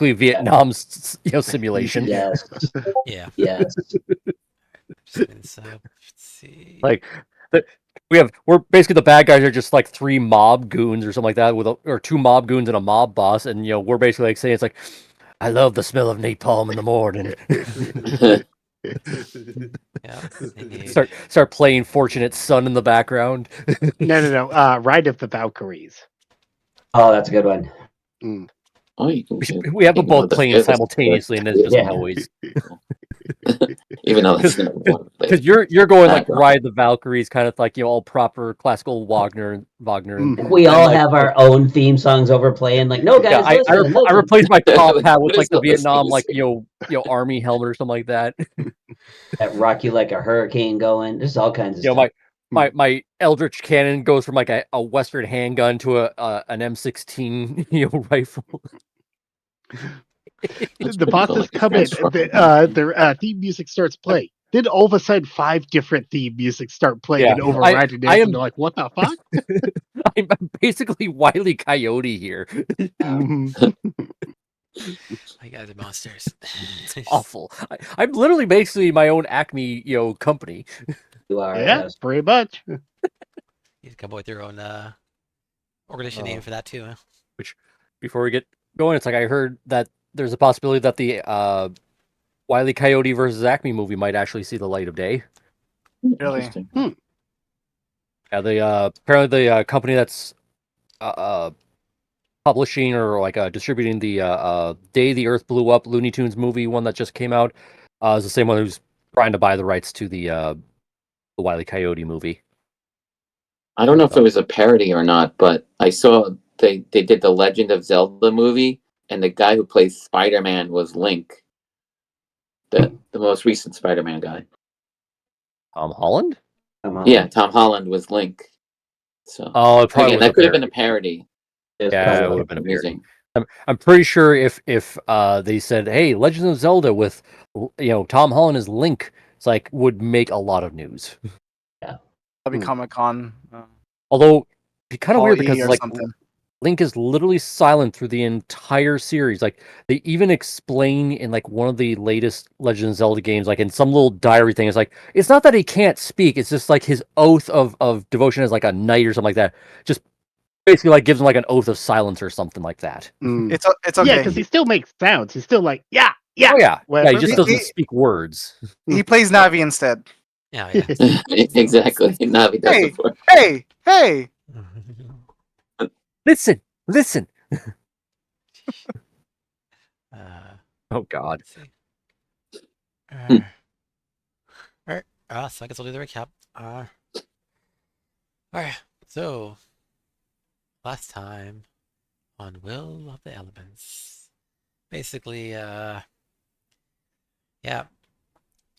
basically Vietnam's simulation. Yes. Yeah. Yes. Just let's see. Like we're basically the bad guys are just like 3 mob goons or something like that or 2 mob goons and a mob boss, and we're basically like saying it's like, I love the smell of napalm in the morning. Yeah. They need... start playing Fortunate Son in the background. No. Ride of the Valkyries. Oh, that's a good one. Oh, you can. We have them both the playing fifth is simultaneously, and it's just Yeah. noise. Even though that's not one. Because you're going like Background. Ride the Valkyries, kind of like all proper classical Wagner. And We all like, have our own theme songs over playing. Like, no, guys, I listen. replaced my top hat with What like is the this? Vietnam army helmet or something like that. That rock you like a hurricane going. There's all kinds of stuff. My Eldritch cannon goes from like a Western handgun to an M16 rifle. The bosses come in, their theme music starts playing. Then all of a sudden, 5 different theme music start playing and overriding it, and they're like, "What the fuck?" I'm basically Wile E. Coyote here. You guys are monsters. It's awful. I'm literally basically my own Acme, company. You are, Yeah, yes. pretty much. You can come up with your own organization name for that too, huh? Which, before we get going, it's like I heard that there's a possibility that the Wile E. Coyote versus Acme movie might actually see the light of day. Really? Interesting. Yeah, apparently the company that's publishing or like distributing the Day the Earth Blew Up Looney Tunes movie, one that just came out, is the same one who's trying to buy the rights to the Wile E. Coyote movie. I don't know if it was a parody or not, but I saw they did the Legend of Zelda movie, and the guy who plays Spider-Man was Link, the most recent Spider-Man guy. Tom Holland? Yeah, Tom Holland was Link. So it probably again, was that could have been a parody. Yeah, it would have been a parody. I'm pretty sure if they said, "Hey, Legend of Zelda with Tom Holland as Link," it's like would make a lot of news. Yeah, that'd be Comic-Con. Although it'd be kind of weird because like something. Link is literally silent through the entire series. Like they even explain in like one of the latest Legend of Zelda games, like in some little diary thing, it's like it's not that he can't speak; it's just like his oath of devotion as like a knight or something like that. Just basically like gives him like an oath of silence or something like that. It's okay. Yeah, because he still makes sounds. He's still like, yeah. Oh yeah, whatever. he just doesn't speak words. He plays Navi instead. Yeah. Exactly. Navi does it for. Hey. Listen. Oh God. All right. So I guess I'll do the recap. All right. So last time on Will of the Elements, basically, last time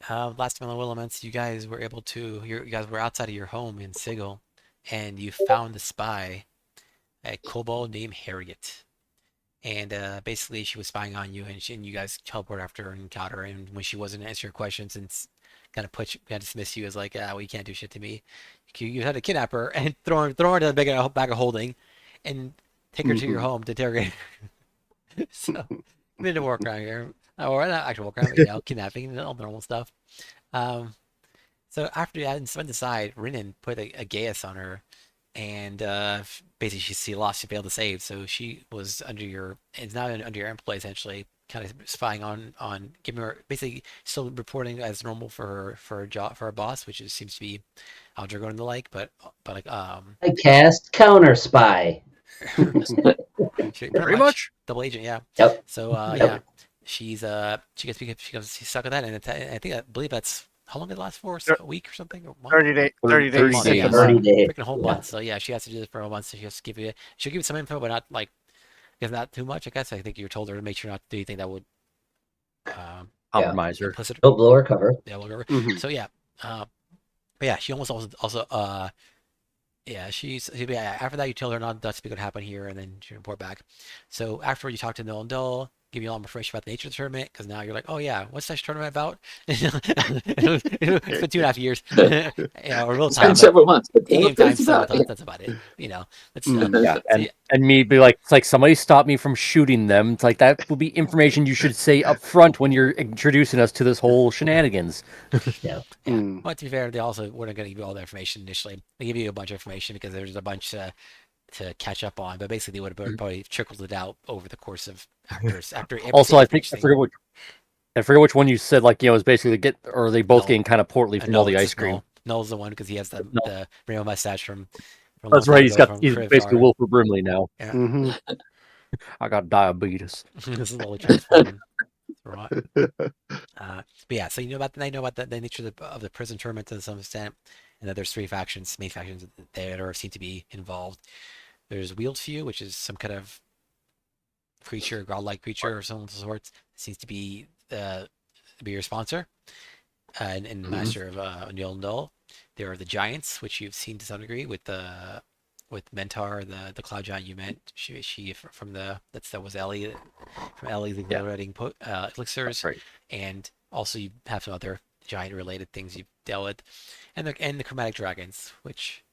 on Will of the Elements, you guys were able to. You guys were outside of your home in Sigil, and you found a spy, a kobold named Harriet. And basically, she was spying on you, and you guys teleported after her and got her. And when she wasn't answering your questions and kind of dismiss you as like, well, you can't do shit to me. You had to kidnap her and throw her to the bag of holding, and take her to your home to interrogate her. So, we did a walk around here, or not actual walk around, but kidnapping and all the normal stuff. So after that, went aside, Rinnan put a Gaius on her. And basically, she lost. She failed to save, so she was under your. It's now under your employ, essentially, kind of spying on giving her basically still reporting as normal for her job for her boss, which seems to be Aldragon and the like. But like I cast Counter Spy. Pretty much double agent, yeah. Yep. So yeah, she goes stuck with that, and I believe that's. How long did it last for? A week or something? Or 30 days. 30 days. Months, yeah, 30 days. freaking whole month. So yeah, she has to do this for a month. So she'll give you some info, but not like, if not too much. I guess I think you told her to make sure not to do anything that would compromise her. Don't blow her cover. Yeah, whatever. So yeah, but yeah, she almost also after that you tell her not to speak what happened here, and then she report back. So after you talk to Nolan Dull, give you a lot more information about the nature of the tournament, because now you're like, oh yeah, what's that tournament about? It's been 2.5 years, or real It's time. been several months. But In-game that's time, so about it. that's about it. That's Yeah, so and me be like, it's like somebody stopped me from shooting them. It's like that would be information you should say up front when you're introducing us to this whole shenanigans. Yeah. Mm. But to be fair, they also weren't going to give you all the information initially. They give you a bunch of information because there's a bunch to catch up on. But basically, they would have probably trickled it out over the course of after every Also, I think each thing. I forget which one you said. Like, it's basically they both Null. getting kind of portly from all the it's ice cream. Null's the one because he has the rainbow mustache from a long That's time right. He's ago from he's Crib basically Tower. Wilford Brimley now. Yeah. Mhm. I got diabetes. This is slowly transforming. Right. But yeah, so you know about the nature of the prison tournament to some extent, and that there's 3 main factions that seem to be involved. There's Wieldfew, which is some kind of creature, godlike creature of some sorts. It seems to be your sponsor, and master of O'Neill Null. There are the giants, which you've seen to some degree with Mentar, the cloud giant you met. She from that was Ellie from Ellie's exhilarating elixirs. That's right. And also you have some other giant related things you've dealt with, and the chromatic dragons, which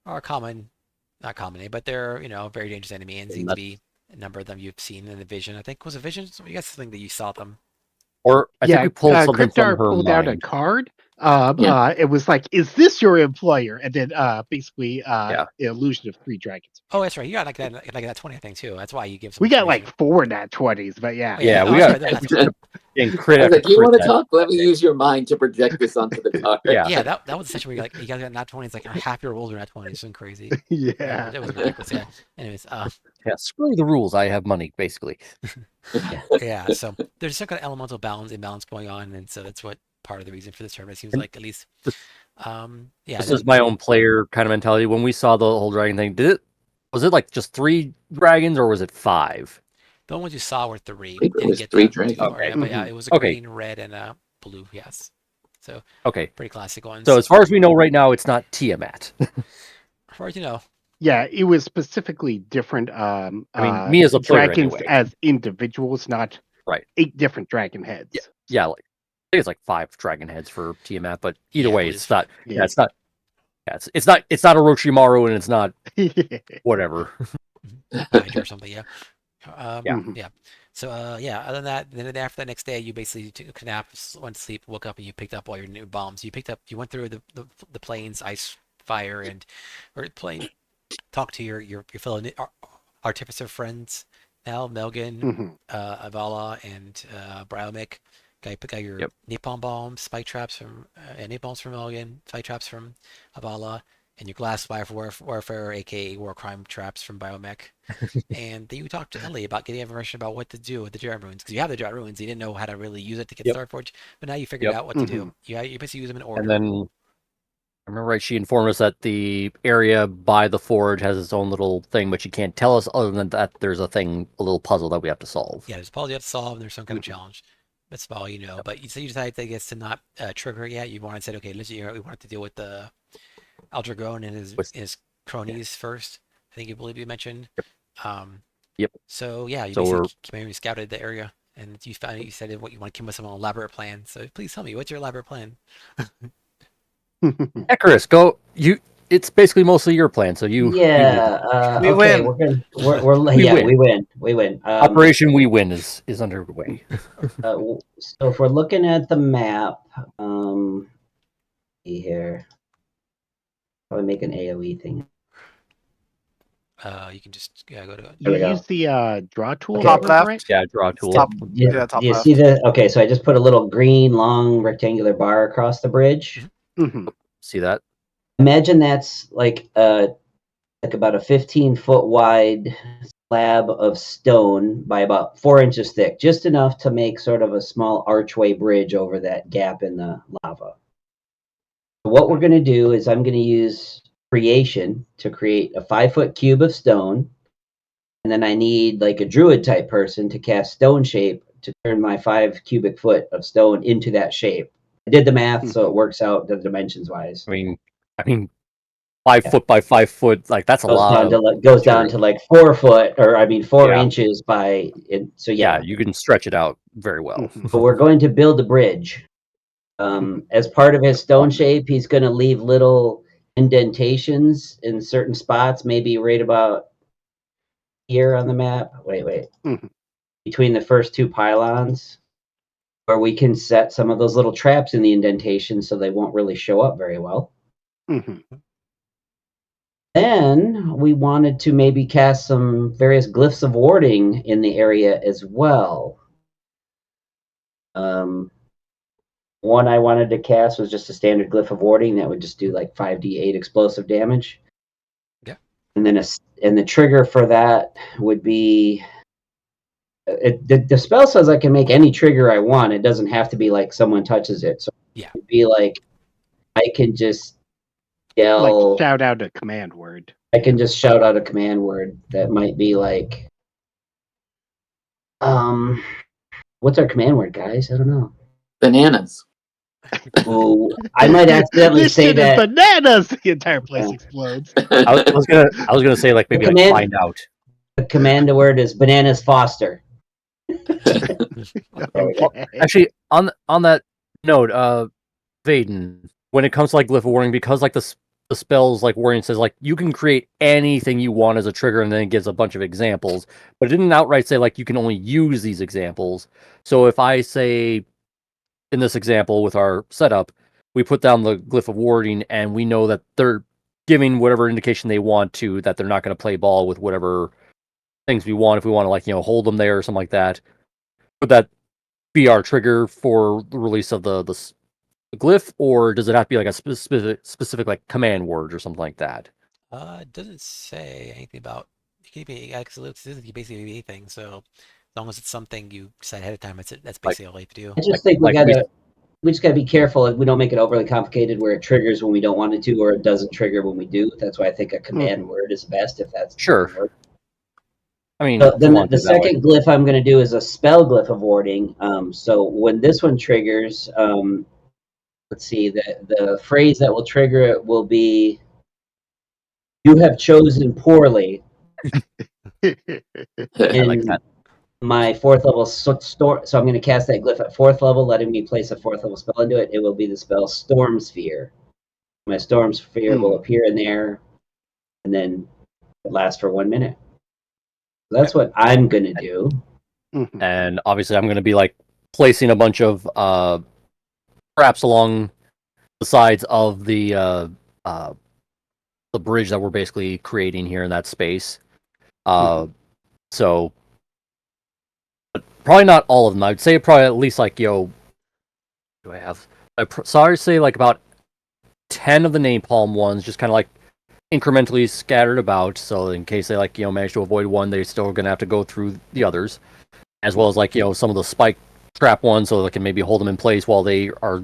are not common, but they're very dangerous enemy, and seem to be a number of them you've seen in the vision. I think was a vision. You guys think that you saw them. Or I think we pulled something from Cryptar her pulled out a mind. card. It was like, "Is this your employer?" And then basically the illusion of 3 dragons. Oh, that's right. You got like that 20, I think, too. That's why you give some We got information. like 4 nat 20s, but yeah. Yeah, Oh, we that's got. right, that's right. And crit I was after like, you crit want to that. talk? Let me use your mind to project this onto the card. Yeah. Yeah, that was the session where you guys got nat 20s, like half your rolls are nat 20s. It's been crazy. Yeah. It was ridiculous. Yeah. Anyways, Yeah, screw the rules. I have money, basically. yeah. So there's some kind of elemental imbalance going on, and so that's what part of the reason for this tournament seems like, at least. Yeah. This is my own player kind of mentality. When we saw the whole dragon thing, was it like just 3 dragons or was it 5? The only ones you saw were 3. I think it Didn't was get 3 too dragons. far, yeah, but yeah, it was a Okay. green, red, and a blue. Yes. So Okay. pretty classic ones. So as far as we know right now, it's not Tiamat. as far as you know. Yeah, it was specifically different. I mean, me as a player dragons anyway. as individuals, not Right. 8 different dragon heads. Yeah, like I think it's like 5 dragon heads for Tiamat, but either Yeah, way, it it's is. not. Yeah. Yeah, it's not. Yeah, it's not Orochimaru, and it's not whatever. Hydra or something, yeah. Yeah. Yeah. So, yeah, other than that, then after the next day, you basically took a nap, went to sleep, woke up, and you picked up all your new bombs. You went through the plains, ice, fire, talked to your fellow artificer friends, Melgan, Avala, and Bryomik. Got your napalm bombs, spike traps from napalms from Melgan, spike traps from Avala, and your glass warfare, aka war crime traps from Biomech. And then you talked to Ellie about getting information about what to do with the Giant Ruins, because you have the Giant Ruins, you didn't know how to really use it to get Starforge, but now you figured out what to do. You basically use them in order. And then I remember right, she informed us that the area by the forge has its own little thing, but she can't tell us other than that there's a little puzzle that we have to solve. Yeah, there's a puzzle you have to solve, and there's some kind of challenge. That's all you know. But you decided, I guess, to not trigger it yet. You wanted to say, okay, we wanted to deal with the Aldragon and his cronies first. I believe you mentioned. Yep. So yeah, you So basically scouted the area, and you said what you want to come with some elaborate plan. So please tell me, what's your elaborate plan? Icarus, go. It's basically mostly your plan, so you. Yeah. We okay, win. We win. Operation We Win is underway. So if we're looking at the map, see here, probably make an AOE thing. You can just go to. You we go. use the draw tool. Top left. Right? Yeah, draw tool. Top. Yeah, Yeah, top do you left. see the? Okay, so I just put a little green long rectangular bar across the bridge. Mhm. See that? Imagine that's like about a 15-foot wide slab of stone by about 4 inches thick, just enough to make sort of a small archway bridge over that gap in the lava. What we're going to do is I'm going to use creation to create a 5-foot cube of stone, and then I need like a druid type person to cast stone shape to turn my 5 cubic foot of stone into that shape. I did the math, so it works out the dimensions wise. I mean, 5 foot by 5 foot. Like that's a Goes lot. down to like, goes down to like 4 foot, or I mean 4 Yeah. inches by. So Yeah, you can stretch it out very well. So we're going to build a bridge. As part of his stone shape, he's going to leave little indentations in certain spots, maybe right about here on the map. Wait. Between the first 2 pylons, where we can set some of those little traps in the indentations so they won't really show up very well. Then we wanted to maybe cast some various glyphs of warding in the area as well. One I wanted to cast was just a standard glyph of warding that would just do like 5d8 explosive damage. Yeah. And then the trigger for that would be the spell says I can make any trigger I want. It doesn't have to be like someone touches it. So Yeah. it'd be like I can just yell, like shout out a command word. I can just shout out a command word that might be like, what's our command word, guys? I don't know. Bananas. Ooh, I might accidentally This say shit that. is bananas. The entire place explodes. I was gonna say like maybe like find out. The command word is bananas Foster. Okay. Actually, on that note, Vaden, when it comes to like glyph of warning, because like the spells like warning says like you can create anything you want as a trigger, and then it gives a bunch of examples, but it didn't outright say like you can only use these examples. So if I say in this example with our setup, we put down the glyph of warding, and we know that they're giving whatever indication they want to, that they're not going to play ball with whatever things we want. If we want to like hold them there or something like that, would that be our trigger for the release of the glyph, or does it have to be like a specific like command word or something like that? It doesn't say anything about. It could be basically anything. So as long as it's something you decide ahead of time, that's basically all you have to do. I just think we just gotta be careful we don't make it overly complicated where it triggers when we don't want it to, or it doesn't trigger when we do. That's why I think a command word is best, if that's Sure. I mean, so then the second glyph I'm going to do is a spell glyph of warding. So when this one triggers, let's see, the phrase that will trigger it will be, "You have chosen poorly." I like that. My 4th level so I'm going to cast that glyph at 4th level, letting me place a 4th level spell into it. It will be the spell Storm Sphere. My Storm Sphere will appear in there, and then it lasts for 1 minute. So that's what I'm going to do. And obviously I'm going to be like placing a bunch of traps along the sides of the bridge that we're basically creating here in that space. So probably not all of them. I'd say probably at least like, do I have? So I would say like about 10 of the napalm ones, just kind of like incrementally scattered about. So in case they like, manage to avoid one, they're still going to have to go through the others, as well as like, some of the spike trap ones, so they can maybe hold them in place while they are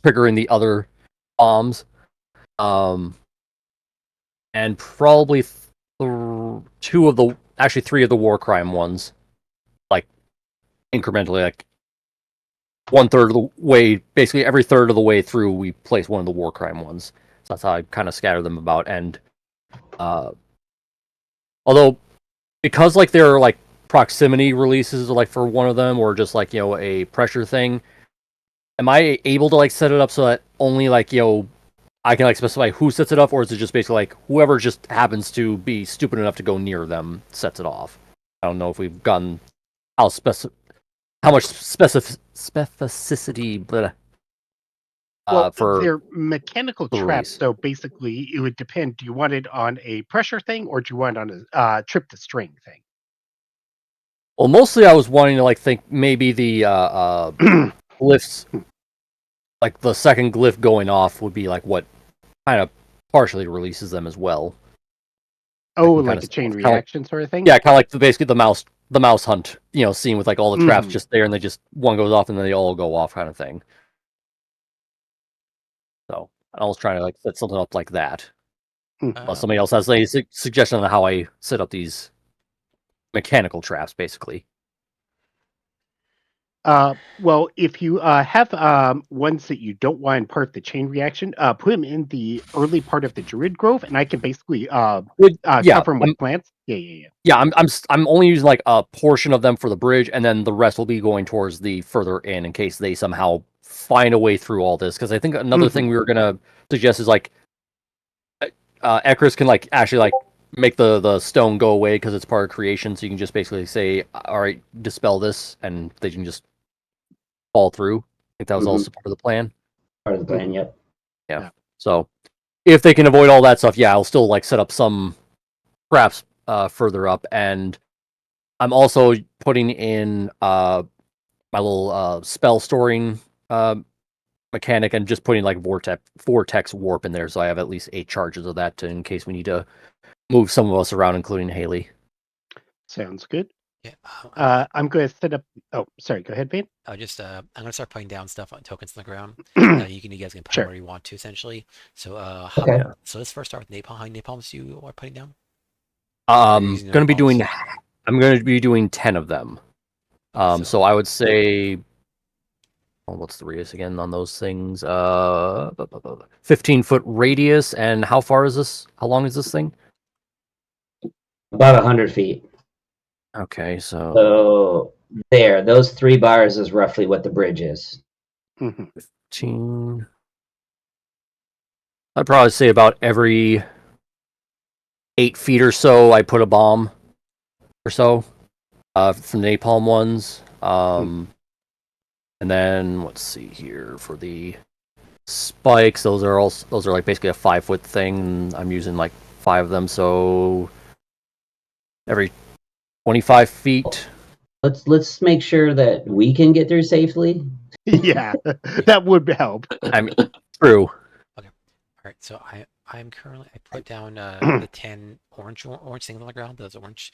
triggering the other bombs. And probably 3 of the war crime ones, like incrementally, like 1/3 of the way, basically every third of the way through, we place one of the war crime ones. So that's how I kind of scatter them about. And although because like they're like proximity releases, like for one of them, or just like a pressure thing, am I able to like set it up so that only like I can like specify who sets it up, or is it just basically like whoever just happens to be stupid enough to go near them sets it off? I don't know if we've gotten how much specificity, but for their mechanical traps, though, basically it would depend. Do you want it on a pressure thing, or do you want it on a trip to string thing? Well, mostly I was wanting to like think maybe the glyphs, like the second glyph going off would be like what kind of partially releases them as well. Oh, like a chain reaction sort of thing? Yeah, kind of like basically the mouse hunt, scene with like all the traps just there, and they just one goes off and then they all go off kind of thing. So I was trying to like set something up like that. Unless somebody else has a suggestion on how I set up these mechanical traps, basically. Well, if you have ones that you don't want in part of the chain reaction, put them in the early part of the Druid Grove, and I can basically Yeah, cover them with plants. Yeah. yeah. I'm only using like a portion of them for the bridge, and then the rest will be going towards the further in case they somehow find a way through all this. Because I think another thing we were gonna suggest is like Ekris can like actually like make the stone go away because it's part of creation. So you can just basically say, "All right, dispel this," and they can just fall through. I think that was also part of the plan. Part of the plan, yep. Yeah. So if they can avoid all that stuff, yeah, I'll still like set up some traps further up, and I'm also putting in my little spell storing mechanic and just putting like vortex warp in there, so I have at least 8 charges of that in case we need to move some of us around, including Haley. Sounds good. Yeah. I'm going to set up. Oh, sorry. Go ahead, Vane. I'm gonna start putting down stuff on tokens on the ground. You guys can put Sure. them where you want to, essentially. So Okay. so let's first start with napalm. How many napalms you are putting down? I'm going napalms? to be doing 10 of them. So I would say, what's the radius again on those things? 15-foot radius, and how far is this? How long is this thing? About 100 feet. Okay, so So those 3 bars is roughly what the bridge is. 15. I'd probably say about every 8 feet or so, I put a bomb or so from the napalm ones. And then let's see here for the spikes. Those are like basically a 5-foot thing. I'm using like 5 of them, so every 25 feet. Let's make sure that we can get through safely. Yeah, that would help. I mean, true. Okay. All right. So I'm currently I put down the 10 orange things on the ground. Those orange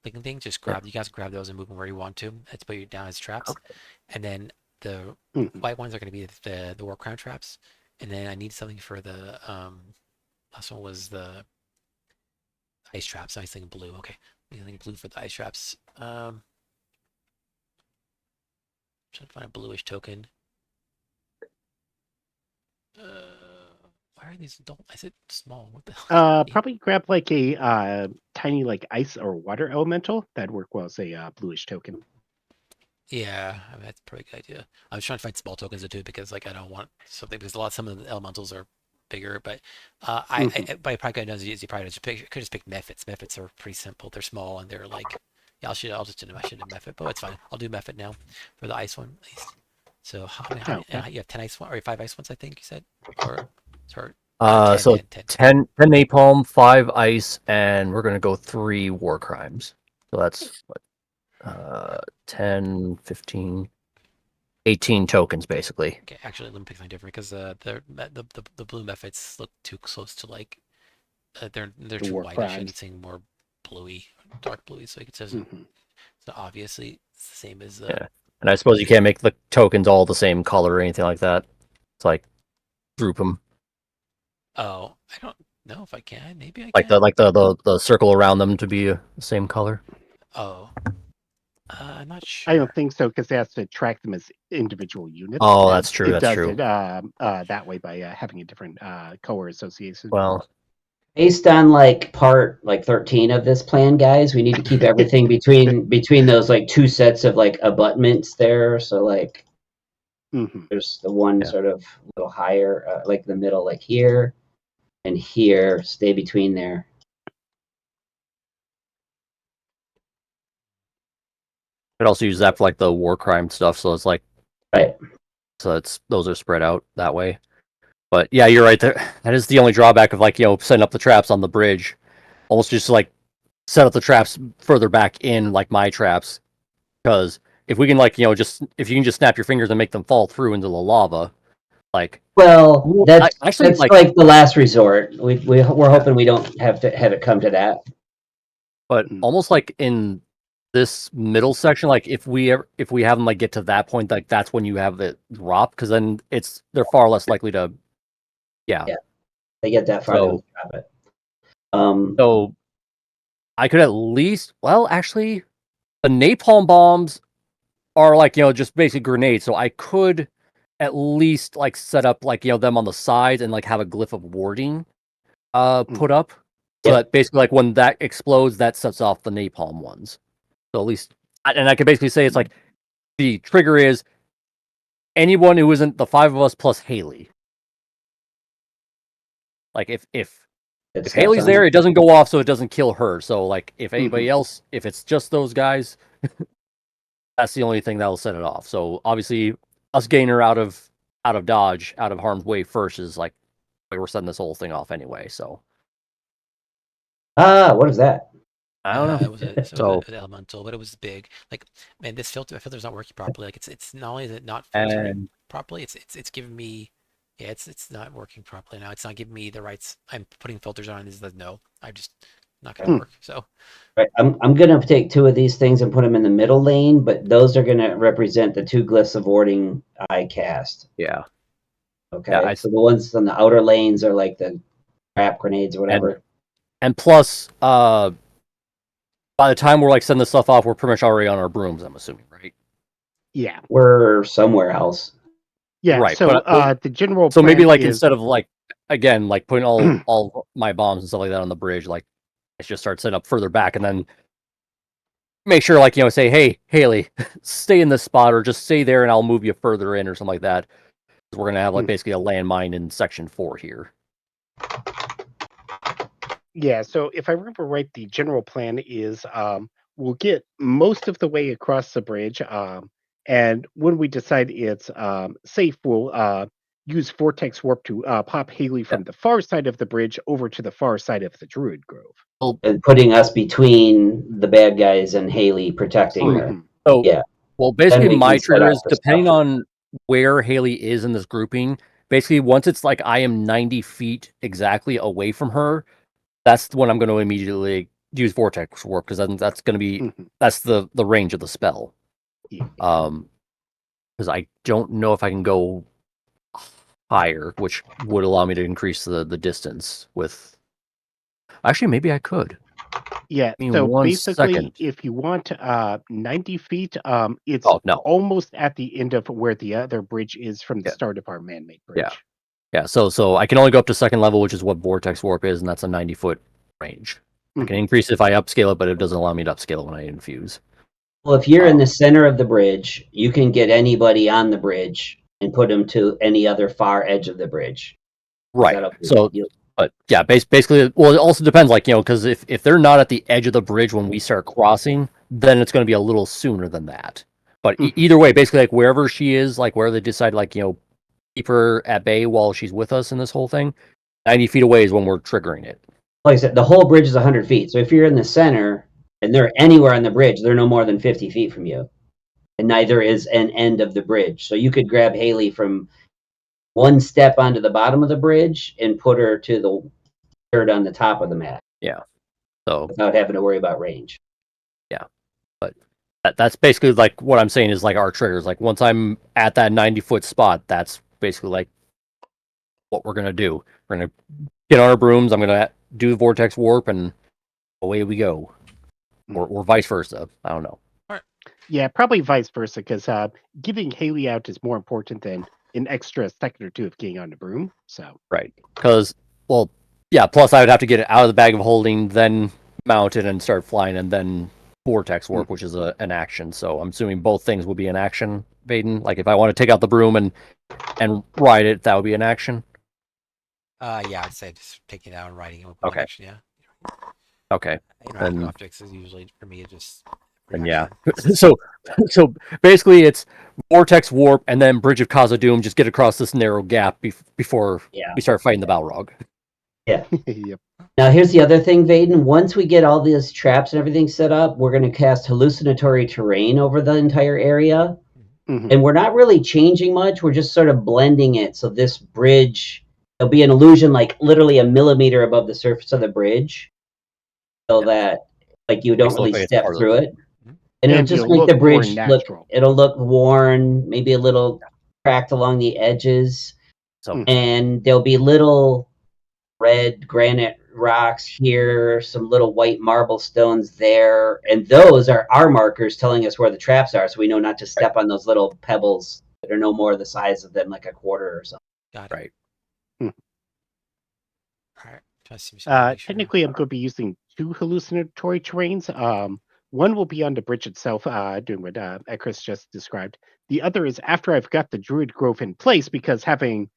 looking things. Just you guys grab those and move them where you want to. Let's put you down as traps. Okay. And then the white ones are going to be the war crown traps. And then I need something for the last one was the ice traps. Nice thing blue. Okay. Anything blue for the ice traps. Trying to find a bluish token. Why are these don't? I said small. What the hell? Probably grab like a tiny like ice or water elemental. That'd work well as a bluish token. Yeah, I mean, that's a pretty good idea. I was trying to find small tokens to do because like I don't want something because some of the elementals are bigger, but I probably could have done is you probably could just pick Mephits. Mephits are pretty simple. They're small and they're like yeah. I should do Mephit, but it's fine. I'll do Mephit now for the ice one at least. So how you have 10 ice one or 5 ice ones? I think you said or 10 napalm, 5 ice, and we're gonna go 3 war crimes. So that's what 10, 15, 18 tokens basically. Okay, actually, let me pick something different because the blue Mephits look too close to like they're too white. I should say more bluey, dark bluey, so it says so obviously it's the same as yeah. And I suppose you can't make the tokens all the same color or anything like that. It's like group them. Oh, I don't know if I can. Maybe I like can. The circle around them to be the same color. Oh, I'm not sure. I don't think so because it has to track them as individual units. Oh, that's true. It that's does true. it that way by having a different color association. Well, based on like part like 13 of this plan, guys, we need to keep everything between those like 2 sets of like abutments there. So like there's the one sort of a little higher, like the middle, like here and here. Stay between there. I'd also use that for like the war crime stuff. So it's like right. So those are spread out that way. But yeah, you're right. That is the only drawback of like setting up the traps on the bridge. Almost just like set up the traps further back in like my traps, because if we can like if you can just snap your fingers and make them fall through into the lava, like that's like the last resort. We're hoping we don't have to have it come to that. But almost like in this middle section, like if we have them like get to that point, like that's when you have it drop, because then they're far less likely to they get that far to drop it. So I could at least actually the napalm bombs are like, just basic grenades. So I could at least like set up like, them on the sides and like have a glyph of warding put up. So Yep. that basically like when that explodes, that sets off the napalm ones. So at least, and I could basically say it's like the trigger is anyone who isn't the 5 of us plus Haley. Like if Haley's there, it doesn't go off, so it doesn't kill her. So like if anybody else, if it's just those guys, that's the only thing that'll set it off. So obviously, us getting her out of dodge, out of harm's way first is like we're setting this whole thing off anyway. So what is that? I don't know. It was So an elemental, but it was big. Like, man, this filter's not working properly. Like, it's not only is it not filtering properly, it's giving me, yeah, it's not working properly now. It's not giving me the rights. I'm putting filters on. Is that no? I'm just not gonna work. So Right. I'm gonna take 2 of these things and put them in the middle lane, but those are gonna represent the 2 glyphs of warding I cast. yeah. Okay. Yeah, so the ones on the outer lanes are like the trap grenades or whatever. And plus, by the time we're like setting this stuff off, we're pretty much already on our brooms, I'm assuming, right? Yeah. We're somewhere else. Yeah. Right, So but- the general. So maybe plan like is, instead of like again like putting all my bombs and stuff like that on the bridge, like let's just start setting up further back and then make sure like say, hey Haley, stay in this spot or just stay there and I'll move you further in or something like that. We're gonna have like basically a landmine in section 4 here. Yeah, so if I remember right, the general plan is we'll get most of the way across the bridge, and when we decide it's safe, we'll use Vortex Warp to pop Haley from the far side of the bridge over to the far side of the Druid Grove. And putting us between the bad guys and Haley protecting her. So Yeah. well Then basically we my can set trigger up is the depending stuff. on where Haley is in this grouping. Basically, once it's like I am 90 feet exactly away from her, that's when I'm going to immediately use Vortex Warp because that's going to be that's the range of the spell. Yeah. Because I don't know if I can go higher, which would allow me to increase the distance with. Actually, maybe I could. Yeah, me so one basically, second. if you want 90 feet, it's Oh, no. almost at the end of where the other bridge is from the Yeah. start of our man-made bridge. Yeah, so I can only go up to second level, which is what Vortex Warp is, and that's a 90-foot range. I can increase it if I upscale it, but it doesn't allow me to upscale it when I infuse. Well, if you're in the center of the bridge, you can get anybody on the bridge and put them to any other far edge of the bridge. Right. That'll be- So, but yeah, basically, well, it also depends, like, because if they're not at the edge of the bridge when we start crossing, then it's going to be a little sooner than that. But either way, basically, like, wherever she is, like, where they decide, like, keep her at bay while she's with us in this whole thing, 90 feet away is when we're triggering it. Like I said, the whole bridge is 100 feet. So if you're in the center and they're anywhere on the bridge, they're no more than 50 feet from you. And neither is an end of the bridge. So you could grab Haley from one step onto the bottom of the bridge and put her to the third on the top of the map. Yeah. So without having to worry about range. Yeah. But that's basically like what I'm saying is like our triggers. Like once I'm at that 90-foot spot, that's basically like what we're going to do. We're going to get on our brooms. I'm going to do Vortex Warp and away we go. Or vice versa. I don't know. Yeah, probably vice versa, because giving Haley out is more important than an extra second or two of getting on the broom. So right, because well, yeah. Plus, I would have to get it out of the bag of holding, then mount it and start flying, and then Vortex Warp, which is an action. So I'm assuming both things will be an action, Vaden. Like if I want to take out the broom and ride it, that would be an action. Yeah, I'd say just taking it out and riding it would be an Okay. action, yeah. Okay. Interacting objects is usually for me just. And yeah, so basically it's Vortex Warp and then Bridge of Khazad-dûm. Just get across this narrow gap before we start fighting the Balrog. Yeah. Yep. Now here's the other thing, Vaden. Once we get all these traps and everything set up, we're going to cast hallucinatory terrain over the entire area. And we're not really changing much. We're just sort of blending it. So this bridge, there'll be an illusion like literally a millimeter above the surface of the bridge. So that like you don't really step through it. And it'll just make the bridge look, it'll look worn, maybe a little cracked along the edges. So, and there'll be little red granite rocks here, some little white marble stones there, and those are our markers telling us where the traps are, so we know not to step on those little pebbles that are no more the size of them, like a quarter or something. Got it. Right. All right. Just making sure. Technically, I'm going to be using 2 hallucinatory terrains. One will be on the bridge itself, doing what Chris just described. The other is after I've got the Druid Grove in place, because having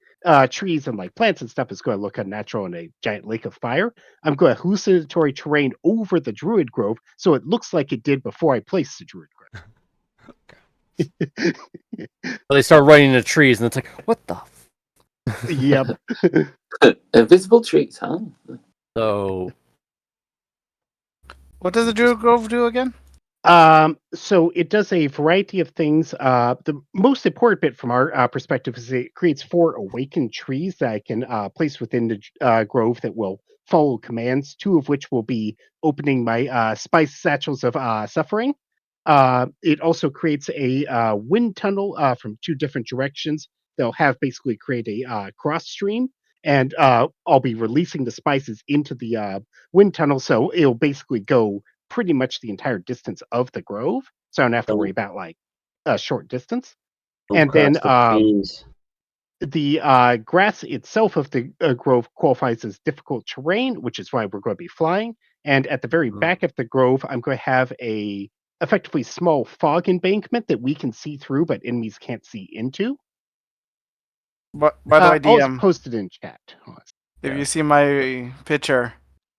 trees and like plants and stuff is going to look unnatural in a giant lake of fire. I'm going to hallucinatory terrain over the Druid Grove, so it looks like it did before I placed the Druid Grove. They start running into trees, and it's like, what the? Yep. Invisible trees, huh? So What does the Druid Grove do again? So it does a variety of things. The most important bit from our perspective is it creates 4 awakened trees that I can place within the grove that will follow commands, 2 of which will be opening my spice satchels of suffering. It also creates a wind tunnel from 2 different directions that'll have basically create a cross stream. And I'll be releasing the spices into the wind tunnel, so it'll basically go pretty much the entire distance of the grove, so I don't have to worry about like a short distance. Don't And then cross the streams. the grass itself of the grove qualifies as difficult terrain, which is why we're going to be flying. And at the very back of the grove, I'm going to have a effectively small fog embankment that we can see through, but enemies can't see into. But by the way, I'll DM, post it in chat. if you see my picture,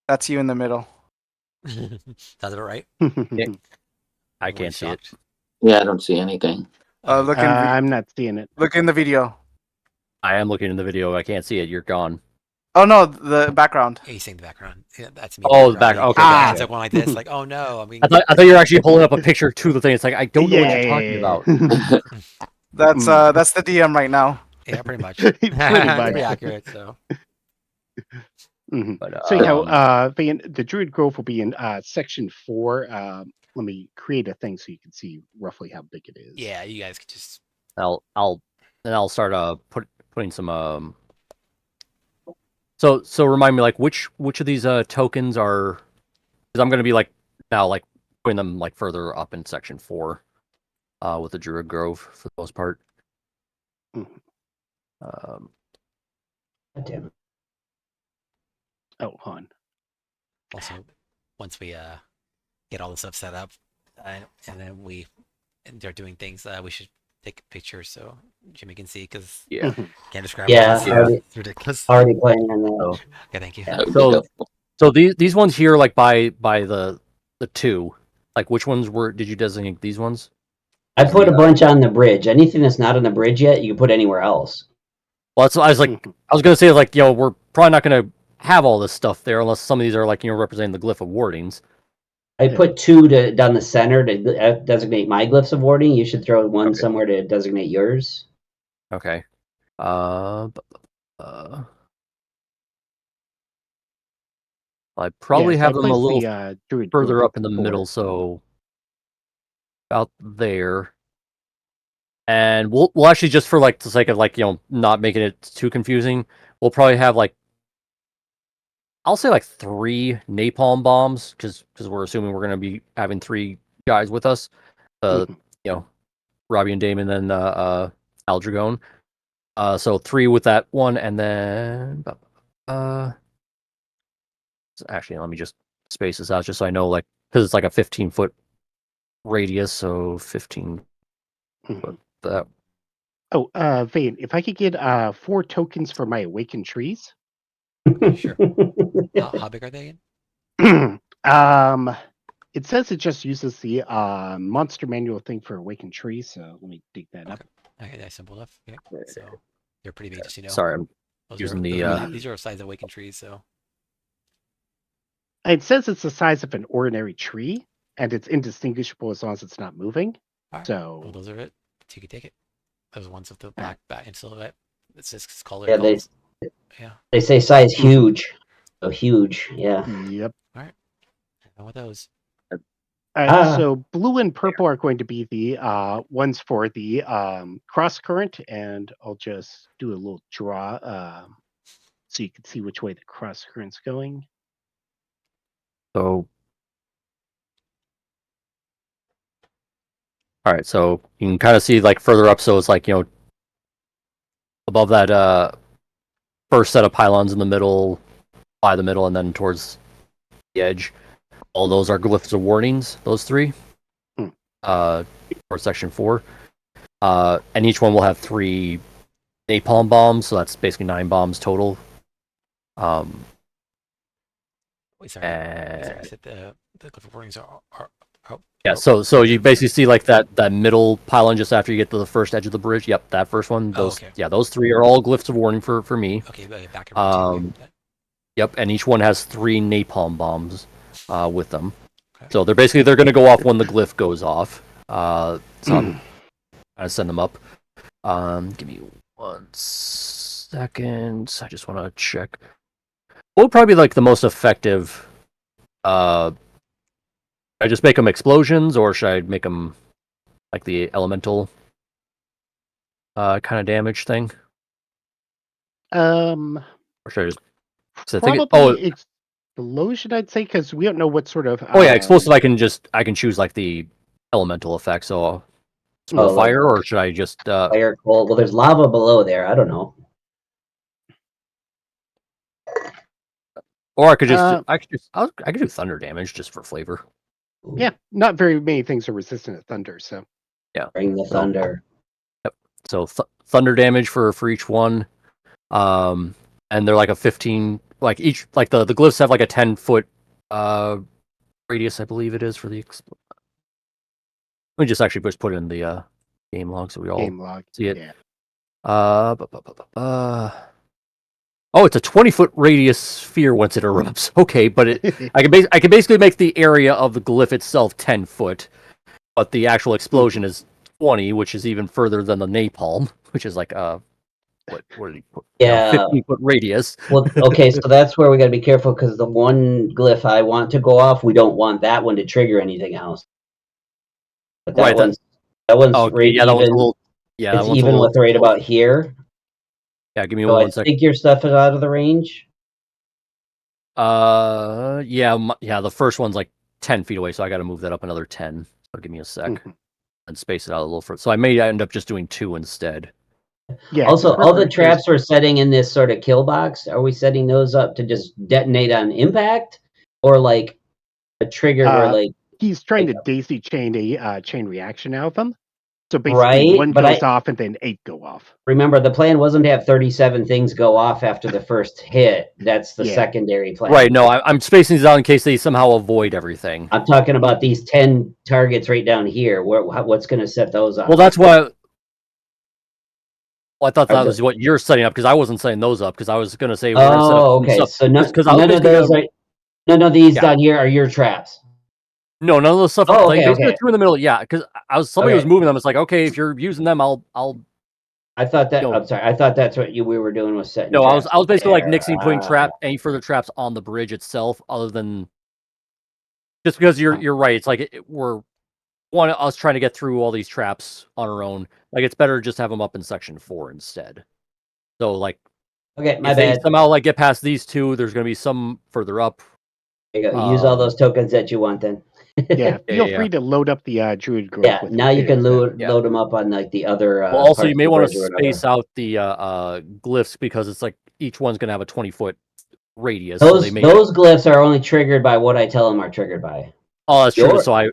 that's you in the middle. Sounds about right. I Everyone's can't see it. shocked. Yeah, I don't see anything. Look in I'm not seeing it. look in the video. I am looking in the video. I can't see it. You're gone. Oh no, the background. Yeah, he's saying the background. Yeah, that's me. Oh, the back. background. Okay. Yeah, gotcha. it's like one like this. Like, oh no. I mean, I thought you were actually holding up a picture to the thing. It's like I don't know what you're talking about. That's the DM right now. yeah, pretty much. Pretty much. Pretty accurate. So. Mhm. But So yeah, the Druid Grove will be in section 4. Let me create a thing so you can see roughly how big it is. Yeah, you guys could just. I'll start putting some So remind me, like, which of these tokens are, because I'm gonna be like now like putting them like further up in section 4 with the Druid Grove for the most part. Mhm. Um, God damn it. Oh, hold on. Also, once we get all this stuff set up, and then we start doing things, we should take pictures so Jimmy can see, because yeah. can't describe. Yeah, It. already, It's ridiculous. already planning on that. So, Okay, thank you. Yeah. That would be So- helpful. so these ones here, like by the 2, like which ones did you designate these ones? I put a bunch on the bridge. Anything that's not on the bridge yet, you can put anywhere else. Well, that's I was like, I was gonna say like, we're probably not gonna have all this stuff there unless some of these are like representing the glyph of wardings. I put 2 down the center to designate my glyphs of warding. You should throw one Okay. somewhere to designate yours. Okay. I probably Yeah, so have I them a placed little the, Druid further Grove up in the before. middle, so about there. And we'll actually, just for like the sake of like not making it too confusing, we'll probably have like, I'll say like 3 napalm bombs, because we're assuming we're gonna be having 3 guys with us. Robbie and Damon and Aldragon. So 3 with that one, and then actually let me just space this out just so I know, like, because it's like a 15-foot radius, so 15 foot that. Oh, Vane, if I could get 4 tokens for my awakened trees. Sure. How big are they again? It says it just uses the monster manual thing for awakened trees, so let me dig that up. Okay, nice, simple enough. Okay, so they're pretty big, just Sorry, I'm Those using these are size of awakened trees, so. It says it's the size of an ordinary tree, and it's indistinguishable as long as it's not moving. Alright, So well, those are it. So you can take it. Those ones with the black back and silhouette. It's just color. Yeah, they Yeah. they say size huge. So huge, yeah. yep. And with those. So blue and purple are going to be the ones for the cross current, and I'll just do a little draw so you can see which way the cross current's going. So, all right. So you can kind of see like further up. So it's like above that first set of pylons in the middle, by the middle, and then towards the edge. All those are glyphs of warnings. Those three. Hmm. For section 4. And each one will have 3 napalm bombs. So that's basically 9 bombs total. Wait, sorry. You said the glyph of warnings are Yeah, so you basically see like that middle pylon just after you get to the first edge of the bridge. Yep, that first one. Those those 3 are all glyphs of warning for me. Okay, back and Yep, and each one has 3 napalm bombs with them. Okay. So they're going to go off when the glyph goes off. So I'm gonna send them up. Give me 1 second. I just want to check. What would probably be like the most effective? Should I just make them explosions, or should I make them like the elemental kind of damage thing? Or should I just? Probably explosion, I'd say, because we don't know what sort of. Explosive. I can choose like the elemental effect. So, fire, or should I just fire, cold? Well, there's lava below there. I don't know. Or I could do thunder damage just for flavor. Yeah, not very many things are resistant to thunder, so yeah, bring the thunder. Yep. So thunder damage for each one, and they're like a 15. Like each, like the glyphs have like a 10-foot radius, I believe it is for the. Let me just actually put it in the game log so we all see it. Yeah. Oh, it's a 20-foot radius sphere once it erupts. Okay, but I can basically make the area of the glyph itself 10 foot, but the actual explosion is 20, which is even further than the napalm, which is like what 15-foot radius. Well, okay, so that's where we got to be careful because the one glyph I want to go off, we don't want that one to trigger anything else. But that one's right even. That one's a little. Yeah, it's even with right about here. Yeah, give me 1 second. I think your stuff is out of the range. The first one's like 10 feet away, so I got to move that up another 10. So give me a sec and space it out a little further. So I may end up just doing 2 instead. Yeah. Also, all the traps we're setting in this sort of kill box, are we setting those up to just detonate on impact, or like a trigger where like he's trying to daisy chain a chain reaction out of them? So basically, one goes off and then 8 go off. Remember, the plan wasn't to have 37 things go off after the first hit. That's the secondary plan. Right, no, I'm spacing these out in case they somehow avoid everything. I'm talking about these 10 targets right down here. What's going to set those off? Well, that's why... I thought that was what you're setting up, because I wasn't setting those up, because I was going to say... okay, so none of these down here are your traps. No, none of those stuff. Two in the middle. Yeah, because somebody was moving them. It's like, okay, if you're using them, I'll. I thought that. I'm sorry. I thought that's what we were doing was setting. No, I was basically like nixing, putting any further traps on the bridge itself, other than just because you're right. It's like we're us trying to get through all these traps on our own. Like it's better to just have them up in section 4 instead. So like, okay, my if bad. They somehow like get past these 2, there's going to be some further up. There you go. Use all those tokens that you want then. Yeah, feel free to load up the Druid Grove. Yeah, now you can load them up on like the other. Well, also you may want to space out the glyphs because it's like each one's going to have a 20-foot radius. Those glyphs are only triggered by what I tell them are triggered by. Oh, that's true. So I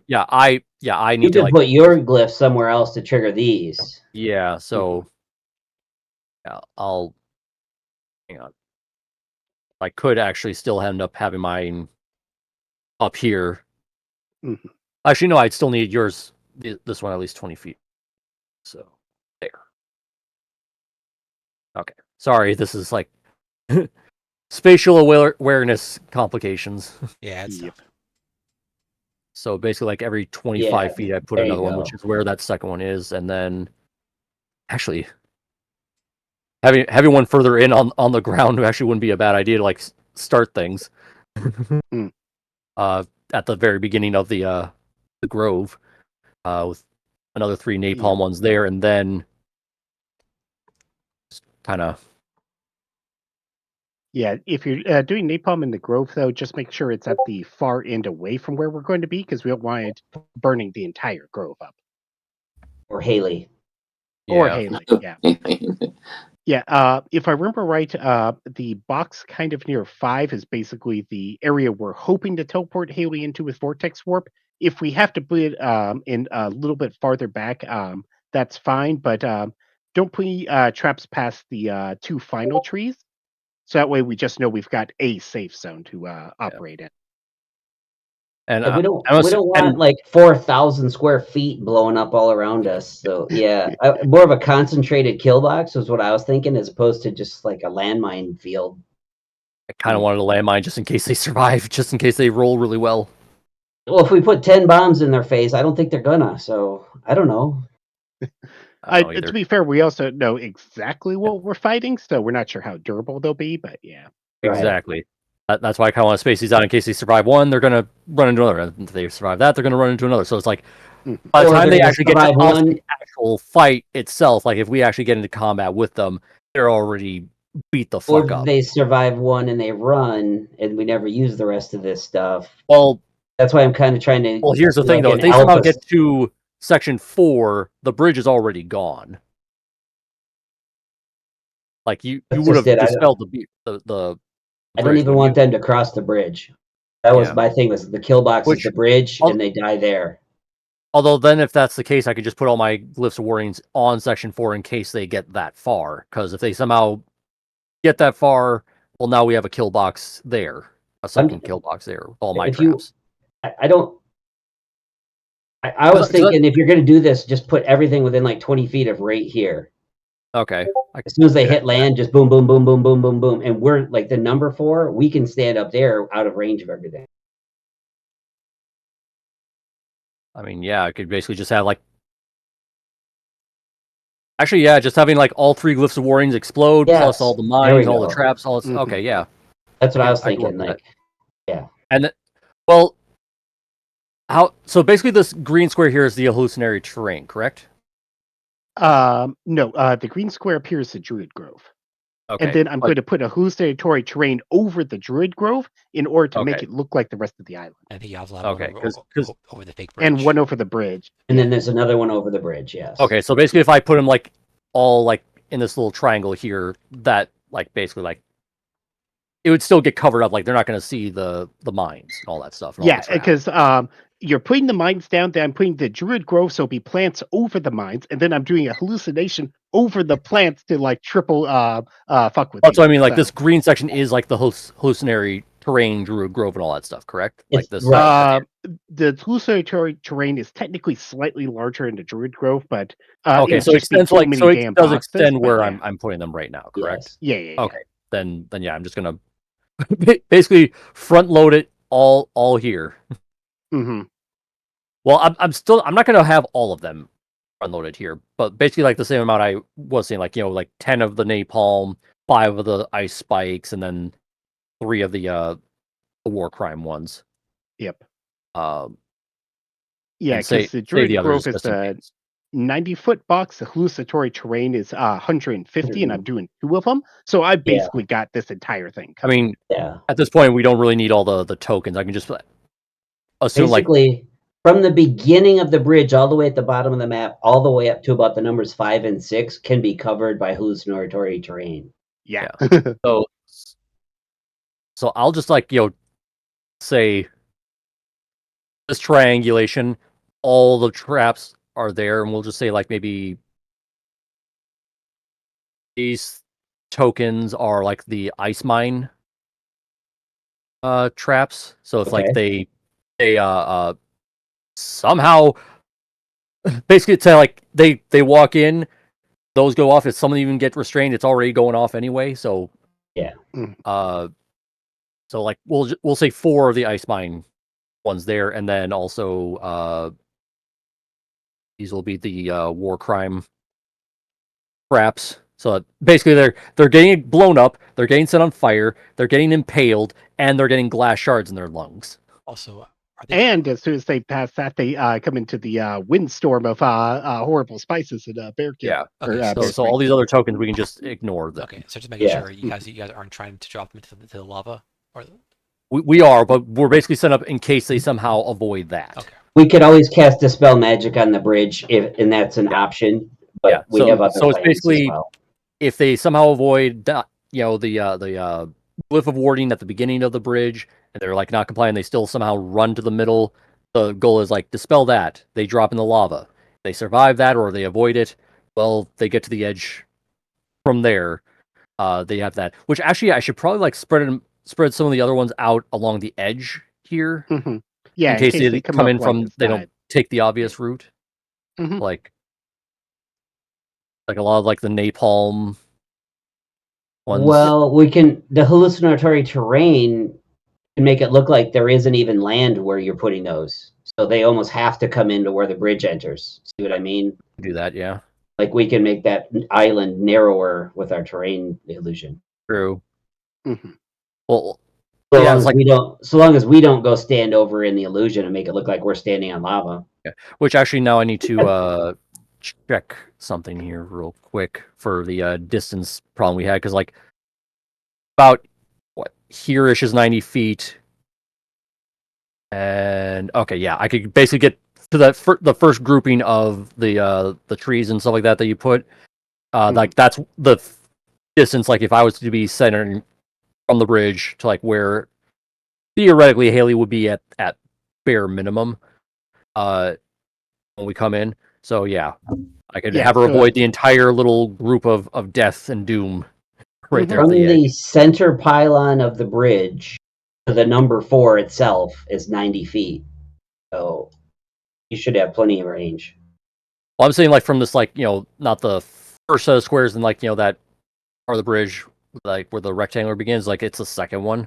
need to put your glyph somewhere else to trigger these. Yeah. So I'll hang on. I could actually still end up having mine up here. Mm-hmm. Actually, no, I'd still need yours. This one at least 20 feet. So there. Okay. Sorry, this is like spatial awareness complications. Yeah, it's So basically, like every 25 feet, I put another one, which is where that second one is, and then actually having one further in on the ground actually wouldn't be a bad idea to like start things. At the very beginning of the grove, with another 3 napalm ones there, and then kind of Yeah, if you're doing napalm in the grove, though, just make sure it's at the far end away from where we're going to be, because we don't want it burning the entire grove up. Or Haley. Or Yeah. Haley, yeah. Yeah, if I remember right, the box kind of near 5 is basically the area we're hoping to teleport Haley into with Vortex Warp. If we have to put it in a little bit farther back, that's fine, but don't put traps past the 2 final trees. So that way we just know we've got a safe zone to operate in. And We don't I we was, don't want and like 4,000 square feet blowing up all around us. So yeah, more of a concentrated kill box was what I was thinking, as opposed to just like a landmine field. I kind of wanted a landmine just in case they survive, just in case they roll really well. Well, if we put 10 bombs in their face, I don't think they're gonna. So I don't know. I don't know To either. be fair, we also know exactly what we're fighting, so we're not sure how durable they'll be, but yeah. Right. Exactly. That's why I kind of want to space these out in case they survive one, they're gonna run into another. And if they survive that, they're gonna run into another. So it's like by the Or time they're they gonna actually get to survive us, one. the actual fight itself, like if we actually get into combat with them, they're already beat the Or fuck up. they survive one and they run, and we never use the rest of this stuff. Well, That's why I'm kind of trying to. here's the do thing like though. an If they somehow alpha get to section 4, the bridge is already gone. Like you That's would have just it. dispelled the I don't bridge, even wouldn't want you? them to cross the bridge. That was Yeah. my thing. Was the kill box is Which- the bridge, I'll- and they die there. Although then, if that's the case, I could just put all my glyphs of warnings on section 4 in case they get that far. Because if they somehow get that far, well, now we have a kill box there, a second kill box there with all my If you- traps. I don't. I was 'Cause thinking if you're going to do this, just put everything within like 20 feet of right here. Okay. As soon as they hit land, just boom, boom, boom, boom, boom, boom, boom, and we're like the number 4. We can stand up there out of range of everything. I mean, yeah, I could basically just have like. Actually, yeah, just having like all 3 glyphs of warnings explode, plus Yes, all the there mines, we all the go. traps, all this. Mhm. Okay, yeah. That's what I was I can work thinking. with Like, And well, how? So basically, this green square here is the hallucinatory terrain, correct? No, the green square appears the Druid Grove. Okay. And then I'm but- going to put a hallucinatory terrain over the Druid Grove in order to make Okay. it look like the rest of the island. I think you also have Okay, one 'cause- over the fake bridge. And one over the bridge. and then there's another one over the bridge. Yes. Okay, so basically, if I put them like all like in this little triangle here, that like basically like it would still get covered up. Like they're not going to see the mines and all that stuff. And all Yeah, the traps. because you're putting the mines down, then I'm putting the Druid Grove, so it'll be plants over the mines, and then I'm doing a hallucination over the plants to like triple fuck with That's you. what I mean. Like So, this green section is like the hallucinatory terrain, Druid Grove, and all that stuff. Correct? Like It's- this. right. The hallucinatory terrain is technically slightly larger in the Druid Grove, but Okay, would so it just be extends too like many so it damn does boxes, extend but where yeah. I'm putting them right now. Correct? Yes. Yeah. Okay. Then yeah, I'm just gonna basically front load it all here. hmm Well, I'm not gonna have all of them unloaded here, but basically like the same amount I was saying, like like 10 of the napalm, 5 of the ice spikes, and then 3 of the war crime ones. Yep. Um, Yeah, and say because the save Druid the Grove others is just in the case. 90-foot box. The hallucinatory terrain is 150, and I'm doing 2 of them. So I basically got this entire thing I covered. mean, Yeah. at this point, we don't really need all the tokens. I can just assume like Basically, from the beginning of the bridge all the way at the bottom of the map, all the way up to about the numbers 5 and 6 can be covered by hallucinatory terrain. Yeah. so I'll just like say this triangulation, all the traps are there, and we'll just say like maybe these tokens are like the ice mine traps. So if like they somehow basically it's like they walk in, those go off. If someone even get restrained, it's already going off anyway. So Yeah. so like we'll say 4 of the ice mine ones there, and then also these will be the war crime traps. So basically they're getting blown up, they're getting set on fire, they're getting impaled, and they're getting glass shards in their lungs. Also, Are they? And as soon as they pass that, they come into the windstorm of horrible spices and Bear Kill. Yeah. Okay, Or, so- Bear So all Spring. these other tokens we can just ignore them. Okay, so just making Yeah. sure you guys aren't trying to drop them into the lava, or We are, but we're basically set up in case they somehow avoid that. Okay. We could always cast Dispel Magic on the bridge, and that's an option. But Yeah, we so- have other so it's plans basically- as well. If they somehow avoid the glyph of warding at the beginning of the bridge, and they're like not complying, they still somehow run to the middle. The goal is like dispel that. They drop in the lava. They survive that, or they avoid it. Well, they get to the edge. From there, they have that. Which actually, I should probably like spread some of the other ones out along the edge here, Mhm. Yeah, in case they come up in like from the they don't side. take the obvious route. Mhm. Like a lot of like the napalm ones. Well, the hallucinatory terrain can make it look like there isn't even land where you're putting those. So they almost have to come into where the bridge enters. See what I mean? Do that, yeah. Like we can make that island narrower with our terrain illusion. True. Mhm. Well, So Yeah, long it's as like- so long as we don't go stand over in the illusion and make it look like we're standing on lava. which actually now I need to check something here real quick for the distance problem we had, because like about what here-ish is 90 feet, and okay, yeah, I could basically get to that the first grouping of the trees and stuff like that you put. Like that's the distance. Like if I was to be centered from the bridge to like where theoretically Haley would be at bare minimum. When we come in. So yeah, I could Yeah, have her so- avoid the entire little group of death and doom right there at From the the end. center pylon of the bridge to the number 4 itself is 90 feet. So you should have plenty of range. Well, I'm saying like from this like not the first set of squares and like that part of the bridge like where the rectangular begins, like it's the second one.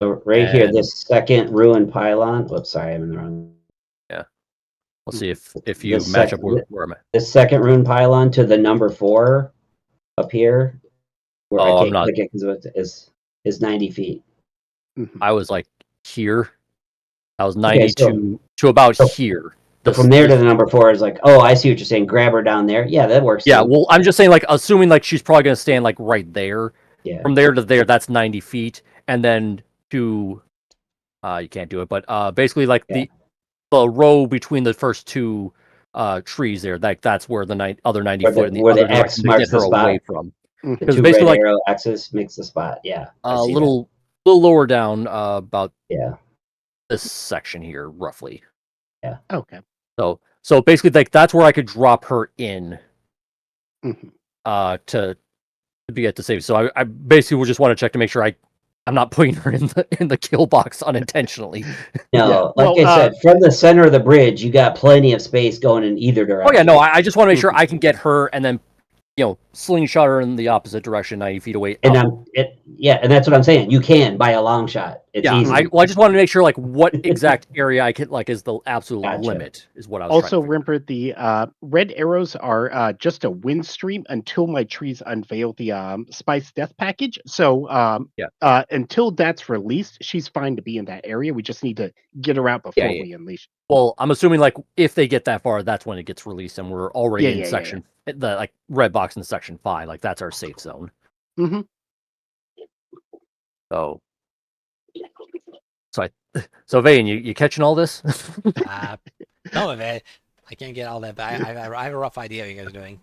So right here, And- this second ruined pylon. Whoops, sorry, I'm in the wrong. We'll see if you The match up second- where I'm at. The second ruined pylon to the number 4 up here, where Oh, I I'm can't not- click it because is 90 feet. Mhm. I was like here. I was 90 so- to about so- here. So from there to the number 4 is like, oh, I see what you're saying. Grab her down there. Yeah, that works. Yeah, too. well, I'm just saying, like, assuming like she's probably gonna stand like right there. Yeah. From there to there, that's 90 feet, and then to, you can't do it, but basically like Yeah. the row between the first two trees there, like that's where the other 90 Where the- foot in the where the other X direction to marks get the her spot. away from. Mhm. The 'Cause 2 basically, red like- arrow X's makes the spot. Yeah. I see that. Little lower down, about Yeah. this section here, roughly. Okay. So basically, like that's where I could drop her in. Mhm. To be at the save. So I basically would just want to check to make sure I'm not putting her in the kill box unintentionally. No, Yeah. like Well, I said, from the center of the bridge, you got plenty of space going in either Oh direction. yeah, no, I just want to make sure I can get her and then slingshot her in the opposite direction, 90 feet away. And up. and that's what I'm saying. You can by a long shot. It's Yeah, easy. I just want to make sure like what exact area I can like is the absolute Gotcha. limit is what I was Also, trying to figure remember the red arrows are just a wind stream until my trees unveil the spice death package. So until that's released, she's fine to be in that area. We just need to get her out before yeah. we unleash. Well, I'm assuming like if they get that far, that's when it gets released, and we're already in Yeah. section the like red box in section 5. Like that's our safe zone. hmm So so Vane, you catching all this? No, man, I can't get all that, but I have a rough idea what you guys are doing.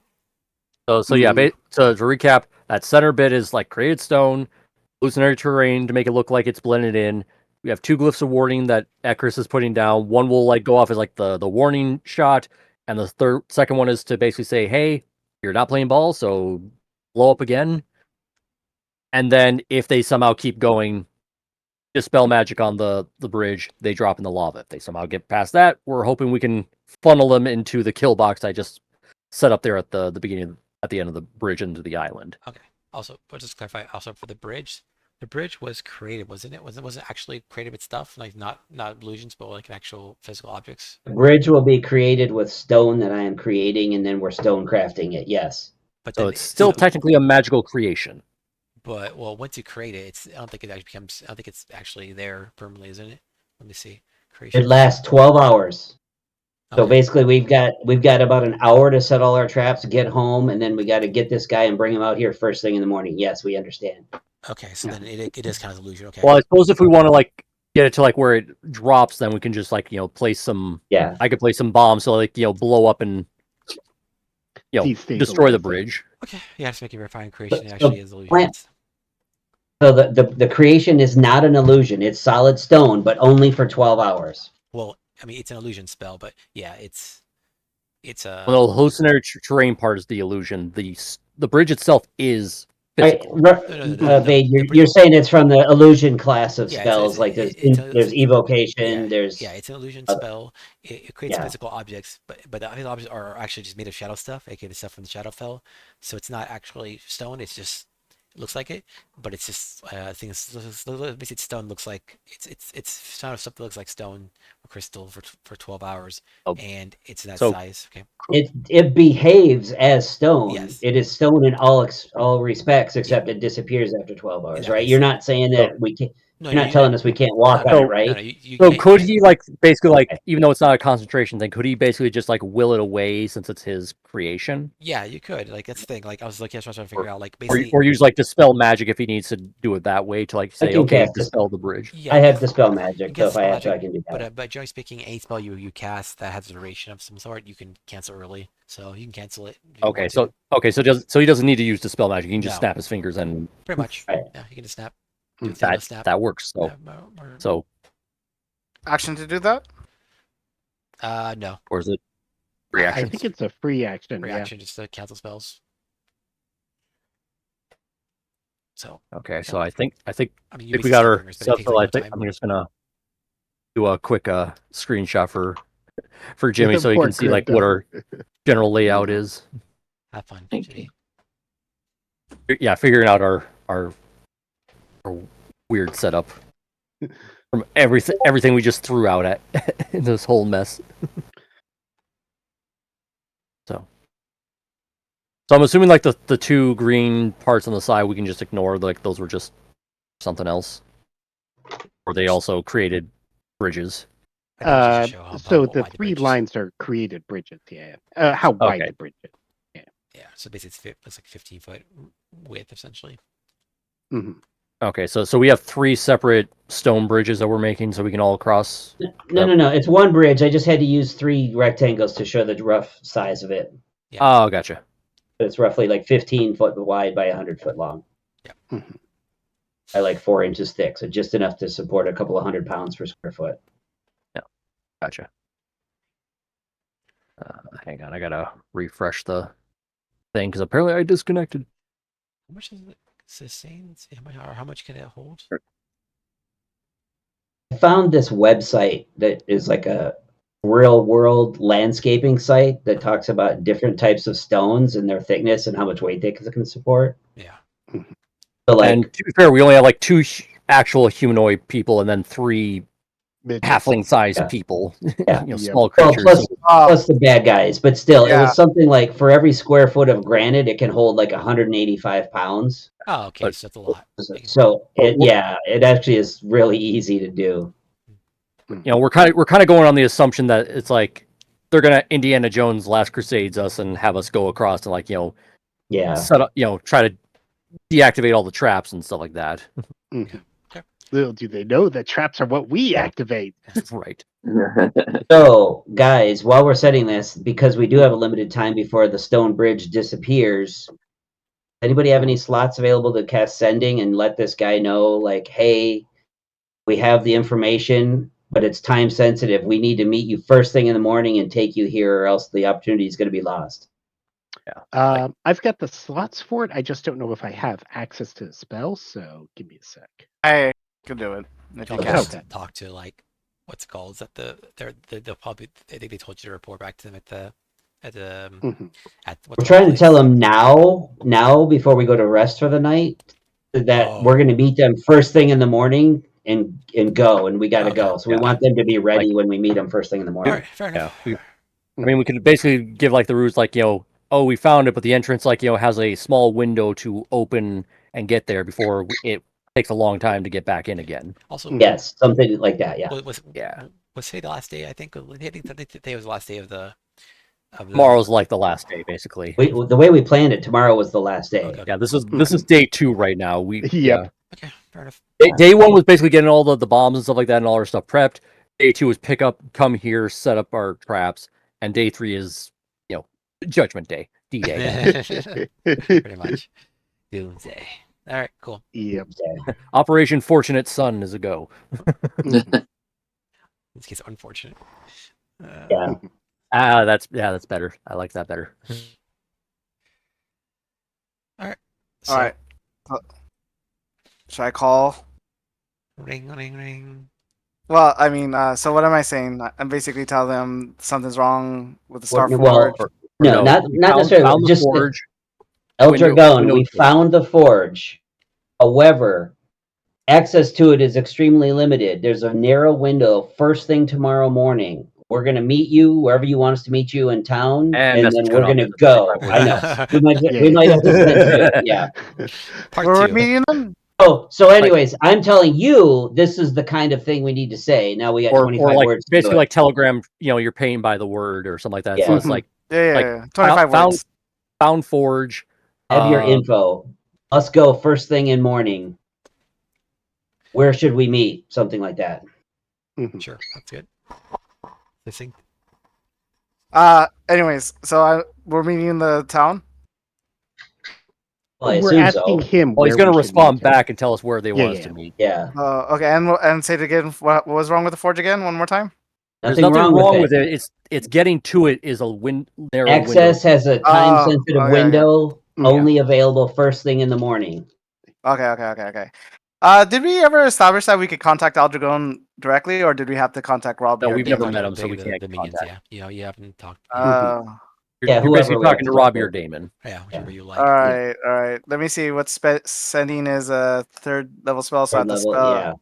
So yeah, so to recap, that center bit is like created stone, hallucinatory terrain to make it look like it's blended in. We have 2 glyphs of warning that Ekris is putting down. One will like go off as like the warning shot, and the second one is to basically say, "Hey, you're not playing ball, so blow up again." And then if they somehow keep going, dispel magic on the bridge, they drop in the lava. If they somehow get past that, we're hoping we can funnel them into the kill box I just set up there at the beginning, at the end of the bridge into the island. Also, but just to clarify, also for the bridge was created, wasn't it? Was it actually created with stuff like not illusions, but like actual physical objects? The bridge will be created with stone that I am creating, and then we're stone crafting it. Yes. But So then it's still technically a magical creation. But well, once you create it, I don't think it actually becomes. I don't think it's actually there permanently, isn't it? Let me see. It Creation. lasts 12 hours. So Okay. basically, we've got about an hour to set all our traps, get home, and then we got to get this guy and bring him out here first thing in the morning. Yes, we understand. Okay, so then it is kind of illusion. Okay. Well, I suppose if we want to like get it to like where it drops, then we can just like place some. Yeah. I could place some bombs so like blow up and destroy the Destabilize it. bridge. Okay. Yeah, just making verifying creation So actually is illusion. plant- So the creation is not an illusion. It's solid stone, but only for 12 hours. Well, I mean, it's an illusion spell, but yeah, it's Well, the hallucinatory terrain part is the illusion. The bridge itself is Right, physical. No, Vade, the you're saying it's from the illusion class of Yeah, spells. Like there's it's evocation. yeah, There's yeah, it's an illusion other- spell. It creates Yeah. physical objects, but the physical objects are actually just made of shadow stuff, aka the stuff from the Shadowfell. So it's not actually stone. It's just it looks like it, but it's just things. Basically, stone looks like it's kind of stuff that looks like stone or crystal for 12 hours, Oh. and it's that So- size. Okay. it behaves as stone. Yes. It is stone in all respects, except it disappears after 12 hours. Exactly. Right? You're not saying that we can. No, You're not telling us we can't walk no, on no, it, right? No, So could he like basically like even though it's not a concentration thing, could he basically just like will it away since it's his creation, Yeah, you could. Like that's the thing. Like I was trying to figure out like or, basically. or use like dispel magic if he needs to do it that way to like say can okay cast dispel the bridge. Yeah, I have def- dispel you magic, can so if I spell have to, I magic, can do that. but generally speaking, any spell you cast that has a duration of some sort, you can cancel early. So you can cancel it. if you Okay, want so to. he doesn't need to use dispel magic. He can just No. snap his fingers and Pretty much. Right. Yeah, you can just snap. Hmm. Do Thanos that snap. that works. So so Action to do that? No or is it I reactions? think it's a free action. reaction, just to cancel spells. So Okay, so I think I mean, I you think we basically got snap our fingers, but it stuff. takes So a I little think time. I'm just gonna do a quick screenshot for Jimmy so he Poor can see like what our general layout is. Have fun. Thank Jimmy. Yeah, figuring out our weird setup from everything we just threw out at in this whole mess. So I'm assuming like the two green parts on the side we can just ignore, like those were just something else, or they also created bridges. I think it just show So how the wide three bridge is. lines are created bridges. Yeah. How wide Okay. the bridge is. Yeah, so basically it's like 15-foot width essentially. hmm Okay, so we have three separate stone bridges that we're making, so we can all cross. No. It's one bridge. I just had to use 3 rectangles to show the rough size of it. Yeah. Oh, gotcha. It's roughly like 15 foot wide by 100 foot long. Mhm. By like 4 inches thick, so just enough to support a couple of 100 pounds per square foot. Gotcha. Hang on, I gotta refresh the thing because apparently I disconnected. How much is it sustain? Let's see how much can it hold? I found this website that is like a real world landscaping site that talks about different types of stones and their thickness and how much weight they can support. Yeah. So like And to be fair, we only have like 2 actual humanoid people and then 3 Midgets. halfling-sized Yeah. people. Yeah. Yeah. Small well, creatures. plus, Oh, plus the bad guys, but still, it Yeah. was something like for every square foot of granite, it can hold like 185 pounds. Oh, okay, But- so that's a lot. So it actually is really easy to do. We're kind of going on the assumption that it's like they're gonna Indiana Jones Last Crusades us and have us go across and like Yeah. set up try to deactivate all the traps and stuff like that. Mhm. Okay. Little do they know that traps are what we activate. Right. So, guys, while we're setting this, because we do have a limited time before the stone bridge disappears, anybody have any slots available to cast sending and let this guy know, like, hey, we have the information, but it's time sensitive. We need to meet you first thing in the morning and take you here, or else the opportunity is going to be lost. I've got the slots for it. I just don't know if I have access to the spell. So give me a sec. I can do it. If You you can can. Okay. talk to like what's it called? Is that they'll probably I think they told you to report back to them at the Mhm. We're trying to tell them now before we go to rest for the night, that Oh. we're going to meet them first thing in the morning and go, and we got to Okay. go. So we Yeah. want them to be ready when we meet them first thing in the All morning. right, fair enough. Yeah. I mean, we could basically give like the rules, like oh, we found it, but the entrance like has a small window to open and get there before it takes a long time to get back in again. Also, Yes, something like that. Yeah. Yeah. Was today the last day? I think today was the last day of the Tomorrow's like the last day, basically. The way we planned it, tomorrow was the last day. Okay. Yeah, this is day 2 right now. Yep. Okay, fair enough. Day 1 was basically getting all the bombs and stuff like that and all our stuff prepped. Day 2 was pick up, come here, set up our traps, and day 3 is, Judgment Day, D-Day. Pretty much. Doomsday. All right, cool. Yep. Operation Fortunate Son is a go. In this case, unfortunate. Yeah. That's better. I like that better. So, All right. Should I call? Ring, ring, ring. Well, I mean, so what am I saying? I'm basically telling them something's wrong with the Well, Starforge. No, not necessarily. Found the Just forge. El Window- Dragon, window we door. found the forge. However, access to it is extremely limited. There's a narrow window. First thing tomorrow morning, we're going to meet you wherever you want us to meet you in town, And and message then cut we're off going to the go. 35 I know. We Yeah. might have to send two. Yeah. Part We're 2. meeting them? So anyways, I'm telling you, this is the kind of thing we need to say. Now we got Or 25 like words. to basically do it. like Telegram, you're paying by the word or something like that. So Yeah. it's like Yeah, Like, 25 found- words. found forge. Have your um, info. Let's go first thing in morning. Where should we meet? Something like that. Mhm. Sure, that's good. Listening. Anyways, so we're meeting in the town. Well, I We're assume asking so. him. Well, he's where going to we should respond meet him. back and tell us where they Yeah, want us yeah. to meet. Yeah. Okay, and say it again. What was wrong with the forge again? One more time. There's nothing wrong with it. It's getting to it is a narrow Access window. has a time-sensitive okay. window, Yeah. only available first thing in the morning. Okay. Did we ever establish that we could contact Aldragon directly, or did we have to contact Robbie? No, or we've Damon? never met him, so we can't the minions. contact. Yeah, you haven't talked. You're, Yeah, you're whoever basically we talking have to to Robbie talk or to. Damon. Yeah, whichever you like. all right. Let me see. What sending is a 3rd level spell, so I have Third to level, spell. yeah.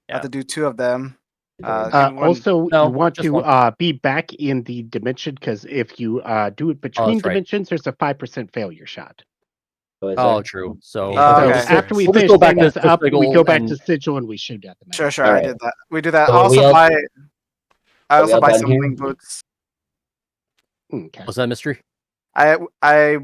I have to do 2 of them. Give me one- Also, No, you want just to one. be back in the dimension because if you do it between that's right. dimensions, there's a 5% failure shot. So is Oh, there- true. So Yeah. Okay. we'll just- After we we'll just finish go back setting this to up, we Sigil go back and- to Sigil and we shoot at the map. Sure. All I right. did that. We do that. So Also we all- buy. I Are we also all buy done some here? wing boots. Okay. What's that mystery? I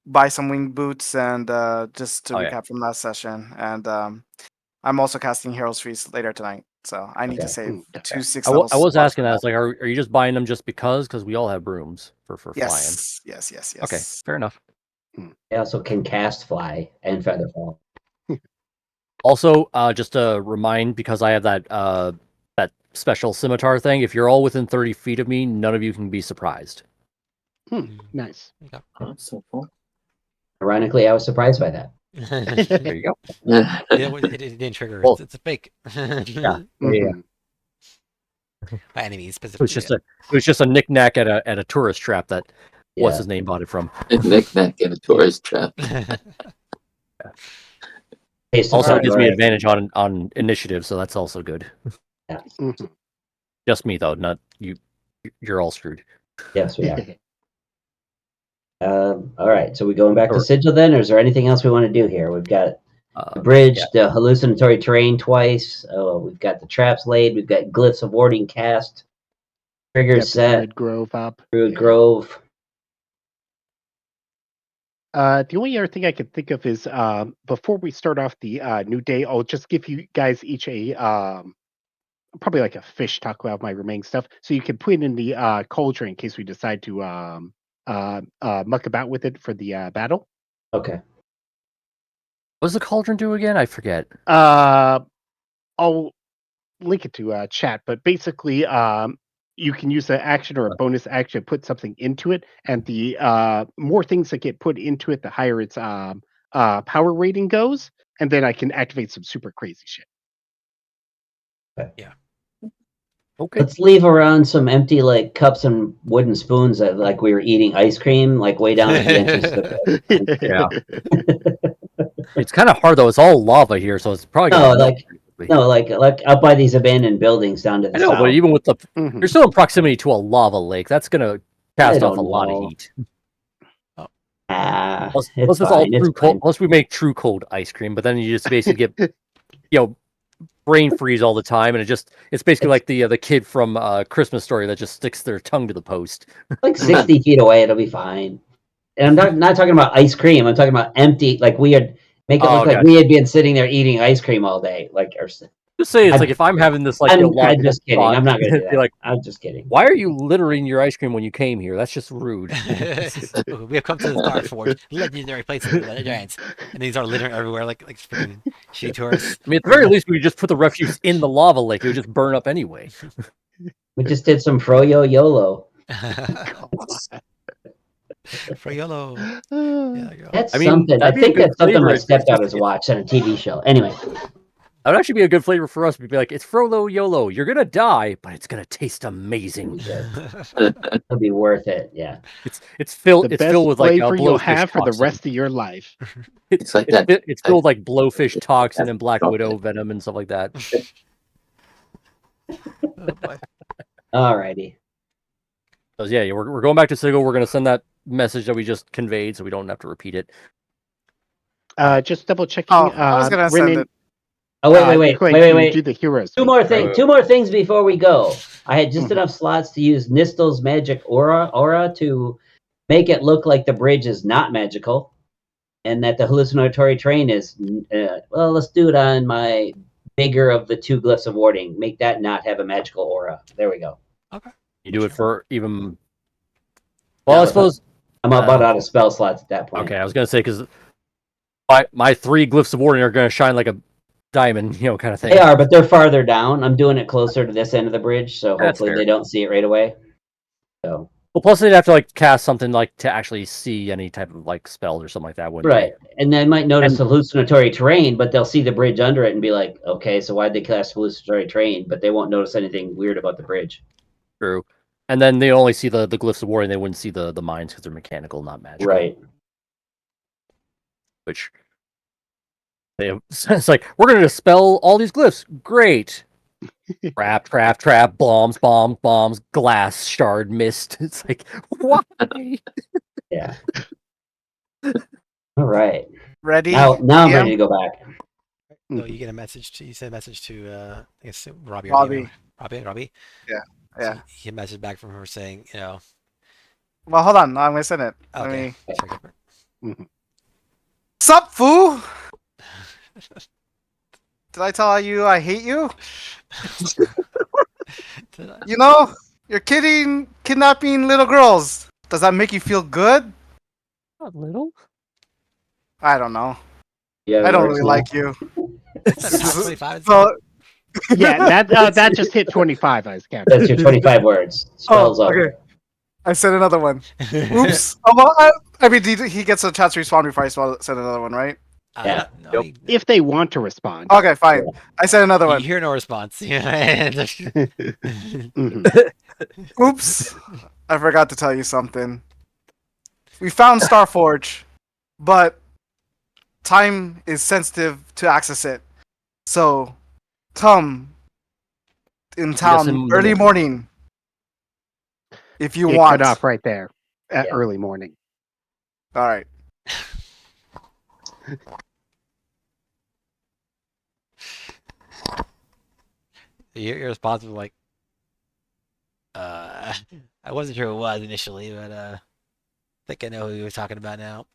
buy some wing boots and just to Oh, yeah. recap from last session, and I'm also casting Heroes Feast later tonight, so I need to Okay. save Okay. 2 6 I level was slots asking for that. It's like, are you just buying them just because? Because we all have brooms for flying. Yes. Okay, fair enough. They also can cast fly and feather fall. Also, just to remind, because I have that special scimitar thing, if you're all within 30 feet of me, none of you can be surprised. Nice. Okay. Oh, so cool. Ironically, I was surprised by that. There you go. it didn't trigger. Well, it's a fake. Yeah. Mhm. By enemies It specifically. was just a knick-knack at a tourist trap that what's Yeah. his name bought it from. Knick-knack in a tourist trap. Taste of Also time, gives me alright. advantage on initiative, so that's also good. Mhm. Just me though, not you. You're all screwed. Yes, we are. All right, so we going back to Sure. Sigil then, or is there anything else we want to do here? We've got the Uh, bridge, yeah. the hallucinatory terrain twice. We've got the traps laid. We've got glyphs of warding cast. Triggers Get the set. Druid Grove up. Druid Yeah. Grove. The only other thing I could think of is before we start off the new day, I'll just give you guys each a probably like a fish talk about my remaining stuff, so you can put it in the cauldron in case we decide to muck about with it for the battle. Okay. What does the cauldron do again? I forget. I'll link it to chat, but basically, you can use an action or a bonus action, put something into it, and the more things that get put into it, the higher its power rating goes, and then I can activate some super crazy shit. Okay. Let's leave around some empty like cups and wooden spoons that like we were eating ice cream, like way down at the entrance to the Yeah. It's kind of hard though. It's all lava here, so it's probably No, gonna melt like- pretty quickly. No, like up by these abandoned buildings down to the I know, south. but even with the Mhm. you're still in proximity to a lava lake. That's gonna cast off a don't lot of know. heat. Ah, Unless it's it's all fine. It's true cold, fine. unless we make true cold ice cream, but then you just basically get brain freeze all the time, and it's basically like the kid from Christmas Story that just sticks their tongue to the post. Like 60 feet away, it'll be fine. And I'm not talking about ice cream. I'm talking about empty, like we had make it look like gotcha. we had been sitting there eating ice cream all day. Like, or Just say it's I'm- like if I'm having this like I'm logical just kidding. thought, I'm not going to do be that. like, I'm just kidding. why are you littering your ice cream when you came here? That's just rude. We have come to the Star Forge, legendary place of the giants, and these are littering everywhere like freaking shitty tourists. I mean, at the very least, we could just put the refuse in the lava lake. It would just burn up anyway. We just did some Froyo YOLO. For YOLO. Uh, Yeah, girl. That's I mean, something. I that'd be a think good that's something flavor my if it's stepdaughter just- has watched on a TV show. Anyway, That would actually be a good flavor for us. We'd be like, it's Frollo YOLO. You're gonna die, but it's gonna taste amazing. it'll be worth it. Yeah. It's filled. the It's best filled with like flavor you'll blowfish have for the toxin. rest of your life. It's like that. It's filled with like blowfish toxin and Black chocolate. Widow venom and stuff like that. Oh, boy. Alrighty. So yeah, we're going back to Sigil. We're gonna send that message that we just conveyed, so we don't have to repeat it. Just double checking. Oh, I was gonna send Renan, it. Oh wait. Do the heroes. Two more things. Two more things before we go. I had just Mhm. enough slots to use Nistel's magic aura to make it look like the bridge is not magical, and that the hallucinatory train is. Well, let's do it on my bigger of the two glyphs of warding. Make that not have a magical aura. There we go. You do it for even. Well, I No, suppose. I'm about out of spell slots at that point. Okay, I was gonna say because my 3 glyphs of warning are gonna shine like a diamond, kind of thing. They are, but they're farther down. I'm doing it closer to this end of the bridge, so That's hopefully fair. they don't see it right away. So Well, plus they'd have to like cast something like to actually see any type of like spell or something like that. Wouldn't right, and they might notice And- hallucinatory terrain, but they'll see the bridge under it and be like, "Okay, so why'd they cast hallucinatory terrain?" But they won't notice anything weird about the bridge. They? True. And then they only see the glyphs of warning. They wouldn't see the mines because they're mechanical, not magical. Right. Which it's like we're gonna dispel all these glyphs. Great. Trap, bombs, glass shard, mist. It's like why? Yeah. All right. Ready? Now I'm Yeah. ready to go back. No, you get a message. You send a message to I guess Robbie. Robbie. Yeah. He messaged back from her saying, Well, hold on. I'm gonna send it. Let okay. me. Sorry, Gilbert. Sup, fool? Did I tell you I hate you? You know, you're kidnapping little girls. Does that make you feel good? Not little. I don't know. Yeah, I don't really like you. 25. So, Yeah, that just hit 25. I was counting. That's your 25 words. Spells over. okay. I sent another one. Oops. Oh, well, I mean, he gets a chance to respond before I send another one, right? Yeah. No, If they want to respond. Okay, fine. I sent another you one. hear no response. Mhm. Oops. I forgot to tell you something. We found Starforge, but time is sensitive to access it. So, come in town in the early morning. morning if you Get want. cut off right there at Yeah. early morning. All right. Your response was like, I wasn't sure who it was initially, but I think I know who you were talking about now.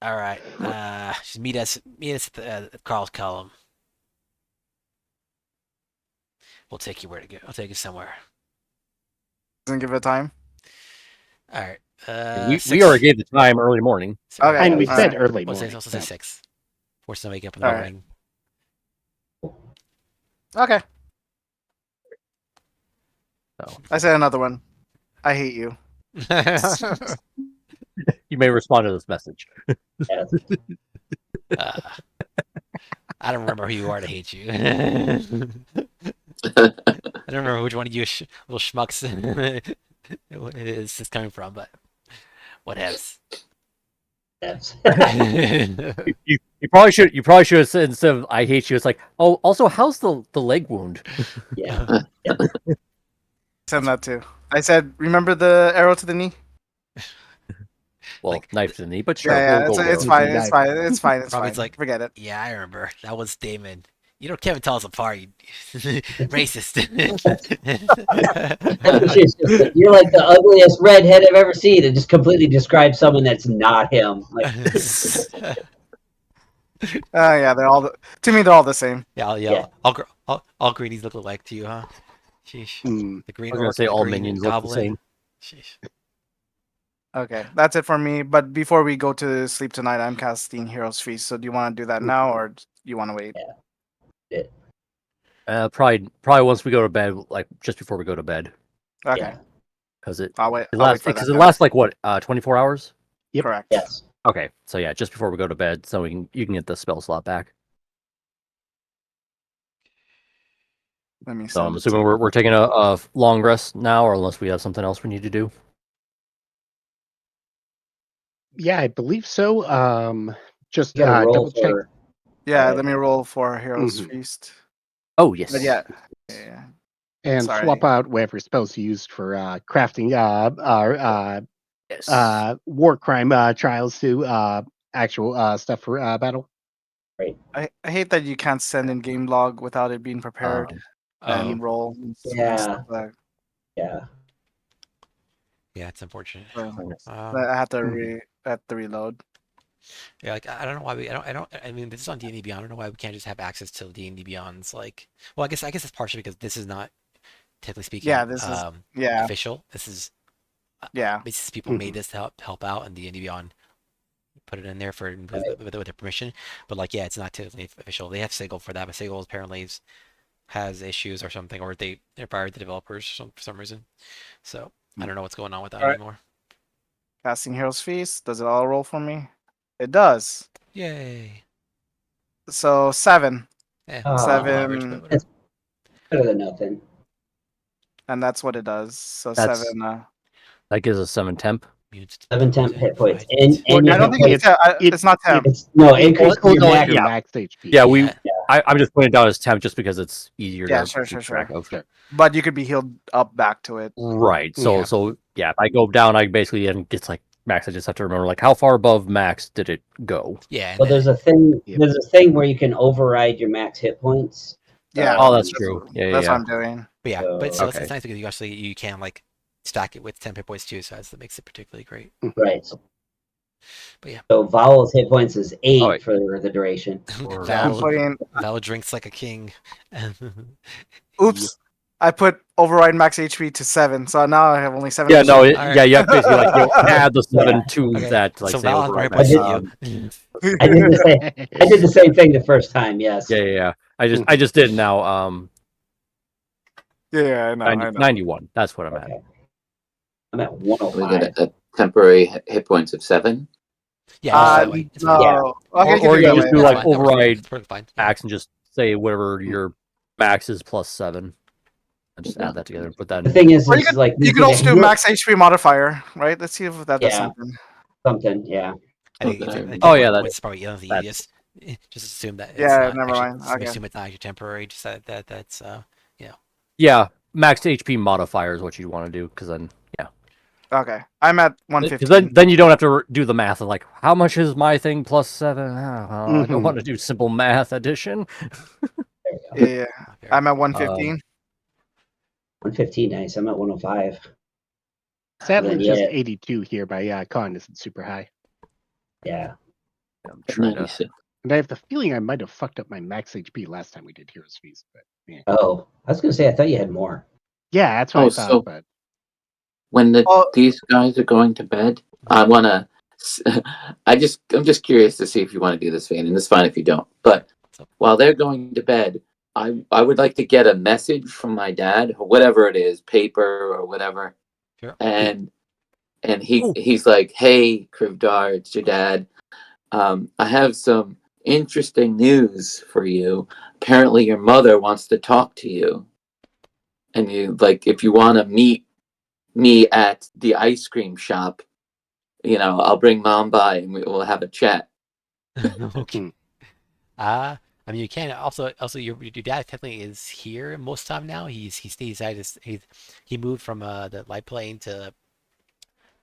All right, just meet us at the Carl's Column. We'll take you where to go. I'll take you somewhere. Doesn't give it time. All right. we six- already gave the time early morning. sorry, Okay. And we all said right. early Well, morning. also say so. 6. Force them to wake up in the All right. morning. Okay. So I said another one. I hate you. you may respond to this message. Yes. I don't remember who you are to hate you. I don't remember which one of you little schmucks it is it's coming from, but whatevs. Yes. You probably should have said instead of I hate you. It's like, oh, also how's the leg wound? Yeah. Send that too. I said, remember the arrow to the knee? Well, Like, knife to the knee, but sure, Yeah, we'll go it's with fine. Easy It's knife. fine. It's fine. It's Probably fine. it's like, Forget it. yeah, I remember. That was Damon. You know, Kevin tell us apart. You racist. She's just like, you're like the ugliest redhead I've ever seen. It just completely describes someone that's not him. Like, Yeah, to me they're all the same. yeah, Yeah. all greenies look alike to you, huh? Sheesh. Mm. The green I was gonna orc, say the all green minions look the goblin. same. Sheesh. Okay, that's it for me. But before we go to sleep tonight, I'm casting Heroes Feast. So do you want to do that now, or do you want to wait? Probably once we go to bed, like just before we go to bed, Okay, Yeah. because it I'll wait. it I'll wait lasts for because that. it lasts like what 24 hours. Yep. Correct. Yes. Okay, so yeah, just before we go to bed, so you can get the spell slot back. Let me So send I'm it assuming to we're taking a long rest now, or unless we have something else we need to do. Yeah, I believe so. Just You gotta roll double check. for. Yeah, Okay. let me roll for Heroes Mhm. Feast. Oh yes. But yeah. And Sorry. swap out whatever spells you used for crafting Yes. war crime trials to actual stuff for battle. I hate that you can't send in game log without it being prepared and Oh, roll. Yeah. Stuff like Yeah. yeah, it's unfortunate. that. Um, I have to Mhm. reload. yeah, like I don't know why I mean, this is on D&D Beyond. I don't know why we can't just have access to D&D Beyond's like. Well, I guess it's partially because this is not, technically speaking, Yeah, this is yeah, official. This is yeah. Basis people made this to help out, and D&D Beyond put it in there for with their permission. But like, yeah, it's not technically official. They have Sigil for that, but Sigil apparently has issues or something, or they're fired the developers for some reason. So I don't know what's going on with that Alright. anymore. Casting Heroes Feast. Does it all roll for me? It does. Yay! So 7. Ah. Seven. Average, but whatever. Better than nothing. And that's what it does. So That's- 7. That gives us 7 temp. 7 temp hit points. Right. And Well, your I don't hit think points. it's not temp. It's no It increase increases your max. your yeah. max HP. Yeah, I'm just putting it down as temp just because it's easier Yeah, to sure, keep sure, track of. Sure. But you could be healed up back to it. Right. So Yeah. yeah, if I go down, I basically and it's like max. I just have to remember like how far above max did it go. Yeah. And Well, then, there's a thing. Yep. There's a thing where you can override your max hit points. Yeah. Oh, that's true. Yeah, That's yeah. what I'm doing. but yeah, but so Okay. it's nice because you can like stack it with 10 hit points too, so that makes it particularly great. Right. But yeah. So Vowel's hit points is 8 Alright. for the duration. Or- Yeah, I'm Val, putting. Val drinks like a king. Oops. I put override max HP to 7, so now I have only 7. Yeah, no, Alright. yeah, you have to basically like add the 7 Yeah. to Okay, that like so say Val has more override hit max. points than you. I did the same thing the first time. Yes. Yeah. I just did now. Yeah, I know. 91. That's what I'm at. Okay. I'm at We 105. get a temporary hit points of 7. Yeah, it's that way. It's fine. Yeah. No. Okay, Or you that just way. do That's like fine. That works. override It's perfectly fine. Yeah. max and just say whatever your max is plus 7. And just add that together and put that The in. thing is, Or you is could- like You can also do max HP modifier, right? Let's see if that does Yeah. something. something. Yeah. I think, Okay. I think Oh, yeah, it's probably the that's- easiest. Just assume that it's Yeah, not never actually, mind. just Okay. assume it's not actually temporary. Just that's Yeah, max HP modifier is what you want to do because then Okay. I'm at because 115. then you don't have to do the math of like how much is my thing plus 7. Oh, well, I don't Mhm. want to do simple math addition. There we go. Yeah. not fair. I'm at 115. 115. Nice. I'm at 105. Sadly, Then, just yeah. 82 here by con isn't super high. Yeah. I'm trying to. 96. And I have the feeling I might have fucked up my max HP last time we did Heroes Feast. But yeah, Oh, I was gonna say I thought you had more. that's what Oh, I thought. so- But When Oh. these guys are going to bed, I want to. I'm just curious to see if you want to do this, Vane, and it's fine if you don't. But while they're going to bed, I would like to get a message from my dad, or whatever it is, paper or whatever. Sure. And he's like, "Hey, Krivdar, it's your dad. I have some interesting news for you. Apparently, your mother wants to talk to you, and you like if you want to meet me at the ice cream shop, I'll bring mom by and we'll have a chat." Okay. I mean, you can also your dad technically is here most time now. He moved from the light plane to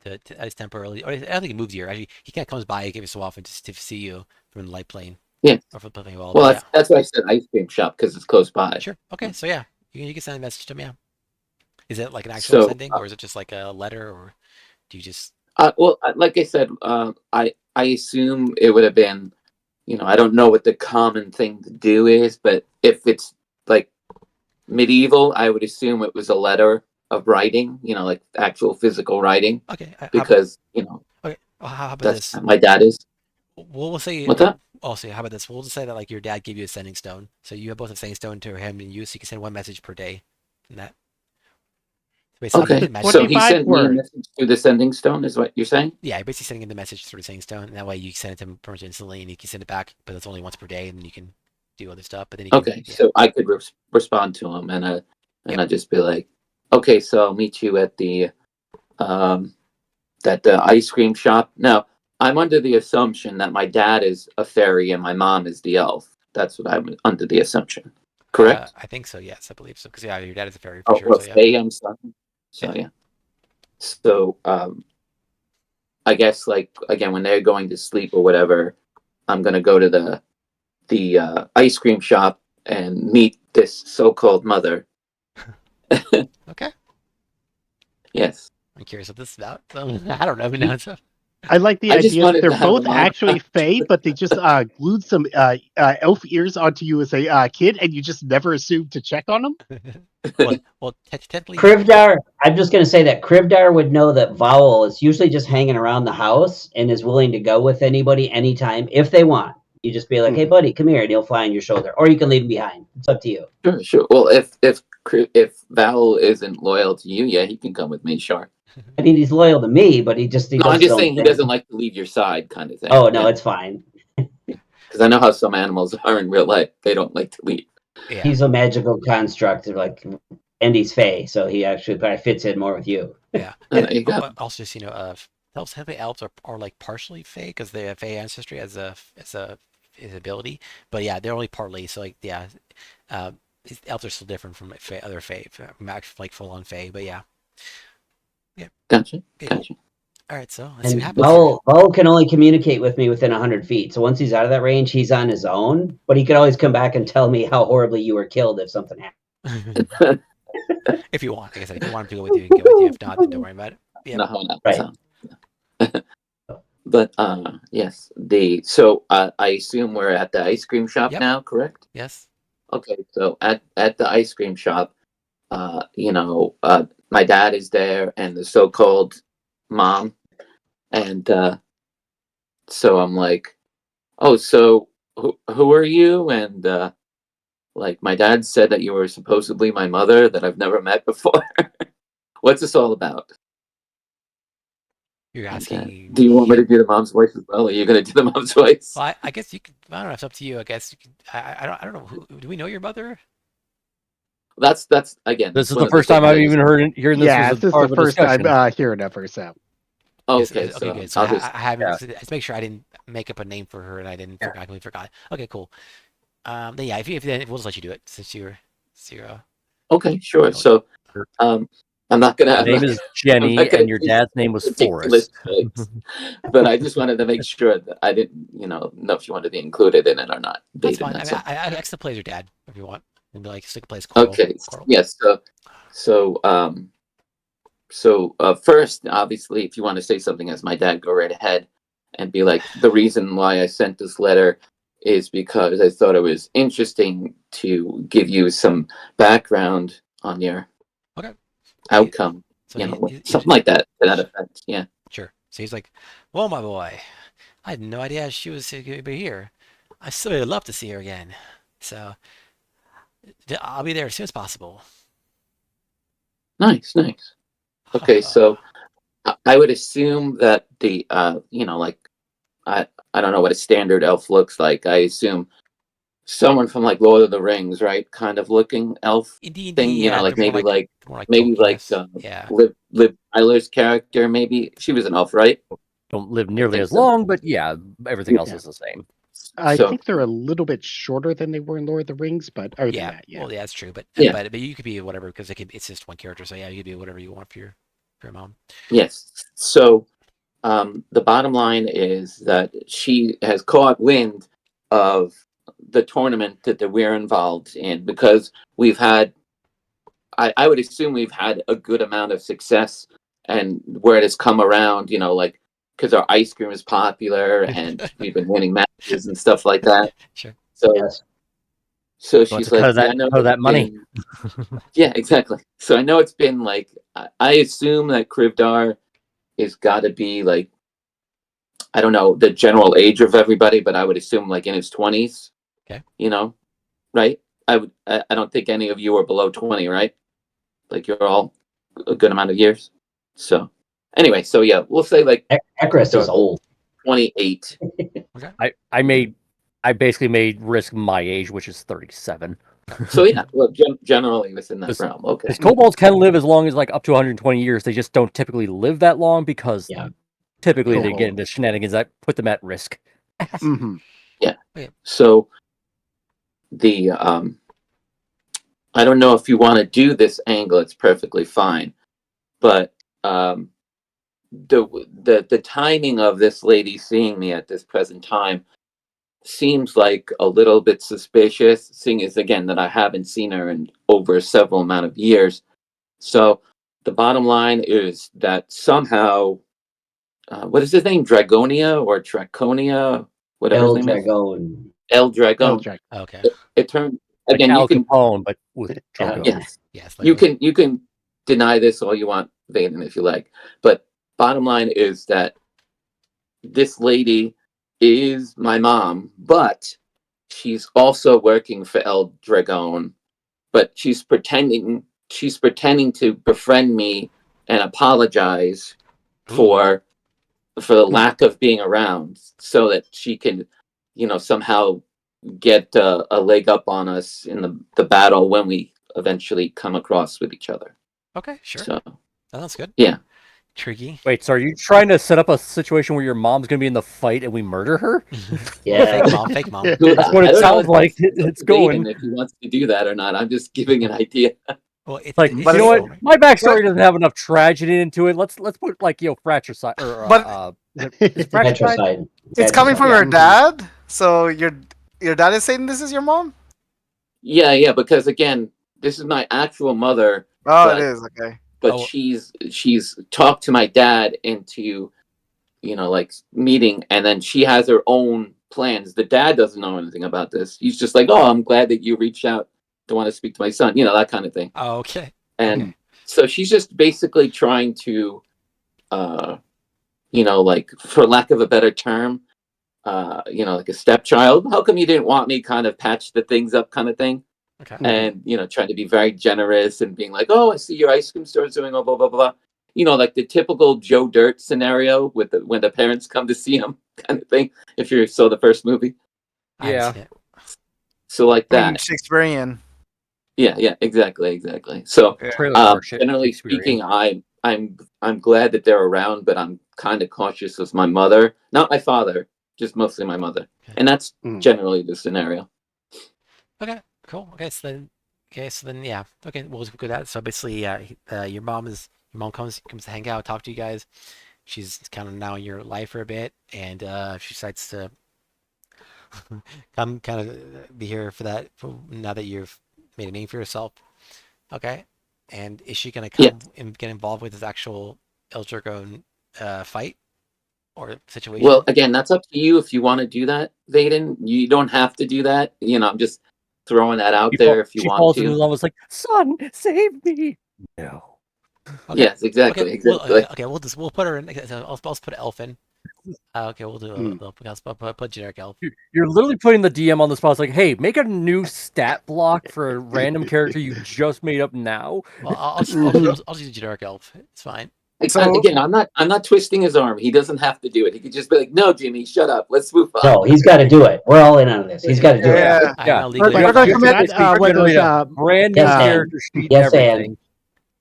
at least temporarily. Or I don't think he moves here. Actually, he kind of comes by every so often just to see you from the light plane. Yeah. Or from the plane wall. Well, But that's, that's why I said ice cream shop because it's close by. yeah, sure. Okay, so yeah, you can send a message to him. Yeah. Is it like an actual So, sending, or is it just like a letter, or do you just? well, like I said, I assume it would have been, I don't know what the common thing to do is, but if it's like medieval, I would assume it was a letter of writing, like actual physical writing, Okay. because Okay. Well, how about that's this? my dad is. We'll say. What's that? Also, how about this? We'll just say that like your dad gave you a sending stone, so you have both a sending stone to him and you, so you can send one message per day. And that. Basically, Okay, imagine- so he 25 sent me a words. message through the sending stone, is what you're saying? Yeah, basically sending him the message through the sending stone, and that way you send it to him pretty much instantly, and he can send it back, but it's only once per day, and then you can do other stuff. But then you can, Okay, yeah. so I could respond to him, and Yep. I'd just be like, okay, so I'll meet you at the ice cream shop. Now, I'm under the assumption that my dad is a fairy and my mom is the elf. That's what I'm under the assumption. Correct? I think so. Yes, I believe so. Because yeah, your dad is a fairy for Oh, sure. well, So yeah. Faye, I'm sorry. So Yeah. yeah. So I guess like again when they're going to sleep or whatever, I'm gonna go to the ice cream shop and meet this so-called mother. Okay. Yes. I'm curious what this is about. So, I don't know. Now so. I like the I just idea wanted that to they're have both a moment. actually Fae, but they just glued some elf ears onto you as a kid, and you just never assumed to check on them. Well, technically. Krivdar, I'm just going to say that Krivdar would know that Vowel is usually just hanging around the house and is willing to go with anybody anytime if they want. You just be like, hey, buddy, come here, and he'll fly on your shoulder. Or you can leave him behind. It's up to you. Sure. Well, if Val isn't loyal to you, yeah, he can come with me. Sure. I mean, he's loyal to me, but he No, does I'm his just own saying he thing. doesn't like to leave your side, kind of thing. Oh, no, it's fine. Because I know how some animals are in real life; they don't like to leave. Yeah. He's a magical construct, like Andy's Fae, so he actually probably fits in more with you. Yeah. There you go. Also, just elves, heavily elves are like partially Fae because they have Fae ancestry as a ability, but yeah, they're only partly. So like yeah, elves are still different from other Fae, from like full on Fae. But yeah. Gotcha. Yeah. Gotcha. All right, so let's see And what happens. Here. Vowel can only communicate with me within 100 feet. So once he's out of that range, he's on his own. But he could always come back and tell me how horribly you were killed if something happened. If you want, like I said, if you want him to go with you, he can go with you. If not, then don't worry about it. Yeah. No. Right. So. But yes, so I assume we're at the ice cream shop Yep. now, correct? Yes. Okay, so at the ice cream shop, my dad is there and the so-called mom, and so I'm like, oh, so who are you? And like my dad said that you were supposedly my mother that I've never met before. What's this all about? You're And, asking. do you want me to do the mom's voice as well? Are you going to do the mom's voice? Well, I guess you could. I don't know. It's up to you. I guess you could. I don't know. Do we know your mother? That's again. This is one the of first things time I've I even hearing this. Yeah, was this is part the of a first time discussion. hearing that first out. Okay, Yes, so okay, good. So I'll just I haven't. Yeah. Let's make sure I didn't make up a name for her and I didn't forgot. I completely forgot. Okay, cool. Then yeah, if we'll just let you do it since you're. okay, sure. No. So I'm not gonna. Her name is Jenny, not gonna and your do dad's name was ridiculous Forrest. voice. But I just wanted to make sure that I didn't, know if you wanted to be included in it or not. That's David, fine. that's I mean, all. I actually plays your dad if you want, and be like stick plays Coral. Okay. Coral. Yes. So first, obviously, if you want to say something as my dad, go right ahead and be like, the reason why I sent this letter is because I thought it was interesting to give you some background on your Okay. outcome. So Something like that to that effect. Yeah. Sure. So he's like, "Well, my boy, I had no idea she was going to be here. I still would love to see her again. So I'll be there as soon as possible." Nice. Okay, so I would assume that the like I don't know what a standard elf looks like. I assume someone from like Lord of the Rings, right? Kind of looking elf Indeed, thing. yeah, Like they're more maybe more like maybe Tolkien-esque. Yeah. Liv Tyler's character. Maybe she was an elf, right? Don't live nearly think as so. long, but yeah, everything else Yeah. is the same. I So- think they're a little bit shorter than they were in Lord of the Rings, but other than Yeah. that, yeah. Well, yeah, that's true. But Yeah. but you could be whatever because it's just one character. So yeah, you could be whatever you want for your for your mom. Yes. So the bottom line is that she has caught wind of the tournament that we're involved in, because we've had, I would assume we've had a good amount of success, and where it has come around, like, because our ice cream is popular and we've been winning matches and stuff like that. Sure. So, Yes. so So she's to cut like, that, yeah, I know cut that it's money. been- yeah, exactly. So I know it's been like, I assume that Krivdar is got to be like, I don't know the general age of everybody, but I would assume like in his 20s. Okay. Right? I don't think any of you are below 20, right? Like you're all a good amount of years. So anyway, so yeah, we'll say like Ekris is old. 28. I basically made Risk my age, which is 37. So yeah, well, generally within that This- realm. Okay. Because kobolds can live as long as like up to 120 years. They just don't typically live that long because Yeah. typically they Kobold. get into shenanigans that put them at risk. Hmm. So the I don't know if you want to do this angle. It's perfectly fine, but the timing of this lady seeing me at this present time seems like a little bit suspicious, seeing as again that I haven't seen her in over several amount of years. So the bottom line is that somehow, what is his name, Dragonia or Draconia, whatever his El name is, Dragon. El Dragon. Eldrak. Okay. It turned Like again. Al You can Capone, but with Yeah. Drogo. yes, Yes. you Like, can deny this all you want, Vaden, if you like. But bottom line is that this lady is my mom, but she's also working for El Dragon. But she's pretending to befriend me and apologize for the lack of being around, so that she can, somehow get a leg up on us in the battle when we eventually come across with each other. okay, sure. So That sounds good. yeah. Tricky. Wait, so are you trying to set up a situation where your mom's going to be in the fight and we murder her? Yeah. Fake mom. Fake mom. That's what I it don't know sounds if like. that's It's going. Vaden, if he wants to do that or not. I'm just giving an idea. Well, it's Like, it's But you know what? so- My backstory doesn't have enough tragedy into it. Let's put like fratricide or But- is it fratricide? Patricide. It's coming from Patricide. your dad, so your dad is saying this is your mom. Yeah, because again, this is my actual mother, Oh, But- it is okay. but Oh. she's talked to my dad into, like meeting, and then she has her own plans. The dad doesn't know anything about this. He's just like, oh, I'm glad that you reached out to want to speak to my son, that kind of thing. Oh, okay. And so she's just basically trying to, like, for lack of a better term, like a stepchild. How come you didn't want me? Kind of patch the things up, kind of thing. Okay. And trying to be very generous and being like, oh, I see your ice cream store is doing blah blah blah blah. Like the typical Joe Dirt scenario with when the parents come to see him, kind of thing. If you saw the first movie, I Yeah. understand. so like that. Shakespearean. Yeah, exactly. So Trailer park shit generally experience. speaking, I'm glad that they're around, but I'm kind of cautious with my mother, not my father, just mostly my mother, Okay. and that's Mm. generally the scenario. Okay. Cool. Okay. So then, yeah. Okay. We'll go with that. So basically, your mom comes to hang out, talk to you guys. She's kind of now in your life for a bit, and she decides to come kind of be here for that. Now that you've made a name for yourself. Okay. And is she gonna come Yeah. and get involved with this actual El Dragon fight or situation? Well, again, that's up to you if you want to do that, Vaden. You don't have to do that. I'm just throwing that out there if you She want falls into to. love. Was like, son, save me. No. Okay. Yes, exactly. Okay. Well, Exactly. okay. We'll put her in. I'll put elf in. Okay. We'll do. I'll put generic elf. You're literally putting the DM on the spot. It's like, hey, make a new stat block for a random character you just made up now. Well, I'll just use generic elf. It's fine. So- Again, I'm not twisting his arm. He doesn't have to do it. He could just be like, "No, Jimmy, shut up. Let's move on." No, he's got to do it. We're all in on this. He's got to do it. Yeah. I'm Yeah. not legally We're gonna required. commit- Basically what generate those, a brand new yes, and. character sheet. Yes, everything.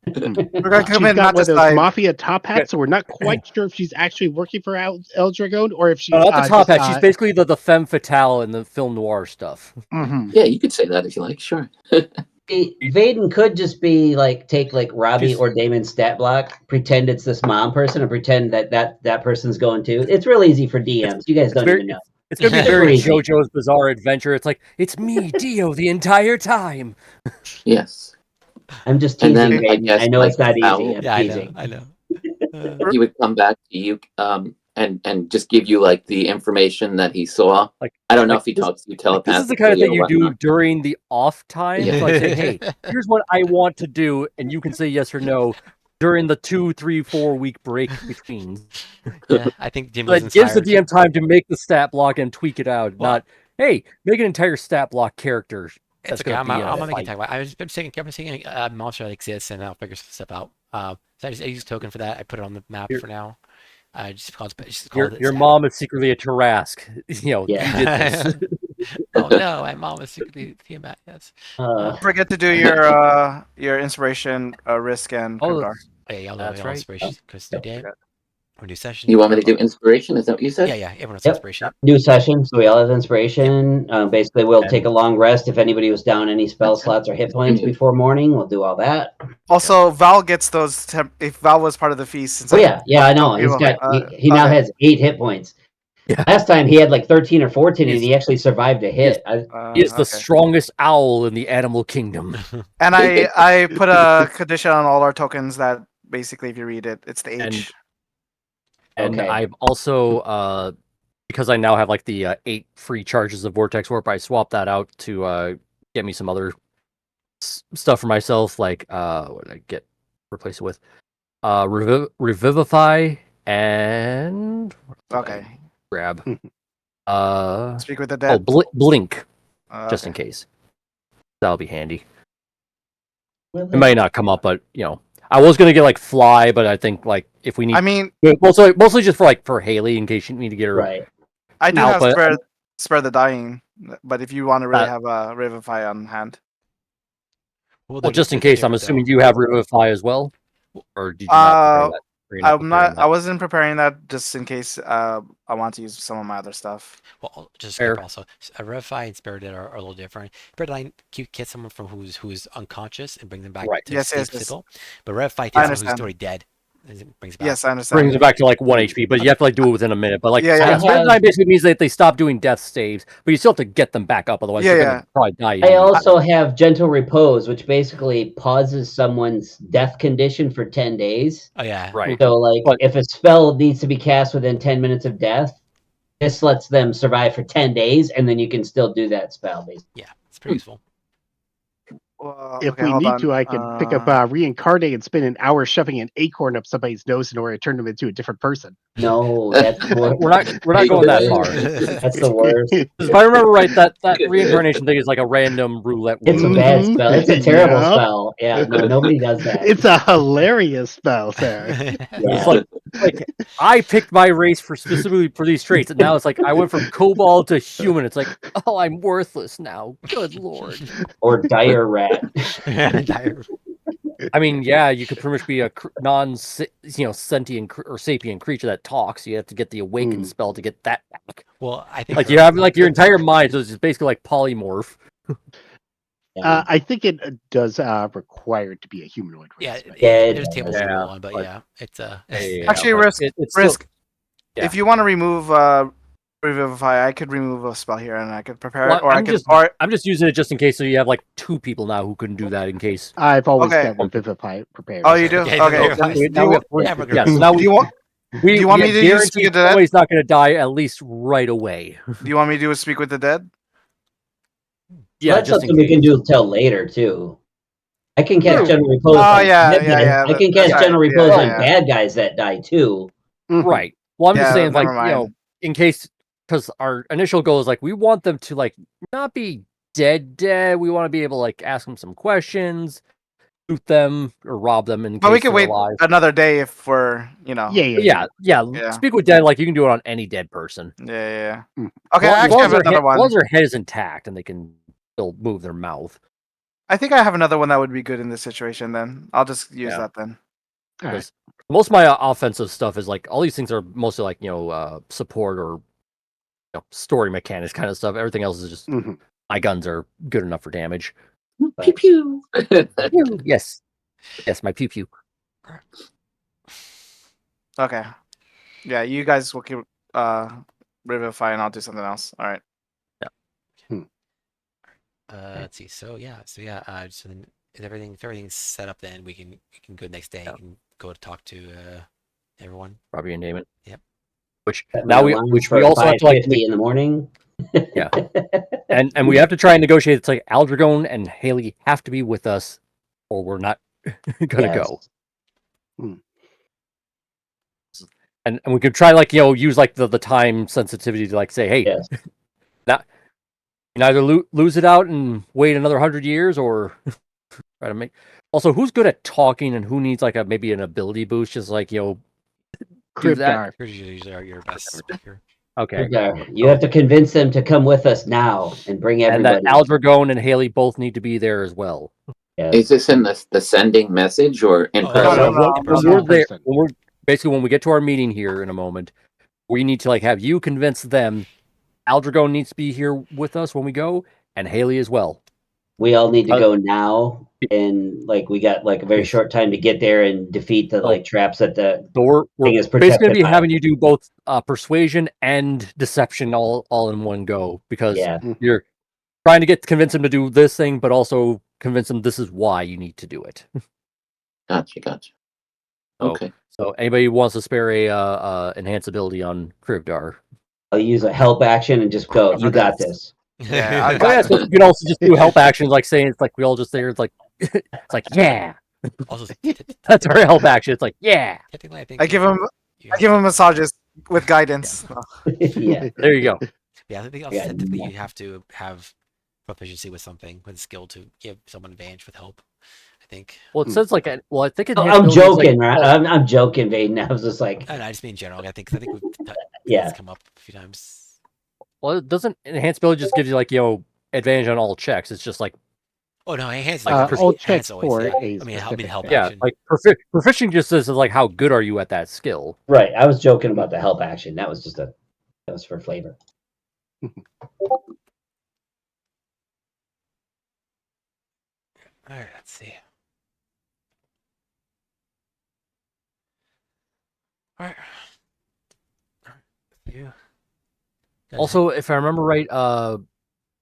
We're gonna She's commit got not one to of those side. mafia top hats, so we're not quite sure if she's actually working for El Dragon or if she's No, not the top just, hat. She's basically the femme fatale in the film noir stuff. mhm. Yeah, you could say that if you like. Sure. Vaden could just be like take like Robbie Just- or Damon's stat block, pretend it's this mom person, and pretend that person's going too. It's real easy for DMs. You guys don't very- even know. It's gonna be Super very easy. JoJo's Bizarre Adventure. It's like it's me, Dio, the entire time. Yes. I'm just And teasing, then I Vaden. guess, I know it's like, not easy. Owl- I'm Yeah, teasing. I know. He would come back to you and just give you like the information that he saw. Like- I don't know like if he this- talks to you Like, telepathically. this is the kind of thing or you do whatnot. during the off time. Yeah. So I say, hey, here's what I want to do, and you can say yes or no during the 2, 3, 4 week break between. Yeah, I think Jim So was it gives the inspired. DM time to make the stat block and tweak it out. Well- Not, hey, make an entire stat block character. It's That's okay. gonna I'm be not a making fight. time. I was been saying a monster that exists, and I'll figure some stuff out. So I use token for that. I put it on the map Your- for now. Just because just Your, called it your stat. mom is secretly a Tarrasque. You know, Yeah. you did this. Oh no, my mom is secretly Tiamat. Yes. Uh, Forget to do your inspiration, risk, and Oh, Kandar. Oh, yeah, y'all know That's y'all right. inspiration because new day, or new session. You want me to do inspiration? Is that what you said? Yeah, yeah. Everyone's Yep. inspiration. new session, so we all have inspiration. Basically, we'll take a long rest. If anybody was down any spell Okay. slots or hit points Mhm. before morning, we'll do all that. Also, Val gets those. If Val was part of the feast. Since Oh yeah, I know. He's people- got he now okay. has 8 hit points. Yeah. Last time he had like 13 or 14, and He's- he actually survived a hit. He is the Okay. strongest owl in the animal kingdom. And I put a condition on all our tokens that basically, if you read it, it's the And- H. And Okay. I've also, because I now have like the 8 free charges of Vortex Warp, I swapped that out to get me some other stuff for myself. Like, what did I get replace it with? Revivify and what did I Okay. grab. Speak with the dead. Blink, just Okay. in case. That'll be handy. Well, It may not come up, but you know, I was gonna get like Fly, but I think like if we need, I mean, mostly just for Haley in case you need to get her. right. I do No, have but- spare the dying, but if you want to really Uh, have a Revivify on hand, Well, Well, just in case, I'm assuming you have Revivify as well, or did you not prepare that? Or you're I'm preparing not. that? I wasn't preparing that just in case. I want to use some of my other stuff. Well, just Fair. also, Revify and Spirit Dead are a little different. Spirit Dead get someone from who's unconscious and bring them back Right. to Yes, sleep yes, yes. cycle. But Revify I takes someone understand. who's already dead and it brings it back. Yes, I understand. Brings it back to like 1 HP, but you have to like do it within a minute. But like, Yeah, yeah. Spirit Time basically means that they stop doing death saves, but you still have to get them back up, otherwise Yeah, they're yeah. gonna probably die. I immediately. also have Gentle Repose, which basically pauses someone's death condition for 10 days. Oh yeah. Right. So, like, But- if a spell needs to be cast within 10 minutes of death, this lets them survive for 10 days, and then you can still do that spell, basically. Yeah, it's pretty useful. Well, If okay, we hold need on. to, I can pick up Reincarnate and spend an hour shoving an acorn up somebody's nose in order to turn them into a different person. No, that's We're not going that far. That's the worst. If I remember right, that reincarnation thing is like a random roulette It's a wheel. bad Mhm. spell. It's a terrible Yeah. spell. Yeah, no, nobody does that. It's a hilarious spell, sir. Yeah. It's like I picked my race specifically for these traits, and now it's like I went from kobold to human. It's like, oh, I'm worthless now. Good lord. Or dire rat. I mean, yeah, you could pretty much be a sentient or sapient creature that talks. You have to get the awaken spell to get that back. Well, I think Like you have like your entire mind, so it's just basically like polymorph. I think it does require it to be a humanoid race. yeah, but- Yeah, there's tables yeah, to roll on, but but- yeah, it's Actually, but risk- it's risk. yeah. If you want to remove Revivify, I could remove a spell here and I could prepare Well, it, or I I'm could. just- Or I'm just using it just in case, so you have like 2 people now who couldn't do that in case. I've always Okay. got Revivify prepared. Oh, you so- do? Yeah, Okay. Revivify. Now we have three. Yeah, we're Yeah, so good. now Do you want? we do you want me to use guaranteed Speak of the Dead? somebody's not going to die at least right away. Do you want me to do a Speak with the Dead? Yeah, That's just in something we can case. do till later, too. I can cast True. General Repose. Oh, on yeah, bad yeah, guys. yeah, I can that's cast right. General Yeah, Repose on yeah. bad guys that die, too. Mhm. Right. Well, I'm just Yeah, saying, like, never mind. in case, because our initial goal is like we want them to like not be dead. We want to be able to like ask them some questions, shoot them, or rob them. In But case we can they're wait alive. another day if we're, Yeah, Yeah. Yeah. Speak with dead. Like you can do it on any dead person. Yeah. Mm. Okay, As I actually long have as their another head- one. As long as their head is intact and they can still move their mouth. I think I have another one that would be good in this situation. Then I'll just use Yeah. that then. All right. Because most of my offensive stuff is like all these things are mostly like support or story mechanics kind of stuff. Everything else is just Mhm. my guns are good enough for damage. Pew pew. Yes, yes, my pew pew. Okay. Yeah, you guys will keep Revivify and I'll do something else. All right. Let's see. So yeah. So then if everything's set up, then we can go next day and go to talk to everyone. Robbie and Damon. Yep. Which Set my now we alarm which for we also have to like 5:50 in the morning. Yeah. and we have to try and negotiate. It's like Aldragon and Haley have to be with us, or we're not gonna go. And we could try like use like the time sensitivity to like say, hey, Yes. now you can either lose it out and wait another 100 years, or try to make. Also, who's good at talking and who needs like maybe an ability boost? Just like do that. Kribdar. Here's usually your best speaker. Okay. You have to convince them to come with us now and bring And that everybody. Aldragon and Haley both need to be there as well. Yes. Is this in the sending message or in Oh, person? no, no. in When person. we're there, person. when we get to our meeting here in a moment, we need to like have you convince them. Aldragon needs to be here with us when we go, and Haley as well. We all need to go now, and like we got like a very short time to get there and defeat the like traps that the So we're thing is basically going to protected be by. having you do both persuasion and deception all in one go, because Yeah. you're trying to convince them to do this thing, but also convince them this is why you need to do it. Gotcha. Oh. Okay. So anybody who wants to spare a enhance ability on Kribdar? I'll use a help action and just go. You got this. Yeah, I Oh, got yeah, so you can also just do help actions, like saying it's like we all just there. It's like yeah, Also, that's our help action. It's like yeah, technically, I think I give him you I give him massages with guidance. Yeah. there you go. Yeah, I think also Yeah, technically yeah. you have to have proficiency with something, with skill to give someone advantage with help. I think. Well, it says like I think Oh, enhanced I'm ability is, like, joking, right? I'm joking, Vaden. I was just like, I just mean in general. I think we've Yeah. it's come up a few times. well, it doesn't enhanced ability just gives you like advantage on all checks. It's just like Oh no, enhance Like, like all enhance checks always, for yeah. a I mean, specific help thing. yeah, action. like proficient just says like how good are you at that skill. right. I was joking about the help action. That was for flavor. All right, let's see. All right. Yeah. Also, if I remember right,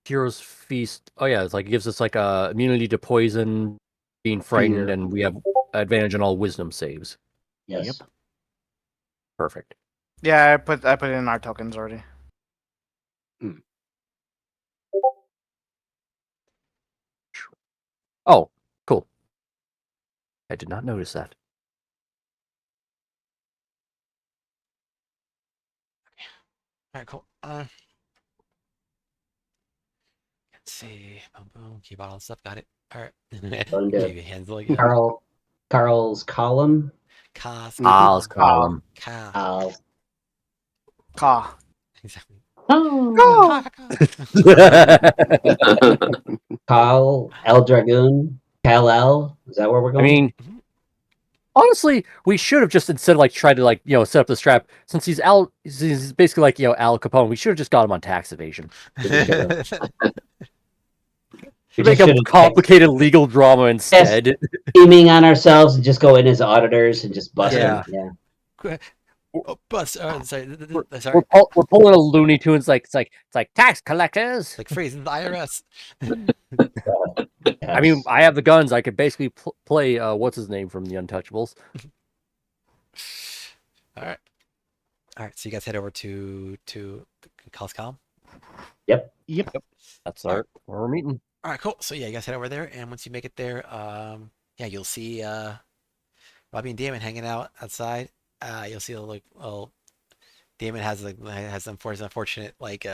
Hero's Feast. Oh yeah, it's like it gives us like immunity to poison, being frightened, Fear. and we have advantage on all wisdom saves. Yes. Yep. Perfect. Yeah, I put it in our tokens already. Oh, cool. I did not notice that. All right, cool. Let's see. Boom, boom. Keep all the stuff. Got it. All right. Going to Keep your hands like that. Carl's column. Cast. Let's call him. Ka. Ka. Exactly. Go! Kal El Dragoon. Kal-El. Is that where we're I going? mean, honestly, we should have just instead of like tried to like set up the strap, since he's basically like Al Capone. We should have just got him on tax evasion. We Make just a should've complicated legal drama instead. scheming on ourselves and just go in as auditors and just bust Yeah. them. Yeah. Oh, but sorry. We're pulling a Looney Tunes it's like tax collectors. Like freezing the IRS. I mean, I have the guns. I could basically play what's his name from the Untouchables. All right. So you guys head over to Cal's Calm. Yep. That's where we're meeting. All right, cool. So yeah, you guys head over there, and once you make it there, yeah, you'll see Robbie and Damon hanging out outside. You'll see Damon has unfortunate like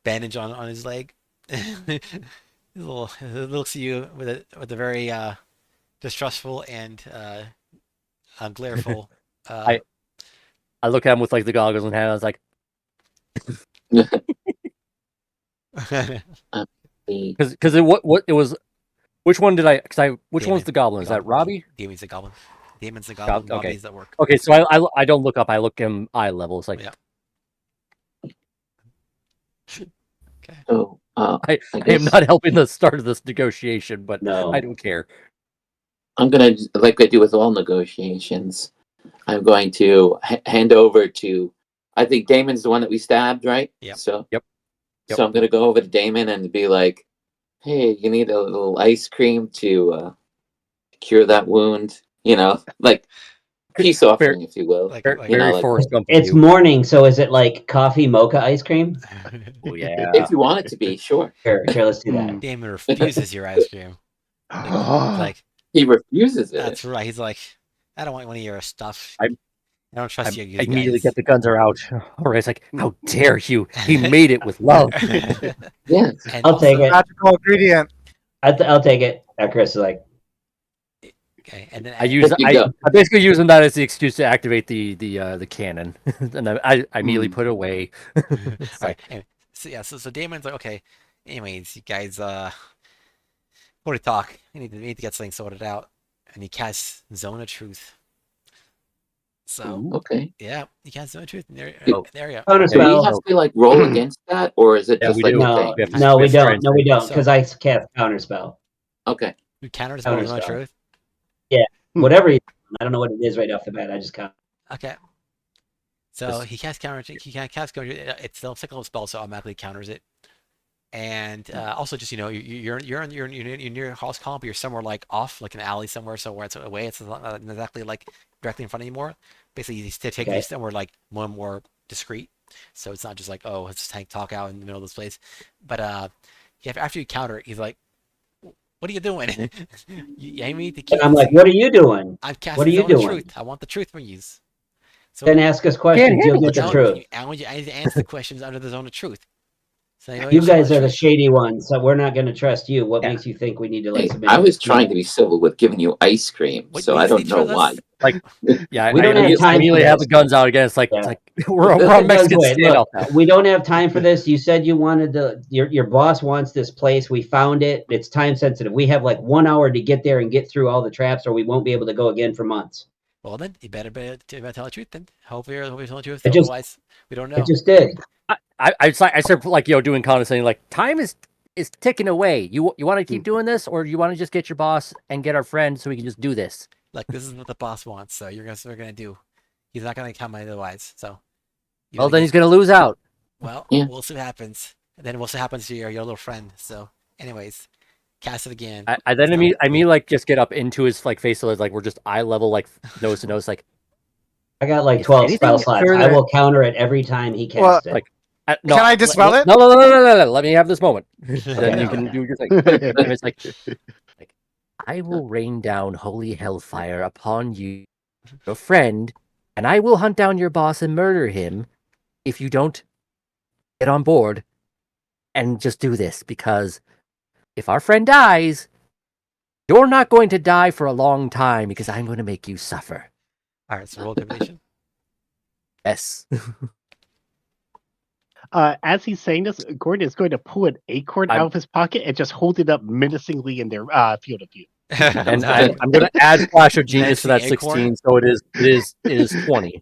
bandage on his leg. He looks at you with a very distrustful and glareful. I look at him with like the goggles in hand. I was like, because what it was. Which one did I? Which Damon. one's the goblin? Is that Robbie? Damon's the goblin. Okay. Robbie's at work. Okay, so I don't look up. I look him eye level. It's like, Yeah. Okay. So I am guess not helping the start of this negotiation, but No. I don't care. I'm gonna, like I do with all negotiations, I'm going to hand over to. I think Damon's the one that we stabbed, right? Yep. So Yep. So I'm gonna go over to Damon and be like, "Hey, you need a little ice cream to cure that wound." You know, like peace offering, if you will. Like, Very, like You know, very like Forrest Gump of It's you. morning, so is it like coffee mocha ice cream? Oh yeah. if you want it to be, sure. Sure, let's do that. Damon refuses your ice cream. Like, He refuses it. that's right. He's like, I don't want one of your stuff. I'm- I don't trust you. I immediately guys. get the guns are out. All right, it's like, how dare you? He made it with love. Yes. And I'll take it. Magical ingredient. I'll take it. Chris is like, Okay, and then I basically using that as the excuse to activate the cannon, and I immediately put it away. It's All right. like, Anyway, so Damon's like, okay. Anyways, you guys, go to talk. We need to get something sorted out. And he casts Zone of Truth. So Okay. yeah, he casts Zone of Truth in the Oh. area. counter Do we spell. have to like roll against that, or is it Yeah, just we like do. a No, thing? We have to- no, we we have to don't. No, we don't, So- because I cast counter spell. Okay. You counter his Counter Zone of spell. Truth. Whatever. I don't know what it is right off the bat. I just count. Okay. So he casts counter. He can cast counter. It's still a cyclical spell, so automatically counters it. And also, just you're near Hall's column, but you're somewhere like off, like an alley somewhere, so where it's away. It's not exactly like directly in front anymore. Basically, he's taking you somewhere like one more discreet, so it's not just like, oh, let's just talk out in the middle of this place. But after you counter, he's like, "What are you doing? You aim me to keep." And I'm like, what are you doing? I'm casting what are you Zone of doing? Truth. I want the truth from you. So Then ask us questions. You'll handle get the the no, truth. I want you to answer the questions under the Zone of Truth. So You guys are the truth. shady ones, so we're not going to trust you. What Yeah. makes you think we need to Hey, let somebody? I was trying to be civil with giving you ice cream, What so do I you don't think know for why. this? Yeah, We don't have time I immediately for have this. the guns out again. It's like, Yeah. we're on Mexican Wait, standoff look, now. we don't have time for this. You said you wanted to. Your boss wants this place. We found it. It's time sensitive. We have like 1 hour to get there and get through all the traps, or we won't be able to go again for months. Well, then you better tell the truth. Then hopefully you're telling the truth. I just- Otherwise, we don't know. I just did. I started like doing condescending, like time is ticking away. You want to keep doing this, or you want to just get your boss and get our friend so we can just do this? Like, this is what the boss wants, so we're gonna do. He's not gonna come otherwise. So. Well, then he's gonna lose out. Well, Yeah. we'll see what happens. And then we'll see what happens to your little friend. So, anyways, cast it again. I then I like just get up into his like face, so it's like we're just eye level, like nose to nose, like. I got like If 12 anything, spell slots. sure I that- will counter it every time he Well, casts it. like, no, Can I dispel it? No. Let me have this moment. Then you can do your thing. And it's like, I will rain down holy hellfire upon you, your friend, and I will hunt down your boss and murder him if you don't get on board and just do this. Because if our friend dies, you're not going to die for a long time because I'm going to make you suffer. All right, so roll divination. Yes. As he's saying this, Gordon is going to pull an acorn out of his pocket and just hold it up menacingly in their field of view. And I'm going to add Flash of Genius to that Fancy acorn? 16, so it is 20.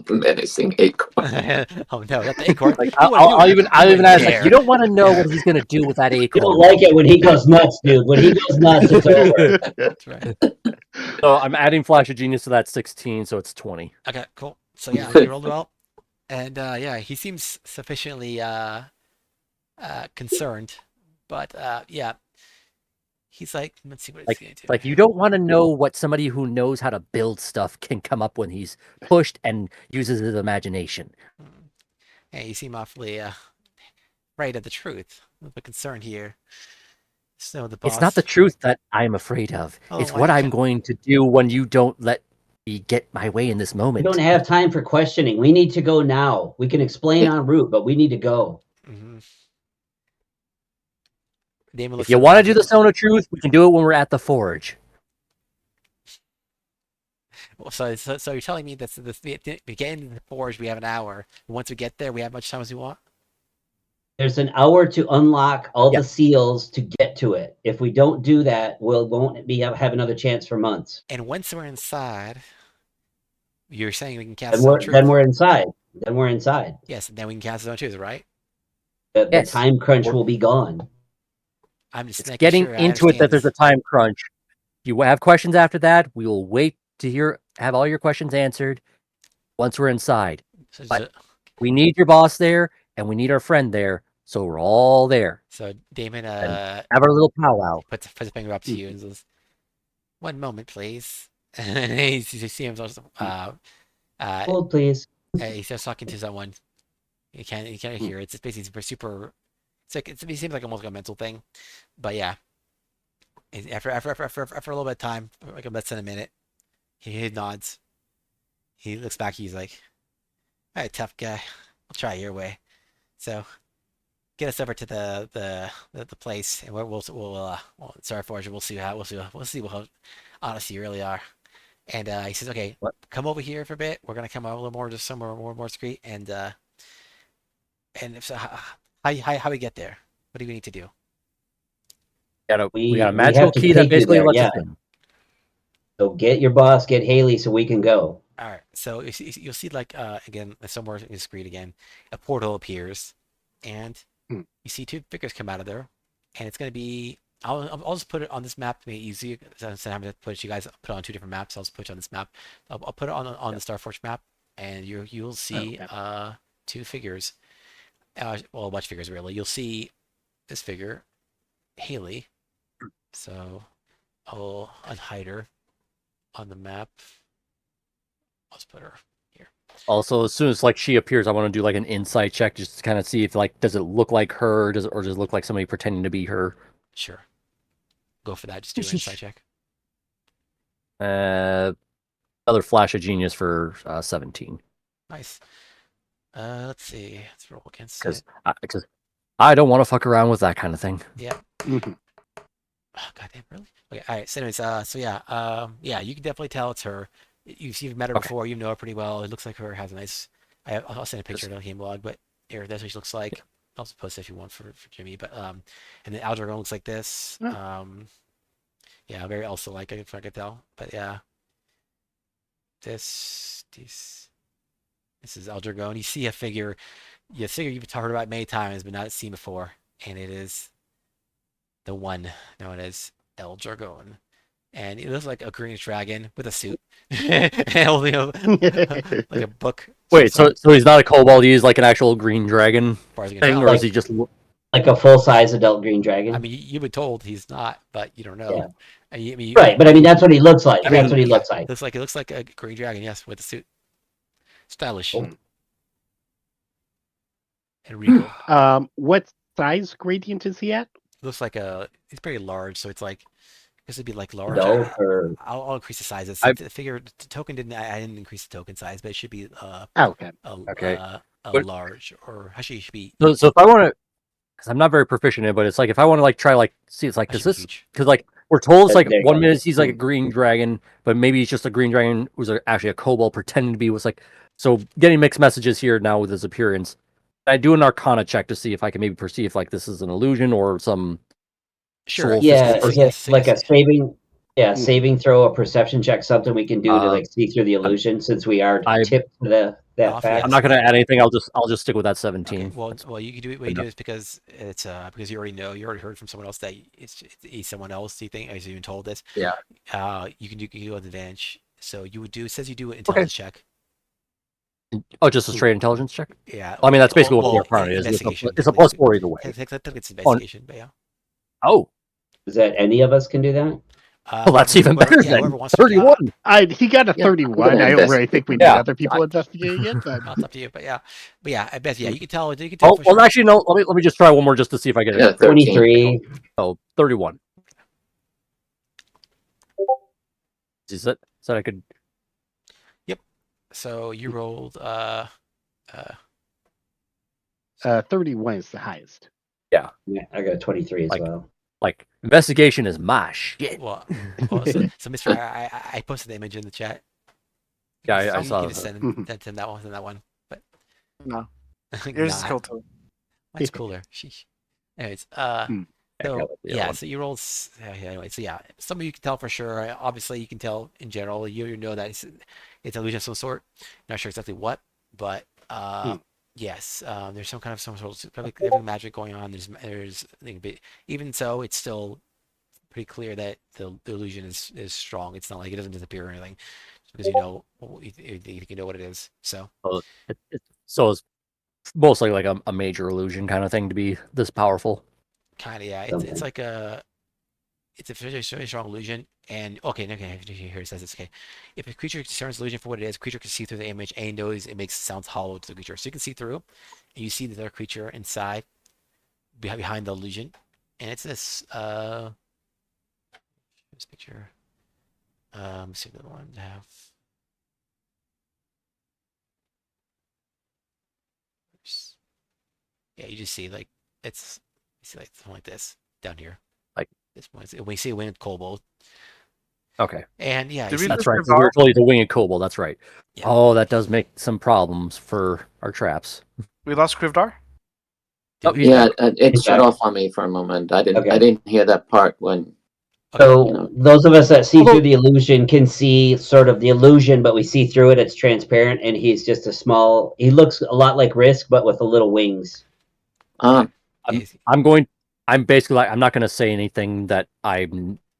Menacing acorn. Oh no, that's the acorn. Like You wouldn't- I'll you even wouldn't ask dare. like, you don't want to know what he's going to do with that You acorn. don't like it when he goes nuts, dude. When he goes nuts, it's over. That's right. So I'm adding Flash of Genius to that 16, so it's 20. Okay, cool. So yeah, he rolled well, and yeah, he seems sufficiently concerned, but yeah, he's like, let's see what he's gonna do. Like you don't want to know what somebody who knows how to build stuff can come up when he's pushed and uses his imagination. Hey, you seem awfully afraid of the truth. A little bit concerned here. So the boss. It's not the truth that I'm afraid of. Oh, It's why what you I'm can't- going to do when you don't let me get my way in this We moment. don't have time for questioning. We need to go now. We can explain en route, but we need to go. Mhm. Damon If looks you up want to at do the Stone of Truth, we can do it when we're at the Forge. So you're telling me that we get into the forge, we have an hour. And once we get there, we have much time as we want. There's an hour to unlock all Yeah. the seals to get to it. If we don't do that, won't have another chance for months. And once we're inside, you're saying we can cast And some we're, truth. then we're inside. Then we're inside. Yes, and then we can cast zone 2s, right? The Yes. time crunch will be gone. I'm just It's making getting sure I into it that understand there's a this. time crunch. You have questions after that. We will wait to have all your questions answered once we're inside. So, But we need your boss there, and we need our friend there, so we're all there. so Damon Have our little powwow. puts a finger up to you and says, "1 moment, please." And you see him Hold, please. he starts talking to someone. You can't hear it. It's basically super. It seems like almost like a mental thing, but yeah. After a little bit of time, like less than a minute, he nods. He looks back. He's like, "All right, tough guy. I'll try your way." So get us over to the place, and we'll sorry, Forge. We'll see how honest you really are. And he says, "Okay, What? come over here for a bit. We're gonna come out a little more, just somewhere more discreet, and if so, how we get there? What do we need to do?" We got a We magical have to key that take you basically there, lets yeah. us in. So get your boss, get Haley, so we can go. All right, so you'll see like again somewhere in the screen again, a portal appears, and Hmm. you see 2 figures come out of there, and it's gonna be. I'll just put it on this map to make it easy. Instead of having to put you guys put it on 2 different maps, I'll just put it on this map. I'll put it on the Starforge map, and you'll see Okay. 2 figures. Well, a bunch of figures really. You'll see this figure, Haley. So I'll unhide her on the map. I'll just put her here. Also, as soon as like she appears, I want to do like an insight check just to kind of see if like does it look like her, or does it look like somebody pretending to be her? Sure. Go for that. Just do an insight check. Another flash of genius for 17. Nice. Let's see. Let's roll against Because it. I don't want to fuck around with that kind of thing. Yeah. Mhm. Oh, goddamn, really? Okay. All right. So, anyways, so yeah, you can definitely tell it's her. You've met her Okay. before. You know her pretty well. It looks like her has a nice. I'll send a picture to the game blog, but here, that's what she looks like. I'll also post it if you want for Jimmy. But and then Algernon looks like this. Yeah, very also like if I could tell. But yeah, this is Algernon. You see a figure, you've heard about many times, but not seen before, and it is the one known as Eldragon. And it looks like a green dragon with a suit, holding like a book. Wait, so he's not a kobold. He's like an actual green dragon as far as you can thing, tell. or is he just? Like a full-size adult green dragon. I mean, you've been told he's not, but you don't know. I mean, Right, but I mean that's what he looks like. That's what he yeah, looks like. It looks like a green dragon, yes, with a suit. Stylish Oh. and regal. What size gradient is he at? Looks like it's pretty large, so it's like this would be like large. Adult or I'll increase the sizes. The figure the token didn't. I didn't increase the token size, but it should be Okay. Okay. a But- large, or actually it should be. So if I want to, because I'm not very proficient in it, but it's like if I want to like try like see, it's like does actually this huge. because like we're told it's like There you 1 go. minute he's like a green dragon, but maybe he's just a green dragon who's actually a kobold pretending to be was like so getting mixed messages here now with his appearance. I do an Arcana check to see if I can maybe perceive like this is an illusion or some. Sure. soul yeah, physical is yes, it like a yes. saving? Yeah, Mhm. saving throw, a perception check, something we can do to Uh, like see through the illusion, since we are I- tipped to that Off, fact. yes. I'm not gonna add anything. I'll just stick with that 17. Okay, well, you can do it. What you do is because it's because you already heard from someone else that it's someone else. You think as you've been told this. Yeah. You can do an advantage. So you would do. It says you do an intelligence check. Oh, just a straight intelligence check. Yeah. I mean that's basically well, what the Arcana is. investigation. It's a plus 4 either way. I think it's investigation, but yeah. Oh, Is that any of us can do that? well that's even better Yeah, than whoever wants to. Yeah, 31. He got a Yeah, 31. I'm I don't gonna really think we need Yeah. other people investigating it, but it's up to you, but yeah, I bet you can tell. You can tell Oh, for well, sure. actually, no. Let me just try one more just to see if I get Yeah, it. 13. 23. Oh, 31. Is that I could? So you rolled 31 is the highest. Yeah, I got a 23 as Like- well. Like investigation is my shit. well so Mr. I posted the image in the chat. Yeah, I You saw can that. just send Mhm. send that one, but No, yours is Nah, cool too. mine's cooler. Sheesh. Anyways, Hmm. so Yeah, the other yeah, one. so you rolled. Anyway, so yeah, some of you can tell for sure. Obviously, you can tell in general. You know that it's an illusion of some sort. Not sure exactly what, but Yes, there's some sort of different magic going on. There's but even so, it's still pretty clear that the illusion is strong. It's not like it doesn't disappear or anything, just because you know what it is. So So it's mostly like a major illusion kind of thing to be this powerful. kind of yeah, it's Something. like it's a very strong illusion. And okay, here it says it's okay. If a creature discerns illusion for what it is, creature can see through the image and knows it makes sounds hollow to the creature. So you can see through, and you see the other creature inside, behind the illusion, and it's this picture. Let's see the other one to have. Yeah, you just see like you see like something like this down here. Like this one. We see a winged kobold. Okay. And yeah, Did we That's lose right. Krivdar? We're totally the winged kobold. That's right. Yeah. Oh, that does make some problems for our traps. We lost Krivdar? Oh, Yeah, it He's shut back. off on me for a moment. I didn't. Okay. I didn't hear that part when. So You know. those of us that see Although- through the illusion can see sort of the illusion, but we see through it. It's transparent, and he's just a small. He looks a lot like Risk, but with the little wings. I'm Yeah, I'm basically like, I'm not going to say anything that I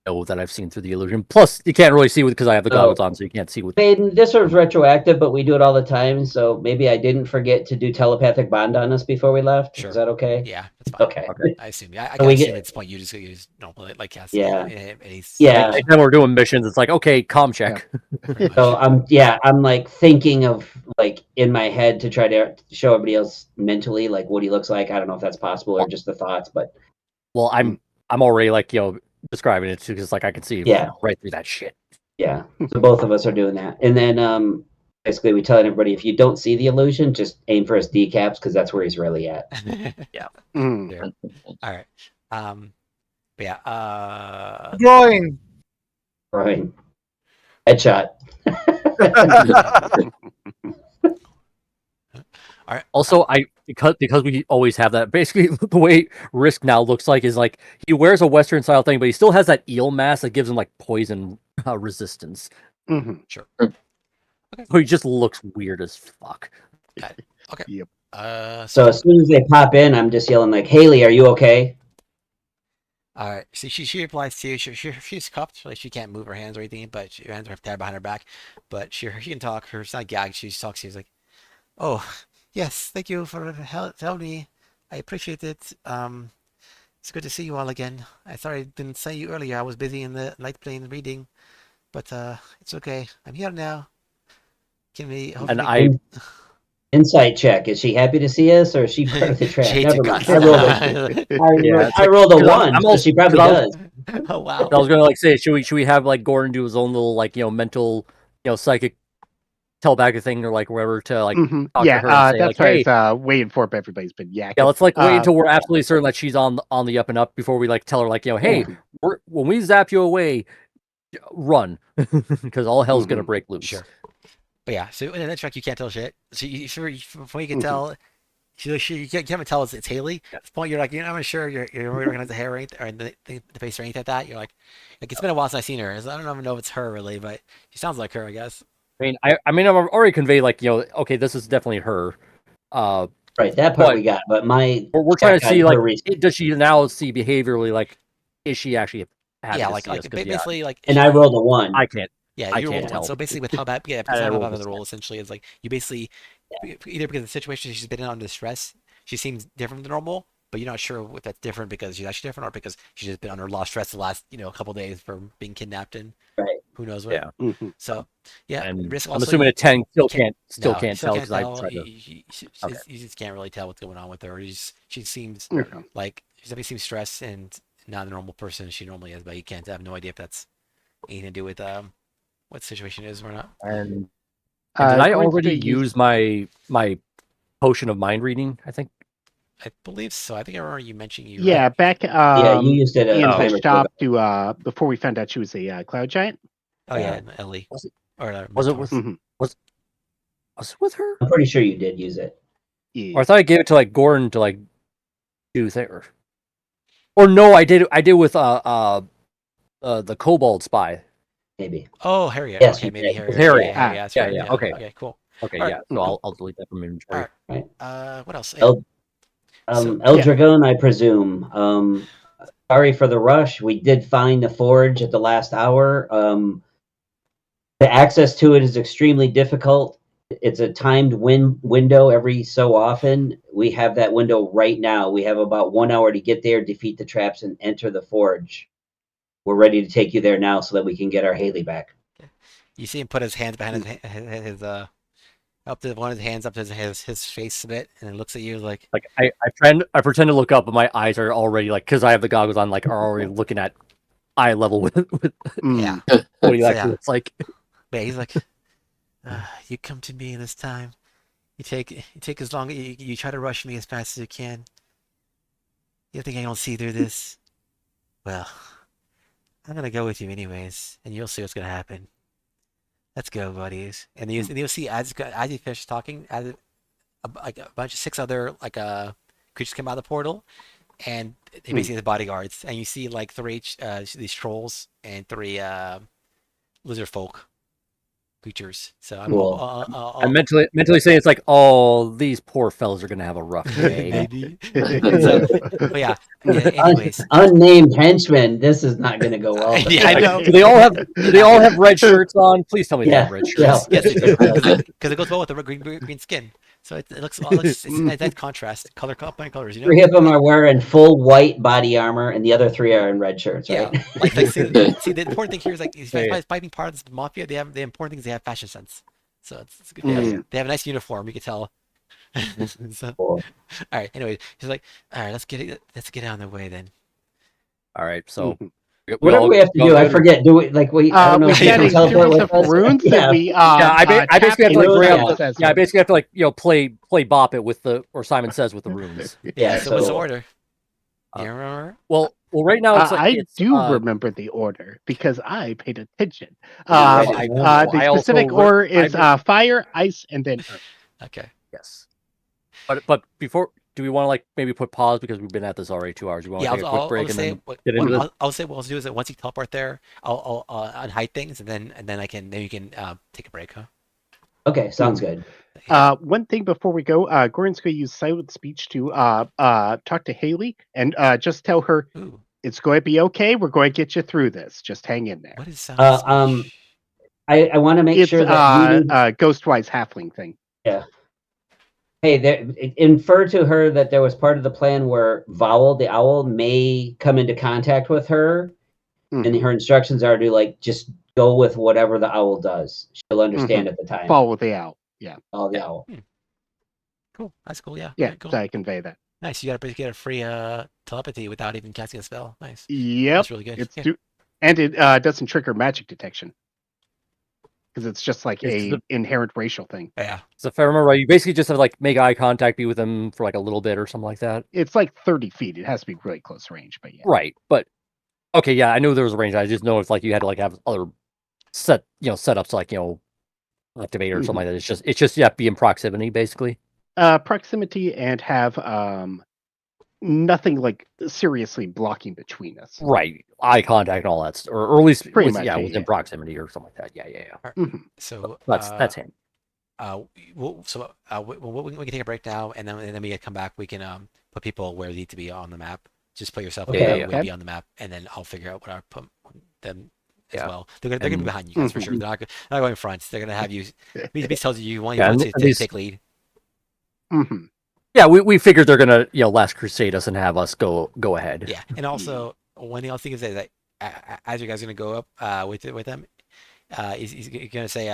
know that I've seen through the illusion. Plus, you can't really see with because I have the So- goggles on, so you can't see with. Baden, this was retroactive, but we do it all the time. So maybe I didn't forget to do telepathic bond on us before we left. Sure. Is that okay? yeah, that's fine. Okay. Okay. I assume. Yeah, I So can we assume get- at this point you just normal like cast. Yeah. And he's Yeah. Anytime we're doing missions, it's like, okay, comm check. pretty much. So I'm like thinking of like in my head to try to show everybody else mentally like what he looks like. I don't know if that's possible or just the thoughts, but Well, I'm already like describing it too, because like I can see Yeah. right through that shit. yeah. So both of us are doing that, and then basically we telling everybody if you don't see the illusion, just aim for his decaps because that's where he's really at. Mm. There. All right. But yeah. Groin! Right. Headshot. Also, because we always have that. Basically, the way Risk now looks like is like he wears a Western style thing, but he still has that eel mask that gives him like poison resistance. Mhm. Sure. So he just looks weird as fuck. So as soon as they pop in, I'm just yelling like, "Haley, are you okay?" All right. So she replies to you. She's cuffed, like she can't move her hands or anything, but her hands are tied behind her back. But she can talk. She's not gagged. She talks. She's like, "Oh, yes, thank you for helping me. I appreciate it. It's good to see you all again. I sorry I didn't say you earlier. I was busy in the light plane reading, but it's okay. I'm here now. Can we? And hopefully- Insight check. Is she happy to see us, or is she part of the trap? She hates Never your mind. guts. Yeah, it's I like- rolled a 'cause one, I'm so also- she probably 'cause I was- does. Oh wow. I was gonna like say, should we have like Gordon do his own little like mental psychic telepathic thing or like whatever to like Mhm. talk Yeah, to her and say, that's like, why hey, I was waiting for it, but everybody's been yakking. yeah, let's like wait Uh, until we're absolutely certain that she's on the up and up before we like tell her like hey, when we zap you away, run because all hell's gonna break loose. Sure. But yeah, so in that track you can't tell shit. So from what you can Mhm. tell, you can't even tell it's Haley. At this point, you're like, I'm not sure you're recognize the hair or the face or anything like that. You're like it's been a while since I've seen her. So I don't even know if it's her really, but she sounds like her, I guess. I mean, I've already conveyed like okay, this is definitely her. Right, that part we got, but We're trying to check see on like her recent- does she now see behaviorally like is she actually happy Yeah, to like see us? 'Cause, yeah, basically like. and I rolled a one. I can't. Yeah, I you rolled can't a one. tell. So basically, with how bad, I how rolled bad a the roll essentially is like you basically either because of the situation she's been in under stress, she seems different than normal, but you're not sure if that's different because she's actually different or because she's just been under a lot of stress the last couple days from being kidnapped and Right. who knows what. Yeah. Mhm. So yeah, And Risk I'm also, assuming a 10 still can't no, tell still because I tell. tried to. You Okay. just can't really tell what's going on with her. She seems Mhm. like she definitely seems stressed and not the normal person she normally is, but you can't have no idea if that's anything to do with what the situation is or not. And did I going to already the use my potion of mind reading? I think. I believe so. I think I remember you mentioning you. Yeah, back Yeah, you used it in a the time or two shop ago. to before we found out she was a cloud giant. Oh yeah, and Ellie. Was it- Or Was it Mentor. with Mhm. was it with her? I'm pretty sure you did use it. Yeah. Or I thought I gave it to like Gordon to like do there. Or no, I did with the Kobold spy. Maybe. Oh, Harriet. Yes, Okay, you maybe did. Harriet. Harriet. Yeah, that's Yeah, right. yeah, okay. Okay, cool. Okay, All right. yeah. So I'll delete that from inventory. All right. What else? El, So- El yeah. Dragon, I presume. Sorry for the rush. We did find the forge at the last hour. The access to it is extremely difficult. It's a timed window every so often. We have that window right now. We have about 1 hour to get there, defeat the traps, and enter the forge. We're ready to take you there now so that we can get our Haley back. You see him put his hands behind his up to one of his hands up to his face a bit, and then looks at you like, Like I pretend to look up, but my eyes are already like, because I have the goggles on, like are already looking at eye level with yeah, what he So, actually yeah. looks like. yeah. He's like, you come to me this time. You take as long. You try to rush me as fast as you can. You think I don't see through this? Well, I'm gonna go with you anyways, and you'll see what's gonna happen. Let's go, buddies. And you'll see as you finish talking, like a bunch of 6 other creatures come out of the portal, and they basically the bodyguards. And you see like 3 these trolls and 3 lizard folk creatures. So Cool. I'm mentally saying it's like, oh, these poor fellas are gonna have a rough day. maybe. So, but yeah. Anyways, Unnamed henchmen. This is not going to go well. yeah, I know. Do they all have red shirts on? Please tell me they Yeah, have red yeah. shirts. Yes, because it goes well with the green skin. So it looks it's that contrast, complementary colors, you know. 3 of them are wearing full white body armor, and the other 3 are in red shirts, Yeah, right? like see, the important thing here is like by being part of the mafia, they have the important thing is they have fashion sense. So it's good. They have a nice uniform. You can tell. So, Cool. all right. Anyway, he's like, all right, let's get out of the way then. All right, so Whatever we have to do, I forget. Do we like we? I don't know We if you got can a teleport series with of us. runes Yeah. that we Yeah, I basically have to like runes, grab. yeah. Yeah, I basically have to like play bop it with the or Simon Says with the runes. Yeah. Yeah, So what's the so- order? Uh, You remember? Well, right now it's like I it's, do remember the order because I paid attention. Yeah, I know. The I also specific re- order is I've fire, ice, and then earth. Okay. Yes, but before, do we want to like maybe put pause because we've been at this already 2 hours? We want to Yeah, take a quick break and then get into this. I'll say what I'll do is that once you teleport there, I'll unhide things and then you can take a break, huh? Okay, sounds good. One thing before we go, Gordon's going to use silent speech to talk to Haley and just tell her Ooh, it's going to be okay. We're going to get you through this. Just hang in there. what is sound speech? I want to make It's sure that you need, Ghostwise halfling thing. hey, infer to her that there was part of the plan where Vowel the owl may come into contact with her, Mhm. and her instructions are to like just go with whatever the owl does. She'll understand at the time. Follow the owl. Yeah. Follow the owl. Cool. That's cool. Yeah. Yeah. Okay, cool. So I convey that. Nice. You get a free telepathy without even casting a spell. Nice. Yep. That's really good. It's Yeah. and it doesn't trigger magic detection because it's just like It's a inherent racial thing. Yeah. So if I remember right, you basically just have to like make eye contact, be with them for like a little bit or something like that. It's like 30 feet. It has to be really close range, but yeah. Right, but okay, yeah, I knew there was a range. I just know if like you had to like have other setups to like activate or something like that. It's just you have to be in proximity basically. Proximity and have nothing like seriously blocking between us. Right, eye contact and all that, or at least Pretty much, within yeah. proximity or something like that. Yeah. Mhm. So That's him. we can take a break now, and then we can come back. We can put people where they need to be on the map. Just put yourself Okay, where yeah. they need to be on the map, and then I'll figure out what I put them as Yeah. well. They're gonna be behind you guys for sure. They're not going in front. They're gonna have you. He tells you want Yeah, you and to these- take lead. Mhm. Yeah, we figured they're gonna last crusade us and have us go ahead. Yeah, and also one thing I'll think is that as you guys are gonna go up with them, he's gonna say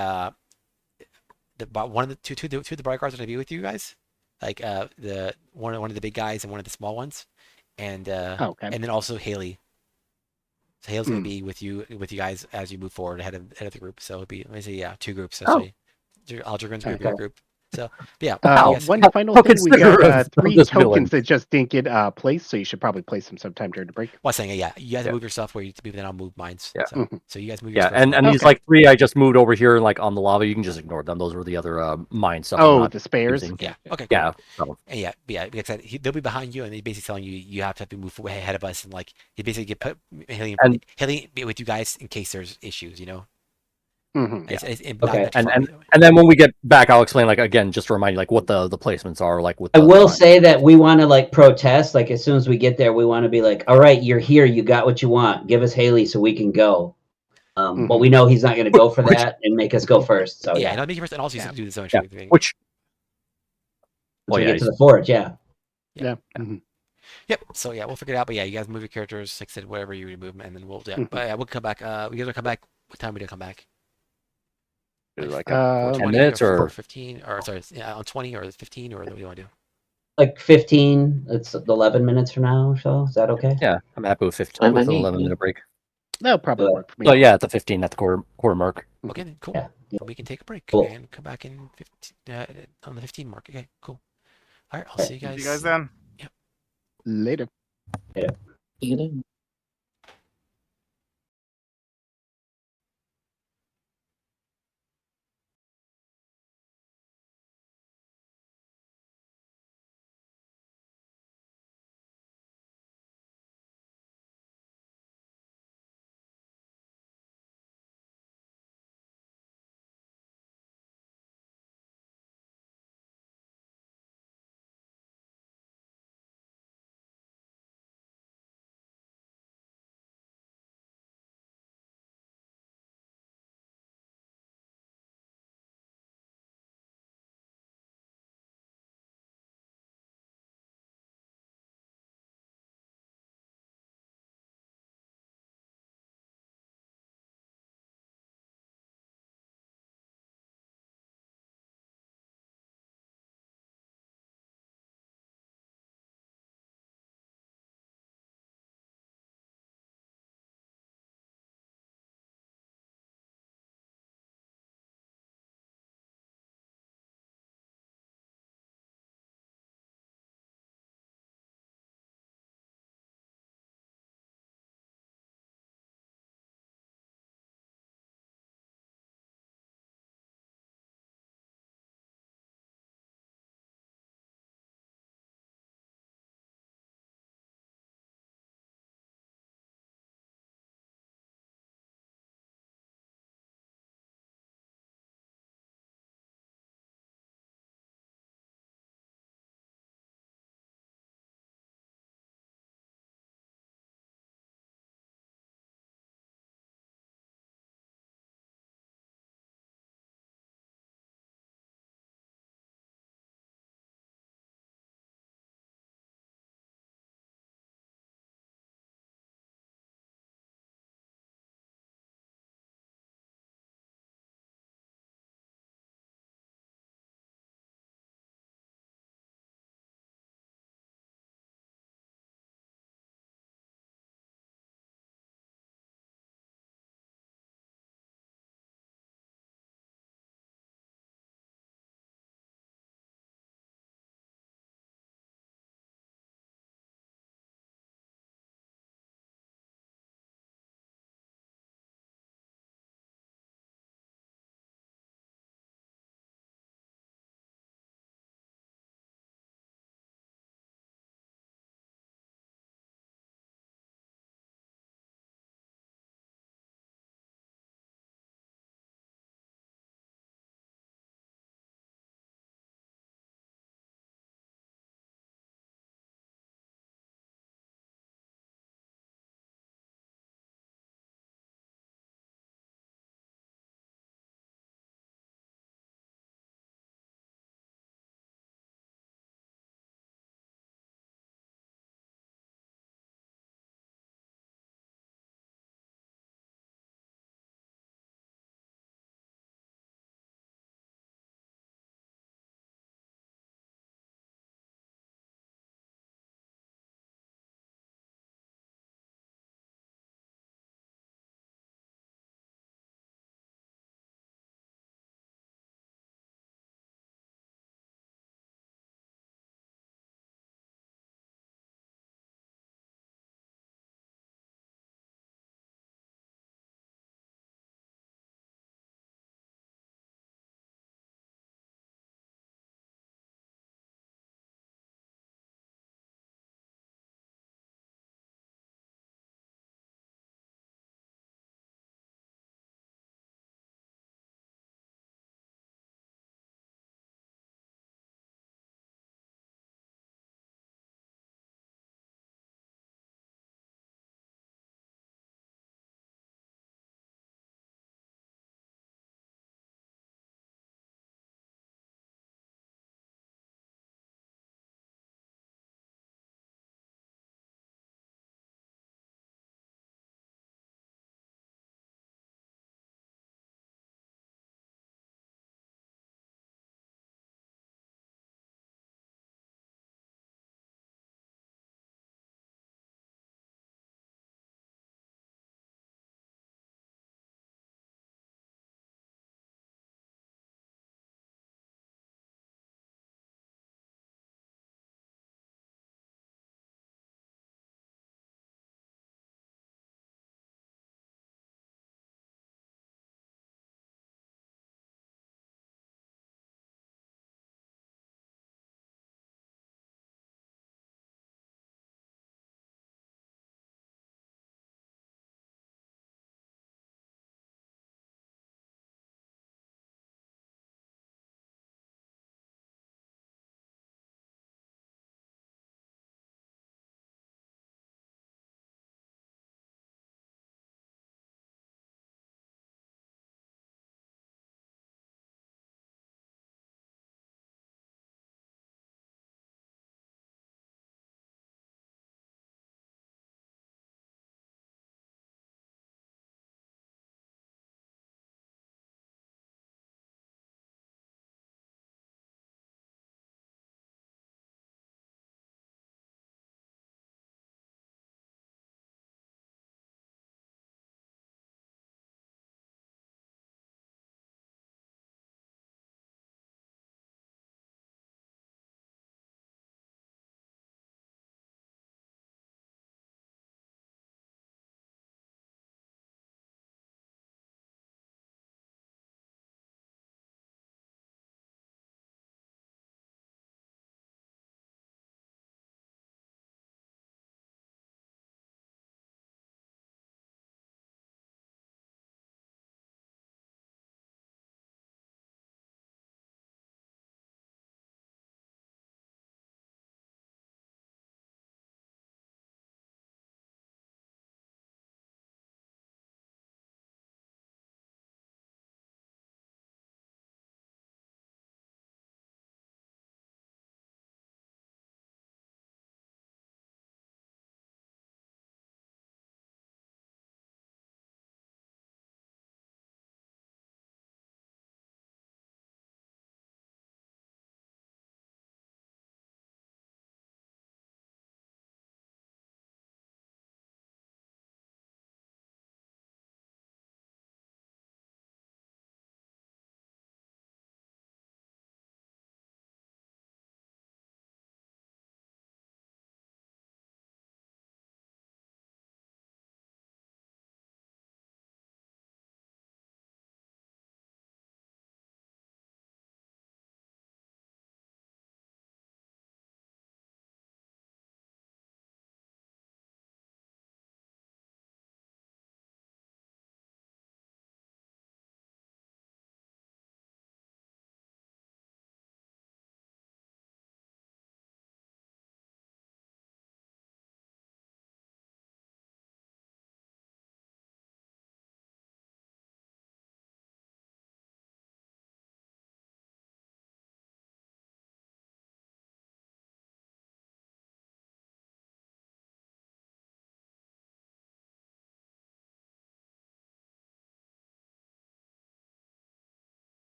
one of the two of the bodyguards are gonna be with you guys, like the one of the big guys and one of the small ones, and Okay. and then also Haley. So Haley's gonna be with you guys as you move forward ahead of the group. So it'll be, let me see, 2 groups. Essentially. Aldrigan's gonna be your Okay. group. So yeah, yes. One final how thing, we considerate got of 3 this tokens villain. that just didn't get placed, so you should probably place them sometime during the break. Well, I was saying, yeah, you guys Yeah. move your stuff where you need to be, then I'll move mine. Yeah. So you guys move your Yeah, stuff. and these Okay. like 3 I just moved over here like on the lava. You can just ignore them. Those were the other mine stuff. I'm Oh, not the spares. using. Yeah. Okay. Cool. Yeah. So, And yeah. Because they'll be behind you, and he's basically telling you you have to move way ahead of us, and like he basically get put Haley be with you guys in case there's issues. Mhm. Okay. And then when we get back, I'll explain like again, just to remind you like what the placements are like with. I the will time. say that we want to like protest. Like as soon as we get there, we want to be like, "All right, you're here. You got what you want. Give us Haley so we can go." But we know he's not going to go for that and make us go first. So Yeah, yeah, and I'll make it first, and also you have to do the zone Yeah. thing. Which. once Oh we yeah. get to the forge, yeah. Yeah. Mhm. Yep. So yeah, we'll figure it out. But yeah, you guys move your characters, like I said, whatever you move them, and then we'll yeah. But yeah, we'll come back. You guys will come back. What time we do come back? Like Um, 10 20 minutes or or 15 or sorry, yeah, on 20 or 15 or what do you want to do? Like 15. It's 11 minutes from now or so. Is that okay? yeah, I'm happy with 15 Fine by with an me, 11-minute break. That'll probably work for me. So yeah, at the 15 at the quarter mark. Okay, then cool. Yeah. Then we can take a break Cool. and come back in 15 on the 15 mark. Okay, cool. All right, I'll Right. see you guys. See you guys then. Later. You know.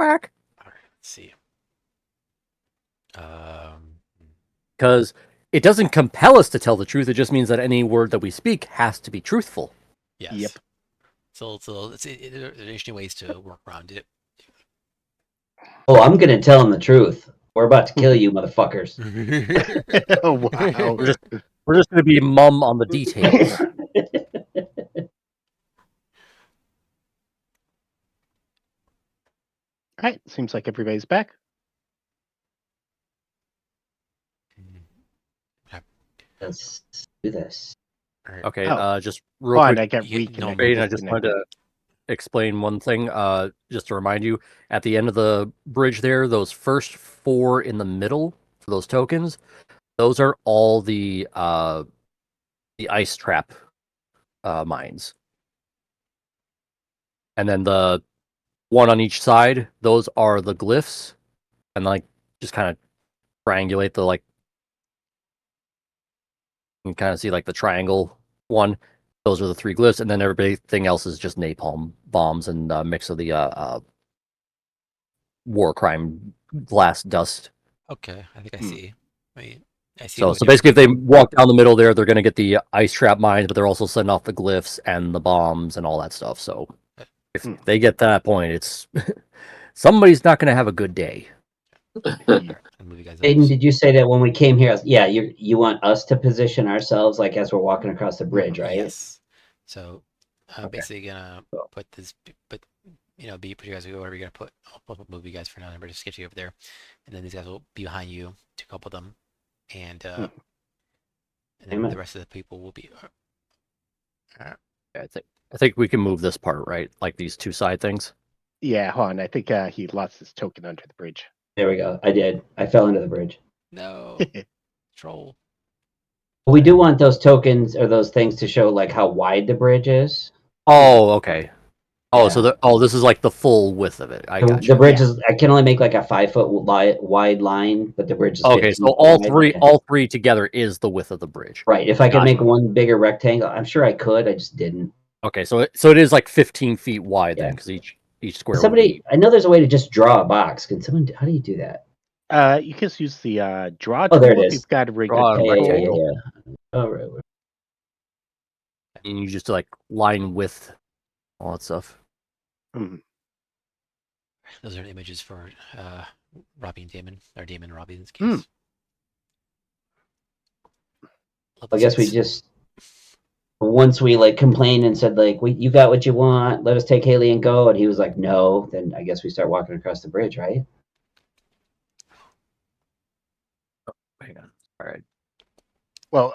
Quack. All right, let's see. Um, Because it doesn't compel us to tell the truth. It just means that any word that we speak has to be truthful. yes. Yep. So there's interesting ways to work around it. Oh, I'm gonna tell him the truth. We're about to kill you, motherfuckers. Oh, wow. We're just going to be mum on the details. All right. Seems like everybody's back. Let's do this. All right. Okay, Oh. just real Oh, and quick, I got You- reconnected. no, Raiden, I just wanted disconnected. to explain one thing. Just to remind you, at the end of the bridge there, those first 4 in the middle for those tokens, those are all the ice trap mines. And then the one on each side, those are the glyphs. And like just kind of triangulate the like you can kind of see like the triangle one. Those are the 3 glyphs, and then everything else is just napalm bombs and a mix of the war crime glass dust. Okay, I think I Hmm. see. I mean, I see. So what so you're- basically, if they walk down the middle there, they're going to get the ice trap mines, but they're also setting off the glyphs and the bombs and all that stuff. So if Hmm. they get to that point, it's somebody's not going to have a good day. I'll move you guys up. Aiden, did you say that when we came here? Yeah, you want us to position ourselves like as we're walking across the bridge, right? Yes. So I'm Okay. basically gonna So- put this, but be put you guys whatever you're gonna put. I'll move you guys for now. But just get you over there, and then these guys will be behind you to couple them, and and then Amen. the rest of the people will be. Yeah, I think we can move this part, right? Like these 2 side things. Yeah, hold on. I think he lost his token under the bridge. There we go. I did. I fell into the bridge. No troll. We do want those tokens or those things to show like how wide the bridge is. Oh, okay. Oh, so Yeah. this is like the full width of it. I The, got the you. bridge is. I can only make like a 5-foot wide line, but the bridge is. Okay, 15 so foot wide. Yeah. all three together is the width of the bridge. Right. If I could Gotcha. make one bigger rectangle, I'm sure I could. I just didn't. Okay, so it is like 15 feet wide then, Yeah. because each square would Somebody, be. I know there's a way to just draw a box. Can someone? How do you do that? You can use the draw Oh, tool there it if is. you've got a rig Draw a Yeah, rectangle. yeah. Oh, right. And you just like line width, all that stuff. Those are images for Robbie and Damon, or Damon and Robbie in this Hmm. case. Love I this guess we place. just once we like complained and said like you got what you want, let us take Haley and go, and he was like no. Then I guess we start walking across the bridge, right? Hang on. All right. Well,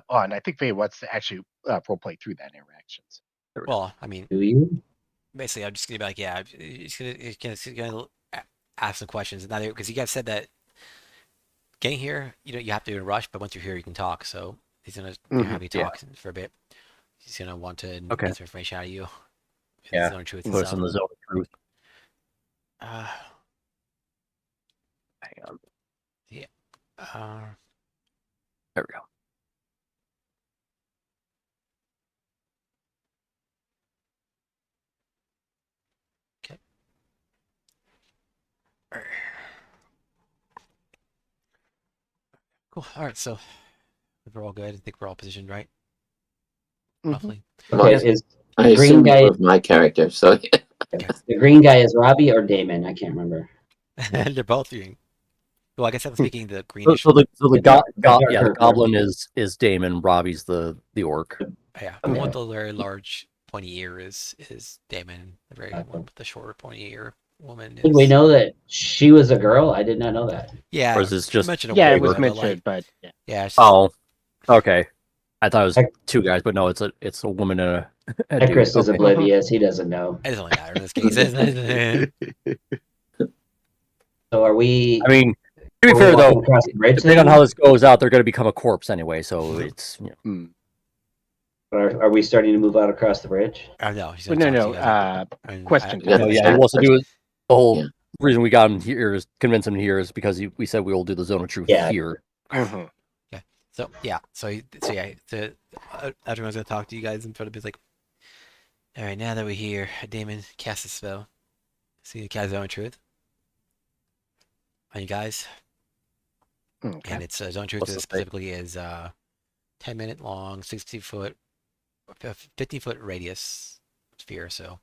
and I think Faye wants to actually role play through that interactions. Well, I mean, Do you? basically, I'm just gonna be like, yeah, he's gonna ask some questions, and because you guys said that getting here, you have to be in a rush, but once you're here, you can talk. So he's gonna have you Yeah. talk for a bit. He's gonna want to Okay. get some information out of you. Yeah. Zone of truth Put and us in the stuff. zone of truth. Hang on. There we go. Okay. Cool. All right. So we're all good. I think we're all positioned right, Mhm. roughly. Okay, Yes. is I green assume guy- you moved my character, so the green guy is Robbie or Damon? I can't remember. They're both doing. Well, I guess I'm speaking the So, greenish. so the The dark the orc. goblin is Damon. Robbie's the orc. Yeah, the one with Okay. the very large pointy ear is Damon. The very Okay. one with the shorter pointy ear woman. Did we is- know that she was a girl? I did not know that. Yeah, Or is this just mentioned a Yeah, word, it was but, mentioned, like, but yeah. yeah. It's just, Oh, okay. I thought it was Heck- 2 guys, but no, it's a woman and a Chris dude. is Okay. oblivious. He doesn't know. it doesn't really matter in this case. So are we? I mean, to be are we fair walking though, across the bridge depending on then? how this goes out, they're going to become a corpse anyway. So it's Hmm. Are we starting to move out across the bridge? No, he's Well, gonna no, talk to you guys. And question. Yeah, no, the yeah. chat He wants to do person. it. The whole Yeah. reason we got him here is convince him here is because we said we will do the zone of truth Yeah. here. Mhm. So yeah, everyone's gonna talk to you guys and try to be like, all right, now that we're here, Damon cast a spell. See the cast zone of truth. on you guys, Okay. and it's Zone Truth What's the save? specifically is 10-minute long, 60-foot, 50-foot radius sphere. So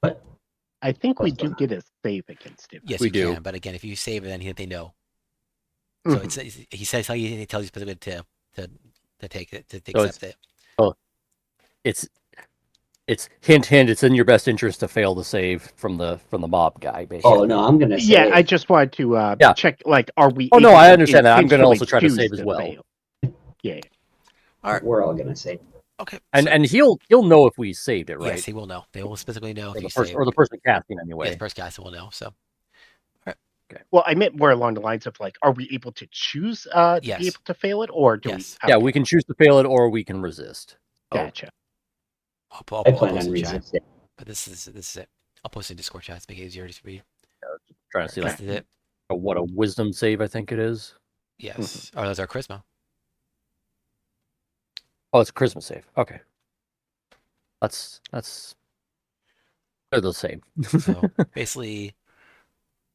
I think we What's do the- get a save against it. yes, We you do. can. But again, if you save it, then they know. So Mhm. he says he tells you specifically to take it, to So accept it. It's hint hint. It's in your best interest to fail the save from the mob guy. Basically. Oh no, I'm gonna say Yeah, I just wanted to Yeah. check. Like, are we? Oh, no, able I to understand that. I'm gonna intentionally also try to choose save as well. fail? Yeah. All right. we're all gonna say. Okay. And so- and he'll know if we saved it, right? yes, he will know. They will specifically know or if the you person save. or the person casting Yes, anyway. the first cast will know. So Well, I meant more along the lines of like, are we able to choose to Yes. be able to fail it, or do Yes. we? Yeah, okay, we can choose to fail it or we can resist. Oh, Gotcha. I'll I plan post on in chat. resisting. But this is it. I'll post in Discord chat to make it easier to read. trying to see like This is it. what a wisdom save I think it is. Yes. Oh, that's our charisma. Oh, it's a Christmas save. Okay, that's they're the same. So basically,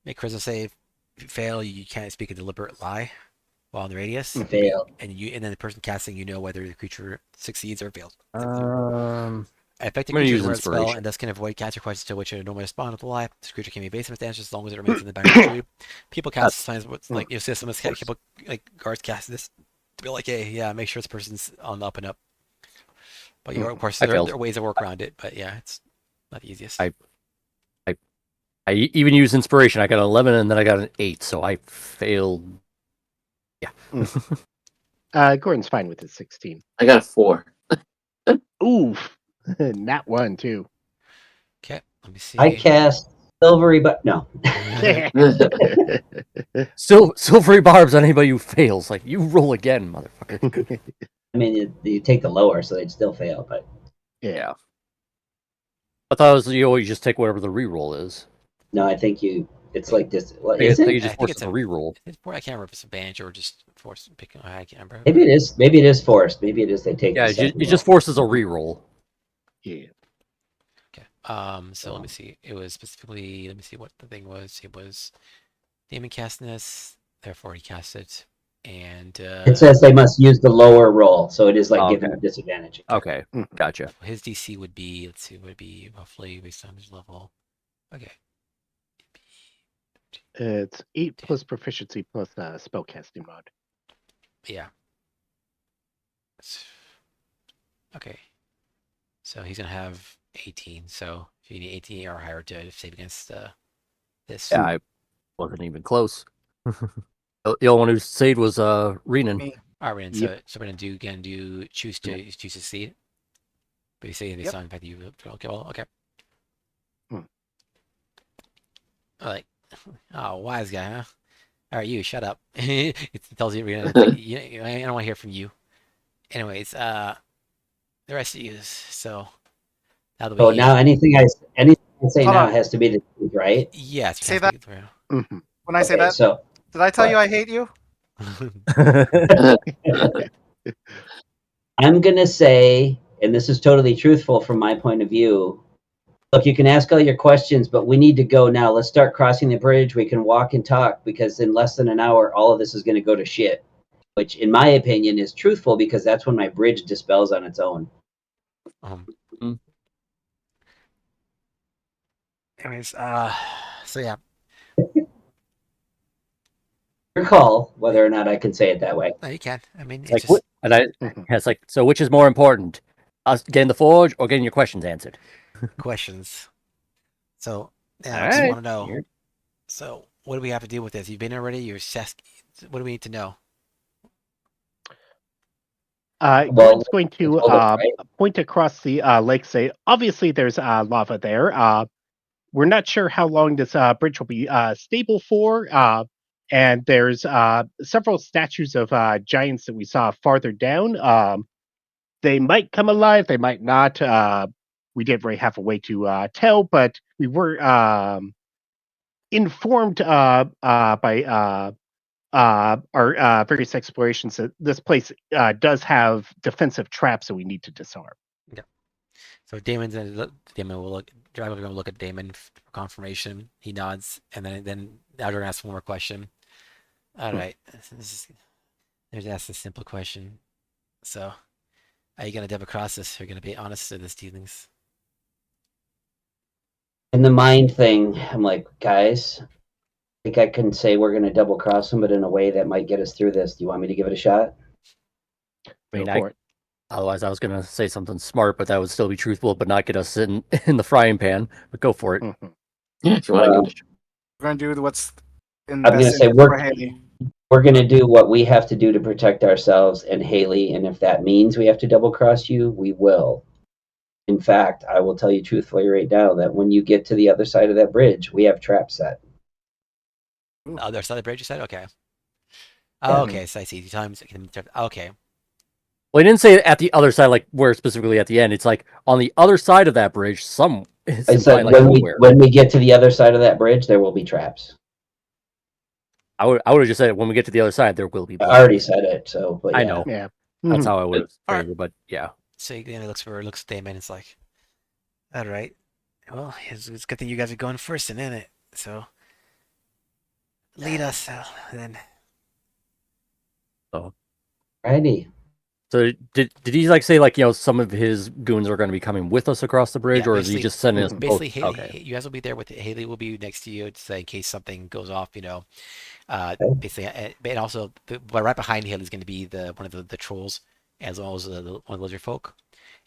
make charisma save. If you fail, you can't speak a deliberate lie while in the radius. Fail. And then the person casting, you know whether the creature succeeds or fails. Affected I'm gonna creatures use aware of the spell inspiration. and thus can avoid caster questions to which it normally respond with a lie. This creature can be evasive with damage as long as it remains in the background tree. People cast signs what's like you'll see some of people like guards cast this to be like, hey, yeah, make sure this person's on the up and up. But of course I there failed. are ways to work around it, but yeah, it's not the easiest. I even used inspiration. I got an 11 and then I got an 8, so I failed. Gordon's fine with his 16. I got a 4. Oof, not one too. Okay, let me see. I cast silvery, but no. Still silvery barbs on anybody who fails. Like you roll again, motherfucker. I mean, you take the lower, so they'd still fail. But Yeah. I thought it was you always just take whatever the reroll is. no, I think it's like this. What, I is think it? you I just think force it's a a- reroll. I can't remember if it's a advantage or just force picking. I can't remember. Maybe it is. Maybe it is forced. Maybe it is. They take. Yeah, the second it just roll. forces a reroll. Yeah. Okay. So let me see. It was specifically. Let me see what the thing was. It was Damon casting this. Therefore, he cast it, and It says they must use the lower roll, so it is like Oh, giving okay. a disadvantage. Okay, gotcha. his DC would be. Let's see. Would be roughly based on his level. Okay. It's 8 plus proficiency plus spellcasting mod. Yeah. Okay. So he's gonna have 18. So if you need 18 or higher to save against this. Yeah, I wasn't even close. The only one who saved was Renan. Me. All right, so Yep. we're gonna do choose to succeed. But you say based Yep. on the fact that you okay, well, okay. Hmm. Like, oh, wise guy, huh? All right, you shut up. It tells you, I don't want to hear from you. Anyways, the rest of you. So now that So now anything I say Hold now on. has to be the truth, right? yes, Say that. Mhm. When I say Okay, that, so did I tell what? you I hate you? I'm gonna say, and this is totally truthful from my point of view. Look, you can ask all your questions, but we need to go now. Let's start crossing the bridge. We can walk and talk because in less than an hour, all of this is going to go to shit. Which, in my opinion, is truthful because that's when my bridge dispels on its own. Anyways, so yeah, Your call whether or not I can say it that way. no, you can. I mean, it's like just what? And Mhm. it's like, so which is more important, us getting the forge or getting your questions answered? questions. So yeah, I All just right. want to know. Here. So what do we have to do with this? You've been already. What do we need to know? Gordon's going to it's over, right? point across the lake. Say, obviously, there's lava there. We're not sure how long this bridge will be stable for. And there's several statues of giants that we saw farther down. They might come alive. They might not. We didn't really have a way to tell, but we were informed by our various explorations that this place does have defensive traps that we need to disarm. So Damon will look. Driver will look at Damon for confirmation. He nods, and then now we're gonna ask one more question. All right. There's asked a simple question. So, are you gonna double cross this? Or are you gonna be honest to this dealings? In the mind thing, I'm like, guys, I think I can say we're going to double cross them, but in a way that might get us through this. Do you want me to give it a shot? I mean, Go for it. otherwise I was gonna say something smart, but that would still be truthful, but not get us in the frying pan. But go for it. Mhm. Yeah, if you want to Well, give it We're gonna do what's in I'm going to best say interest for Haley. we're going to do what we have to do to protect ourselves and Haley. And if that means we have to double cross you, we will. In fact, I will tell you truthfully right now that when you get to the other side of that bridge, we have traps set. The other side of the bridge, you said? Okay. Yeah. Oh, okay, so I see. Times. Okay. Well, he didn't say at the other side, like where specifically at the end. It's like on the other side of that bridge. It's I said implying like nowhere. when we get to the other side of that bridge, there will be traps. I would have just said when we get to the other side, there will be I blood. already said it, so but I yeah. know. Yeah. That's Mhm. how I would have Alright. framed it, but yeah. So he looks at Damon. It's like, all right. Well, it's a good thing you guys are going first, isn't it? So lead us then. Righty. So did he like say like some of his goons are going to be coming with us across the bridge, Yeah, or is he basically- just sending us both? Basically, Haley, Okay. you guys will be there with Haley. Will be next to you to say in case something goes off. Okay. Basically, and also, but right behind Haley is going to be one of the trolls, as well as one of the lizard folk.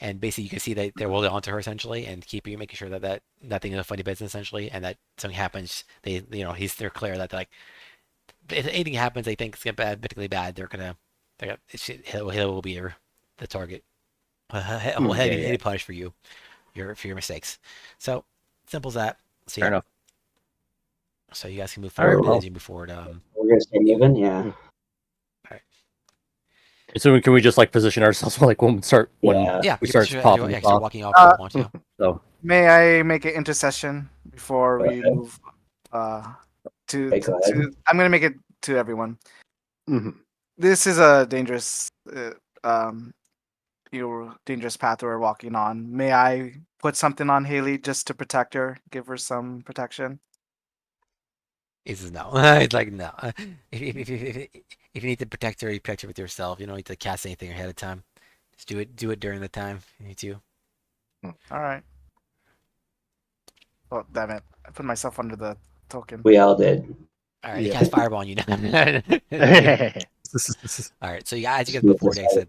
And basically, you can see that they're holding on to her essentially, and making sure that nothing is a funny business essentially, and that something happens, they're clear that like if anything happens, they think it's particularly bad, Haley will be the target. Well, Haley punish for your mistakes. So simple as that. So Fair enough. So you guys can move All right, forward well. as you move forward. We're gonna start moving, yeah. So can we just like position ourselves like when we start Yeah. Yeah, we you start can popping start off? walking off if you want to. So May I make an intercession before Go we ahead. move to, Okay, go ahead. to I'm gonna make it to everyone. Mhm. This is a dangerous dangerous path we're walking on. May I put something on Haley just to protect her, give her some protection? He says no. It's like no. If you need to protect her, you protect her with yourself. You don't need to cast anything ahead of time. Just do it during the time you need to. All right. Oh, damn it. I put myself under the token. We all did. All right, you Yeah. cast fireball on you now. All right, so you guys, Smooth before this they said,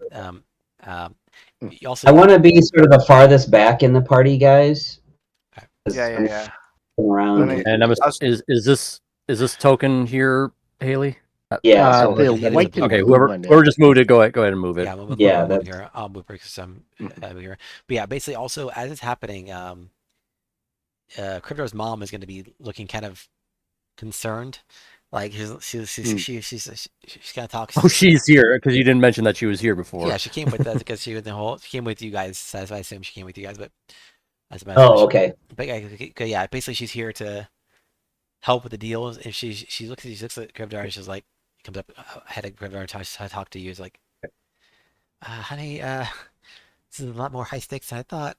you also. I want to be sort of the farthest back in the party, guys. Yeah. Around. Let me- here. and is this token here, Haley? Yeah. Uh, so the like- white and Okay, blue whoever just moved it, go ahead and move it. Yeah, we'll Yeah, move that's- here. I'll move because I'm here. But yeah, basically, also as it's happening, Crypto's mom is going to be looking kind of concerned. Like she's kind of talking. Oh, she's here because you didn't mention that she was here before. Yeah, she came with us because she came with you guys. So I assume she came with you guys, but that's about Oh, okay. But yeah, basically she's here to help with the deals, and she looks at Crypto and she's like, comes up ahead of Crypto and talk to you. Is like, honey, this is a lot more high stakes than I thought.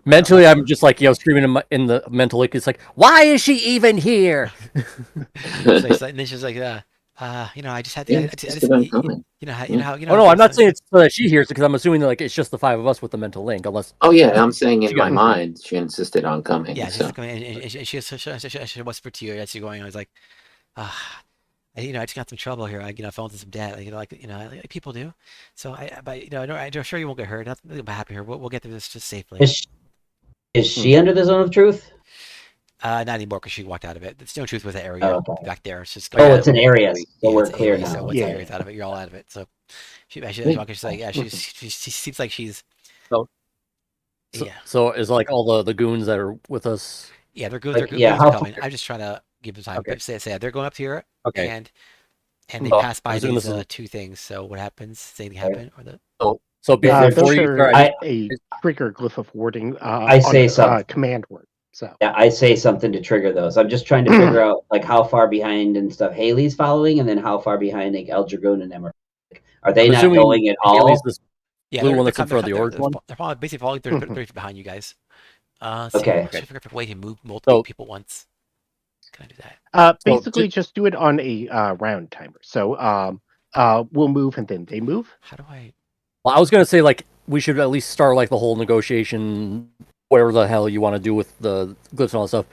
Mentally, I'm just like screaming in the mental link. It's like, why is she even here? So it's like, and then she's like, I just had to. Yeah, I just just, get on coming. Oh no, I'm not saying it's so that she hears it because I'm assuming that like it's just the five of us with the mental link, unless. Oh yeah, I'm saying in She my got- mind, she insisted on coming. Yeah, she's so. just going, and she whispered to you as you're going. I was like, I just got some trouble here. I fell into some debt. Like people do. So I'm sure you won't get hurt. Nothing about happy here. We'll get through this just safely. Is she under the zone of truth? Not anymore because she walked out of it. The Stone Truth was an area Oh, okay. back there. It's just Oh, it's an area. So yeah, we're it's clear area, now. So once Yeah. area's out of it, you're all out of it. So she's like, yeah, she seems like she's. So- Yeah, So is like all the goons that are with us. yeah, they're good. Like, They're yeah, goons how are coming. far- I'm just trying to give them time. Okay. But say they're going up here, Okay. and they Oh, pass by I assume these this is- two things. So what happens? Something Okay. happen or the So before Those you are start, a trigger glyph of warding. I say on, something. command word. So Yeah, I say something to trigger those. I'm just trying to figure out like how far behind and stuff Haley's following, and then how far behind like El Dragoon and them are. Are they I'm not assuming going at all? Haley's this yeah, blue they're- one they're that's in com- front of the they're- orange one? They're probably basically following 30 feet behind you guys. Let's see, Okay. I'm trying to figure out a way to move multiple So- people once. can I do that? So Basically, just do it on a round timer. So we'll move and then they move. How do I? Well, I was gonna say like we should at least start like the whole negotiation, whatever the hell you want to do with the glyphs and all that stuff,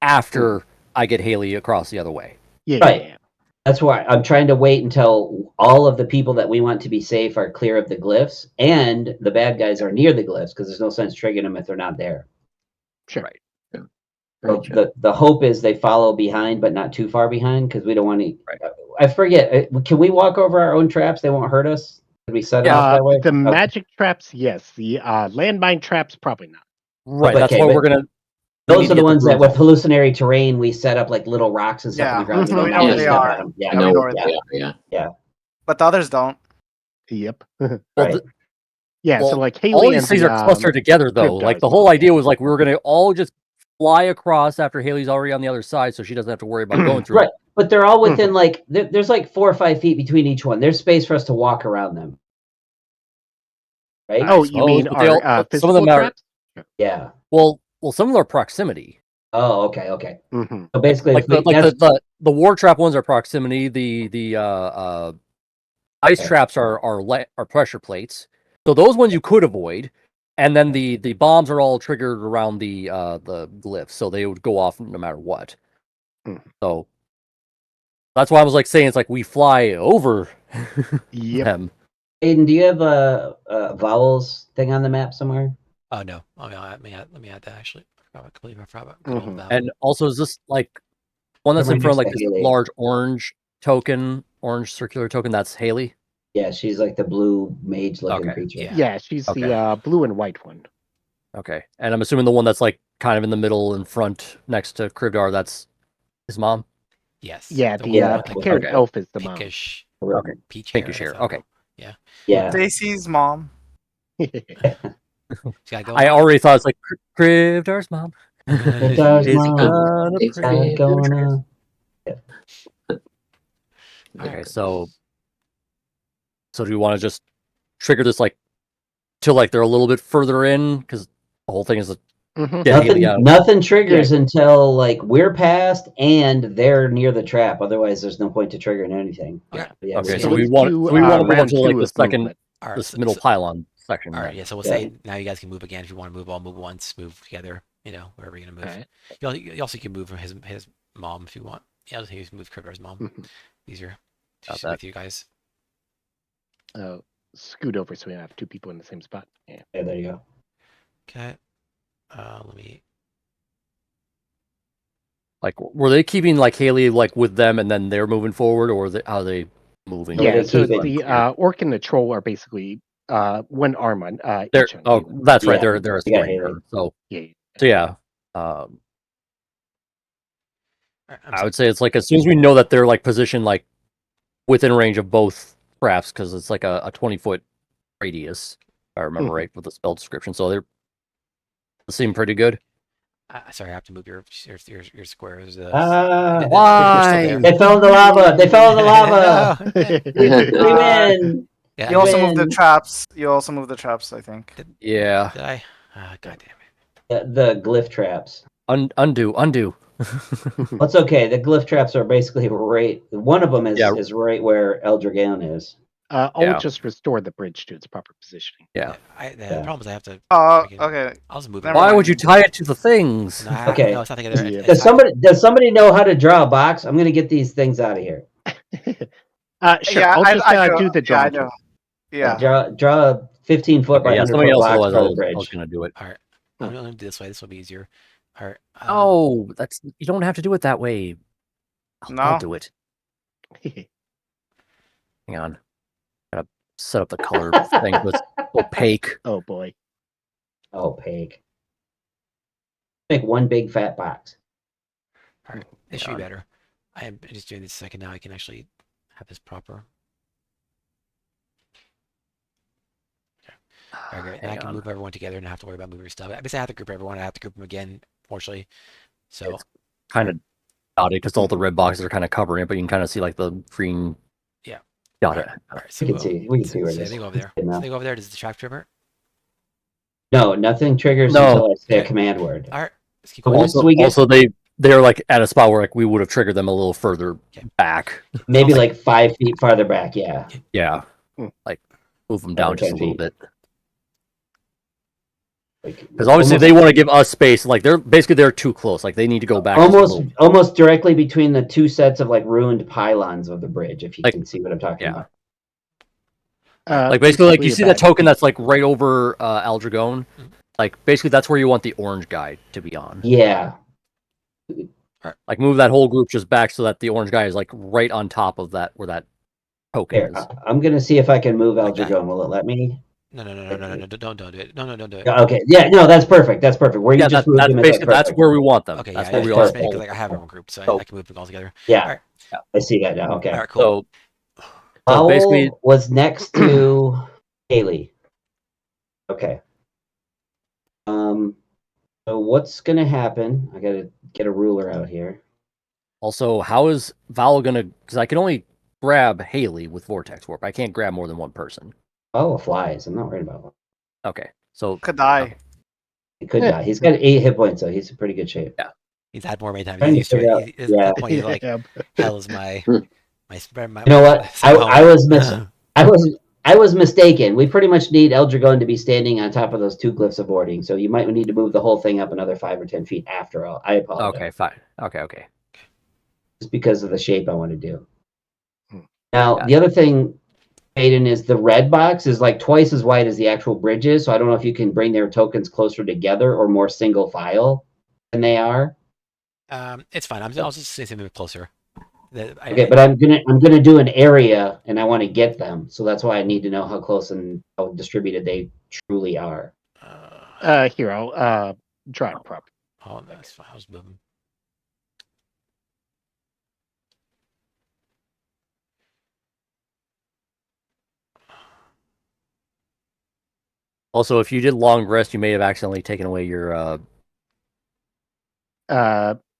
after I get Haley across the other way. Yeah, Right. yeah. That's why I'm trying to wait until all of the people that we want to be safe are clear of the glyphs, and the bad guys are near the glyphs, because there's no sense triggering them if they're not there. Sure. Right. So the hope is they follow behind, but not too far behind, because we don't want to. Right. I forget. Can we walk over our own traps? They won't hurt us. Did we set it up that way? The Okay. magic traps, yes. The landmine traps, probably not. Right. But That's okay, why but we're gonna. Those are the ones that, with with hallucinatory terrain, we set up like little rocks and stuff on the ground. Mhm. We We don't know know where they step are. at 'em. Yeah, I know know where where they are. Yeah. But the others don't. Yep. Well, right. Yeah, Well, so like Haley all and these things the, are clustered together, though. Cryptar's Like the mom. whole idea was like we were gonna all just fly across after Haley's already on the other side, so she doesn't have to worry about going through. Right. But they're all within like there's like 4 or 5 feet between each one. There's space for us to walk around them. Right? Oh, you mean but they all- our but some of them physical are- traps? Yeah. Well, some of them are proximity. Oh, okay, okay. Mm-hmm. So basically, Like if we- the war trap ones are proximity. The ice Okay. traps are pressure plates. So those ones you could avoid, and then the bombs are all triggered around the glyphs, so they would go off no matter what. Hmm. So that's why I was like saying it's like we fly over Yep. them. Aiden, do you have a vowels thing on the map somewhere? Oh no. Oh, yeah, let me add that actually. I completely forgot Mhm. that. And also, is this like one that's in Right front of next like to this Haley. large orange circular token? That's Haley. Yeah, she's like the blue mage-looking Okay, creature. yeah. Yeah, she's Okay. the blue and white one. Okay, and I'm assuming the one that's like kind of in the middle in front next to Krivdar, that's his mom. Yes. Yeah, the the one Yeah, with, like, carrot okay. elf is the mom. pinkish Okay, peach hair. pinkish I hair. thought. Okay, Yeah. Stacy's mom. She's gotta go I on. already thought it's like Krivdar's mom. Krivdar's Is mom. gonna It's pray. Gonna... Okay, so do you want to just trigger this like till like they're a little bit further in, because the whole thing is a Mhm. get Haley out. Nothing triggers until like we're past and they're near the trap. Otherwise, there's no point to triggering anything. Yeah. Yeah, Okay, Yeah, so let's we want to move on round to like two the of second, movement. All right, this middle pylon section. All right, then. yeah. So we'll Yeah. say now you guys can move again. If you want to move, all move once, move together. You know, wherever you're gonna move. Alright. You also can move from his mom if you want. Yeah, you can move Krivdar's mom. Mhm. Easier. Got Just that. with you guys. Scoot over so we have 2 people in the same spot. Yeah. Yeah, there you go. Okay. Let me. Like, were they keeping like Haley like with them, and then they're moving forward, or how are they moving? Yeah, Yeah, they so keep it the orc and the troll are basically one arm on They're each on oh, Haley. that's right. Yeah, They're you got escorting Haley. her. So Yeah. yeah. All right, I would say it's like as soon as we know that they're like positioned like within range of both traps, because it's like a 20-foot radius, if I remember right with the spell description. So they seem pretty good. sorry, I have to move your squares. Ah, why? they fell in the lava. They fell in the lava. We win. Yeah, You also move the Win. traps. You also move the traps, I think. Yeah. Did I? God damn it. The glyph traps. Undo. That's okay. The glyph traps are basically right. One of them is right where Eldragon is. I'll just restore the bridge to its proper positioning. Yeah. The problem is I have to. Okay. I'll just move it. Never Why mind. would you tie it to the things? Nah, Okay. No, it's not together. Yeah. Does somebody know how to draw a box? I'm gonna get these things out of here. Sure, Yeah, I'll just I know. do the Yeah, I draw. know. Yeah. Draw a 15-foot by Yeah, 100 somebody foot else. box Otherwise, for I the was bridge. gonna do it. All right. I'm gonna do this way. This will be easier. All right. Oh, that's you don't have to do it that way. I'll No. do it. Hang on. Gotta set up the color thing with opaque. Oh boy. Oh, pig. Make one big fat box. All right. This should be better. I am just doing this a second now. I can actually have this proper. All right, great. Now I Hang can on. move everyone together and not have to worry about moving stuff. I guess I have to group everyone. I have to group them again, fortunately. So It's kind of dotted because all the red boxes are kind of covering it, but you can kind of see like the green. Yeah. Got it. all right. So We can see where so it they is. go over there. Good So enough. they go over there. Does the trap trigger? No, nothing triggers No. until I say a Okay. command word. All right. Let's keep going. Cool. Also, we get- also they they're like at a spot where like we would have triggered them a little further Okay. back. Maybe Sounds like 5 feet farther back. Yeah. Yeah, Hmm. like move them Over down just 10 a little feet. bit. Like, Because obviously almost- they want to give us space. Like they're too close. Like they need to go back. just a little. almost directly between the two sets of like ruined pylons of the bridge. If you Like- can see what I'm talking yeah. about. Like basically, like you completely see that bad. token that's like right over Aldragone. Like basically, that's where you want the orange guy to be on. Yeah. Like move that whole group just back so that the orange guy is like right on top of that where that token Here, is. I'm gonna see if I can move Like that. Aldragone. Will it let me? No, don't do it. No, don't do it. Yeah, okay. Yeah. No, that's perfect. That's perfect. Where you Yeah, just that, moved that's him. basically that's perfect. where we want them. Okay, That's yeah, where we I want just perfect. made it all. because like, I have our own group, so So- I can move them all together. Yeah. All right. I see that now. Okay. All right, cool. So Powell basically- was next to Haley. Okay. So what's gonna happen? I gotta get a ruler out here. also, how is Val gonna? Because I can only grab Haley with Vortex Warp. I can't grab more than one person. Oh, flies. I'm not worried about that. Okay, so Could die. He could die. He's got 8 hit points, so he's in pretty good shape. He's had more many times. Trying to He's used to figure it. out- At yeah. that point, he's like, Yeah. hell is my my. You know what? my I was mistaken. We pretty much need Eldragon to be standing on top of those 2 glyphs of warding, so you might need to move the whole thing up another 5 or 10 feet after all. I apologize. okay, fine. Okay. Just because of the shape I want to do. Hmm. Now, Yeah. the other thing, Aiden, is the red box is like twice as wide as the actual bridges, so I don't know if you can bring their tokens closer together or more single file than they are. It's fine. I'll just say something closer. Okay, but I'm gonna do an area, and I want to get them, so that's why I need to know how close and how distributed they truly are. Here, I'll draw it prop. Oh, that's fine. I was moving. Also, if you did long rest, you may have accidentally taken away your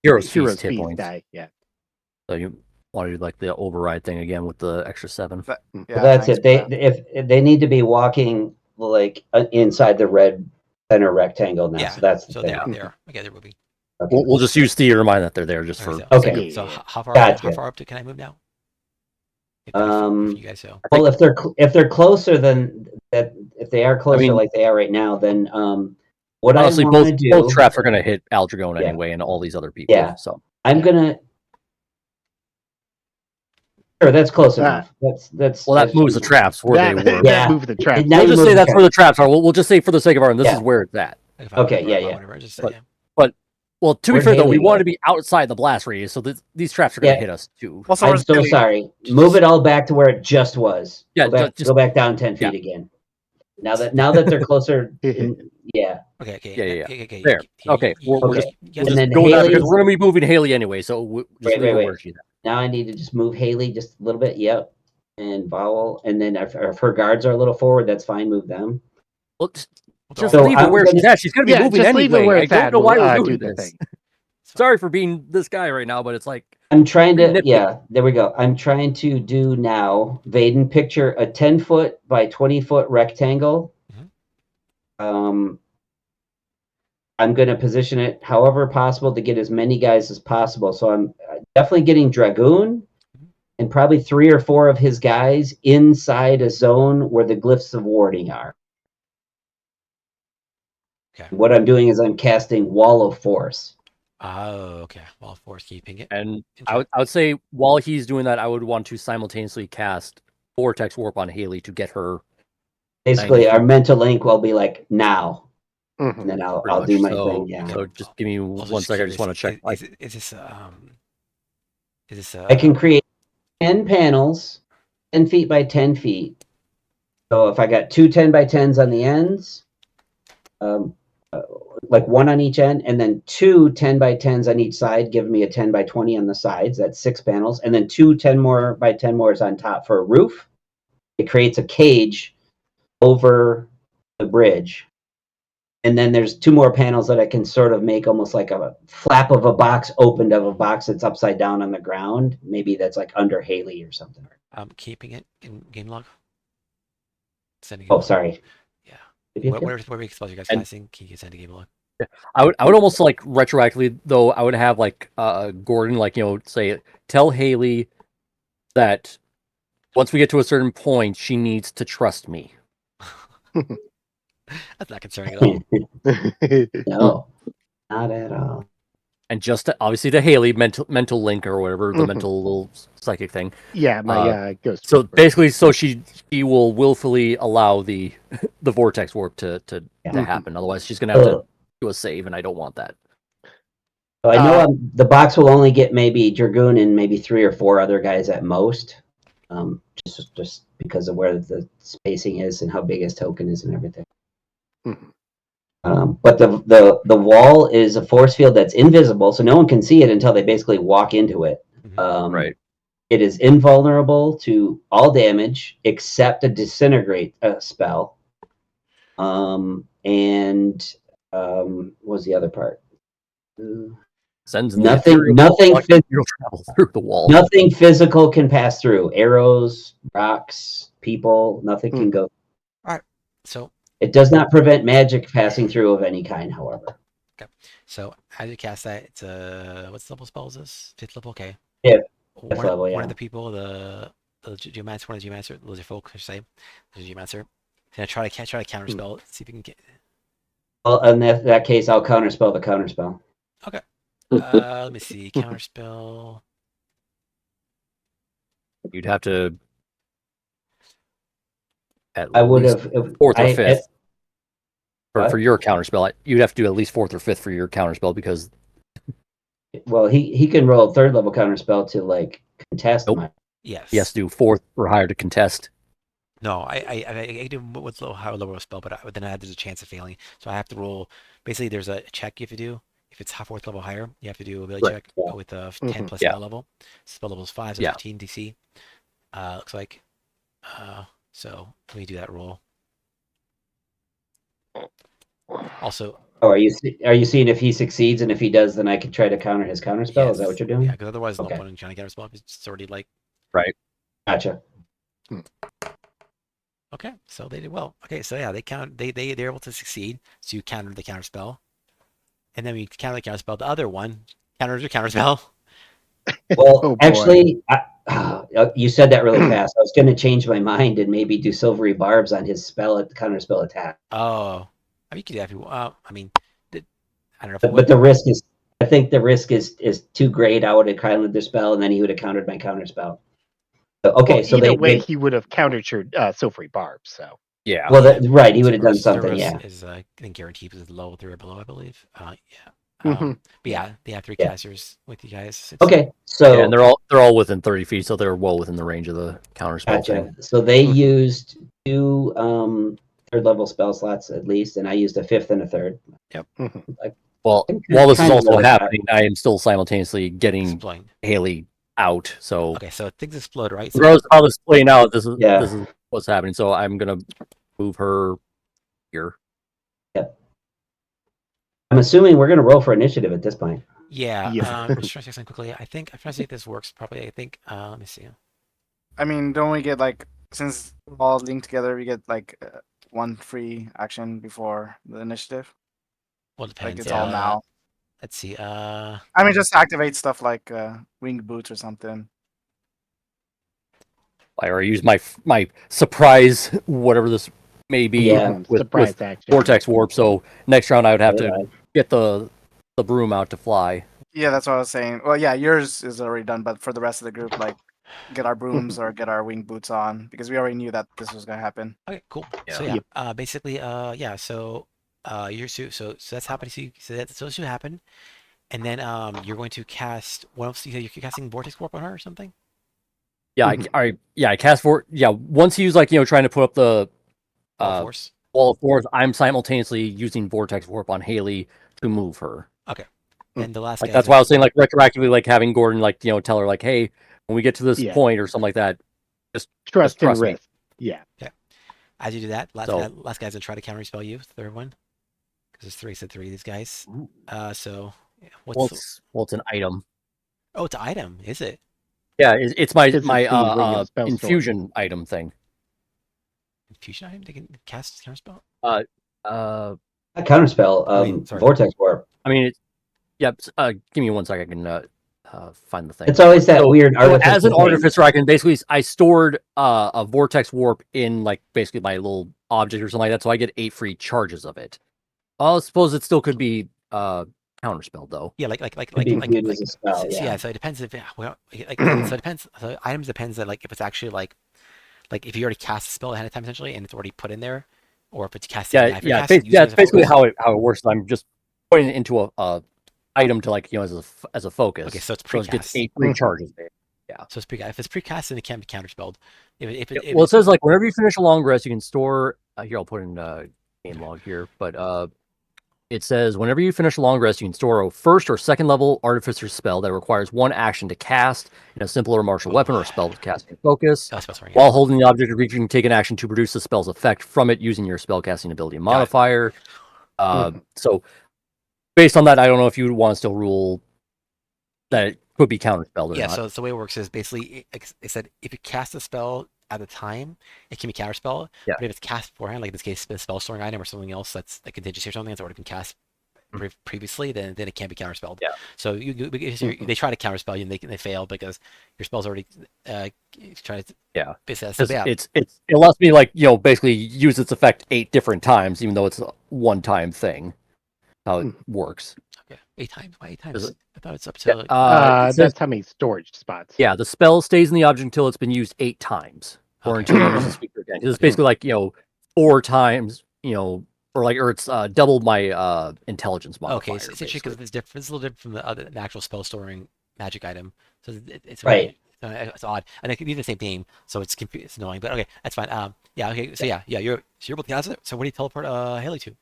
Hero's Feast hit points. Die. Yeah. So you want to do like the override thing again with the extra 7. Yeah, Well, that's thanks it. They for that. if they need to be walking like inside the red center rectangle now. Yeah. So that's the So thing. there. Okay, they're moving. Okay. We'll just use the to remind that they're there just for. Okay. So Yeah. how far? Gotcha. How far up can I move now? If you guys so. Well, if they're closer than that, if they are closer like they are right now, then what Honestly, I want to both do, traps are going to hit Aldragone Yeah. anyway, and all these other people. Yeah. So I'm gonna. Sure, that's close enough. That's well, that moves the traps where That, they were. Yeah. that move the trap. Now We'll you just move say the that's trap. where the traps are. We'll just say for the sake of our, this Yeah. is where it's at. If Okay, whatever, yeah. Whatever, just say, But- yeah. Well, to be Where'd fair though, we Haley want go? to be outside the blast radius, so these traps are going to Yeah. hit us too. Also, I'm we're so really- sorry. Move it all back to where it just was. Yeah, Go back down 10 feet yeah. again. Now that they're closer, yeah. Okay. Yeah. Okay. There. Okay, we're Okay. just, You we'll guys And then just go there because Haley's- we're going to be moving Haley anyway. So just Wait, leave it wait. where she's at. Now I need to just move Haley just a little bit. Yep. And Vowel. And then if her guards are a little forward, that's fine. Move them. Well, We'll just throw- So leave it I'm where gonna- she's at. She's going to be Yeah, moving just leave it anyway. where I it's don't at. know why We'll, we're do doing the this. thing. Sorry for being this guy right now, but it's like I'm trying to, Nifty. yeah, there we go. I'm trying to do now, Vaden, picture a 10-foot by 20-foot rectangle. I'm going to position it however possible to get as many guys as possible. So I'm definitely getting Dragoon and probably 3 or 4 of his guys inside a zone where the glyphs of warding are. Okay. What I'm doing is I'm casting Wall of Force. Oh, okay. Well, force keeping it. And I would say while he's doing that, I would want to simultaneously cast Vortex Warp on Haley to get her. Basically, our mental link will be like now, Mhm. and then I'll pretty do much. my so, thing. Yeah, So just give me Also, one second. I just want to check. curious, Is this I can create 10 panels, 10 feet by 10 feet. So if I got 2 10 by 10s on the ends, like 1 on each end, and then 2 10 by 10s on each side, give me a 10 by 20 on the sides. That's 6 panels, and then 2 10 more by 10 more is on top for a roof. It creates a cage over the bridge. And then there's 2 more panels that I can sort of make almost like a flap of a box opened of a box that's upside down on the ground. Maybe that's like under Haley or something. keeping it in game log. Sending. Oh, sorry. Yeah. Yep, yep, yep. Where we expose you guys And- flashing, can you send a game log? I would almost like retroactively though. I would have like Gordon like say tell Haley that once we get to a certain point, she needs to trust me. That's not concerning at all. No, not at all. And just obviously to Haley, mental link or whatever, the Mhm. mental little psychic thing. Yeah, my ghost. So trooper. basically, so she will willfully allow the the vortex warp to Mhm. happen. Otherwise, she's gonna have to Ugh. do a save, and I don't want that. So I know the box will only get maybe Dragoon and maybe 3 or 4 other guys at most, just because of where the spacing is and how big his token is and everything. Mhm. But the wall is a force field that's invisible, so no one can see it until they basically walk into it. Mhm. Right. It is invulnerable to all damage except a disintegrate spell. And what was the other part? Sends Nothing travel through the wall. Nothing physical can pass through. Arrows, rocks, people, nothing can go. So It does not prevent magic passing through of any kind, however. So as you cast that, it's what's level spell is this? 5th level, okay. Yeah, One, level, one yeah. of the people, the geomancer, one of the geomancer, the folk, I should say, the geomancer. Gonna try to counterspell it, see if you can get. Well, in that case, I'll counterspell the counterspell. Okay. Let me see. Counterspell. You'd have to. I would least have fourth or fifth for what? your counterspell. You'd have to do at least 4th or 5th for your counterspell because Well, he can roll a 3rd level counterspell to like contest Nope. my. Yes. he has to do 4th or higher to contest. No, I do what's low, higher level spell, but then there's a chance of failing. So I have to roll. Basically, there's a check you have to do. If it's 4th level higher, you have to do a ability Right. check Yeah. with a 10 plus Yeah. spell level. Spell level is 5, so Yeah. 15 DC. Looks like. So let me do that roll. Also, Oh, are you seeing if he succeeds, and if he does, then I can try to counter his counterspell? Is that what you're doing? Yeah, because otherwise, Okay. no point in trying to counterspell. It's already like. Gotcha. Okay, so they did well. Okay, so yeah, they're able to succeed. So you counter the counterspell, and then when you counter the counterspell, the other one counters your counterspell. Well, Oh, boy. actually, you said that really fast. I was going to change my mind and maybe do silvery barbs on his spell at the counterspell attack. Oh, I mean, you could do that if you want. I mean, I don't know. But the risk is, I think the risk is too great. I would have countered the spell, and then he would have countered my counterspell. So, okay, Well, so either they way, he would have countered your silvery barb. So Yeah. well, right, he would have done something. Cerberus Yeah. is I think guaranteed because it's low 3 or below, I believe. Yeah. Mhm. But yeah, they have 3 Yeah. casters with you guys. Okay, so Yeah, and they're all within 30 feet, so they're well within the range of the counterspell gotcha. thing. So they Mhm. used 2 3rd level spell slots at least, and I used a 5th and a 3rd. Mhm. Well, I'm while this is kind of also let it happening, I am still simultaneously getting Explain. Haley out. So Okay, so things explode, right? So regardless of how this is playing out, this is Yeah. this is what's happening. So I'm gonna move her here. I'm assuming we're going to roll for initiative at this point. yeah, Yeah. just trying to say something quickly. I'm trying to see if this works properly. I think. Let me see. I mean, don't we get like, since we're all linked together, we get like 1 free action before the initiative? Well, it depends. Like it's all now. Let's see. I mean, just activate stuff like winged boots or something. Or use my surprise, whatever this may be, Yeah. with Surprise action. vortex warp. So next round I would have Yeah. to get the broom out to fly. Yeah, that's what I was saying. Well, yeah, yours is already done, but for the rest of the group, like, get our brooms or get our winged boots on because we already knew that this was gonna happen. Okay, cool. Yeah. So yeah, Yep. basically, yeah. So, you're so that's happening. So that should happen, and then you're going to cast. What else? You're casting vortex warp on her or something? Yeah, I cast for once you use like trying to put up the All force. wall of force, I'm simultaneously using vortex warp on Haley to move her. Okay. Then the last Like guy. that's why I was saying like retroactively, like having Gordon like tell her like, hey, when we get to this Yeah. point or something like that, Trust and trust me. risk. Yeah. As you do that, last So- guy's gonna try to counterspell you. Third one, because there's 3 said 3. These guys. So yeah, well, it's an item. Oh, it's an item, is it? Yeah, it's my It's the Ring of Spell Sword. infusion item thing. Infusion item? They can cast counterspell. Uh, A counterspell. Sorry. Vortex Warp. I mean, yep. Give me 1 second. I can find the thing. It's always that weird So artificer as an thing. artificer, I stored a vortex warp in like basically my little object or something like that, so I get 8 free charges of it. I suppose it still could be counterspell though. Yeah, like Could be viewed as a spell, so, yeah. So it depends if well, like so it depends. So items depends that like if it's actually like if you already cast a spell ahead of time essentially and it's already put in there, or if it's cast. Yeah, yeah. It's basically how it works. I'm just putting it into a item to like as a focus. Okay, so it's it gets precast. 8 free charges there. Yeah. So it's if it's precast, then it can be counterspelled. If Well, it says like whenever you finish a long rest, you can store. Here, I'll put in game log here, but it says whenever you finish a long rest, you can store a first or second level artificer spell that requires 1 action to cast in a simple or martial weapon or spell to cast in focus. While holding the object of reach, you can take an action to produce the spell's effect from it using your spellcasting ability modifier. So based on that, I don't know if you would want to still rule that it could be counterspelled or yeah, not. so the way it works is basically it said if you cast a spell at the time, it can be counterspell. Yeah. But if it's cast beforehand, like in this case, a spell storing item or something else that's a contingency or something that's already been cast previously, then it can't be counterspelled. Yeah. So they try to counterspell you and they fail because your spell's already trying to. Yeah. So, yeah. It lets me like basically use its effect 8 different times, even though it's a one-time thing. How it works. Okay. 8 times. Why 8 times? Is it- I thought it's up to. it says- That's how many storage spots. Yeah, the spell stays in the object until it's been used 8 times, or until you use the speaker again. 'Cause it's basically like 4 times, or it's doubled my intelligence modifier. Okay, so it's interesting because it's different. It's a little different from the actual spell storing magic item. So it's Right. It's odd, and it could be the same name, so it's it's annoying. But okay, that's fine. Yeah. Okay. So yeah. You're able to cast it. So what do you teleport Haley to?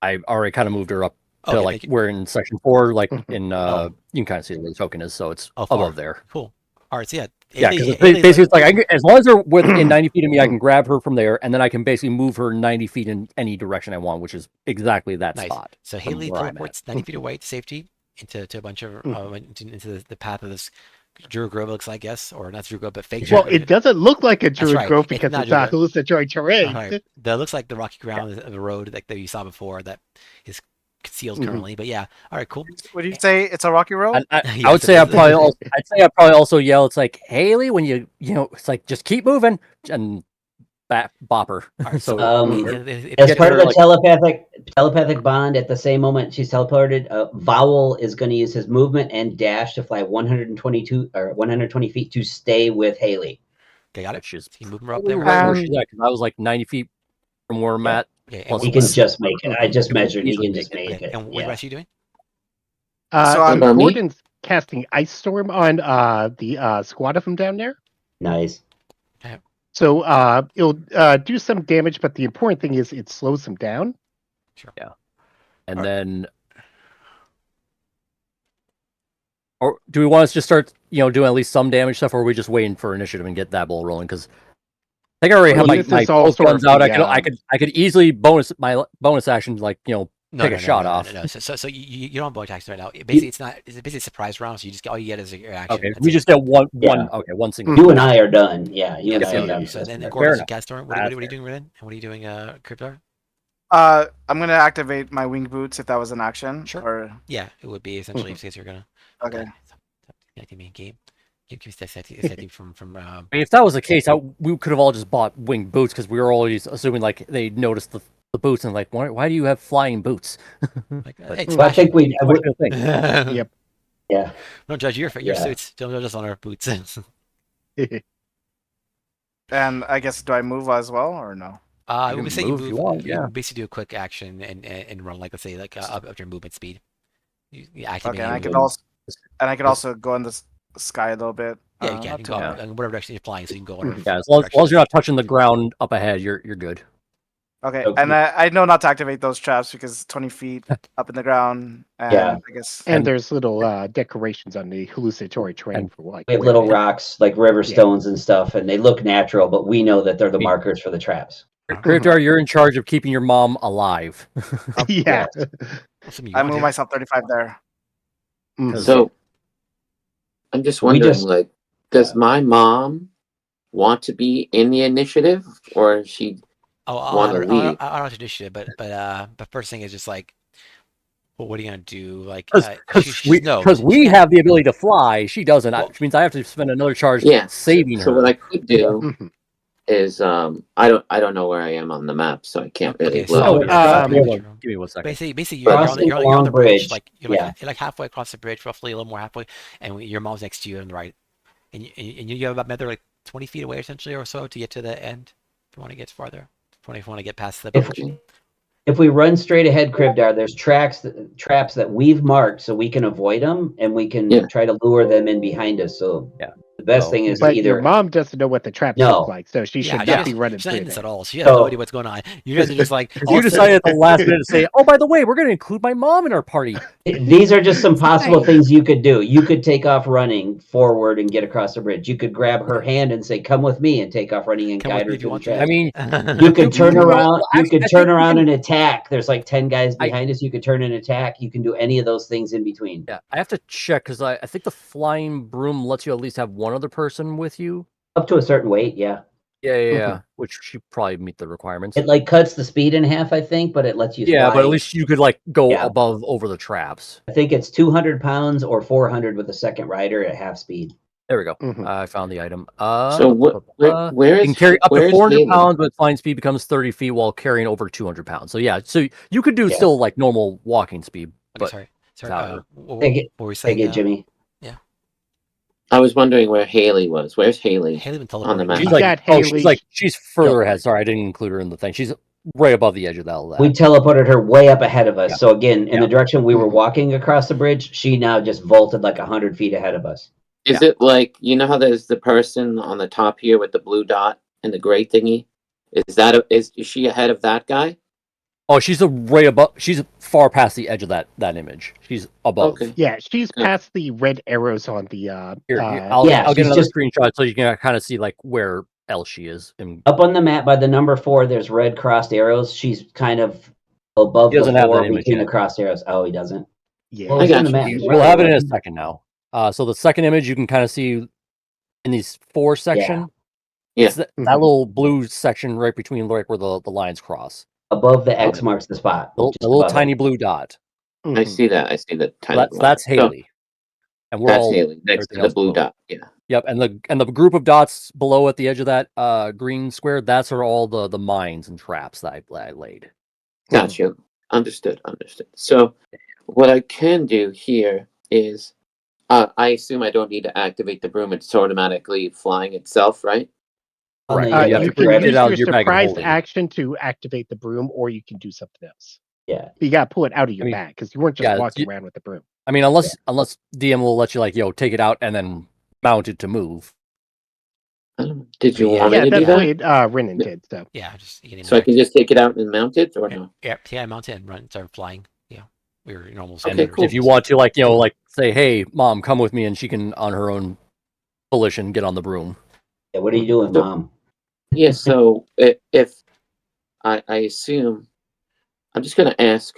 I already kind of moved her up to Okay, like we're in section 4, like Mm-hmm. in Oh. you can kind of see where the token is, so it's Oh, far. above there. Cool. All right. So yeah. Yeah, Haley- because Haley's basically it's like as long as they're within 90 feet of me, I can grab her from there, and then I can basically move her 90 feet in any direction I want, which is exactly that nice. spot. So from Haley where I'm at. teleports 90 feet away to safety into a bunch of into the path of this Druid Grove, looks like, I guess, or not Druid Grove, but fake. Well, Druid it doesn't look like a Druid right. Grove It's because not it's Druid not hallucinatory terrain. Alright. That looks like the rocky ground of the road that you saw before that is concealed currently. But yeah, all right, cool. Would you say it's a rocky road? I Yes, would it say is. I'd probably also yell. It's like Haley when it's like just keep moving and bop her. Alright, So it- As get part of her, the like- telepathic bond, at the same moment she's teleported, Vowel is going to use his movement and dash to fly 120 feet to stay with Haley. okay, got it. which is So you move her up probably there. right where Um, she's at, 'cause I was like 90 feet from where I'm Yeah. at. Okay, and Plus He what- can what's- just make it. I just measured. He Easily can make just it. make okay, it. and what Yeah. rest are you doing? So So I'm- About me? Gordon's casting Ice Storm on the squad of them down there. Nice. So it'll do some damage, but the important thing is it slows them down. And Alright. then, or do we want to just start, doing at least some damage stuff, or are we just waiting for initiative and get that ball rolling? Because I think I already have Well, my, this my is all both sort guns of out. the, I could easily bonus action, like No, take a shot off. No. So you don't have bonus action right now. Basically, it's basically a surprise round. So you just all you get is your action. Okay, That's we it. just get one. Yeah. Okay, one single. You and I are done. Yeah, you and I so, are done. so then Fair Gordon's enough. cast storm. What are you doing, Rin? And what are you doing, Cryptar? I'm gonna activate my wing boots if that was an action. Sure. Or Yeah, it would be essentially if you're gonna. okay. Connecting me in game. Game keeps setting from. I mean, if that was the case, we could have all just bought winged boots because we were always assuming like they noticed the boots and like, why do you have flying boots? Like, it's Well, I think we. Too much of a thing. Yep. Yeah. Don't judge your Yeah. suits. Don't judge us on our boots. And I guess do I move as well or no? You We can say move if you want, you yeah. basically do a quick action and run, like let's say like up your movement speed. You activate Okay, and I your could movement. also go in the sky a little bit. Yeah, you can. not You too can go bad. in whatever direction you're flying, so you can go whatever. Yeah, as long direction. as you're not touching the ground up ahead, you're good. Okay, Okay. and I know not to activate those traps because 20 feet up in the ground. And Yeah. I guess. And there's little decorations on the hallucinatory terrain and for like. We have where little they- rocks like river Yeah. stones and stuff, and they look natural, but we know that they're the markers for the traps. Cryptar, you're in charge of keeping your mom alive. Yeah. Awesome, you I want move to. myself 35 there. Mm. So I'm just We wondering, just- like, does my mom want to be in the initiative, or is she want to leave. I'll introduce you, but first thing is just like, well, what are you gonna do? Like, Because we have the ability to fly, she doesn't. Which means I have to spend another charge saving her. So what I could do Mhm. is I don't know where I am on the map, so I can't really Okay, look. so Give me 1 second. basically Crossing you're the on long the bridge, bridge. like you're like halfway across the bridge, roughly a little more halfway, and your mom's next to you on the right, and you have about another like 20 feet away essentially or so to get to the end. If you want to get farther, if you want to get past the bridge. If we run straight ahead, Kribdar, there's traps that we've marked so we can avoid them, and we can try to lure them in behind us. So the best thing is But either your mom doesn't know what the traps No. look like, so she should not be running She's not through in this there. at all. She has no So- idea what's going on. You guys are just like You decided at the last minute to say, "Oh, by the way, we're going to include my mom in our party." these are just some possible things you could do. You could take off running forward and get across the bridge. You could grab her hand and say, "Come with me," and take off running and Come guide with her me if you through the want to. traps. I mean, You could turn You know, around. You actually, could I turn think we around can- and attack. There's like 10 guys behind us. You could turn and attack. You can do any of those things in between. yeah, I have to check because I think the flying broom lets you at least have one other person with you. Up to a certain weight, yeah. Yeah, which should probably meet the requirements. It like cuts the speed in half, I think, but it lets you Yeah, fly. but at least you could like go Yeah. above over the traps. I think it's 200 pounds or 400 with a second rider at half speed. There we go. Mhm. I found the item. So where you is can carry up to where's 400 Haley? pounds, but flying speed becomes 30 feet while carrying over 200 pounds. So yeah, so you could do Yeah. still like normal walking speed. Okay, But sorry. without her. What Take it- were we Take saying? it, Jimmy. I was wondering where Haley was. Where's Haley? Haley been On the teleported. map. she's You like, got Haley. she's further ahead. Sorry, I didn't include her in the thing. She's right above the edge of that. We teleported her way up ahead of us. Yeah. So again, in Yeah. the direction we were Mhm. walking across the bridge, she now just vaulted like 100 feet ahead of us. Is it like, you know how there's the person on the top here with the blue dot and the gray thingy? Is she ahead of that guy? Oh, she's right above. She's far past the edge of that image. She's above. Okay. Yeah, she's Yeah. past the red arrows on the Here, uh, I'll Yeah, get she's another just- screenshot so you can kind of see like where else she is. And Up on the map by the number 4, there's red crossed arrows. She's kind of above He the doesn't have 4 that image between yet. the crossed arrows. Oh, he doesn't. yeah. Well, I it's got on the you. map. we'll have it in a second now. So the second image you can kind of see in these 4 section. Yeah. It's that little blue section right between like where the lines cross. Above the X Okay. marks the spot. The just little above it. tiny blue dot. I Mhm. see that. I see the tiny That's blue dot. Haley. And So, we're that's all Haley next to everything the else blue below. dot. Yeah. Yep, and the group of dots below at the edge of that green square, that's are all the mines and traps that I laid. Gotcha. Understood. So what I can do here is I assume I don't need to activate the broom. It's automatically flying itself, right? Oh, no, Right. you you have You to can grab it use out your of your bag and surprise hold it. action to activate the broom, or you can do something else. Yeah. You got to pull it out of your mean, bag because you weren't just yeah, walking around with the broom. I mean, unless DM will let you like, take it out and then mount it to move. Did you Yeah, want me Yeah, to do that's that? what Renan did. So Yeah, just getting So I can just take it out and mount it, or no? yeah, mount it and run, start flying. Yeah, we were normal. Okay, standard. cool. If you want to like say, hey, mom, come with me, and she can on her own volition get on the broom. Yeah, what are you doing, So- Mom? Yeah. So if I assume, I'm just gonna ask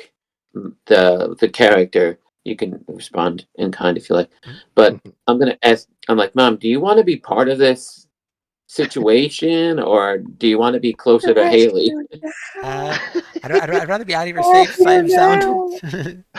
the character. You can respond in kind if you like, but I'm gonna ask. I'm like, Mom, do you want to be part of this situation, or do you want to be closer to Haley? I'd rather be out of your safe side of sound.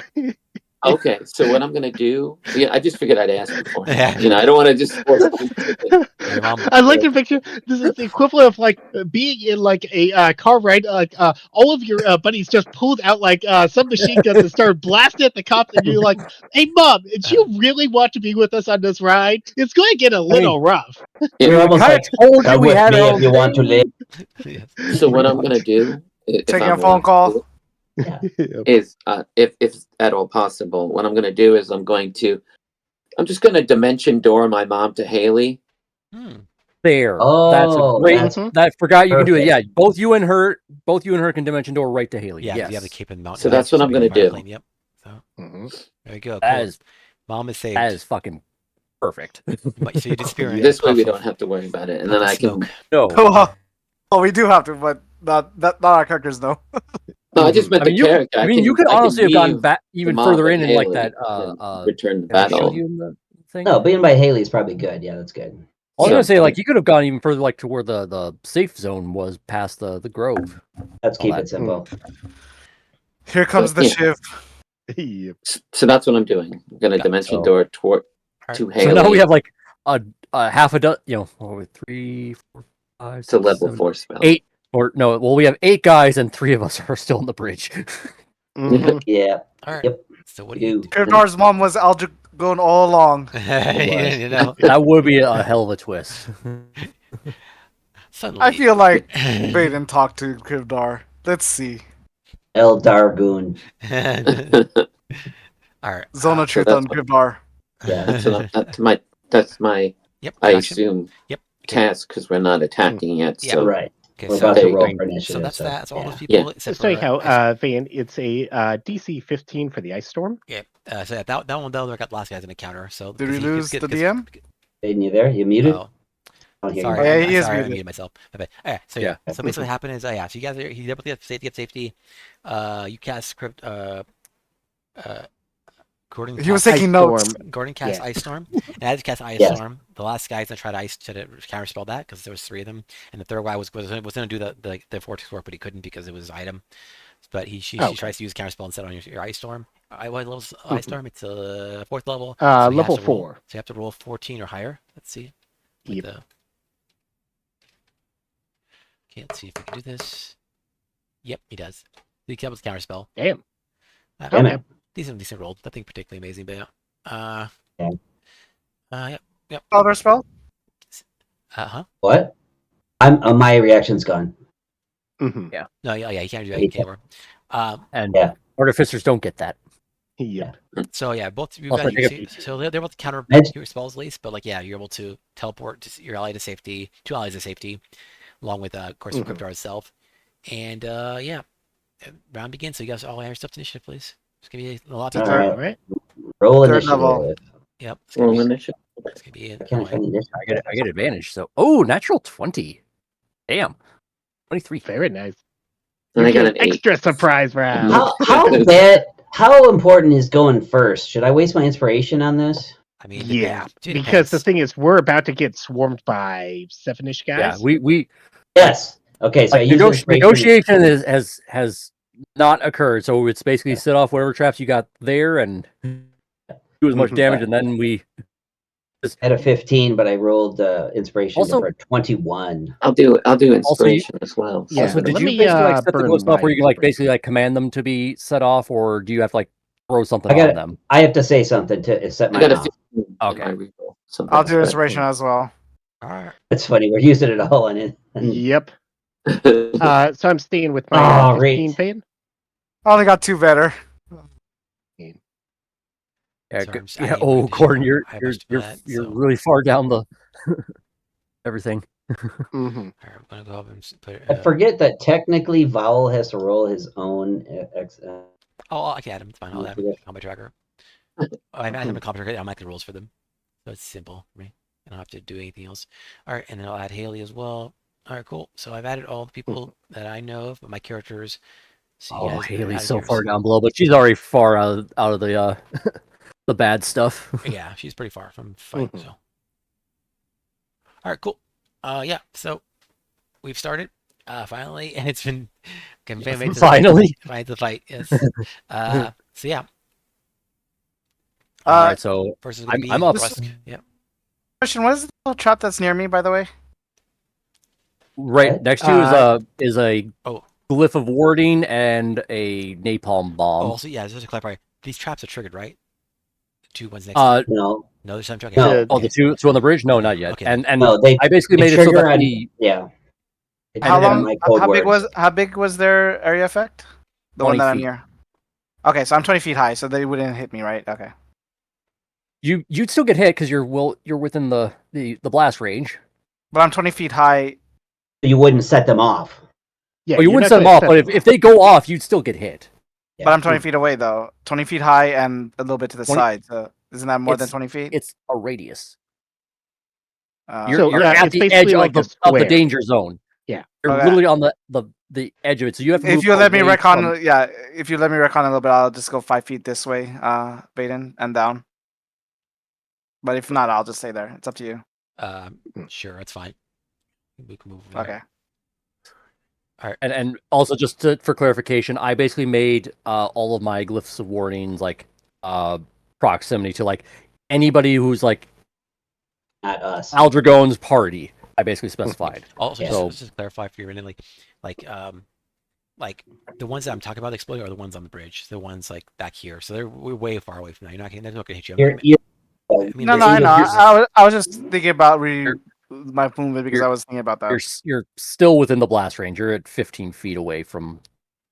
Okay, so what I'm gonna do? Yeah, I just figured I'd ask before. Yeah. I don't want to just force it. Your mom- I like to picture this is the equivalent of like being in like a car ride. All of your buddies just pulled out like some machine guns and started blasting at the cops, and you're like, "Hey, Mom, did you really want to be with us on this ride? It's going to get a little rough." You're Yeah, almost kinda like, told you come we with had me our if you own want to live. Yes. so what I'm gonna do? if Taking I'm a phone allowed to call. do it, is if at all possible, what I'm gonna do is I'm just gonna dimension door my mom to Haley. Hmm. There. Oh, that's a great. that's That forgot you can do it. perfect. Yeah, both you and her can dimension door right to Haley. Yeah, 'cause yes. you have the cape and mount. So that's what I'm gonna do. Yep. So Mhm. there you go. That Cool. is Mom is saved. that is fucking perfect. So you disappear. in This way we puff don't of- have to worry about it, and puff then of I can. smoke. No, Oh, we do have to, but not our characters, no. No, I just meant I mean, the character. I mean, you could honestly have gone leave back even mom further and in like Haley that. and return the Have I showed battle. you in the thing? No, being by Haley is probably good. Yeah, that's good. I was So- gonna say, like, you could have gone even further, like to where the safe zone was past the grove. Let's all keep that. it simple. Here comes the yeah. shiv. Yep. So that's what I'm doing. I'm gonna Yeah, dimension so- door toward Alright. to So Haley. So now we have like a half a dozen, 3, 4, 5, it's a 6, level 7, 4 spell. 8, or no, well, we have 8 guys and 3 of us are still on the bridge. Mhm. Yeah. All right. Yep. So what do you Do. Krivdar's mom was Aldragoon all along. do? You know, That would be a hell of a twist. suddenly. I feel like Baden talked to Krivdar. Let's see. El Dargoon. All right. Zone of truth that's on what- Krivdar. Yeah. So that's my Yep. I gotcha. assume Yep. task because we're not attacking yet. Yeah. So Right. Okay. We're So, about to there you roll go. for so initiative. that's that. So all those yeah. people. Yeah. Except So for, anyhow, Van, it's a DC 15 for the ice storm. yeah. So yeah, that one though, I got the last guy's an encounter. So Did we because lose the DM? Aiden, you there? You muted? Oh, I don't hear sorry. you. Oh, yeah, I'm he is sorry, I muted. muted myself. Okay. All right. So yeah. Yeah. So basically, what happened is, yeah. So you guys are he's able to get safety. You cast script. Gordon. He was cast- taking Ice notes. Storm. Gordon cast Yeah. Ice Storm, and as he cast Ice Yes. Storm, the last guy's gonna try to counterspell that because there was 3 of them, and the third guy was gonna do the vortex work, but he couldn't because it was his item. But she Okay. tries to use counterspell instead on your Ice Storm. What level's Ice Storm? It's 4th level. he Level has to roll- 4. So you have to roll 14 or higher. Let's see. With Yep. the- Okay, let's see if we can do this. Yep, he does. He comes with counterspell. Damn. Damn Okay. it. Decent roll. Nothing particularly amazing, but yeah. Yeah. Yep. Other spell? Huh? What? My reaction's gone. Hmm. No, yeah, he can't do that. He can't work. And Yeah. artificers don't get that. Yep. So yeah, both you Also, guys, I think so they're able to counter Edge- your spells at least, but like yeah, you're able to teleport your ally to safety, 2 allies to safety, along with of course Mhm. Cryptar itself. And yeah, round begins. So you guys all have your stuff to initiative, please. It's gonna be a lot to All do. right. All right. Roll Third initiative. level. Yep. It's gonna roll be, initiative. it's gonna be I can't find annoying. initiative. I get advantage. So natural 20. Damn. 23. Very nice. And I You got get an 8. extra surprise round. How important is going first? Should I waste my inspiration on this? I mean, Yeah, it because the depends. thing is, we're about to get swarmed by 7-ish guys. Yeah, we Yes. Okay, so I like use negotiation has not occurred. So it's basically set off whatever traps you got there and do as much Mhm. damage, and then we I had a 15, but I rolled inspiration Also- for a 21. I'll do inspiration as well. Yeah, also, did let you me, basically like set the burn ghost off my where you can like inspiration. basically like command them to be set off, or do you have to like throw something I got on it. them? I have to say something to set I my got a off. 15 in Okay. my reroll, so I'll that's do good. inspiration as well. All right. It's funny. We're using it all on it. Yep. So I'm staying with my Oh, 15 great. Van. I only got 2 better. Yeah, Sorry, I'm just yeah. adding Oh, additional- Gordon, you're I have you're extra you're, that, you're so- really far down the everything. Hmm. All right, I'm gonna go up and put. I forget that technically Vowel has to roll his own. Oh, I can add them. It's fine. I'll add them on my tracker. I add them in comp tracker. I'll make the rules for them. So it's simple for me. I don't have to do anything else. All right, and then I'll add Haley as well. All right, cool. So I've added all the people that I know of, but my characters. So you Oh, guys Haley's added so yours. far down below, but she's already far out of the the bad stuff. Yeah, she's pretty far from fight. Mhm. So. All right, cool. Yeah. So we've started finally, and it's been Finally. Finally the fight. Yes. So yeah. All right, so First is gonna be I'm up. Rusk. Yep. Question: what is the little trap that's near me, by the way? right What? next to you is a Oh. glyph of warding and a napalm bomb. Also, yeah, just to clarify, these traps are triggered, right? The 2 ones next. No, No, there's some triggered. No. Oh, the two on the bridge? No, not yet. Okay. And no. They I basically they made it so trigger that on- the yeah. They How trigger on long? my code words. How big was their area effect? The one 20 that I'm feet. near. Okay, so I'm 20 feet high, so they wouldn't hit me, right? Okay. you'd still get hit because you're within the blast range. But I'm 20 feet high. You wouldn't set them off. Yeah, Well, you you're wouldn't not set them gonna off, but them if they go off, you'd still get hit. Yeah. But I'm 20 feet away, though. 20 feet high and a little bit to the 20 side. So isn't that more than It's- 20 feet? It's a radius. Uh, You're yeah, at it's the basically edge like a of the square. danger zone. Yeah. You're Okay. literally on the edge of it. So you have to if move you let me away recon, from- yeah, if you let me recon a little bit, I'll just go 5 feet this way, Baden, and down. But if not, I'll just stay there. It's up to you. Sure, that's fine. We can move over there. Okay. And also just for clarification, I basically made all of my glyphs of warnings like proximity to like anybody who's like Not us. Aldragon's party. I basically specified. Also, Yeah. just to clarify for your ending, like the ones that I'm talking about exploding are the ones on the bridge, the ones like back here. So we're way far away from that. They're not gonna hit you. I mean, No, they- I know. here's- I was just thinking about my movement because I was thinking about that. You're still within the blast range. You're at 15 feet away from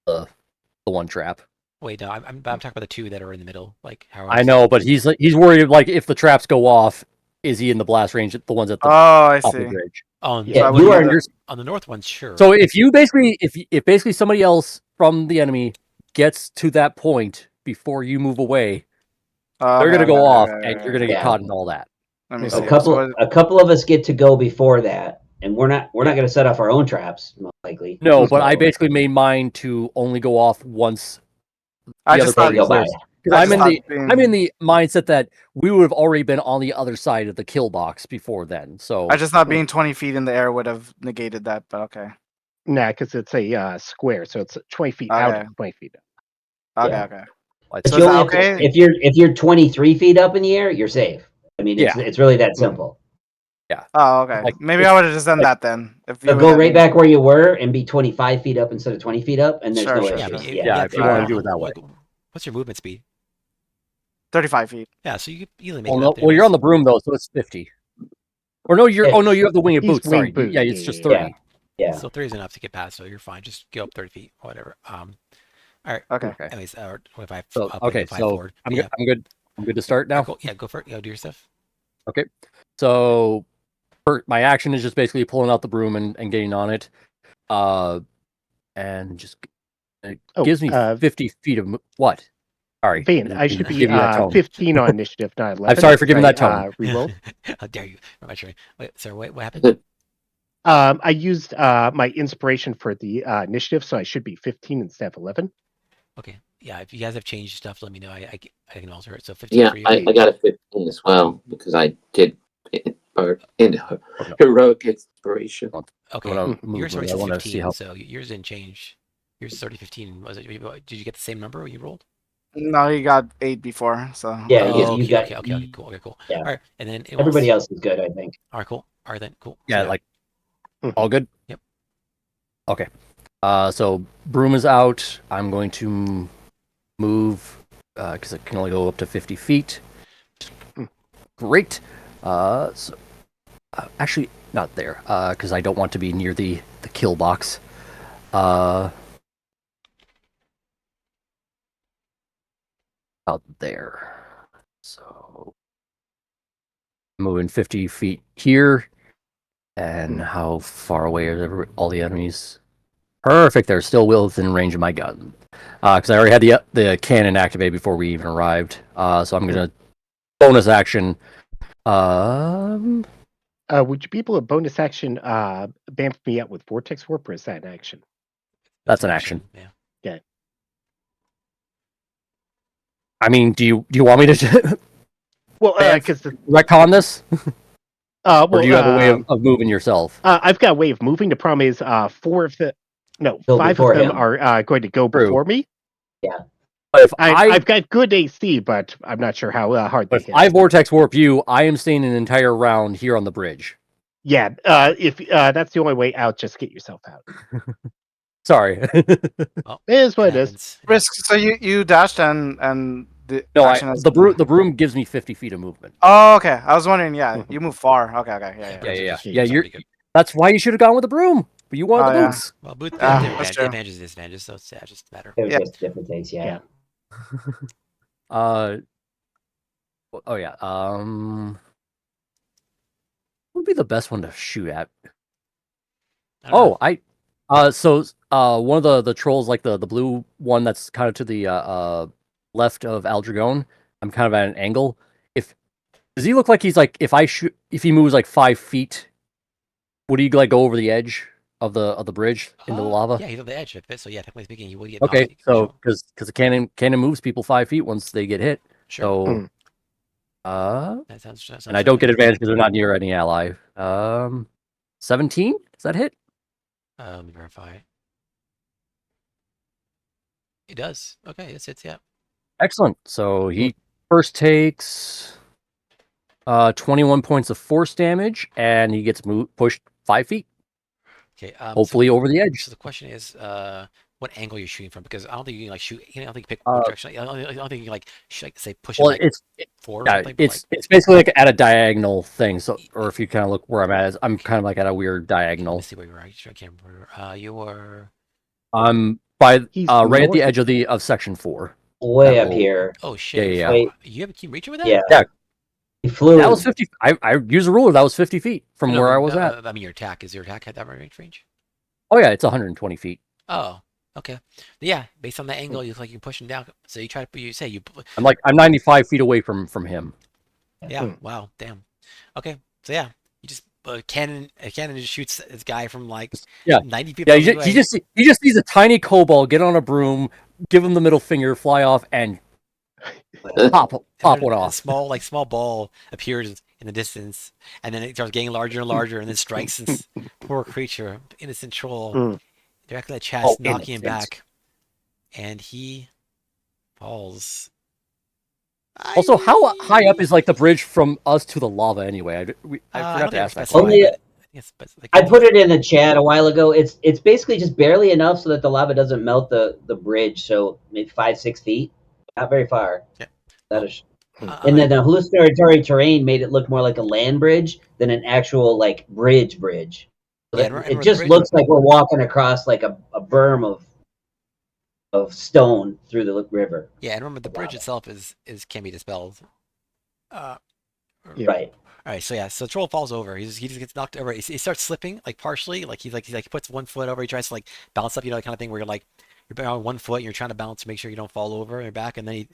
the one trap. Wait, no, I'm talking about the two that are in the middle. Like how I know, but he's worried like if the traps go off, is he in the blast range? The ones at the Oh, I top of the see. bridge. on Yeah, I you would- are. on the north ones, sure. So if you basically if basically somebody else from the enemy gets to that point before you move away, they're gonna go off, and you're gonna get Yeah. caught in all that. Let me A see. A couple of us get to go before that, and we're not going to set off our own traps, most likely. No, but I So- basically made mine to only go off once. I the just other thought go by. clears. 'Cause I'm in the being, I'm in the mindset that we would have already been on the other side of the kill box before then. So I just thought being 20 feet in the air would have negated that, but okay. Nah, because it's a square, so it's 20 feet out Okay. and 20 feet up. Okay, Yeah. okay. I'd But So say- is you that only have to- okay? if you're 23 feet up in the air, you're safe. I mean, it's really that simple. Oh, okay. Like, Maybe I would have just done that then. If So you go had- right back where you were and be 25 feet up instead of 20 feet up, and there's Sure, no sure, issues. sure. Yeah, if you wanna do it that way. What's your movement speed? 35 feet. Yeah, so you could easily make well, it no, up there. well, you're on the broom though, so it's 50. Or no, you're Yeah, you have the winged he's boots. Sorry, winged boots, yeah, it's just yeah. 30. Yeah. So 30 is enough to get past, so you're fine. Just go up 30 feet, whatever. All right. Okay. Okay. Anyways, or 25. So I'll put okay, the 5 so forward. I'm Yeah. good. I'm good. I'm good to start now. Cool. Yeah, go for it. Yeah, do your stuff. So my action is just basically pulling out the broom and getting on it, and just it Oh, gives me 50 feet of what? Sorry, Vane, I didn't should be give you that tone. 15 on initiative, not 11. I'm sorry for giving because that I, tone. rerolled. How dare you? I'm not sure. Wait, sorry, what happened? I used my inspiration for the initiative, so I should be 15 instead of 11. Okay. Yeah, if you guys have changed stuff, let me know. I can alter it. So 15 Yeah, for you. I got a 15 as well because I did in heroic inspiration. Okay. wanna Yours move already it. I says wanna 15, see how- so yours didn't change. Yours is already 15. Was it? Did you get the same number when you rolled? No, he got 8 before, so. Yeah, Oh, you okay, got okay, cool, okay, cool. Yeah. All right, and then everybody else is good, I think. All right, cool. All right then, cool. Yeah, So, like Mhm. all good. Yep. Okay. So broom is out. I'm going to move because it can only go up to 50 feet. Great. So actually, not there because I don't want to be near the kill box. Out there. So moving 50 feet here. And how far away are all the enemies? Perfect. They're still within range of my gun. Because I already had the cannon activated before we even arrived. So I'm gonna bonus action. Would you be able to bonus action bamf me out with Vortex Warp, or is that an action? That's an action. Yeah. I mean, do you want me to Well, Bamf? because retcon this, well, or do you have a way of moving yourself? I've got a way of moving. The problem is, Go 5 before of them him. are going to go True. before me. But if I've got good AC, but I'm not sure how hard they if hit. I vortex warp you, I am staying an entire round here on the bridge. Yeah, if that's the only way out, just get yourself out. Sorry. Well, It is what it is. happens. Risk. So you dashed and the No, action is- the broom gives me 50 feet of movement. Oh, okay. I was wondering. Yeah, you move far. Okay, okay. Yeah. Yeah. Just- Yeah, it's you're- pretty good. That's why you should have gone with the broom. But you wanted Oh, the yeah. boots. Well, both Ah, the that's true. advantages and disadvantages, so it's just a matter. They're Yeah. just different things, yeah. Oh yeah. What would be the best one to shoot at? I don't know. One of the trolls, like the blue one that's kind of to the left of Aldragon. I'm kind of at an angle. Does he look like he's like if he moves like 5 feet, would he like go over the edge of the bridge into the lava? Yeah, he's on the edge of it, so yeah, technically speaking, he will get Okay, knocked. so because the cannon moves people 5 feet once they get hit. Sure. So That sounds And I don't get right. advantage because they're not near any ally. 17? Does that hit? Let me verify. It does. Okay, it hits. Yeah. Excellent. So he first takes 21 points of force damage, and he gets pushed 5 feet, Okay. hopefully over the edge. So the question is, what angle you're shooting from? Because I don't think you can like shoot. I don't think you pick Uh, what direction. I don't think you can like say push it Well, like forward or yeah, something. But it's basically like at a diagonal thing. So, or if you kind of look where I'm at, I'm kind of like at a weird let me diagonal. see where you are. I can't remember. You were. I'm by He's right at the north. edge of section 4. Way That up little- here. Oh shit! Yeah. Wait. You have keep reaching with that? Yeah. Yeah. He flew. That was 50. I used a ruler. That was 50 feet from No, where but I was at. I mean, your attack is your attack at that range? Oh yeah, it's 120 feet. Oh, okay. Yeah, based on the angle, you look like you're pushing down. So you try to I'm 95 feet away from him. Yeah. Wow. Damn. Okay. So yeah, you just a cannon just shoots this guy from like Yeah. 90 feet. Yeah, away. he just sees a tiny kobold get on a broom, give him the middle finger, fly off, and pop And one then off. a small ball appears in the distance, and then it starts getting larger and larger, and then strikes this poor creature, innocent troll, Mm. directly at chest, Oh, knocking him innocent. back, and he falls. Also, how high up is like the bridge from us to the lava anyway? I don't forgot to think ask that. it's specified, Only- but I think it's like I put it in the chat a while ago. It's basically just barely enough so that the lava doesn't melt the bridge. So maybe 5-6 feet, not very far. Yeah. That is. uh, And then the hallucinatory terrain made it look more like a land bridge than an actual like bridge. So Yeah, that- and it the just bridge- looks like we're walking across like a berm of stone through the river. yeah, and remember the bridge itself can be dispelled. Yeah. Right. All right, so yeah, so Troll falls over. He just gets knocked over. He starts slipping like partially, like he puts one foot over. He tries to like balance up, kind of thing where you're on one foot and you're trying to balance to make sure you don't fall over on your back. And then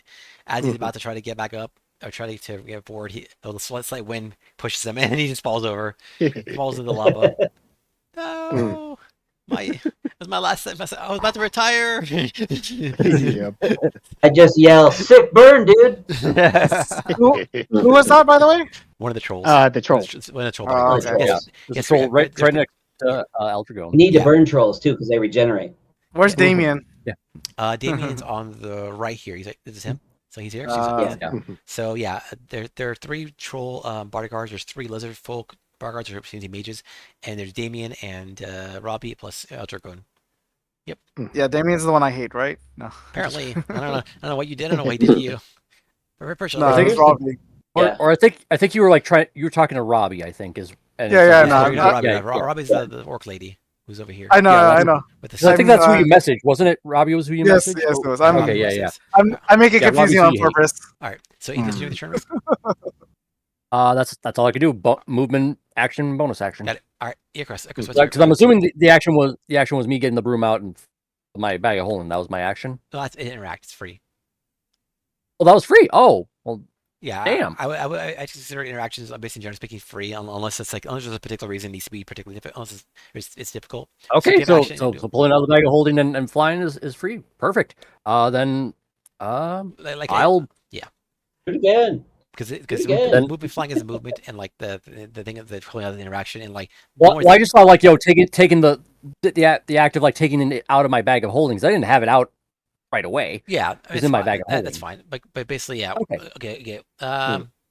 as he's about to try to get back up or try to get forward, the slight wind pushes him and he just falls over. He falls into the lava. No, it was my last. I was about to retire. Yep. I just yell, "Sick burn, dude!" Who was that, by the way? One of the trolls. The troll. One of the troll. Oh, bodyguards. okay. Yes, There's yes, a troll yeah, right there's next to Eldragon. You need Yeah. to burn trolls too because they regenerate. Where's Damien? Damien's on the right here. This is him. So he's here. Yeah. So yeah, there are 3 troll bodyguards. There's 3 lizard folk bodyguards or representing mages, and there's Damien and Robbie plus Eldragon. Yeah, Damien's the one I hate, right? No. Apparently, I don't know what you did. I don't know what he did to you. Very personal. No, I think it's Robbie. Yeah. Or I think you were like you were talking to Robbie, I think is. And Yeah, it's yeah, like- no, you're not Robbie. yeah, Robbie's the orc lady who's over here I know, Yeah, I that's- know. with the 'Cause I think that's who I'm, you messaged, wasn't it? Robbie was who you Yes, messaged. yes, it was. Okay, yeah. I make it Yeah, confusing Robbie's on who you hate. purpose. All right. So Ethan, did you do the turn? That's all I could do. Movement, action, bonus action. Got it. All right. Icarus, what's your Because I'm assuming the action was me getting the broom out and my bag of holding. That was my action. No, that's interact. It's free. Well, that was free. Oh, well, Yeah. Damn. I consider interactions, basically generally speaking, free unless it's like unless there's a particular reason it needs to be particularly difficult. Unless it's difficult. okay. give So action and do- pulling out the bag of holding and flying is free. Perfect. Then Like Do I'll it again. because Again. movement flying is a movement and like the thing of the pulling out of the interaction and like Well, I just thought like taking the act of like taking it out of my bag of holdings. I didn't have it out right away. yeah, It's in my bag of That's holding. fine. But basically, yeah. Okay.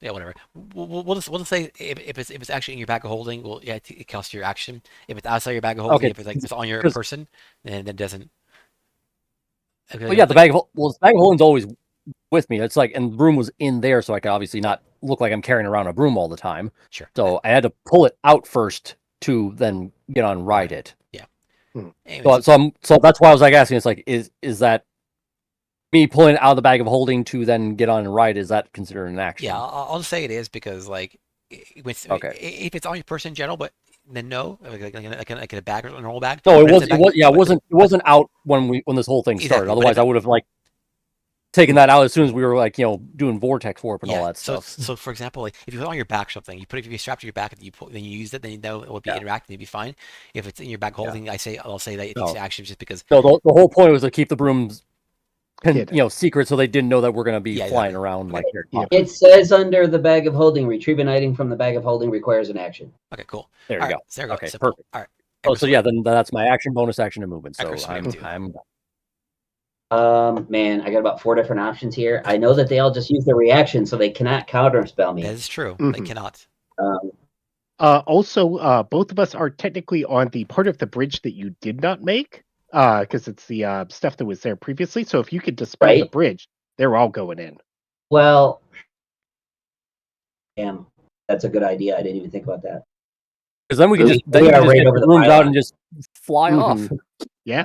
Yeah, whatever. We'll just say if it's actually in your bag of holding, well, yeah, it costs your action. If it's outside your bag of holding, Okay. if it's like it's on your 'Cause- person, then it doesn't. Okay, Well, yeah, the bag of holding's always with me. It's like, and the broom was in there, so I could obviously not look like I'm carrying around a broom all the time. Sure. So I had to pull it out first to then get on ride it. Anyways, So that's why I was like asking. It's like, is that me pulling it out of the bag of holding to then get on and ride? Is that considered an action? yeah, I'll just say it is because like, Okay. if it's on your person in general, but then no, like in a bag or a normal bag. No, but if it's a bag- but- it wasn't out when this whole thing started. Exactly, but Otherwise, if- I would have like taken that out as soon as we were like doing vortex warp and all that so, stuff. So for example, like if you put it on your back or something, if you strap to your back and then you use it, then you know it would be Yeah. interacting, it'd be fine. If it's in your bag holding, I'll say that it takes No. action just because. So the whole point was to keep the brooms Hidden. secret, so they didn't know that we're gonna be Yeah, flying exactly. around like they're Yeah. talking. It says under the bag of holding, retrieve an item from the bag of holding requires an action. Okay, cool. There you All go. right, so there we go. Okay, Simple. perfect. All right. Oh, so yeah, then that's my action, bonus action, and movement. So Chris, what do you I'm Man, I got about 4 different options here. I know that they all just use their reaction, so they cannot counterspell That me. is true. They Mhm. cannot. Also, both of us are technically on the part of the bridge that you did not make, because it's the stuff that was there previously. So if you could dispel the Right. bridge, they're all going in. Well, damn, that's a good idea. I didn't even think about that. because then we can We just then are you can just right get over the the rooms out pylon. and just fly off. Mhm. Yeah.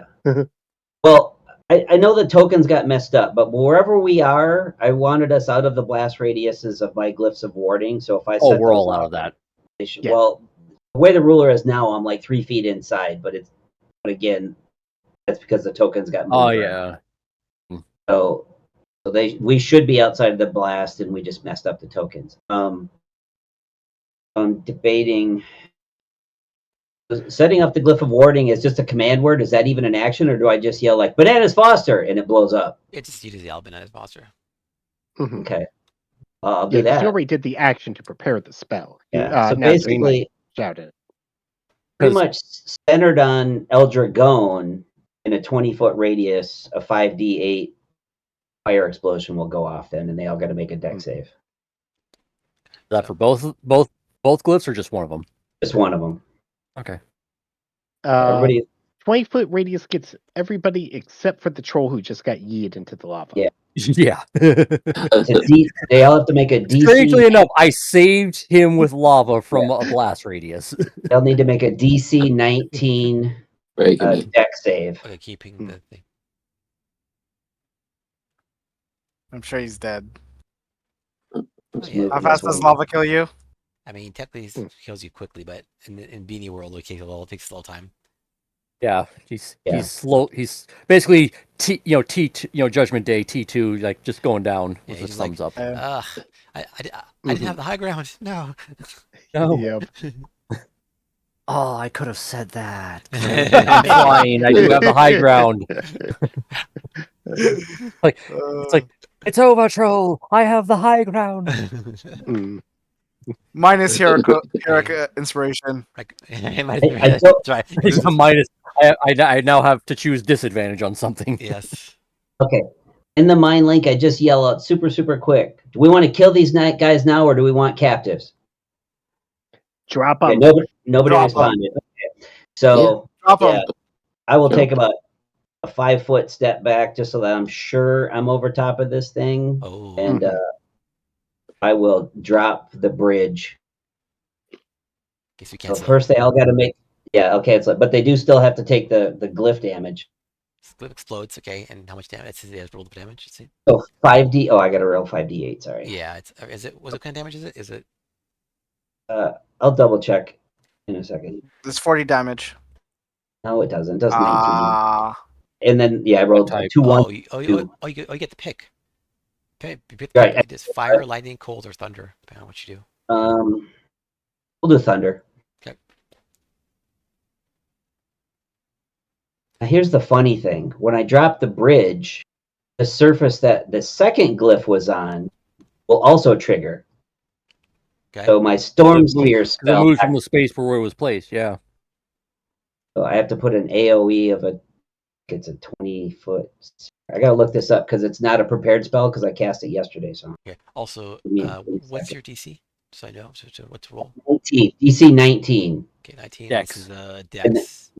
Well, I know the tokens got messed up, but wherever we are, I wanted us out of the blast radiuses of my glyphs of warding. So if I Oh, set we're those all out off, of that. they should, Yeah. well, the way the ruler is now, I'm like 3 feet inside, but again, that's because the tokens got moved. Oh around. yeah. So we should be outside of the blast, and we just messed up the tokens. I'm debating setting up the glyph of warding is just a command word. Is that even an action, or do I just yell like "Bananas Foster" and it blows up? It just uses the Albin as monster. Mhm. Okay, I'll Yeah, do 'cause that. you already did the action to prepare the spell. Yeah. So now just, like, basically, shout it. pretty 'Cause- much centered on Eldragone in a 20-foot radius, a 5d8 fire explosion will go off then, and they all got to make a deck save. Is that for both glyphs or just one of them? Just one of them. Okay. Everybody, 20-foot radius gets everybody except for the troll who just got yeeted into the lava. Yeah. Yeah. they all have to make a DC. Strangely enough, I saved him with lava from a blast radius. They'll need to make a DC 19 Very good. deck save. Okay, keeping Hmm. the thing. I'm sure he's dead. Let's yeah. move How this fast does one. lava kill you? I mean, technically, Hmm. it kills you quickly, but in Beanie World, it takes a little time. Yeah, he's Yeah. slow. He's basically Judgment Day T2, like just going down Yeah, with his he's like, thumbs up. Ugh, I didn't have the high ground. No. No. Yep. Oh, I could have said that. I'm flying. I do have the high ground. It's like it's over, troll. I have the high ground. Mm. Minus heroic inspiration. Like, it might I have don't- been right. It's a minus. I now have to choose disadvantage on something. Yes. Okay. In the mind link, I just yell out super, super quick. Do we want to kill these guys now, or do we want captives? Drop Okay, them. nobody Drop 'em. responded. Okay. So Drop him. yeah, I will Drop take about a 5-foot step back just so that I'm sure I'm over top of this thing, Oh. and I will drop the bridge. Guess we So can't see. first, they all got to make. Yeah, okay. But they do still have to take the glyph damage. Split explodes. Okay, and how much damage? It has rolled the damage. Let's see. So 5d. Oh, I got to roll 5d8. Sorry. Yeah. What kind of damage is it? Is it? I'll double check in a second. There's 40 damage. No, it doesn't. It does 19. Ah, And then I rolled Type. 2 1. You get to pick. You pick Right. it is fire, lightning, cold, or thunder, depending on what you do. We'll do thunder. Okay. Now, here's the funny thing: when I drop the bridge, the surface that the second glyph was on will also trigger. Okay. So my storm Because sphere it spell. moves from the space where it was placed. Yeah. So I have to put an AOE of it's a 20-foot. I gotta look this up because it's not a prepared spell because I cast it yesterday. So Okay. Also, Give me a what's second. your DC? So I know what to roll. 19, DC 19, Okay, 19. Dex. This is And Dex.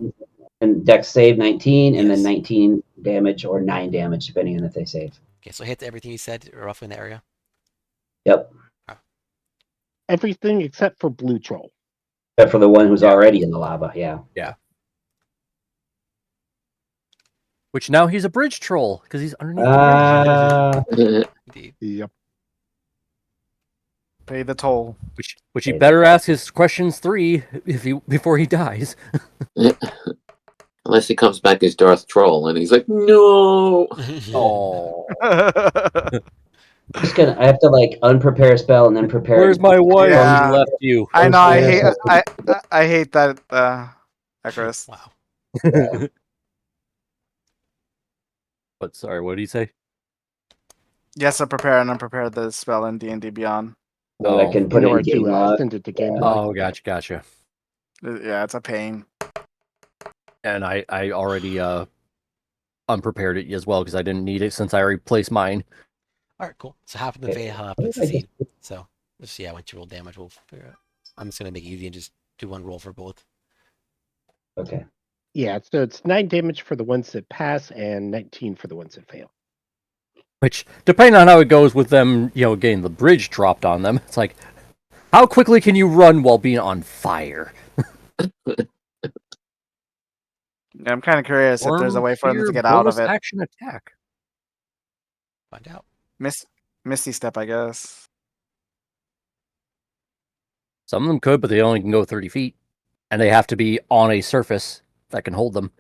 and Dex save 19, and then Yes. 19 damage or 9 damage depending on if they save. Okay, so hit everything you said roughly in the area. Yep, Everything except for blue troll. except for the one who's already in the lava. Yeah. Which now he's a bridge troll because he's underneath the bridge. Indeed. Yep. pay the toll. Which he better ask his questions 3 before he dies. Unless he comes back as Darth Troll and he's like, no. Oh, I have to like unprepare a spell and then prepare. where's my wife? Yeah. She left you. I know. I hate. Yeah. I hate that. Icarus. Wow. But sorry, what did he say? Yes, to prepare and unprepare the spell in D&D Beyond. So that I Oh. can In put it in order game to log. send it to game Yeah. log. Oh, gotcha. Yeah, it's a pain. And I already unprepared it as well because I didn't need it since I already placed mine. All right, cool. So half of the Okay. Veda, half What puts did the I just seed. So let's see. Once you roll damage, we'll figure out. I'm just gonna make it easy and just do one roll for both. Okay. Yeah, so it's 9 damage for the ones that pass and 19 for the ones that fail. Which, depending on how it goes with them, getting the bridge dropped on them, it's like, how quickly can you run while being on fire? Yeah, I'm kind of curious if there's a way for them to get out of it. Action attack. Find out. Misty Step, I guess. Some of them could, but they only can go 30 feet. And they have to be on a surface that can hold them.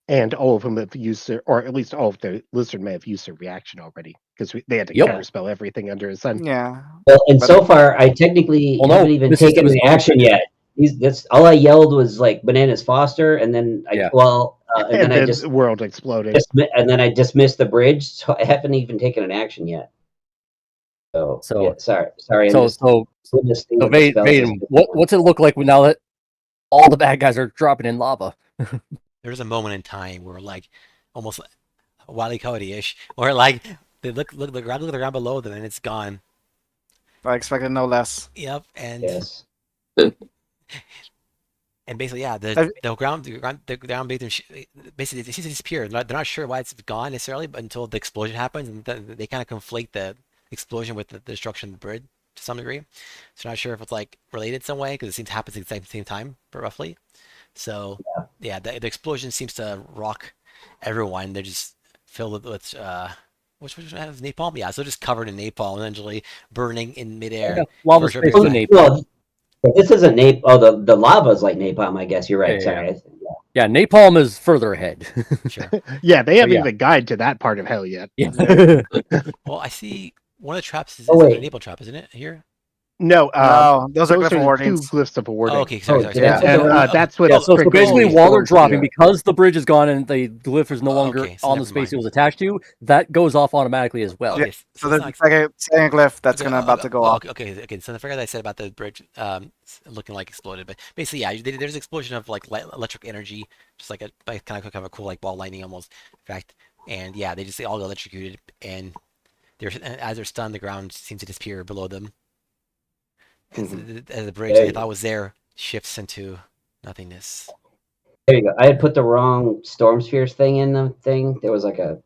And all of them have used their, or at least all of the lizard may have used their reaction already because they had to Yep. counterspell everything under the sun. Yeah. Well, and But- so far, I technically Well, no, haven't even this is taken the an action yet. That's all I yelled was like Bananas Foster, and then Yeah. and then I just the world exploded. dismissed the bridge. So I haven't even taken an action yet. So yeah, sorry. I'm So, just so, putting this thing so with the spell Vaden, system. what's it look like now that all the bad guys are dropping in lava? There's a moment in time where like almost Wile Cody-ish, where like they look at the ground below them and it's gone. I expected no less. Yep, and Yes. and basically yeah, Have- the ground basically it seems to disappear. They're not sure why it's gone necessarily, but until the explosion happens, and they kind of conflate the explosion with the destruction of the bridge to some degree. So not sure if it's like related some way because it seems to happen at the same time, but roughly. So yeah, the explosion seems to rock everyone. They're just filled with which has napalm? Yeah, so just covered in napalm, essentially burning in midair. Yeah, lava for a short space period with of time. napalm. Well, this isn't napalm. Oh, the lava's like napalm. I guess you're right. Yeah, Sorry. Yeah, napalm is further ahead. Sure. Yeah, they haven't yeah. even guided to that part of hell yet. Yeah. Well, I see one of the traps is Oh, a wait. napalm trap, isn't it? Here. No, No, those are those glyph are the wardings. 2 glyphs of awarding. Oh, okay, sorry. did I Yeah. put And the wrong- that's what. Yeah, so basically, triggers while they're the dropping, storm. because the bridge is gone and the glyph is no longer okay, so on the never space mind. it was attached to, that goes off automatically as well. Okay, So so there's it's the not second glyph that's okay, gonna about to go off. Okay. So I forgot I said about the bridge looking like exploded, but basically, yeah, there's an explosion of like electric energy, just like kind of a cool like ball lightning almost, in fact. And yeah, they all got electrocuted, and as they're stunned, the ground seems to disappear below them. As the bridge they thought was there shifts into nothingness. There you go. I had put the wrong Storm Spheres thing in the thing. There was like a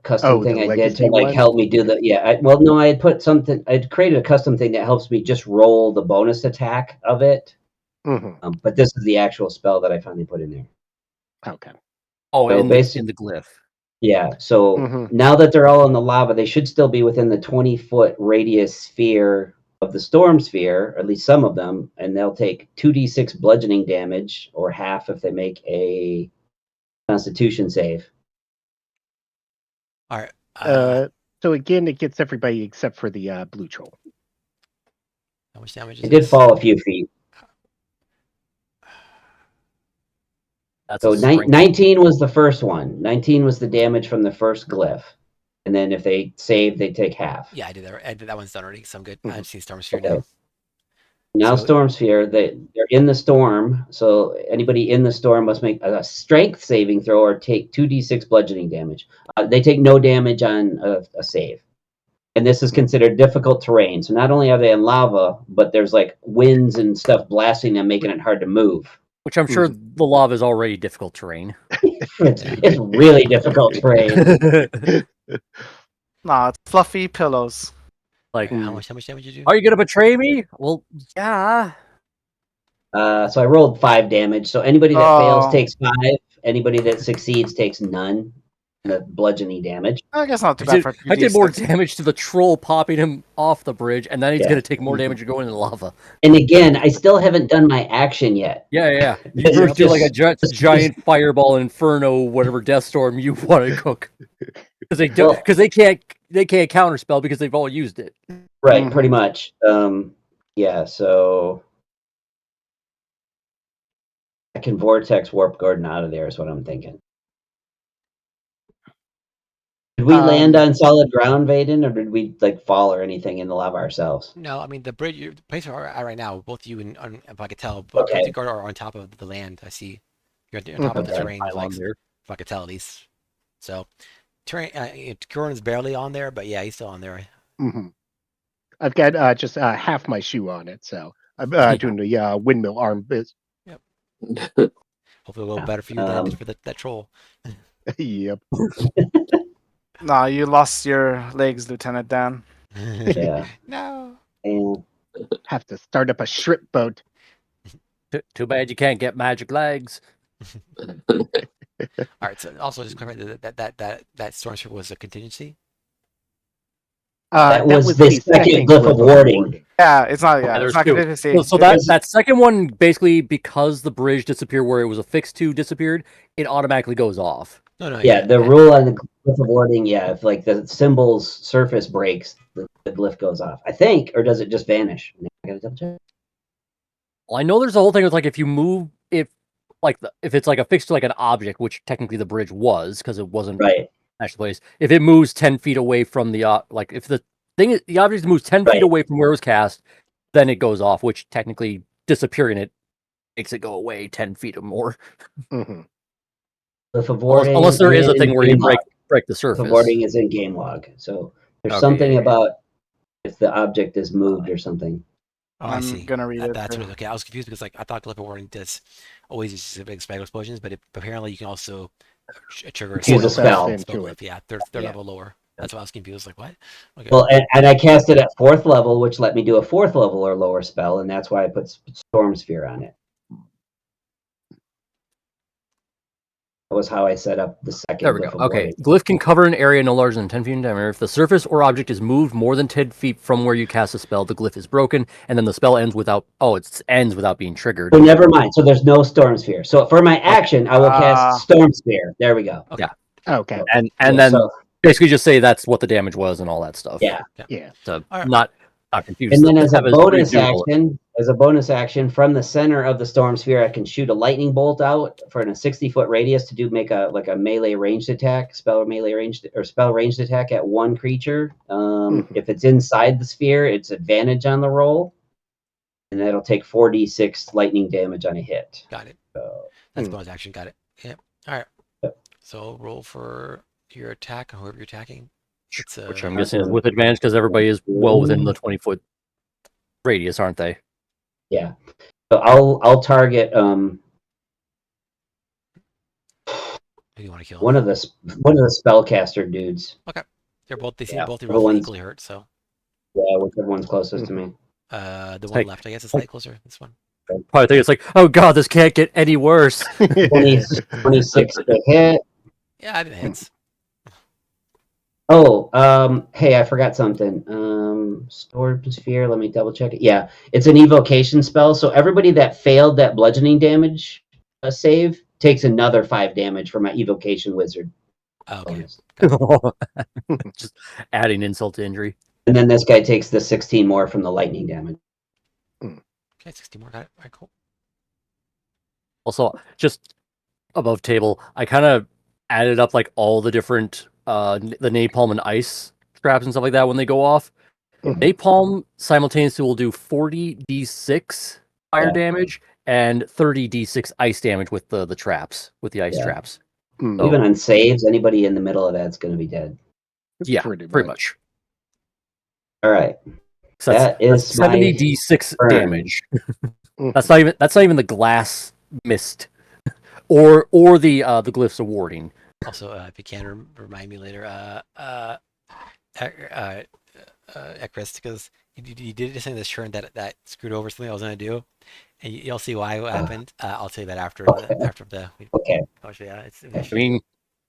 custom Oh, thing the I did legacy to like one? help me do the no, I had put something. I'd created a custom thing that helps me just roll the bonus attack of it. Mhm. But this is the actual spell that I finally put in there. Okay. Oh, So in the glyph. Yeah. So Mhm. now that they're all in the lava, they should still be within the 20-foot radius sphere of the storm sphere, at least some of them, and they'll take 2d6 bludgeoning damage, or half if they make a Constitution save. All right. So again, it gets everybody except for the blue troll. How much damage is It did this? fall a few feet. That's So a strength. 19 was the first one. 19 was the damage from the first glyph. And then if they save, they take half. Yeah, I did that. I did that one's done already, so I'm good. Mhm. I've seen Storm Sphere Okay. now. Now So- Storm Sphere, they're in the storm, so anybody in the storm must make a strength saving throw or take 2d6 bludgeoning damage. They take no damage on a save. And this is considered difficult terrain. So not only are they in lava, but there's like winds and stuff blasting them, making it hard to move. Which I'm sure the lava is already difficult terrain. It's really difficult terrain. Nah, it's fluffy pillows. Like, How much damage did you do? are you gonna betray me? Well, yeah. So I rolled 5 damage. So anybody that fails Oh. takes 5. Anybody that succeeds takes none. The bludgeoning damage. I guess not too I bad for did more 2d6. damage to the troll popping him off the bridge, and then he's Yeah. gonna take more damage going in the lava. And again, I still haven't done my action yet. Yeah. You It's do like a just- giant fireball, inferno, whatever death storm you want to cook. Because they Well- they can't counterspell because they've all used it. Right, Mhm. pretty much. Yeah, so I can vortex warp Gordon out of there is what I'm thinking. Did we land on solid ground, Vaden, or did we like fall or anything in the lava ourselves? No, I mean the bridge, the place we're at right now. Both you and if I could tell, both Okay. you guys are on top of the land. I see you're on top of the Okay. terrain. Of, like, there. if I could tell at least. So, terrain. Gordon's barely on there, but yeah, he's still on there. hmm I've got just half my shoe on it, so I'm doing the windmill arm biz. Hopefully, it'll go better for you than it did for that troll. Yep. Nah, you lost your legs, Lieutenant Dan. Yeah. No. And Have to start up a shrimp boat. Too bad you can't get magic legs. All right. So also just clarify that storm strip was a contingency. That was the second glyph of warding. Yeah, it's not. Yeah, there's it's not two. contingency. So that second one, basically, because the bridge disappeared where it was affixed to disappeared, it automatically goes off. No. Yeah, the rule on the glyph of warding, yeah, if like the symbol's surface breaks, the glyph goes off. I think, or does it just vanish? I gotta double check. Well, I know there's a whole thing with like if you move, if it's like affixed to like an object, which technically the bridge was because it wasn't Right. actually placed. If it moves 10 feet away from the like if the object moves 10 Right. feet away from where it was cast, then it goes off, which technically disappearing it makes it go away 10 feet or more. hmm Glyph of warding, Unless there is a thing where you game log. break the Glyph surface. of warding is in game log, so there's Okay, something yeah. about if the object is moved or something. Oh, I I'm see. gonna read it. That's too. what, okay. I was confused because like I thought glyph of warding does always use big spell explosions, but apparently you can also trigger a Use a spell. Into glyph. it. Yeah, they're Yeah. level lower. That's why I was confused. Like what? Okay. Well, and I cast it at 4th level, which let me do a 4th level or lower spell, and that's why I put Storm Sphere on it. That was how I set up the second. There we glyph go. of Okay. warding. Glyph can cover an area no larger than 10 feet in diameter. If the surface or object is moved more than 10 feet from where you cast the spell, the glyph is broken, and then the spell ends without it ends without being triggered. So never mind. So there's no Storm Sphere. So for my action, I will cast Storm Sphere. There we go. Okay. Okay. And Yeah, then so- basically just say that's what the damage was and all that stuff. Yeah. Yeah. So All right. not confused. And then as a Have bonus redo action, from the center of the Storm Sphere, I can shoot a lightning bolt out for a 60-foot radius to make a melee ranged attack, spell ranged attack at one creature. If it's inside the sphere, it's advantage on the roll, and that'll take 4d6 lightning damage on a hit. Got it. So, That's bonus action. Got it. Yep. All right. Yep. So roll for your attack, whoever you're attacking. It's which I'm guessing is with advantage because everybody is well within the 20-foot radius, aren't they? yeah. So I'll target who do you want to kill? one of the spellcaster dudes. They're both. They seem Yeah, both everyone's- equally hurt. So Yeah, whichever one's closest to me. the one like- left, I guess, is slightly closer. This one. Probably think it's like, oh god, this can't get any worse. 26 to hit. Yeah, I didn't hits. Oh, hey, I forgot something. Storm Sphere, let me double check it. Yeah, it's an evocation spell, so everybody that failed that bludgeoning damage save takes another 5 damage for my evocation wizard. Oh, okay. bonus. Just adding insult to injury. And then this guy takes the 16 more from the lightning damage. Okay, 60 more. Got it. All right, cool. Also, just above table, I kind of added up like all the different the napalm and ice traps and stuff like that when they go off. Mhm. Napalm simultaneously will do 40d6 fire Yeah. damage and 30d6 ice damage with the traps, with the ice Yeah. traps. Mm, Oh. Even on saves, anybody in the middle of that's going to be dead. Yeah, pretty pretty much. All right. So that's, That is my 70d6 burn. damage. Mhm. That's not even the glass mist, or the glyphs of warding. Also, if you can remind me later, Ekris, because you did something this turn that screwed over something I was gonna do, and you'll see why what happened. I'll tell you that after Okay. after the. Okay. Actually, yeah, it's. I mean,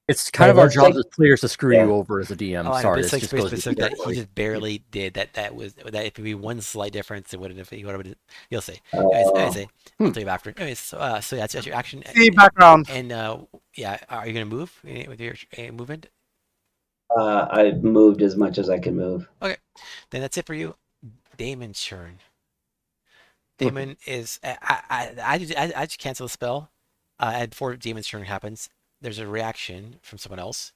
it's kind of our that's job like- as players to screw Yeah. you over as a DM. Oh, I know, Sorry, but it's this like just very goes specific that he directly. just barely did that. That was that if it would be one slight difference, it wouldn't have. He would have. You'll see. Anyways, I'll tell you after. Anyways, so yeah, that's your action. See background. And yeah, are you gonna move with your movement? I moved as much as I can move. Then that's it for you. Damon's turn. Damon is I just cancel the spell. And before Damon's turn happens, there's a reaction from someone else,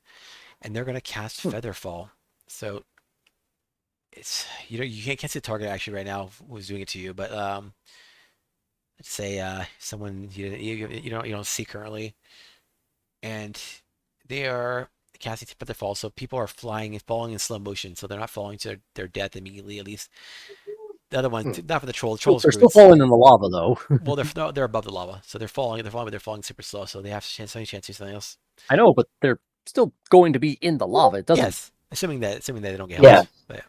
and they're gonna cast Featherfall. So it's you can't see the target actually right now who's doing it to you, but let's say someone you don't see currently, and they are casting Featherfall, so people are falling in slow motion, so they're not falling to their death immediately. At least the other ones, not for the troll. The troll's They're still screwed. falling in the lava though. Well, they're above the lava, so they're falling, but they're falling super slow, so they have any chance to do something else. I know, but they're still going to be in the lava. It doesn't. Yes, assuming that they don't get Yeah. helped. But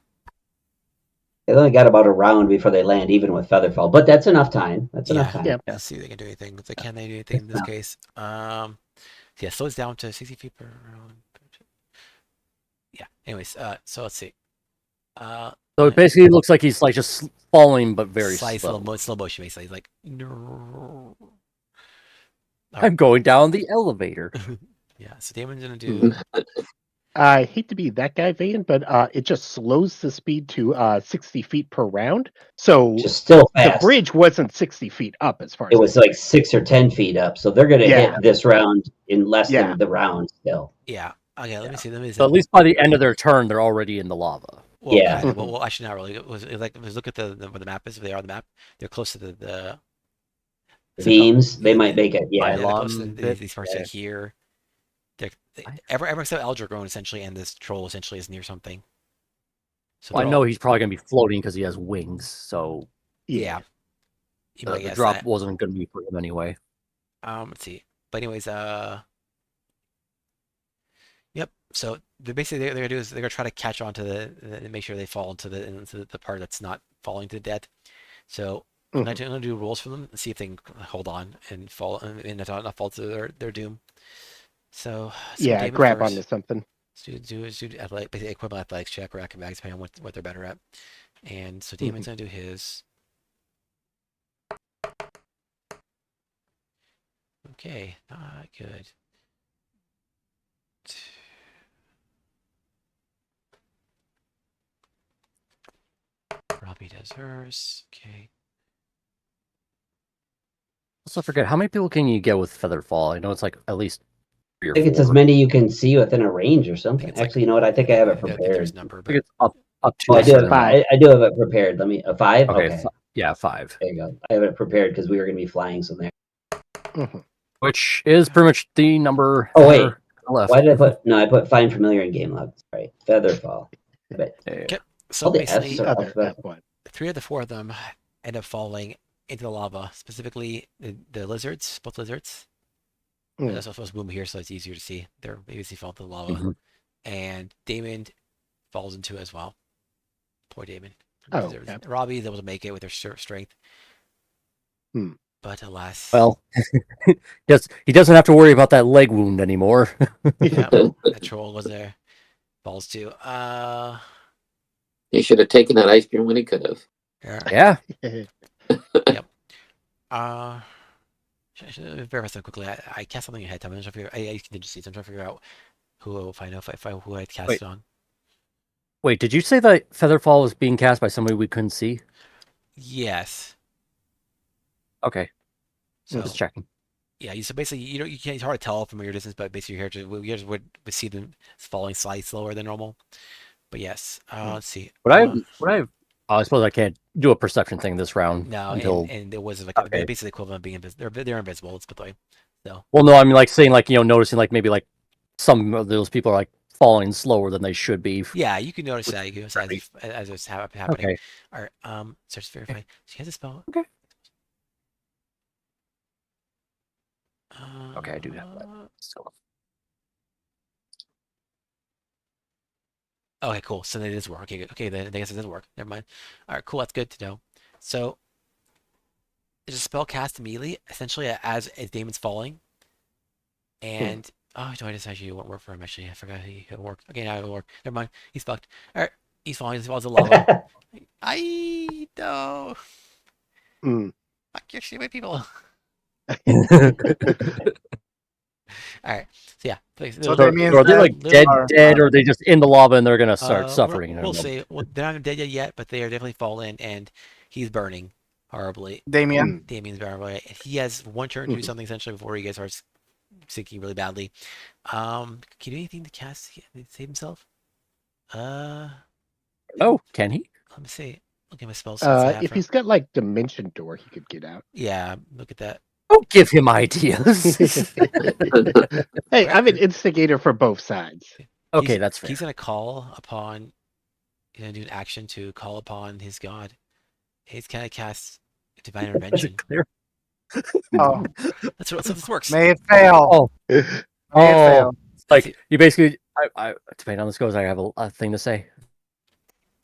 They only got about a round before they land, even with Featherfall. But that's enough time. That's enough time. Yeah. Let's see if they can do anything. Can they do anything in this case? Yeah, slows down to 60 feet per round. Yeah. Anyways, so let's see. So it basically looks like he's like just falling, but very Slight slow. slow motion basically. He's like, no. I'm going down the elevator. Yeah. So Damon's gonna do. I hate to be that guy, Vane, but it just slows the speed to 60 feet per round. So Which is still the fast. bridge wasn't 60 feet up as far as It was like 6 or 10 feet up. So they're going to Yeah. hit this round in less Yeah. than the round still. Yeah. Okay. Let me see. So at least by the end of their turn, they're already in the lava. Well, Yeah. kind of. Well, actually, not really. It was like look at where the map is. If they are on the map, they're close to the Beams, they might make it. Yeah, Yeah. they're close to Pylon these parts yeah. right here. Everyone except Eldragon essentially, and this troll essentially is near something. So Well, I they're know all- he's probably going to be floating because he has wings. So Yeah. You might the guess drop that. wasn't going to be for him anyway. Let's see. But anyways, yep. So they're gonna do is they're gonna try to catch on to the make sure they fall into the part that's not falling to death. So I'm gonna do rolls for them and see if they can hold on and fall and not fall to their doom. So yeah, David grab first. onto something. Do athletic, basically equivalent athletics check or acrobatics, depending on what they're better at. And so Damon's gonna do his. Okay, not good. Robbie does hers. Okay. Also, forget how many people can you get with Featherfall? I know it's like at least 3 or I think 4. it's as many you can see within a range or something. it's like- Actually, you know what? I think I have it I think there's prepared. number, I think but it's up to Oh, a I do certain have amount. I do have it prepared. Let me a 5. Okay, Okay, yeah, 5, there you go. I have it prepared because we were going to be flying some there. which is pretty much the number. Oh, wait. that are left. Why did I put? No, I put Find Familiar in game log. Sorry, Featherfall. But Yeah. so all the basically, F's are Other alphabetical. F1. 3 of the 4 of them end up falling into the lava. Specifically, the lizards, both lizards. Mm. That's supposed to boom here, so it's easier to see. They're basically fall into the lava, Mhm. and Damon falls into it as well. Poor Damon. Oh, Lizards. yeah. Robbie's able to make it with her strength. Hmm. But alas. Well, yes, he doesn't have to worry about that leg wound anymore. Yeah, the troll was there. Falls too. He should have taken that ice cream when he could have. Yeah. Yeah. Should verify something quickly. I cast something ahead of time. I'm trying to figure. I contingencies. I'm trying to figure out who if I know if I who I'd cast Wait. it on. Wait, did you say that Featherfall was being cast by somebody we couldn't see? Yes. Okay, So just checking. yeah, so basically, you can't. It's hard to tell from your distance, but basically, you just would see them falling slightly slower than normal. But yes, let's see. I suppose I can't do a perception thing this round No, until. and it was like Okay. basically equivalent of being invisible. They're invisible. Let's put it that way. Well, no, I mean like saying like noticing like maybe like some of those people are like falling slower than they should be. Yeah, you can notice that. You can notice as it's happening. Okay. All right. So just verify. She has a spell. Okay. Okay, I do have that. So, Okay, cool. So then it does work. Okay, good. Okay, then I guess it does work. Never mind. All right, cool. That's good to know. So it's a spell cast immediately, essentially as Damon's falling. And oh, no, I just actually won't work for him. Actually, I forgot he would work. Okay, now it will work. Never mind. He's fucked. All right, he's falling. He falls in lava. I know. Mm. Fuck your stupid people. All right. So yeah. So So, that means are they like that dead, or are they just in the lava and they're gonna start suffering? We'll see. Well, they're not dead yet, but they are definitely fallen, and he's burning horribly. Damien. Damien's burning horribly. He has one turn to do something essentially before he gets starts sinking really badly. Can you do anything to cast to save himself? Oh, can he? Let me see. Look at my spell slots I have If for- he's got like Dimension Door, he could get out. Yeah, look at that. Don't give him ideas. Hey, I'm an instigator for both sides. Okay, He's- that's fair. He's gonna call upon. He's gonna do an action to call upon his god. He's gonna cast divine Is intervention. it clear? Oh, That's what. So this works. may it fail. Oh. May it Oh, fail. it's like you basically. Depending on this goes, I have a thing to say.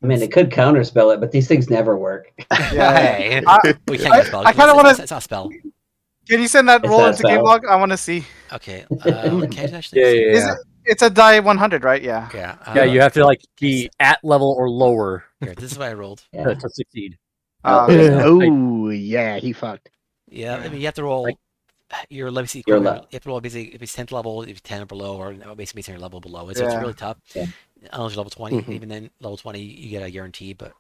I mean, it could counterspell it, but these things never work. Yeah. Hey, I- we can't get a spell. I kinda wanna- It's not a spell. Can you send that It's roll not into game spell. log? I want to see. Okay. Can I actually? Yeah. Is it? It's a die 100, right? Yeah. Yeah. Yeah, you have to like be at level or lower Here, this is what I rolled. Yeah. to succeed. Okay. Oh yeah, he fucked. Yeah, I mean you have to roll Like- your legacy Your equivalent. level. You have to roll basically if it's 10th level, if it's 10 or below, or basically based on your level below. So it's Yeah. really tough. Yeah. Unless you're level 20, Mhm. even then level 20 you get a guarantee, but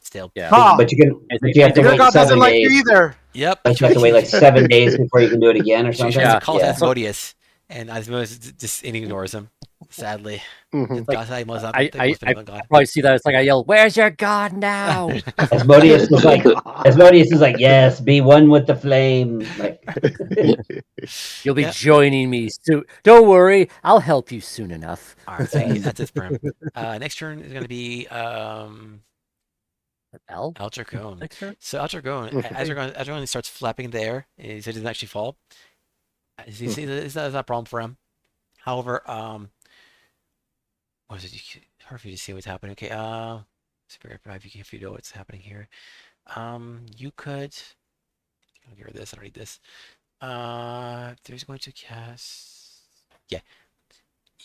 still. Yeah. Huh. But you have to Your wait god doesn't 7 like you days. either. Yep. Don't you have to wait like 7 days before you can do it again or She something? tries Yeah. to call Yeah. Asmodeus, and Asmodeus just ignores him. Sadly. Mhm. Like, Asmodeus not I- the most benevolent god. Probably see that. It's like I yell, "Where's your god now?" Asmodeus is like, yes, be one with the flame. Like, You'll be Yeah. joining me soon. Don't worry, I'll help you soon enough. All right, so that's it for him. Next turn is going to be Al? Aldragone. Next turn? So Aldragone, Aldragone starts flapping in the air, and so it doesn't actually fall. As you see, it's not a problem for him. However, what is it? Hard for you to see what's happening. Okay, Superior Drive, if you know what's happening here. You could. I'll get rid of this. I don't need this. There's going to cast. Yeah,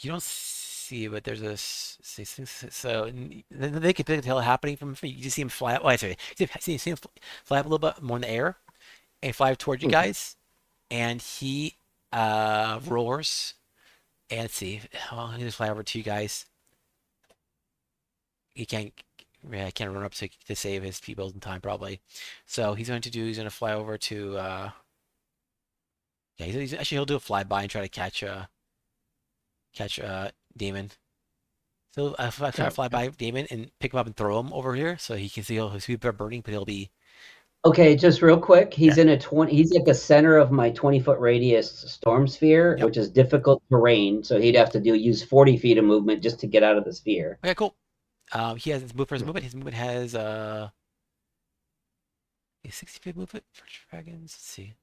you don't see, but there's a so then they could tell it happening from you just see him fly. Oh, sorry, see him fly up a little bit more in the air and fly toward you guys, and he roars. And let's see, well, he just fly over to you guys. He can't. Yeah, I can't run up to save his people in time probably. So he's going to fly over to. Yeah, he'll do a flyby and try to catch Demon. So try to fly by Demon and pick him up and throw him over here so he can see his people are burning, but he'll be. okay, just real quick, he's in a 20. He's at the center of my 20-foot radius storm sphere, Yep. which is difficult terrain. So he'd have to use 40 feet of movement just to get out of the sphere. Okay, cool. He has his movement. His movement has a 60-feet movement for dragons. Let's see.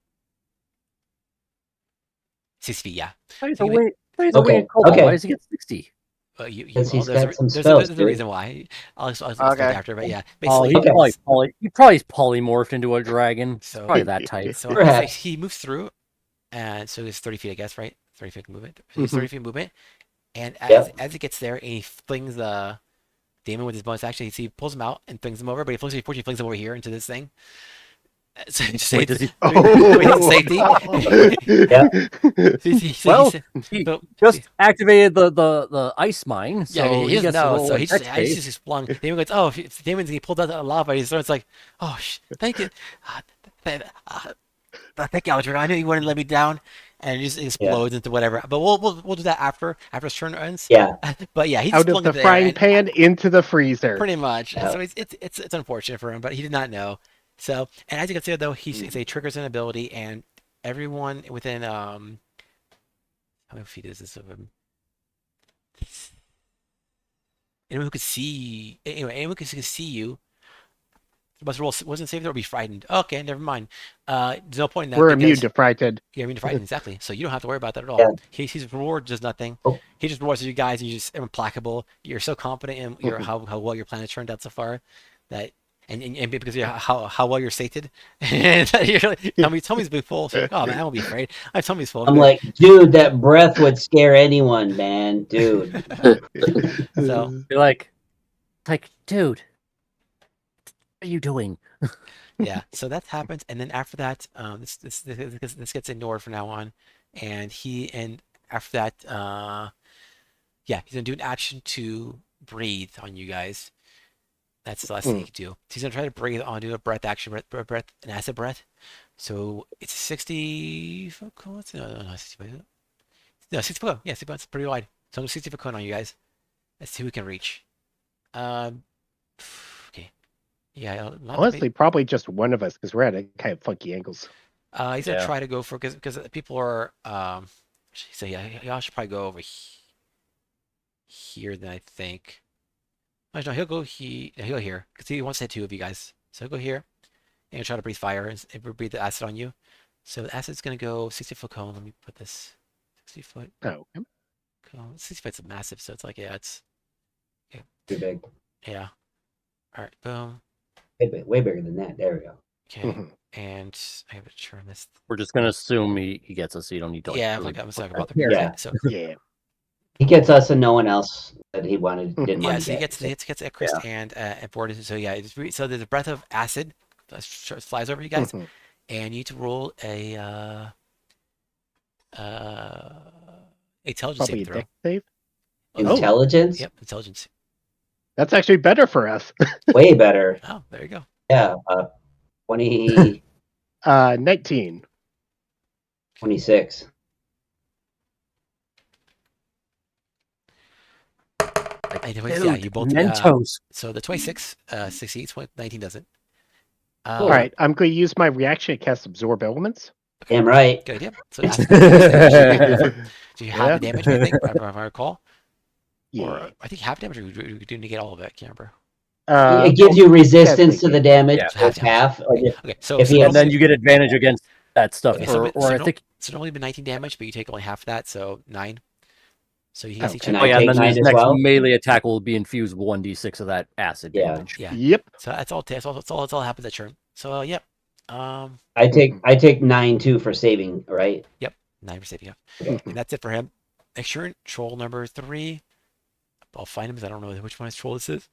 60 feet, yeah. He's So a you wing. He's Okay, a wing cobalt. okay. Why does he get 60? Because he's there's got some there's spells, a dude. reason why. I'll explain Okay. after, but yeah, Oh, basically. he probably polymorphed into a dragon. So- Probably that type. So Perhaps. he moves through, and so it's 30 feet, I guess, right? 30 feet movement. Mhm. 30 feet movement, and Yep. as he gets there, and he flings the demon with his bonus action. He pulls him out and flings him over, but he flings him over here into this thing. So just Wait, does he? safety. Yeah. Well, he so- just activated the ice mine. So yeah, he doesn't gets a know. roll So in he XP. just flung. Damon goes, oh, if Damon's he pulled out the lava. He's like, oh, thank you, thank you, Aldrin. I knew you wouldn't let me down, and it just explodes into whatever. But we'll do that after his turn ends. Yeah. But yeah, he just Out of flung the it there, frying and- pan into the freezer. pretty much. Yeah. So it's unfortunate for him, but he did not know. So, and as you can see, though, he triggers an ability, and everyone within how many feet is this of him? Anyone who could see, anyone who could see you must roll. Wasn't saved or be frightened. Okay, never mind. There's no point in that. We're immune because- to frightened. Yeah, immune to frightened, exactly. So you don't have to worry about that at all. Yeah. His reward does nothing. Oh. He just rewards you guys, and you're just implacable. You're so confident in your how well your plan has turned out so far, that and because how well you're sated, and you're like, Tommy's been full. So like, oh man, I won't be afraid. Tommy's full. I'm like, dude, that breath would scare anyone, man. Dude. So You're like, dude, what are you doing? yeah, so that happens, and then after that, this gets ignored from now on, and after that, yeah, he's gonna do an action to breathe on you guys. That's the last thing he can do. He's gonna try to breathe on, do a breath action, an acid breath. So it's 60 foot coolness. No, 60. No, 60 foot cone. Yeah, 60 foot. It's pretty wide. So I'm going 60 foot cone on you guys. Let's see who we can reach. Um, okay. Yeah, not to Honestly, probably just one of us because we're at kind of funky angles. he's gonna Yeah. try to go for because people are so yeah, y'all should probably go over here then I think. Actually, no, he'll go here because he wants to hit two of you guys. So he'll go here and he'll try to breathe fire and breathe the acid on you. So the acid's gonna go 60 foot cone. Let me put this 60 foot Oh, cone. 60 foot's massive, so it's like yeah, it's Too big. yeah. All right, boom. Way bigger than that. There we go. Okay, Mhm. and I have to turn this. We're just gonna assume he gets us, so you don't need to. Like, Yeah, really I'm put talking about that the here. Yeah. So yeah. He gets us and no one else that he didn't yeah, want to so he get. gets Chris and Borden. So yeah, so there's a breath of acid that flies over you guys, Mhm. and you need to roll a intelligence Probably saving a throw. deck save. Oh, Intelligence, yep, intelligence. That's actually better for us. way better. Oh, there you go. Yeah, 20, 19. 26. Anyways, yeah, you both. Mentos. So the 26 succeeds, 19 doesn't. All right, I'm going to use my reaction to cast Absorb Elements. Damn right. Good idea. So acid damage. Do you have Yeah. the damage? I think, if I recall. Yeah. Or I think half damage. Or we do negate all of it. I can't remember. It gives you resistance to technically. the damage. Yeah. So it's half. Like Okay, so if he And has- then you get advantage against that stuff. Okay, For, or I think. so normally be 19 damage, but you take only half of that, so 9. So you Oh, guys each can have Oh I yeah, take and then 9 his as next well? melee attack will be infused with 1d6 of that acid Yeah. damage. Yeah. Yep. So that's all. That's all happens at turn. So yep. I take 9 too for saving, right? 9 for saving up, Okay. and that's it for him. Next turn, troll number 3. I'll find him because I don't know which one his troll this is.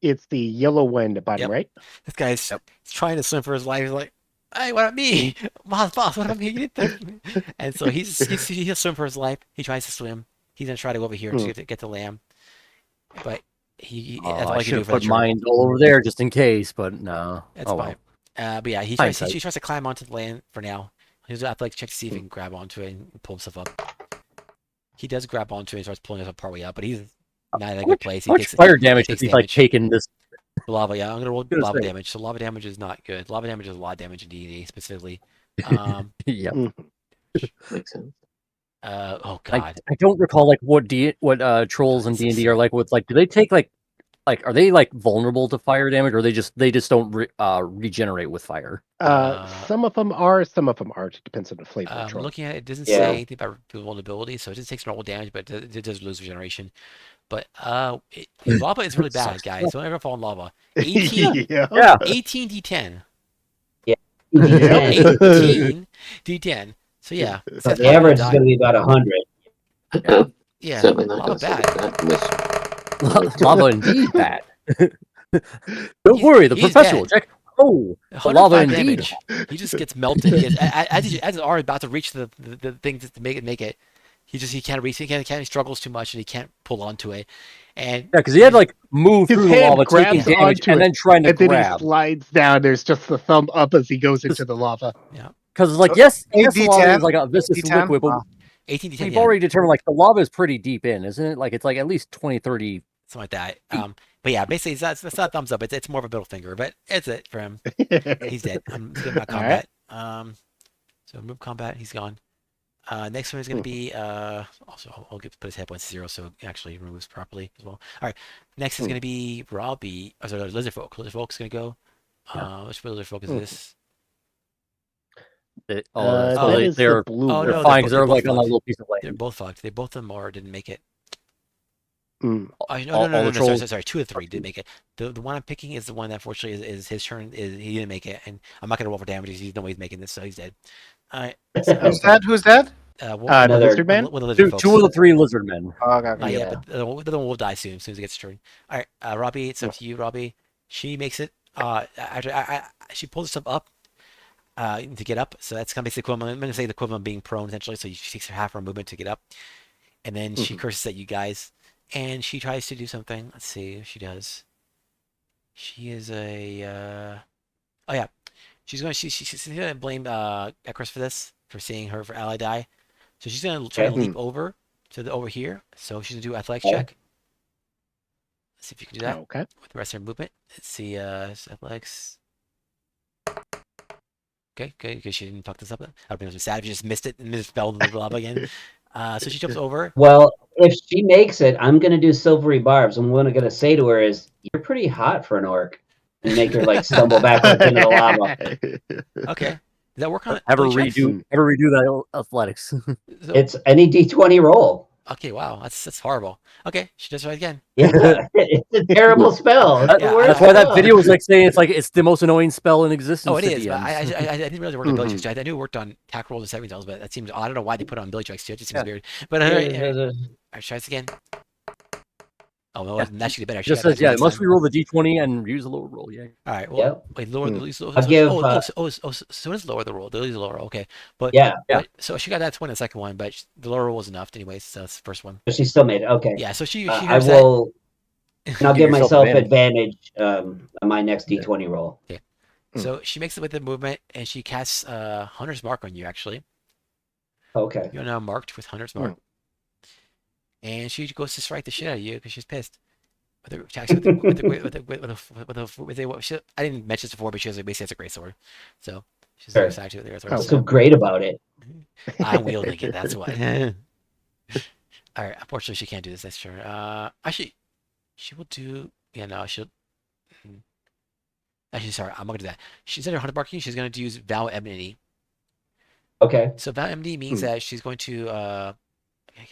It's the yellow one in the bottom Yep. right. This guy's he's trying to swim for his life. He's like, "Hey, what about me, boss? What about me? You didn't." And so he'll swim for his life. He tries to swim. He's gonna try to go over here to get the lamb, but that's all I he can should do have for that put turn. mine all over there just in case, but no. That's Oh fine. well. But yeah, he tries to climb onto the land for now. He's have to like check to see if he can grab onto it and pull himself up. He does grab onto it and starts pulling himself partway up, but he's not in a good place. How much fire damage has he like taken this? Lava, yeah, I'm gonna roll Gonna lava say. damage. So lava damage is not good. Lava damage is a lot of damage in D&D specifically. Yeah. Makes sense. Oh I, god. I don't recall like what trolls in D&D are like with like do they take like are they like vulnerable to fire damage or they just don't regenerate with fire? Some of them are, some of them aren't. It depends on the flavor of troll. Looking at it, it doesn't Yeah. say anything about vulnerability, so it just takes normal damage, but it does lose regeneration. But lava is really bad, Sucks. guys. Don't ever fall in lava. 18, Yeah. 18 D10. D10. 18 D10. So yeah, Seth's The probably gonna average is die. going to be about 100. Yeah, Certainly not lava going to say bad. that. Lava indeed bad. Don't worry, the he's professional dead. check. Oh, the 105 lava indeed. damage. He just gets melted. As his arm is about to reach the thing to make it, he can't reach. He struggles too much and he can't pull onto it. And Yeah, because he had to like move His through the hand lava, taking grabs damage, onto and it, then trying to And then he grab. slides down. There's just the thumb up as he goes into the lava. Because like So, yes, eight the lava D10, is like a viscous D10? liquid, but Wow. 18 D10. we've Yeah, already determined like the lava is pretty deep in, isn't it? Like it's like at least 20, 30. something like that. But yeah, basically that's not a thumbs up. It's more of a middle finger. But it's it for him. He's dead. He's getting out of All right. combat. So remove combat. He's gone. Next one is going to be also I'll put his hit points to 0 so it actually removes properly as well. All right, next is going to be Robbie. Oh, sorry, Lizard Folk. Lizard Folk's going to go. Which Lizard Folk is this? They're the blue Oh, one. no, fine because they're they're like both on a fucked. little piece of They're land. both fucked. They both of them didn't make it. Mm. Oh, All no, the trolls- sorry, 2 of 3 did make it. The one I'm picking is the one that unfortunately is his turn. He didn't make it, and I'm not gonna roll for damage. He's no way he's making this, so he's dead. All right. Who's dead? Who's dead? The Another- lizard man. One of the lizard folks. Two of the 3 lizard men. Oh, okay. Not Yeah. yet, but the other one will die soon as he gets his turn. All right, Robbie, it's up to you, Robbie. She makes it. After she pulls herself up to get up, so that's gonna be the equivalent. I'm gonna say the equivalent of being prone essentially. So she takes half her movement to get up, and then she curses at you guys, and she tries to do something. Let's see if she does. She is a. Oh yeah, she's gonna blame Ekris for this, for seeing her ally die. So she's gonna try to Okay. leap over over here. So she's gonna do athletics Okay. check. Let's see if you can do that Okay. with the rest of her movement. Let's see, athletics. Okay, good, because she didn't fuck this up. I'd be sad if you just missed it and misspelled the lava again. So she jumps over. Well, if she makes it, I'm gonna do silvery barbs. And what I'm gonna say to her is, "You're pretty hot for an orc," and make her like stumble backwards into the lava. Okay, does that work on Ever ability checks? redo that athletics. So- It's any D20 roll. okay, wow, that's horrible. Okay, she does it again. Yeah, it's a terrible spell. It's the Yeah, worst That's why that spell. video was like saying it's the most annoying spell in existence. Oh, it to is, but I DMs. didn't realize it worked on ability checks. I knew it worked on attack rolls and saving throws, but that seems I don't know why they put it on ability checks too. It just seems Yeah. weird. But all right, try this again. Oh no, Yeah. that's actually better. It just says, must reroll the D20 and use a lower roll. Yeah. All right, well, Yep. wait, lower Hmm. the I'll give, so it's lower the roll. The lower, okay. But Yeah, Yeah. but- so she got that 20 the second one, but the lower roll was enough anyways. So that's the first one. but she still made it. Okay. Yeah, so she I has that. will. And I'll give Give yourself myself advantage on my next D20 roll. So she makes it with the movement, and she casts Hunter's Mark on you. Actually, Okay. you're now marked with Hunter's Mark, and she goes to strike the shit out of you because she's pissed. With her attacks with I didn't mention this before, but she basically has a great sword, so she's Sure. excited with her sword. What's so great about it? I'm wielding it. That's why. All right. Unfortunately, she can't do this next turn. Actually, she will do. Yeah, no, she'll. Actually, sorry, I'm not gonna do that. She's under Hunter Barking. She's gonna use Vow Enmity. Okay. So Vow Enmity means that she's going to. I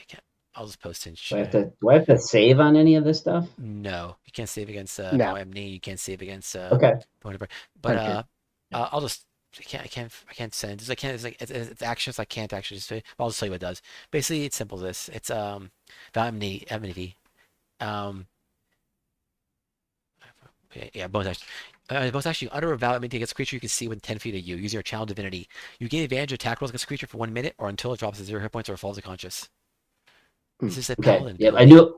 can't. I'll just post in. Do I have to save on any of this stuff? No, you can't save against No. Vow Enmity. You can't save against. Okay. Hunter But Okay. I'll just. I can't send. I can't. It's like it's actions. I can't actually just. I'll just tell you what it does. Basically, it's simple as this. It's Vow Enmity. Yeah, bonus action. Bonus action. Under a vow enmity against a creature you can see within 10 feet of you, using your channel divinity. You gain advantage of attack rolls against a creature for 1 minute, or until it drops to 0 hit points or falls unconscious. This is a Okay. paladin. Yeah, ability.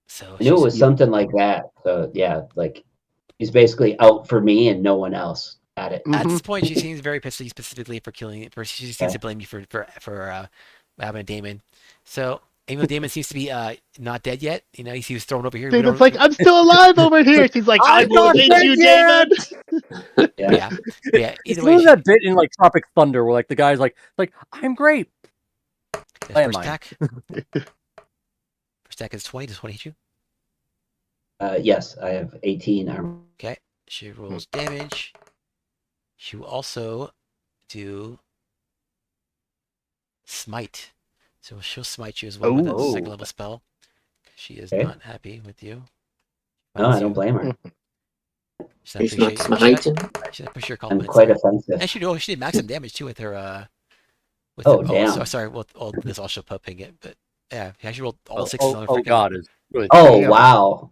So I knew it was she's- something like that. So yeah, like he's basically out for me and no one else. Got it. At this point, she seems very pissed at you specifically for killing. She seems to blame you for having a Damon. So even though Damon seems to be not dead yet, he was thrown over here. We Damon's don't- like, I'm still alive over here. She's like, I I'm not will dead you, yet! David. yeah. It's Either way, really that bit in like Tropic Thunder where like the guy's like I'm great. first mine. attack. First attack is 20. Does 20 hit you? Yes, I have 18 armor. Okay. She rolls damage. She will also do smite. So she'll smite you as well with a Oh. second level spell. She is Okay. not happy with you. No, I don't blame her. She doesn't She's not appreciate- smiting. she doesn't appreciate your I'm compliments. quite offensive. And she did maximum damage too with her. With Oh, her, damn. sorry. Well, this all show pupping it, but yeah, she actually rolled all sixes on the Oh freaking. God, is really Oh Damn. wow,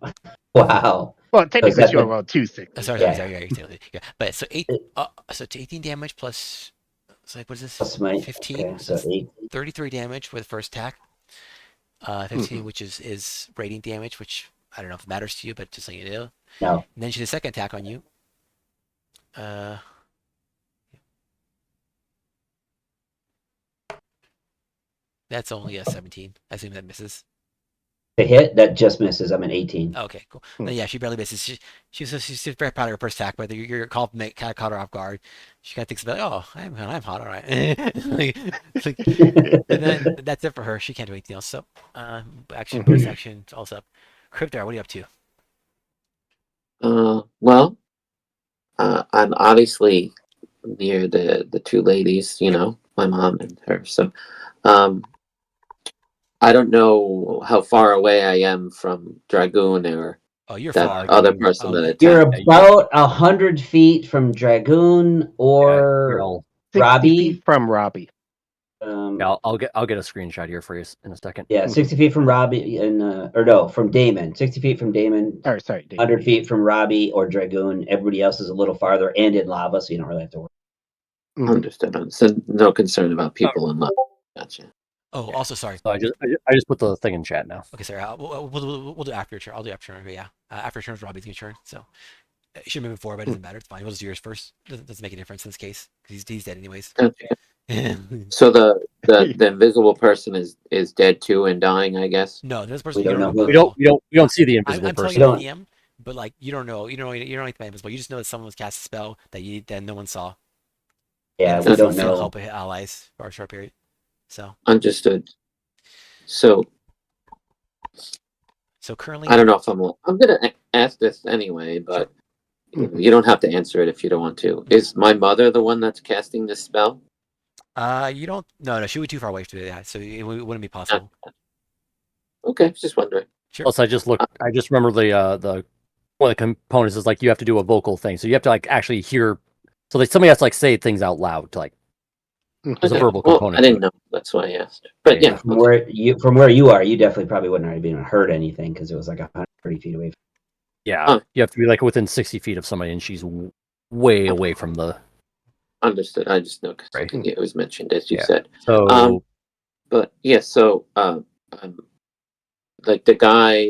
wow. Well, technically, that she the- rolled 2 6. Sorry, Yeah. yeah. But so so to 18 damage plus. It's like what is this? Plus my 15. Okay, So so 8. 33 damage with first attack. 15, which is rating damage, which I don't know if it matters to you, but just so you know. No. And then she did a second attack on you. That's only a 17. I assume that misses. The hit that just misses. I'm an 18. Oh, okay, cool. Then, yeah, she barely misses. She's very proud of her first attack, but your compliment kind of caught her off guard. She kind of thinks about, oh, I'm hot, all right. And then that's it for her. She can't do anything else. So, action, bonus action, it's all up. Cryptar, what are you up to? Well, I'm obviously near the two ladies, my mom and her. So, I don't know how far away I am from Dragoon or Oh, you're that far. other person Oh, that attacked. You're Yeah, about 100 feet from Dragoon or 60 Robbie. feet from Robbie. Yeah, I'll get a screenshot here for you in a second. 60 feet from Robbie from Damon. 60 feet from Damon. Or, sorry, David. 100 feet from Robbie or Dragoon. Everybody else is a little farther and in lava, so you don't really have to worry. Understood. So no concern about people in love. Gotcha. Oh, also sorry. So I just put the thing in chat now. Okay, sorry. We'll do after your turn. I'll do after your turn. But yeah, after your turn is Robbie's turn. So you should move forward, but it doesn't matter. It's fine. We'll just do yours first. Doesn't make a difference in this case because he's dead anyways. Okay. So the invisible person is dead too and dying, I guess. No, this person We you don't don't know know. who- We don't see the I'm, invisible I'm telling person. you the Don't- DM, but like you don't know anything invisible. You just know that someone was cast a spell that no one saw. Yeah, And we it's don't to know. help allies for a short period. So Understood. So currently, I don't know if I'm gonna ask this anyway, but you don't have to answer it if you don't want to. Is my mother the one that's casting this spell? you don't. No, she would be too far away to do that, so it wouldn't be possible. Okay, just wondering. Sure. Plus, I just remember the one of the components is like you have to do a vocal thing, so you have to like actually hear. So like somebody has to like say things out loud to like. There's a Okay. verbal Well, component. I didn't know. That's why I asked. But Yeah. yeah, From where you are, you definitely probably wouldn't have even heard anything because it was like 130 feet away. Yeah, Oh. you have to be like within 60 feet of somebody, and she's way away from the. understood. I just know because Right. it was mentioned as you Yeah. said. So But yeah, so like the guy,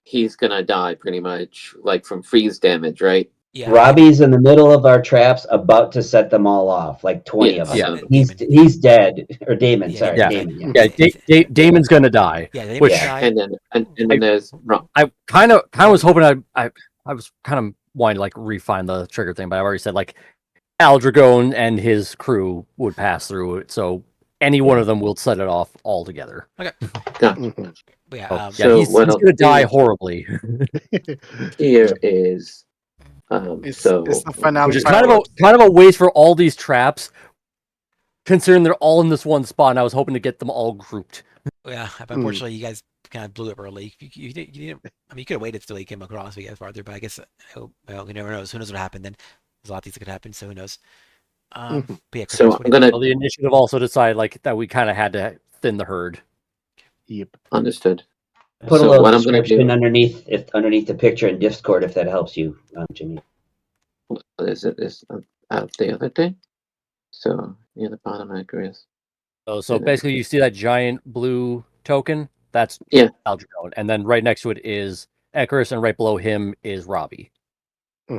he's gonna die pretty much, like from freeze damage, right? Yeah. Robbie's in the middle of our traps, about to set them all off, like 20 of Yes. them. Yeah. He's dead, or Damon. Yeah, Sorry, yeah. Damon. yeah, Damon's gonna die. Yeah, they Which- would die. And then there's I kind of was hoping I was kind of wanting to like refine the trigger thing, but I already said like Aldragon and his crew would pass through it, so any one of them will set it off altogether. Mm-hmm. But yeah, Oh, yeah, So he's what I'll gonna die do- horribly, here is It's so the finale. which is fireworks. kind of a waste for all these traps, considering they're all in this one spot. And I was hoping to get them all grouped. yeah. But unfortunately, you guys kind of blew up early. You didn't. I mean, you could have waited till he came across. We get farther, but I guess well, who never knows. Who knows what happened then? There's a lot of things that could happen, so who knows? But yeah, So Chris, what I'm do you- gonna So the initiative also decided like that we kind of had to thin the herd. Yep. understood. Put So a little what I'm gonna description do- underneath the picture in Discord if that helps you, Jimmy. What is it? Is the other thing? So near the bottom, I agree. So basically, you see that giant blue token? That's Yeah. Aldragon, and then right next to it is Icarus, and right below him is Robbie.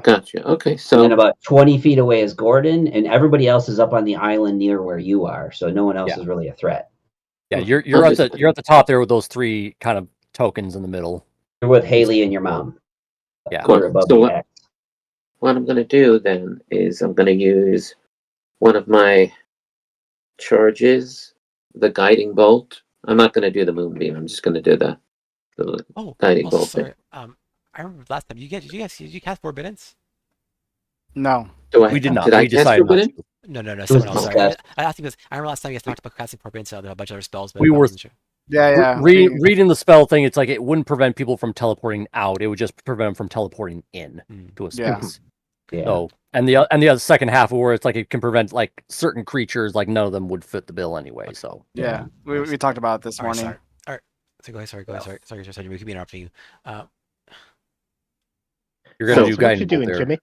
Gotcha. Okay, And so then about 20 feet away is Gordon, and everybody else is up on the island near where you are, so no one else Yeah. is really a threat. Yeah, you're at the Understood. you're at the top there with those three kind of tokens in the middle. You're with Haley and your mom. Yeah. You're above So the what- X. what I'm gonna do then is I'm gonna use one of my charges, the guiding bolt. I'm not gonna do the moonbeam. I'm just gonna do the Oh, guiding also, bolt. sorry. I remember last time did you cast Forbiddance? No. We did not. Did I We cast decided not Forbidden? to. No, someone else. Sorry. discussed. I think because I remember last time you guys talked about casting Forbiddance and a bunch of other spells, but We I were- wasn't sure. Yeah. Reading the spell thing, it's like it wouldn't prevent people from teleporting out. It would just prevent them from teleporting in to a Yeah. space. Yeah. So and the other second half where it's like it can prevent like certain creatures, like none of them would fit the bill anyway. So Yeah. We talked about it this All right, morning. sorry. All right. So go ahead. Sorry. We keep interrupting you. you're gonna So do what guiding you bolt doing, there. Jimmy?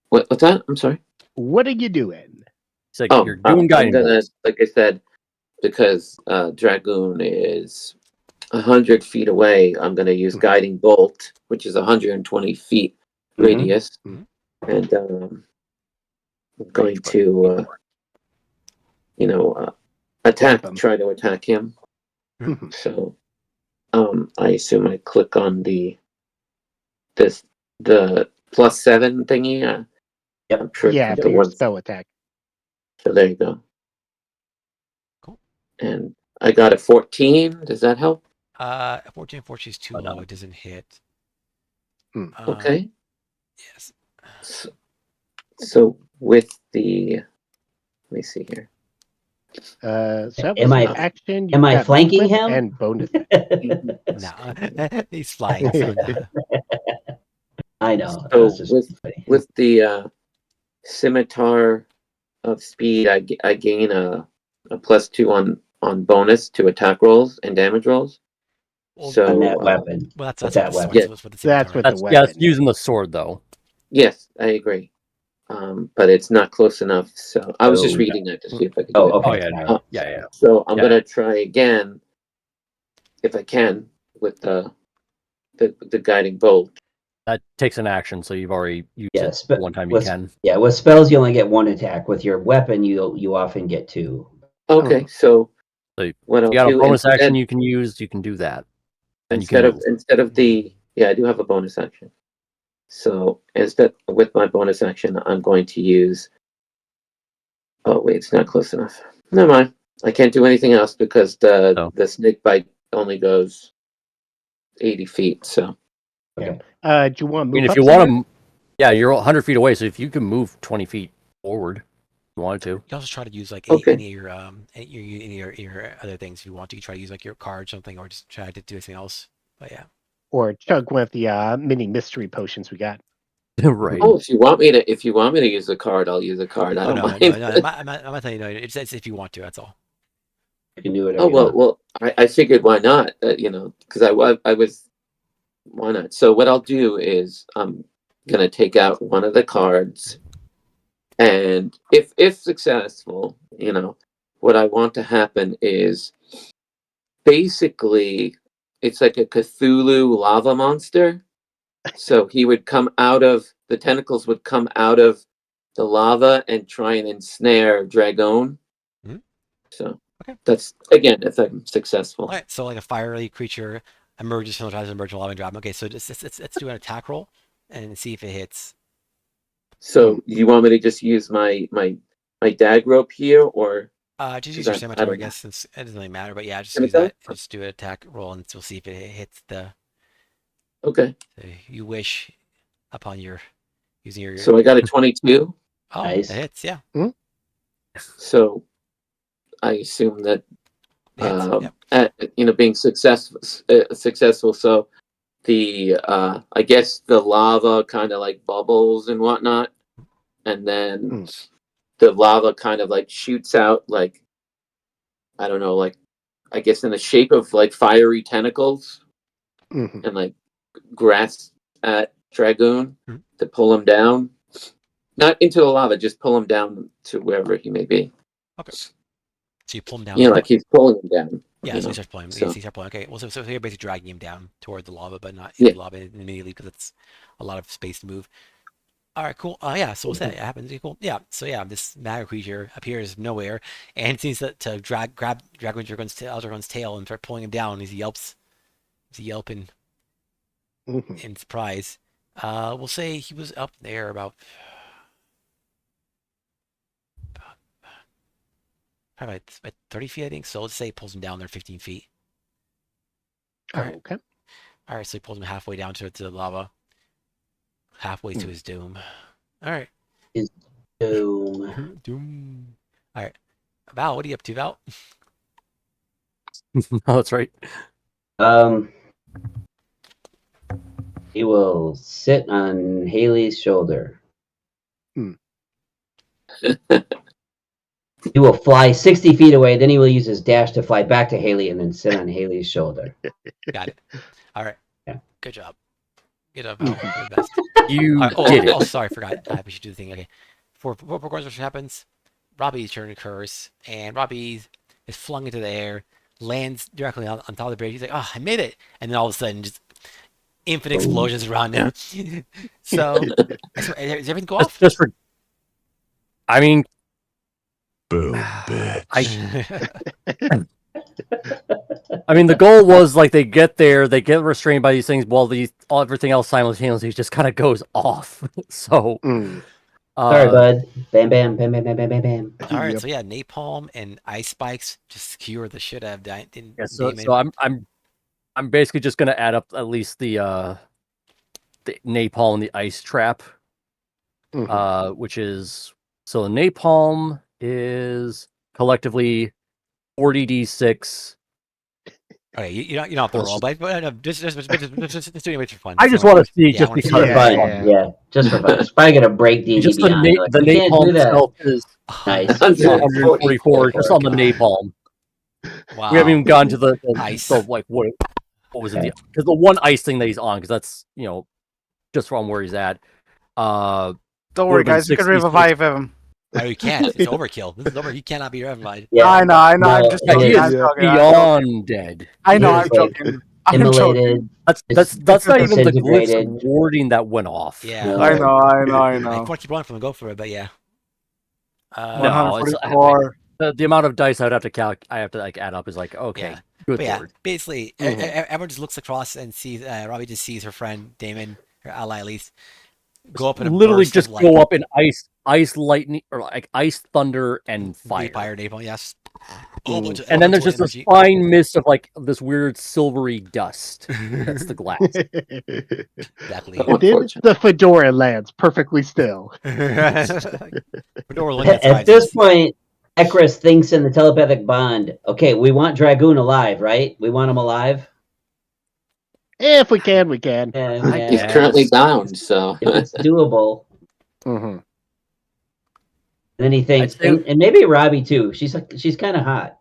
What's that? I'm sorry. What are you doing? It's like Oh, you're doing I'm guiding gonna, bolts. like I said, because Dragoon is 100 feet away. I'm gonna use guiding bolt, which is 120 feet Mhm. radius, Mhm. and I'm going to attack, Whap him. try to attack him. Mhm. So, I assume I click on the +7 thingy. Yep. I'm sure Yeah, it's for the your one. spell attack. So there you go. Cool. And I got a 14. Does that help? 14 is too Oh, no. low. It doesn't hit. Hmm. Okay. Yes. So with the, let me see here. So that Am was I- an action. am I got flanking movement him? And bonus. No, he's flying. So no. I know. So That's just funny. With the scimitar of speed, I gain a +2 on bonus to attack rolls and damage rolls. Well, So on that weapon. Well, that's With what that the sword. weapon. That's what the That's scimitar what is. the That's weapon. using the sword though. yes, I agree. But it's not close enough. So I was just Oh. reading that to see if I could do Oh, it. okay. Oh yeah, sorry. no. Yeah. So I'm Yeah. gonna try again, if I can, with the guiding bolt. That takes an action, so you've already used Yeah, it one time you with- can. Yeah, with spells you only get one attack. With your weapon, you often get two. Okay, so So what If I'll you got a do bonus instead, action you can use, you can do that. And you instead can of move. instead of the yeah, I do have a bonus action. So instead with my bonus action, I'm going to use. Oh wait, it's not close enough. Never mind. I can't do anything else because Oh. the snake bite only goes 80 feet. So Do you want to I move mean, if up you some want more? to, yeah, you're 100 feet away, so if you can move 20 feet forward, if you wanted to. You can also try to use like Okay. any of your other things if you want to. You try to use like your card or something, or just try to do anything else. But yeah, Or chug one of the mini mystery potions we got. Right. oh, if you want me to use a card, I'll use a card. I don't mind. I'm not telling you. No, it's if you want to. That's all. You can do whatever Oh you want. well, I figured why not? Because I was why not? So what I'll do is I'm gonna take out one of the cards, and if successful, what I want to happen is basically it's like a Cthulhu lava monster. So he would come out of the tentacles would come out of the lava and try and ensnare Dragon. Mhm. So Okay. that's again if I'm successful. All right, so like a fiery creature emerges from the tries to emerge from lava and drop. Okay, so let's do an attack roll and see if it hits. So you want me to just use my dag rope here, or Just use Is your that- scimitar, I don't know. guess, since it doesn't really matter. But yeah, just use Scimitar? that. Just do an attack roll, and we'll see if it hits the. okay? You wish upon your using your. So I got a 22. Oh, Nice. that hits. Yeah, So I assume that it hits. Yep. at being successful. So the I guess the lava kind of like bubbles and whatnot, and then the lava kind of like shoots out like I don't know, like I guess in the shape of like fiery tentacles Mhm. and like grasp at Dragoon Mhm. to pull him down. Not into the lava, just pull him down to wherever he may be. Okay. So you pull him down. Like he's pulling him down. Yeah, you so he know, starts pulling. so- He starts pulling. Okay, well, so you're basically dragging him down toward the lava, but not Yeah. the lava immediately because it's a lot of space to move. All right, cool. Yeah, so what's that? It happens. Cool. Yeah. So yeah, this maggot creature appears nowhere and seems to grab Eldragon's tail and start pulling him down. He yelps. He's yelping Mhm. in surprise. We'll say he was up there about probably about 30 feet, I think. So let's say he pulls him down there 15 feet. All right. Okay. All right, so he pulls him halfway down to the lava, halfway to his doom. All right. Doom. Doom. All right. Val, what are you up to, Val? Oh, that's right. He will sit on Haley's shoulder. He will fly 60 feet away, then he will use his dash to fly back to Haley and then sit on Haley's shoulder. Got it. All right. Yeah. Good job. Good job, Val. You're the best. You All did oh, it. sorry, I forgot. We should do the thing. Okay. For what happens, Robbie's turn occurs, and Robbie is flung into the air, lands directly on top of the bridge. He's like, "Oh, I made it!" And then all of a sudden, just infinite explosions around him. So, does everything go off? Just for. I mean, Boom, bitch. I mean, the goal was like they get there, they get restrained by these things, while everything else simultaneously just kind of goes off. So, Mm. Sorry, bud. Bam, bam, bam, bam, bam, bam, bam, bam. All right, Yep. so yeah, napalm and ice spikes just skewer the shit out of yeah, Damon. so I'm basically just gonna add up at least the napalm and the ice trap, Mhm. which is so the napalm is collectively 40d6. Okay, you don't have to Let's roll, but no, just doing it for fun. I just So, want to see yeah, I just wanna see because For it. it's fun. fun. Yeah, just for fun. It's probably gonna break D&D Just the, Beyond. They're like, the "You can't do napalm that." itself is Nice. 144 just on the napalm. Wow. We haven't even gotten to the Ice. like what was it? Because the one ice thing that he's on, because that's just from where he's at. Don't worry, Would've been guys. We can 66. revive him. Oh, you can't. It's overkill. This is over. He cannot be revived. Yeah. I know. No, I'm just Yeah, joking. he I'm is joking. beyond dead. I know. He I'm is like- joking. I'm joking. immolated. That's not even the glitch Disintegrated. warding that went off. Yeah. No. I know. If you want to keep rolling from the go for it, but yeah. No, it's 144. the amount of dice I'd have to add up is like, okay, Yeah. good But yeah, lord. basically, Mhm. everyone just looks across and sees Robbie just sees her friend Damon, her ally at least, go up in a Literally burst just of go up in ice lightning, or like ice thunder and fire. Fire, napalm, yes. And then there's just this fine mist of like this weird silvery dust. That's the glass. Exactly. Oh. And then Unfortunate. the fedora lands perfectly still. Fedora looking At this point, Ekris thinks in the telepathic bond. Okay, we want Dragoon alive, right? We want him alive. If we can, we can. And I He's guess. currently bound, so if it's doable. Mhm. And then he thinks, I'd say- and maybe Robbie too. She's kind of hot.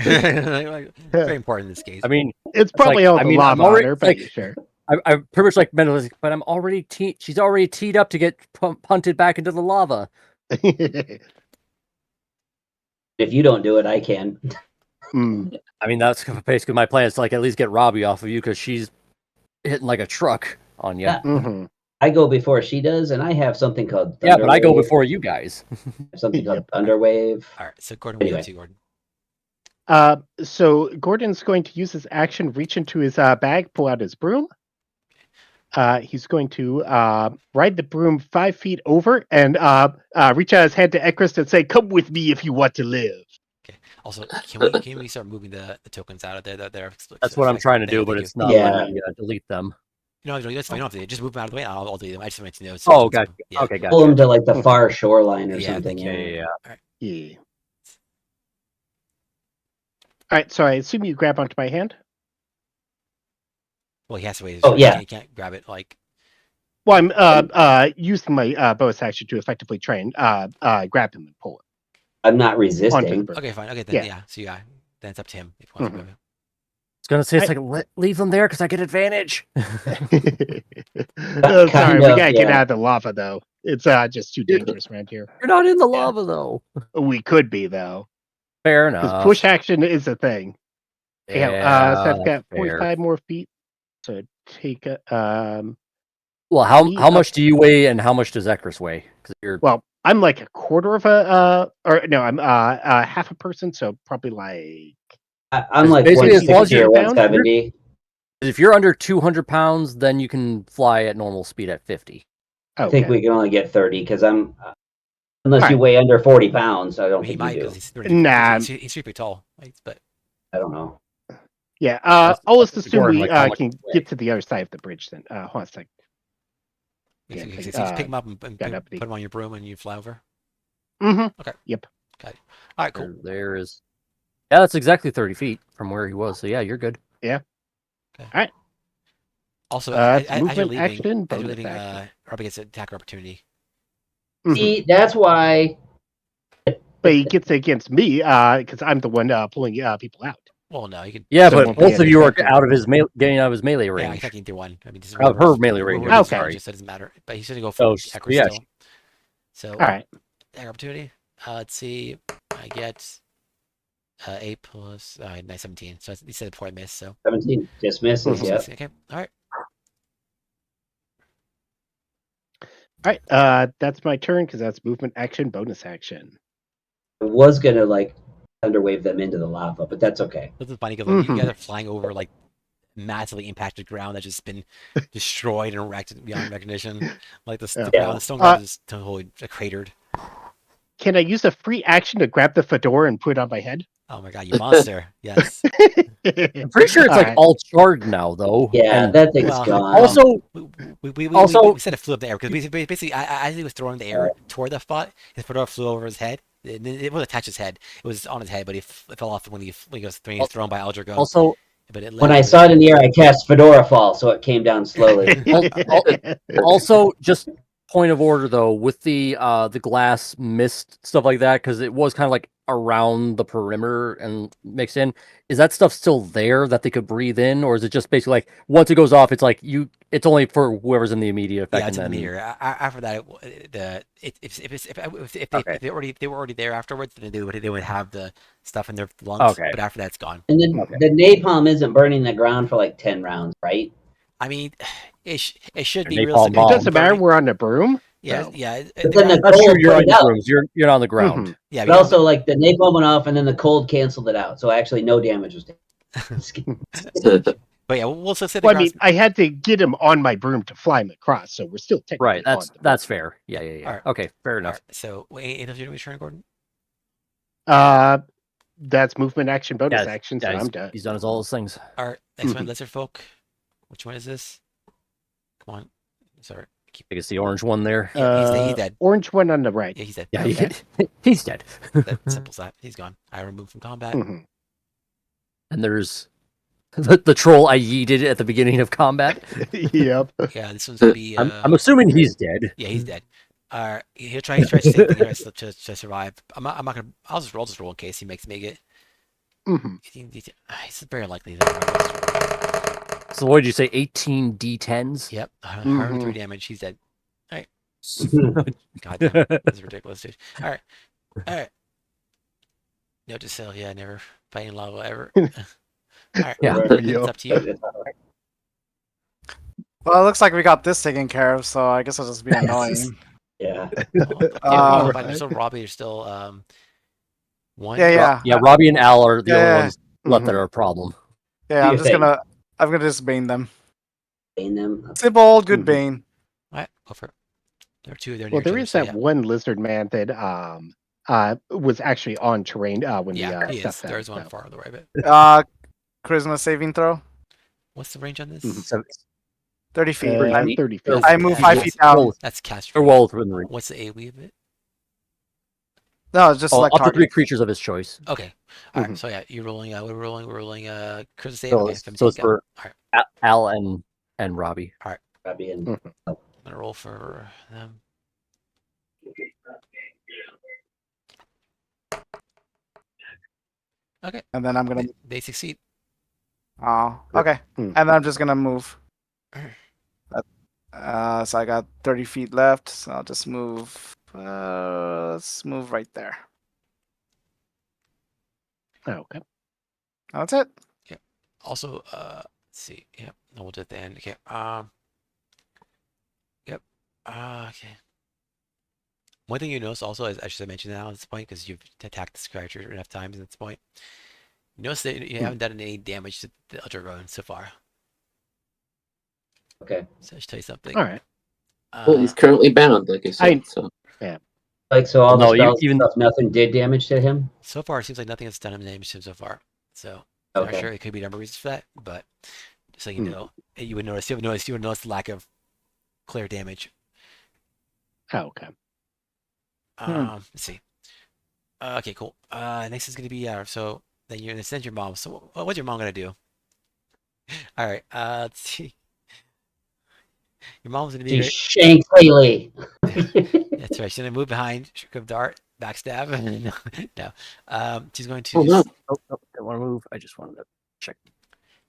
Very important in this case. I mean, It's probably like- all I the mean, I'm lava on already- her, but like- sure. I pretty much like mentally, but I'm already she's already teed up to get punted back into the lava. If you don't do it, I can. Mm. I mean, that's basically my plan is to like at least get Robbie off of you because she's hitting like a truck on you. Yeah. Mhm. I go before she does, and I have something called Yeah, but I go Thunderwave. before you guys. Something called Yep. Thunderwave. All right, so Gordon, what are you up Anyway. to, Gordon? So Gordon's going to use his action, reach into his bag, pull out his broom. He's going to ride the broom 5 feet over and reach out his hand to Ekris and say, "Come with me if you want to live." Also, can we start moving the tokens out of there? That's what I'm trying to do, but it's not Yeah. letting me delete them. No, that's fine. You don't have to just move them out of the way. I'll delete them. I just want to know. Oh, okay. Yeah. Okay, Pull gotcha. him to like the far shoreline or Yeah, something. thank you. Yeah. Yeah. All right. So I assume you grab onto my hand. Well, he has to wait. Oh, yeah. He can't grab it. Like, Well, I'm using my bonus action to effectively try and grab him and pull him I'm not onto the resisting. broom. okay, fine. Okay, then Yeah. yeah. So yeah, then it's up to him if he wants to Mhm. grab it. It's gonna say it's like leave them there because I get advantage. Sorry, Kind we of, gotta get yeah. out of the lava though. It's just too dangerous around here. You're not in the lava though. We could be though, Fair because enough. push action is a thing. Yeah, so I've got that's fair. 45 more feet. So take a Well, how feet how up. much do you weigh and how much does Ekris weigh? Because you're well, I'm like a quarter of a or no, I'm half a person, so probably like I'm like Basically, as long as 160 or you're- 170. if you're under 200 pounds, then you can fly at normal speed at 50. I think okay. we can only get 30 because I'm. Unless you Alright. weigh under 40 pounds, I don't He think might you because do. he's 30, Nah. he's 3 feet tall. Like, but I don't know. Yeah, That's- I'll just that's assume important, we like, how much can you weigh. get to the other side of the bridge then. Hold on a sec. you Yeah, can like, just pick him up and got put uppity. him on your broom and you fly over. Mm-hmm. All right, cool. There is. Yeah, that's exactly 30 feet from where he was. So yeah, you're good. Also, It's as you're movement, leaving, action, as you're bonus leaving, action. Robbie gets an attacker opportunity. Mhm. See, that's why. But he gets against me because I'm the one pulling people out. Well, no, you can. Yeah, So it but won't be both an of you are effective- out of his getting out of his melee Yeah, range. he's attacking through one. I mean, this is Of her melee range, I'm sorry. sorry. Just doesn't matter. But he's gonna go Oh, for Ecker yeah. still. So, All right. attacker opportunity. Let's see. I get 8 plus 9, 17. So he said before I miss. So 17 just misses. Mhm. Yep. okay, all right. All right. That's my turn because that's movement, action, bonus action. I was gonna like thunderwave them into the lava, but that's okay. This is funny because like, you Mhm. guys are flying over like massively impacted ground that's just been destroyed and wrecked beyond recognition. Like the Yeah. ground, the stone ground is totally cratered. Can I use a free action to grab the fedora and put it on my head? Oh my god, you monster! Yes. I'm pretty sure it's All like right. all charred now, though. Yeah, And that thing's well, gone. also, We said it flew up the air because basically, as he was throwing the air toward the spot, his fedora flew over his head. It wasn't attached to his head; it was on his head, but it fell off when he was thrown by Aldrago. also, But it when I saw it in the air, I cast Fedora Fall, so it came down slowly. also, just point of order though, with the glass mist stuff like that, because it was kind of like around the perimeter and mixed in. Is that stuff still there that they could breathe in, or is it just basically like once it goes off, it's like it's only for whoever's in the immediate effect? Yeah, it's in and the then meter. After that, if they were already there afterwards, then they would have the stuff in their lungs. Okay. But after that, it's gone. And then Okay. the napalm isn't burning the ground for like 10 rounds, right? I mean, it should Or be napalm realistically. bomb. It doesn't matter. burning- We're on the broom. Yeah, so- yeah. But The then the ground- that's true. cold You're put on it your out. rooms. You're on the ground. Mhm. yeah, But also, like, the napalm went off, and then the cold canceled it out. So actually, no damage was done. but yeah, we'll still say the Well, I mean, ground's- I had to get him on my broom to fly him across, so we're still technically Right. on the That's fair. Yeah. Alright. Okay. Fair All enough. right, so wait, anything else you're doing, turn, Gordon? That's movement action, bonus Yeah, actions, Yeah, and he's, I'm done. he's done all those things. All right, next one, Mhm. Lizard Folk. Which one is this? Come on, sorry. I think it's the orange one there. Yeah, he's dead. Orange one on the right. Yeah, he's dead. Yeah. Okay. He's dead. That simple as that. He's gone. I removed from combat. Mhm. And there's the troll I yeeted at the beginning of combat. Yep. Yeah, this one's gonna be. I'm assuming he's dead. Yeah, he's dead. He'll try to save thing to survive. I'm not gonna. I'll just roll in case he make it. Mhm. It's very likely that. So what did you say? 18 D10s. Yep, 103 Mhm. damage. He's dead. God damn, this is ridiculous, dude. All right. Note to self: yeah, never fighting lava ever. All right, Yeah. it's up to you. Well, it looks like we got this taken care of, so I guess I'll just be annoying. Yeah. Yeah, Uh, but there's still Robbie. There's still one. Yeah. Yeah, Robbie and Al are the Yeah. only ones left that Mhm. are a problem. Yeah, Do I'm you just think? gonna just bane them. Bane them. Simple old good Mhm. bane. All right, go for it. There are two. They're Well, near there each other, is so that yeah. one lizard man that was actually on terrain when Yeah, the he stuff is. fell. There's one so. far on the right. But Charisma saving throw. what's the range on this? Mhm. 30 feet. Uh, I'm- 30 feet. That's- I move yeah, 5 that's- feet down. Well, That's cast. they're range. well within the ring. What's the AoE of it? No, it's just Oh, like up to 3 target. creatures of his choice. Okay. All right. Mhm. So yeah, you're rolling. We're rolling. Charisma save. So Okay, it's, 17, so it's go. for All right. Al and Robbie. Robbie and Mhm. I'm gonna roll for them. Okay. And then I'm gonna. They succeed. Oh, okay. Hmm. And then I'm just gonna move. So I got 30 feet left. So I'll just move. Let's move right there. Okay. That's it. Also, let's see. Yep. No, we'll do it at the end. Okay. Yep. Okay. One thing you notice also, as I should mention now at this point, because you've attacked this character enough times at this point, you notice that you haven't done any damage to the Ultra Ronin so far. Okay. So I should tell you something. All right. Well, he's currently bound, like I said. So Like, so all No, the you- spells even- and stuff, nothing did damage to him? So far, it seems like nothing has done him damage to him so far. So I'm not Okay. sure. It could be a number of reasons for that, but just so you Hmm. know, you would notice. You would notice the lack of clear damage. Okay. Let's see. Okay, cool. Next is gonna be so then you're gonna send your mom. So what's your mom gonna do? All right. Let's see. Your mom's gonna be. She Very, shanked Haley. that's right. She's gonna move behind, shook of dart, backstab. No. She's going to. Oh, no. Oh, don't want to move. I just wanted to check.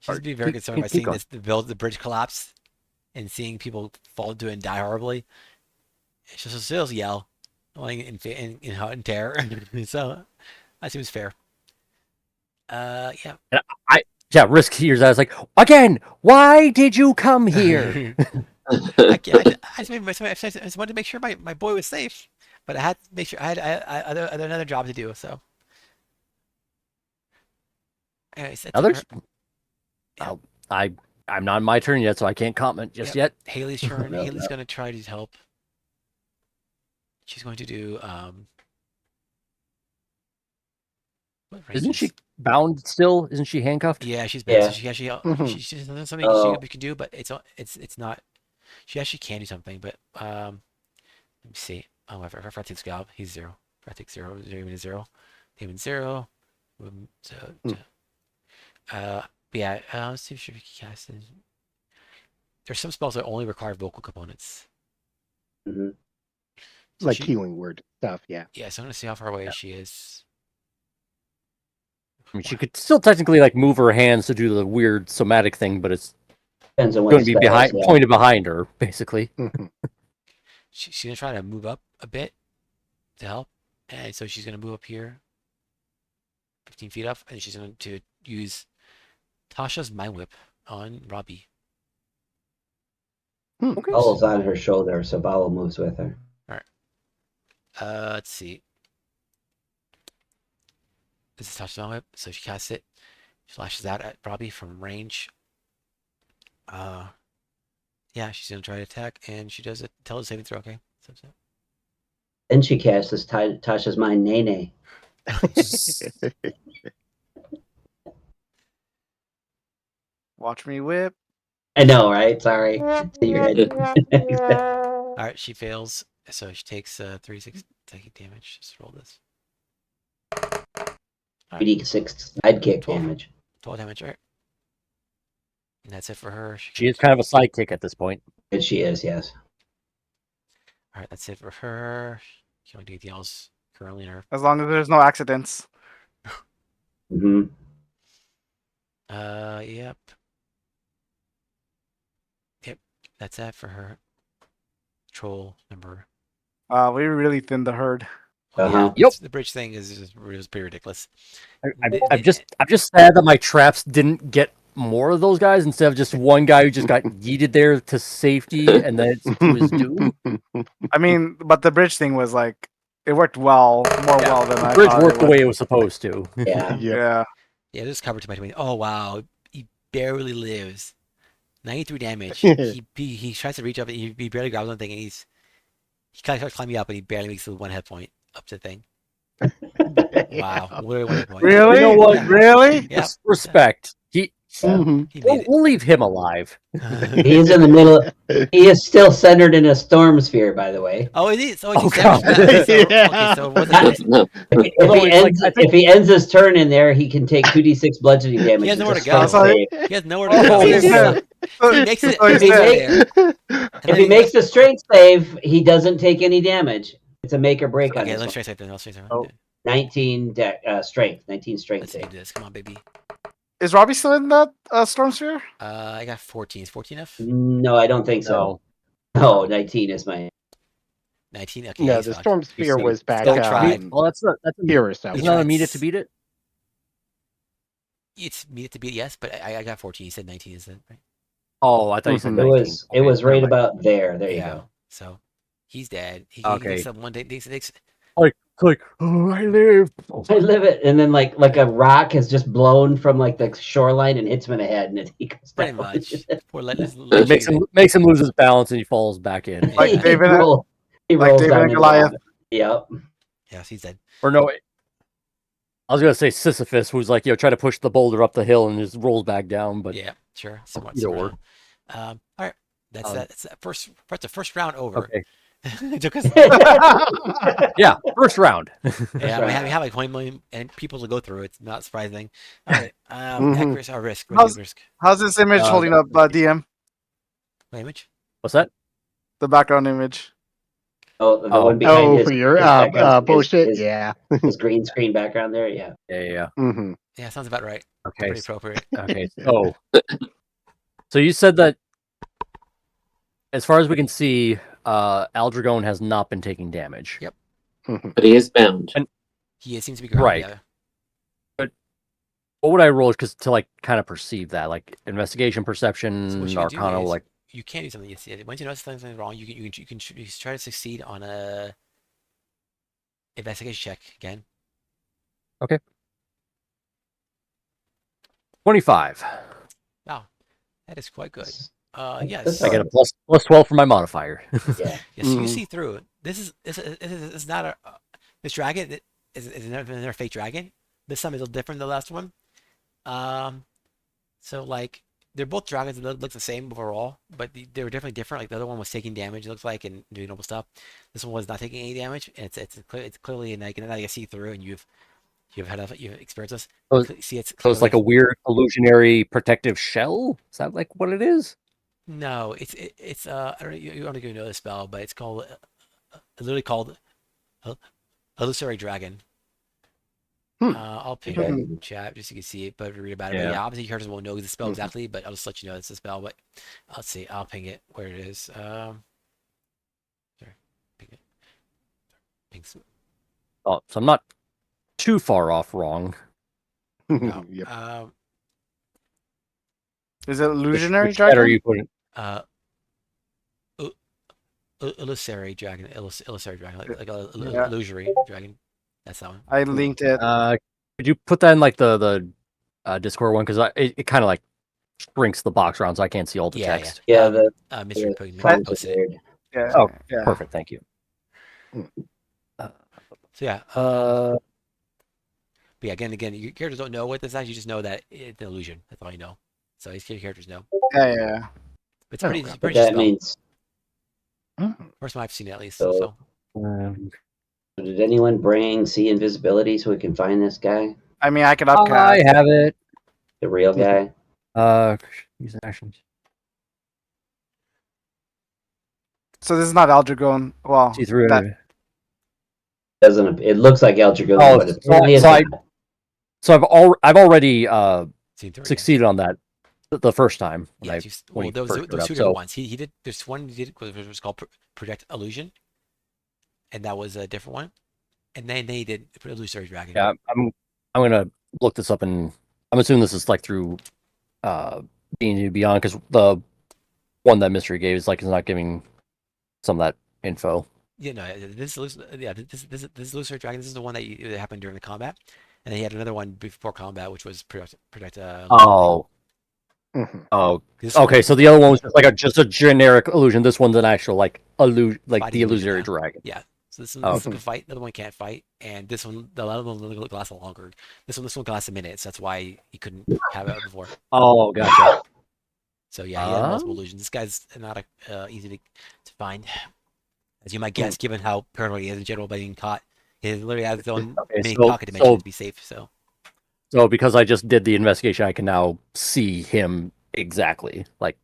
She's gonna be very Keep- concerned by keep seeing going. the bridge collapse, and seeing people fall into it and die horribly. She'll still yell, like in terror. So that seems fair. Yeah. Yeah, risk hears that. I was like, again, why did you come here? I just wanted to make sure my boy was safe, but I had to make sure I had another job to do. So, anyways, that's Others? Yeah. I'm not in my turn yet, so I can't comment just yet. Haley's turn. No, Haley's no. gonna try to help. She's going to do what range Isn't is- she bound still? Isn't she handcuffed? Yeah, she's been. Yeah. So she actually Mhm. she's done something Oh. she can do, but it's not. She actually can do something, but let me see. Oh, I forgot to scalp. He's 0. I take 0. Demon is 0. Demon 0. So, but yeah. Let's see if she can cast it. There's some spells that only require vocal components. Mhm. So Like she- healing word stuff, yeah. Yeah, so I'm gonna see how far away she is. I mean, she could still technically like move her hands to do the weird somatic thing, but it's Depends on what going to be spell is, behind, yeah. pointed behind her, basically. Mhm. She's gonna try to move up a bit to help, and so she's gonna move up here, 15 feet up, and she's going to use Tasha's Mind Whip on Robbie. Okay. Bowel's on her shoulder, so Bowel moves with her. Let's see. This is Tasha's Mind Whip, so she casts it. She flashes out at Robbie from range. Yeah, she's gonna try to attack, and she does it. Tell her saving throw, okay? Then she casts this Tasha's Mind Nene. Watch me whip. I know, right? Sorry. To your head. All right, she fails, so she takes 36 psychic damage. Just roll this. 3d6 sidekick 12. damage. 12 damage, all right. And that's it for her. She is kind of a sidekick at this point. And she is, yes. All right, that's it for her. She don't do anything else currently in her. As long as there's no accidents. Hmm. Yep. Yep, that's that for her. Troll number. We really thinned the herd. Uh-huh. Yep. The bridge thing is just was pretty ridiculous. I'm just sad that my traps didn't get more of those guys instead of just one guy who just got yeeted there to safety and then it's to his doom. I mean, but the bridge thing was like, it worked well, more Yeah, well than I The bridge thought worked it the would. way it was supposed to. Yeah. Yeah. Yeah, this is covered to my 20. Oh wow, he barely lives. 93 damage. he tries to reach up, and he barely grabs one thing, and he kind of starts climbing up, and he barely makes the 1 hit point up to the thing. Wow, literally 1 hit point. Really? You know what? Yeah. Really? Yeah. Respect. Mhm. He We'll, made we'll leave him alive. it. He's in the middle. He is still centered in a storm sphere, by the way. Oh, it is. Oh, Oh, it's damage. God. Okay, so it wasn't. No. If Although he, it's like, ends, I think- if he ends his turn in there, he can take 2d6 bludgeoning damage. He has nowhere to It's a go. strength save. He has nowhere to Oh, go. he He said- makes it. so he He makes said- it there. And If then he makes a strength save, he doesn't take any damage. It's a make or break on Okay, this let's one. try something. Let's try something. Oh. 19 strength. 19 strength Let's do save. this. Come on, baby. Is Robbie still in that storm sphere? I got 14. Is 14 enough? No, I don't think so. No, 19 is my. 19. Okay. No, he's the fucked. storm sphere still- was back still tried. Well, that's not here or so. it's He not tried immediate to beat it. It's needed to beat yes, but I got 14. You said 19, is that right? Oh, I thought you said Mhm. It 19. was. It Okay, was never right mind. about there. There you Yeah. go. So he's dead. He Okay. takes up one day. Takes It's like, oh, I live. I live it, and then like a rock has just blown from like the shoreline and hits him in the head, and he goes pretty down. much. Poor It makes him lose his balance and he falls back in. Like he David- he like rolls David down and into Goliath. the- Yep. Yes, he's dead. Or no, I was gonna say Sisyphus, who's like, try to push the boulder up the hill and just rolls back down. But Yeah, sure. Somewhat either similar. or. All right. That's Um, that. That's that first. That's the first round over. okay, It took us. yeah, first round. Yeah, right. we have like 20 million and people to go through. It's not surprising. All right. Mhm. Accuracy or risk. How's- Risk. How's this image holding up, DM? What image? What's that? The background image. Oh, the Oh. one behind Oh, his, for your his background, bullshit. his, Yeah. his green screen background there. Yeah. Yeah. Hmm. Yeah, sounds about right. Okay. Pretty appropriate. Okay. So you said that, as far as we can see, Aldragon has not been taking damage. Yep. But he is bound. He seems to be grounded. Right. Yeah. What would I roll to like kind of perceive that, like investigation, So perception, what you can do Arcana, is- like You can do something. Once you know something's wrong, you can try to succeed on a investigation check again. 25. Wow, that is quite good. Yes. That's I get a alright. plus 12 for my modifier. Yeah. Yes, you Mhm. see through it. This is not a this dragon is another fake dragon. This time is a little different than the last one. So like they're both dragons that look the same overall, but they were definitely different. Like the other one was taking damage, it looks like, and doing noble stuff. This one was not taking any damage, and it's clearly like now you see through, and you've experienced this. So- See, it's So it's like a weird illusionary protective shell? Is that like what it is? No, it's I don't know you don't even know the spell, but it's called literally called Illusory Dragon. I'll ping it Okay. in chat just so you can see it, but read about it. But Yeah. yeah, obviously characters won't know the spell Mhm. exactly, but I'll just let you know it's the spell. But let's see, I'll ping it where it is. Sorry, ping it. Ping. Oh, so I'm not too far off wrong. No. Yep. Is it illusionary Which letter are dragon? you putting? Illusory dragon, illusory dragon, like a Yeah. illusory dragon. That's that one. I linked it. Could you put that in like the Discord one because it kind of like shrinks the box around so I can't see all the Yeah, text. Yeah, Mystery the Pokemon fonts are posted it. weird. Yeah. Oh, yeah. Perfect, thank you. So yeah, Uh, but yeah, again, your characters don't know what this is. You just know that it's an illusion. That's all you know. So these characters know. Yeah. It's Oh, pretty, okay. it's But pretty that spell. means. First time I've seen it at least. So- So Did anyone bring see invisibility so we can find this guy, I mean, I could I upcast. have it. the real guy? Use an action. So this is not Aldragon. Well, See through that, it. Doesn't it looks like Eldragoon, Oh, but so- apparently it's so I- not. So I've already seen through it. succeeded on that the first time. when Yeah, I- yeah when well, he those first those showed up, two so- different ones. He did. There's one he did which was called Project Illusion, and that was a different one. And then they did Illusory Dragon. Yeah, I'm gonna look this up and I'm assuming this is like through D&D Beyond because the one that Mystery gave is not giving some of that info. Yeah, no, this Illusory Dragon. This is the one that happened during the combat, and then he had another one before combat, which was Project. Oh, Mhm. oh, This okay. one- So the other one was just a generic illusion. This one's an actual like Fighting the illusion, illusory yeah. dragon. Yeah. So this Oh. one can fight, the other one can't fight, and this one, the other one will last longer. This one can last a minute, so that's why he couldn't have it before. Oh, gotcha. So yeah, he had multiple Oh. illusions. This guy's not easy to find, as you might guess, given how paranoid he is in general by being caught. He literally has his own Okay, mini so- pocket dimension so- to be safe. So So because I just did the investigation, I can now see him exactly. Like,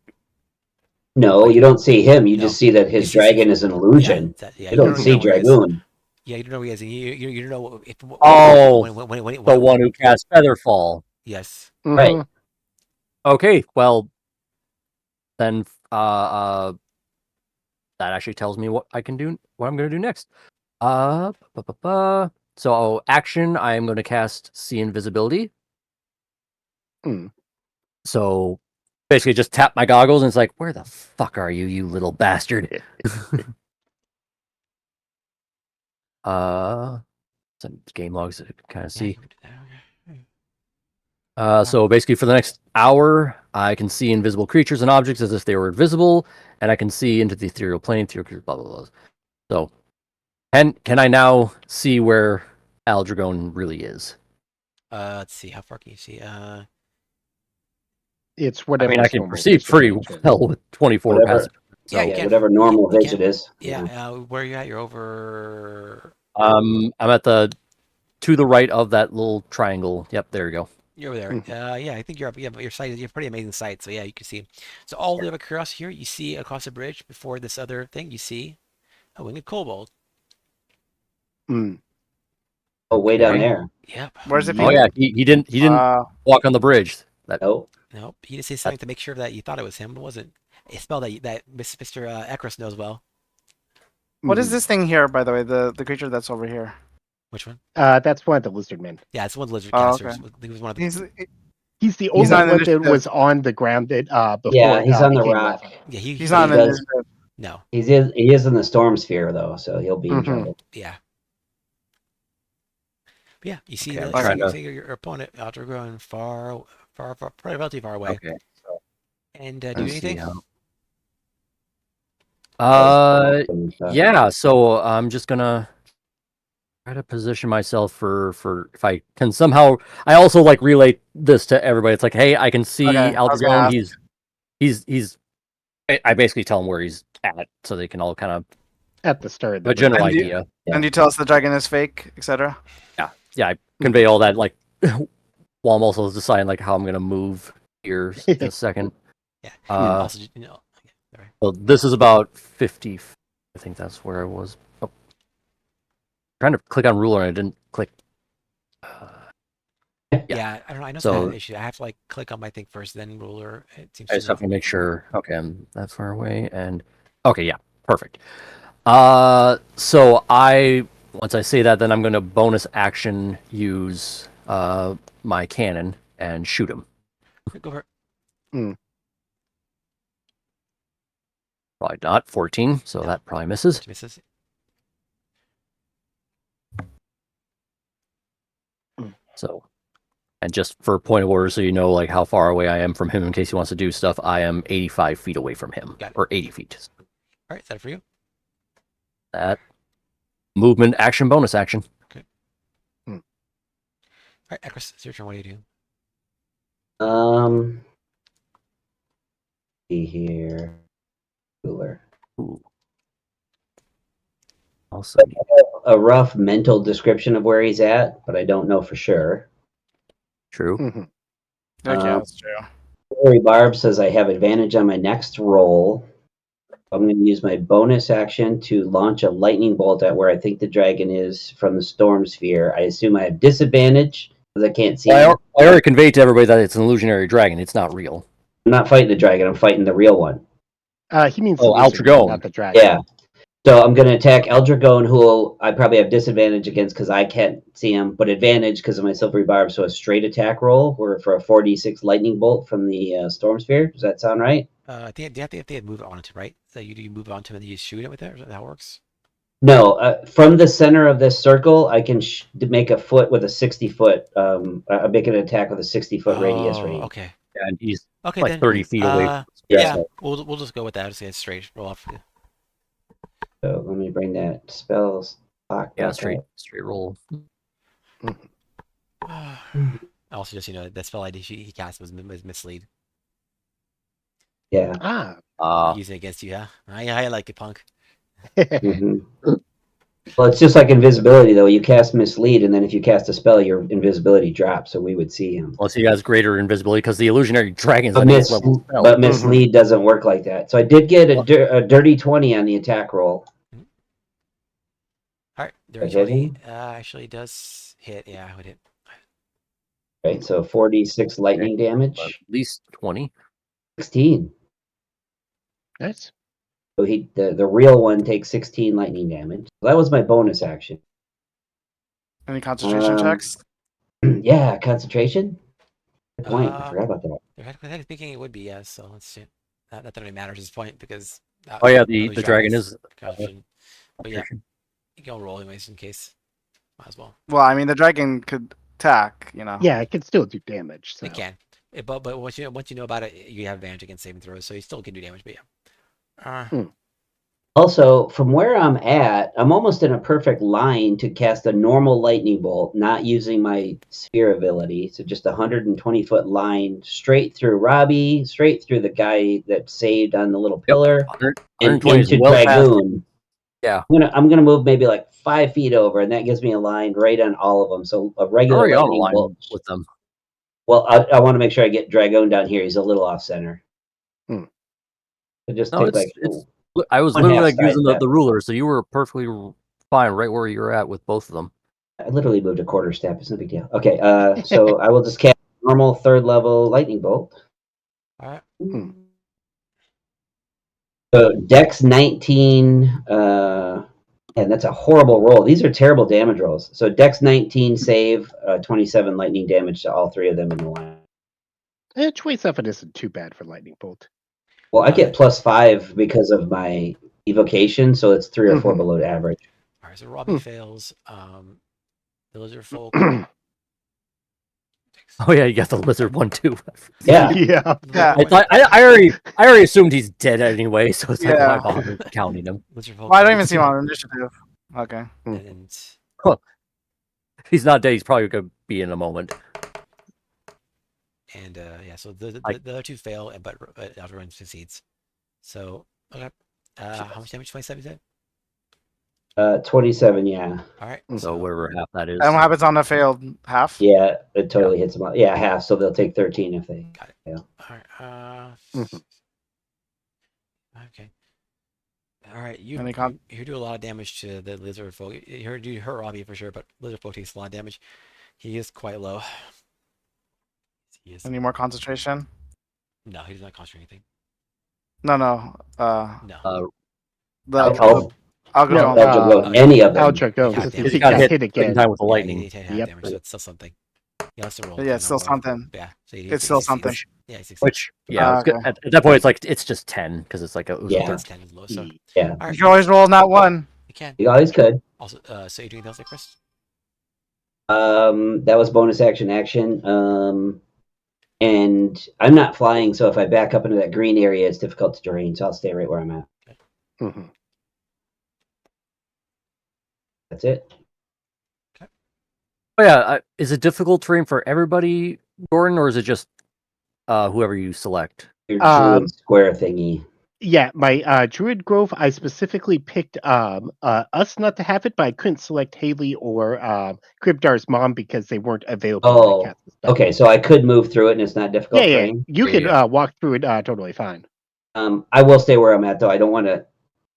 No, you don't see him. You No. just see that You his see- dragon is an illusion. yeah, You don't know see who he is. Dragoon. Yeah, you don't know who he is. And you don't know if Oh, when the one who cast Featherfall. Yes. Right. Mhm. Okay, well, then that actually tells me what I can do. What I'm going to do next. So action. I am going to cast See Invisibility. Hmm. So basically, just tap my goggles, and it's like, where the fuck are you, you little bastard? Some game logs to kind of Yeah, see. you can do that, okay. So basically, for the next hour, I can see invisible creatures and objects as if they were invisible, and I can see into the ethereal plane through blah blah blah. So, can I now see where Aldragon really is? Let's see. How far can you see? It's I whatever. mean, I can normal perceive vision pretty range is. well with 24 Whatever. passive. So, Yeah, you Yeah, can. whatever normal you vision can. is. Yeah. Where are you at? You're over. I'm at the to the right of that little triangle. Yep, there you go. You're over there. Mhm. Yeah, I think you're up. Yeah, but your site, you have pretty amazing sight. So yeah, you can see. So all the way across here, you see across the bridge before this other thing, you see a winged kobold. Mm. Oh, way down Okay. there. Yep. Where's it? Oh yeah, he didn't walk on the bridge. That Nope. He just say something to make sure that you thought it was him, but it wasn't. A spell that Mr. Ekros knows well. What is Mhm. this thing here, by the way? The creature that's over here. Which one? That's one of the lizard men. Yeah, it's one of the lizard Oh, casters. okay. He was one of the. He's He's the only not one an that initiative. was on the ground that before. Yeah, he's on the became rock. lava. Yeah, he's not he an does- initiative. No. He is in the storm sphere though, so he'll be in Mhm. trouble. Yeah. But yeah, you see, Okay, the, I'm trying you to- see your opponent Aldragon far, relatively far away. okay. And do Let's see anything? how- And stuff. Yeah. So I'm just gonna try to position myself for if I can somehow. I also like relate this to everybody. It's like, hey, I can see Okay, I was gonna Aldragon. ask. He's. I basically tell them where he's at, so they can all kind of At the start of have the a general And you- idea. Yeah. And you tell us the dragon is fake, etc. Yeah, I convey all that like while I'm also deciding like how I'm gonna move here in a second. Yeah. Uh, Also, Sorry. Well, this is about 50. I think that's where I was. Oh. Trying to click on ruler and I didn't click. Yeah, I don't know. I know it's So- an issue. I have to like click on my thing first, then ruler. It seems I to just have me. to make sure. Okay, I'm that far away, and okay, yeah, perfect. So once I say that, then I'm going to bonus action use my cannon and shoot him. Go for it. Probably not 14, so No. that probably misses. Which misses. So, and just for point of order, so you know, like how far away I am from him in case he wants to do stuff, I am 85 feet away from him, Got it. or 80 feet. All right, is that for you? That movement action bonus action. All right, Ekris, it's your turn. What do you do? See here. Cooler. Ooh. Also, A rough mental description of where he's at, but I don't know for sure. true. Mhm. Okay, Um, that's true. Larry Barb says I have advantage on my next roll. I'm going to use my bonus action to launch a lightning bolt at where I think the dragon is from the storm sphere. I assume I have disadvantage because I can't see him. I already conveyed to everybody that it's an illusionary dragon. It's not real. I'm not fighting the dragon. I'm fighting the real one. He means Oh, the lizard, Altragon. not the dragon. Yeah. So I'm going to attack Eldragon, who I probably have disadvantage against because I can't see him, but advantage because of my silvery barb. So a straight attack roll for a 4d6 lightning bolt from the storm sphere. Does that sound right? I think they had moved on to right. So you move on to him and you shoot it with it. Is that how it works? No, from the center of this circle, I can make a foot with a 60-foot. I make an attack with a 60-foot radius range. Okay. And he's Okay, like then. 30 feet away. Yeah, so- we'll just go with that. Just say it's straight. Roll off. So let me bring that spells. Yeah, straight roll. Also, just that spell ID he cast was mislead. Yeah. Using it against you, huh? I like it, punk. hmm Well, it's just like invisibility, though. You cast mislead, and then if you cast a spell, your invisibility drops, so we would see him. Unless he has greater invisibility, because the illusionary dragon's But, an 8th level spell. but mislead doesn't work like that. So I did get a dirty 20 on the attack roll. All right, Does dirty it hit 20 him? actually does hit. Yeah, I would hit. Right, so 4d6 lightning At damage, least 20. 16. Nice. So the real one takes 16 lightning damage. So that was my bonus action. Any concentration checks? Yeah, concentration. Good point. I Uh, forgot about that. Technically speaking, it would be yes. So let's see. Not that it really matters at this point because. Oh yeah, the those dragon dragons- is. concentration. But yeah, you can roll anyways in case. Might as well. Well, I mean, the dragon could attack, you know. Yeah, it can still do damage. So. It can. But once you know about it, you have advantage against saving throws, so you still can do damage. But yeah. Also, from where I'm at, I'm almost in a perfect line to cast a normal lightning bolt, not using my sphere ability. So just a 120-foot line straight through Robbie, straight through the guy that saved on the little pillar, 120 and is into well past. Dragoon. Yeah. I'm gonna move maybe like 5 feet over, and that gives me a line right on all of them. So a regular Already on a lightning line bolt. with them. Well, I want to make sure I get Dragoon down here. He's a little off center. Hmm. So just No, take like I was one literally half like using size the ruler, so you were perfectly fine right where you were at with both of them. I literally moved a quarter step. It's no big deal. Okay, so I will just cast normal 3rd level lightning bolt. All right. So Dex 19, and that's a horrible roll. These are terrible damage rolls. So Dex 19 save, 27 lightning damage to all 3 of them in the line. 27 isn't too bad for lightning bolt. Well, I get +5 because of my evocation, so it's 3 or 4 below average. All right. So Robbie fails. The lizard folk. Oh yeah, you got the lizard one too. Yeah. Yeah. Yeah. I thought I already assumed he's dead anyway, so it's like Yeah. why bother counting him? Lizard folk. Well, I don't even fails, see him on initiative. Okay. And If he's not dead, he's probably gonna be in a moment. And yeah, so the other two fail, but Alderaan succeeds. So okay, how much damage? 27, you said? 27, yeah. All right. So wherever half that is. And what happens on the failed half? Yeah, it totally hits them. Yeah, half, so they'll take 13 if they Got it. fail. All right. Mhm. Okay. All right, you Any con- you do a lot of damage to the lizard folk. You hurt Robbie for sure, but lizard folk takes a lot of damage. He is quite low. He is Any more concentration? no, he does not cost you anything. No, no. No. The I'll Algo No, Jones. go Oh, any of them. Aldra goes got because damage. he got got hit hit second again. time with the Yeah, lightning. he did half Yep. damage, so it's still something. Yeah, let's roll. But yeah, it's still something. Yeah, so he It's still something. Yeah, he succeeds. Which yeah, it's good. Okay. At that point it's like it's just 10 because it's like a, it was a Yeah. third. It's 10 is low, so Yeah, all right. You can always roll not one. You can. you always could. Also, so you doing anything else, like Chris? That was bonus action. And I'm not flying, so if I back up into that green area, it's difficult to terrain. So I'll stay right where I'm at. Mhm. That's it. Oh yeah, is it difficult terrain for everybody, Gordon, or is it just whoever you select? Your druid square thingy. Yeah, my Druid Grove, I specifically picked us not to have it, but I couldn't select Haley or Kribdar's mom because they weren't available. when I Oh, cast the spell. okay. So I could move through it, and it's not difficult Yeah, terrain. you could Yeah. walk through it totally fine. I will stay where I'm at, though. I don't want to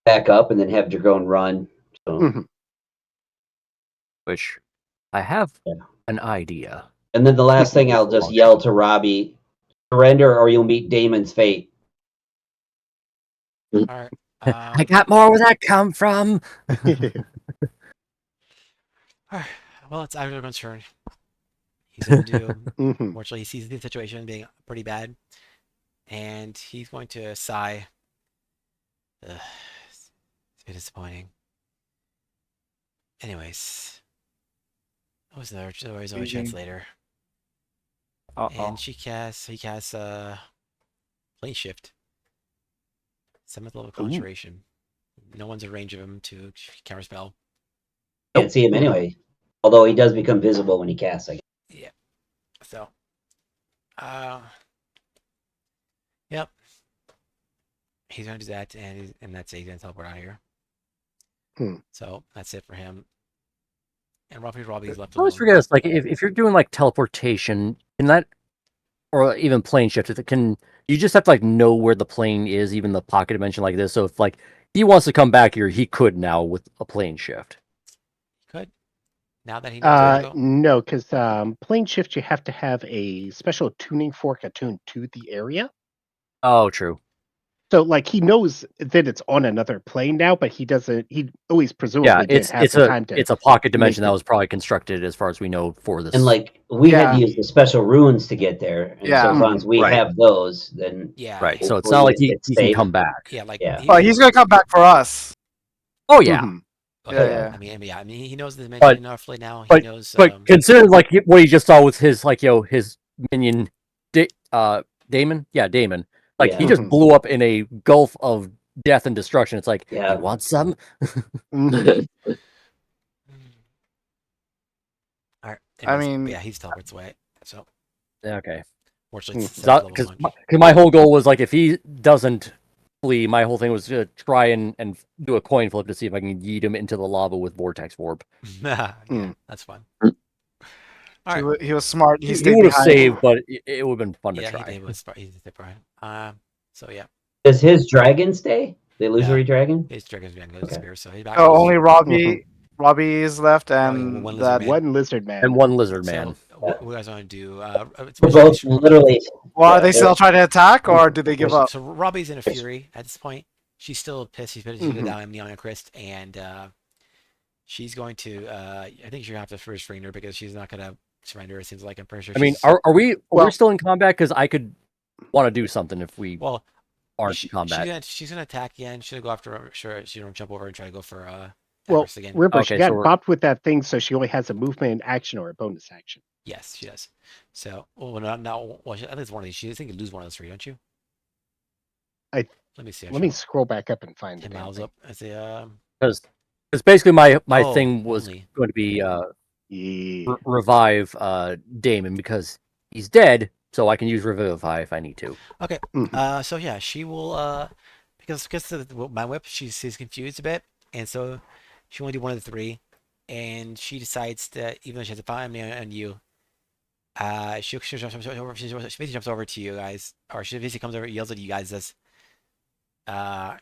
back up and then have Dragon run. So. Mhm. Which I have Yeah. an idea. And then the last thing I'll just yell to Robbie: surrender, or you'll meet Damon's fate. All right. I got more where that come from. All right. Well, it's Ivan's turn. He's going to do. Mhm. Unfortunately, he sees the situation being pretty bad, and he's going to sigh. Ugh, it's a bit disappointing. Anyways, there's always a chance later. Uh-oh. And he casts plane shift. 7th level concentration. No one's in range of him to counterspell. Can't see him anyway. Although he does become visible when he casts. I guess. Yeah. So, yep. He's gonna do that, and that's it. He's gonna teleport out of here. So that's it for him. And Robbie's left I always alone. forget it's like if you're doing like teleportation, can that or even plane shift, it can you just have to like know where the plane is, even the pocket dimension like this. So if like he wants to come back here, he could now with a plane shift. Could. Now that he knows where to go. No, because plane shift, you have to have a special tuning fork attuned to the area. Oh, true. So, like, he knows that it's on another plane now, but he doesn't. He always presumably Yeah, didn't have the time to. it's a pocket dimension make that it. was probably constructed as far as we know for this. And like we had to Yeah. use the special runes to get there. And Yeah. so as long as we Right. have those, then Yeah. right. So it's hopefully not like it's he can safe. come back. Yeah, like Yeah. Well, he's gonna come back for us. Oh yeah. Mhm. but, Yeah. I mean, he knows the dimension But- enough now. He but- knows. But considering like what he just saw with his like his minion, Damon. Yeah, Damon. Like he Yeah. just Mhm. blew up in a gulf of death and destruction. It's like Yeah. you want some? Mhm. All right. I anyways, mean- yeah, he's teleports away. So, Okay. fortunately, it's Mhm. 7th level Because launch. my whole goal was like if he doesn't flee, my whole thing was to try and do a coin flip to see if I can yeet him into the lava with vortex warp. Yeah, Mm. that's fun. Mm. All right. He was smart. He He stayed would have behind. saved, but it would have been fun to Yeah, try. he was he's a Brian. So yeah, Does his dragon stay? The illusory dragon? his dragon's gonna go Okay. spear, so he's back. Oh, only Robbie. Robbie is left, yeah, and one that. lizard man. One lizard man. And one lizard man. So what you guys want to do? It's We're mostly- both literally. Well, are Yeah, they still trying to attack, or did they give up? So Robbie's in a fury at this point. She's still pissed. She's pissed. She's Mhm. down Neon Christ, and she's going to. I think she're gonna have to first her because she's not gonna surrender. It seems like I'm pretty sure. I mean, she's- are we Well- still in combat? Because I could want to do something if we well. aren't in combat. She's gonna attack again. She's gonna go after. Sure, she don't jump over and try to go for Well, Everest again. remember, she Okay, got so we're- bopped with that thing, so she only has a movement and action or a bonus action. Yes, she does. So, well, now, well, at least one of these. I think you lose one of those three, don't you? I- Let me see. Let me scroll back up and find 10 the damn miles thing. up. I say, Because basically my Oh, thing was only. going to be Yeah. revive Damon because he's dead, so I can use Revivify if I need to. Okay. Mhm. So yeah, she will because of my whip, she's confused a bit, and so she only do one of the three, and she decides that even though she has a find me on you, she basically jumps over to you guys, or she basically comes over, yells at you guys, says, Yeah,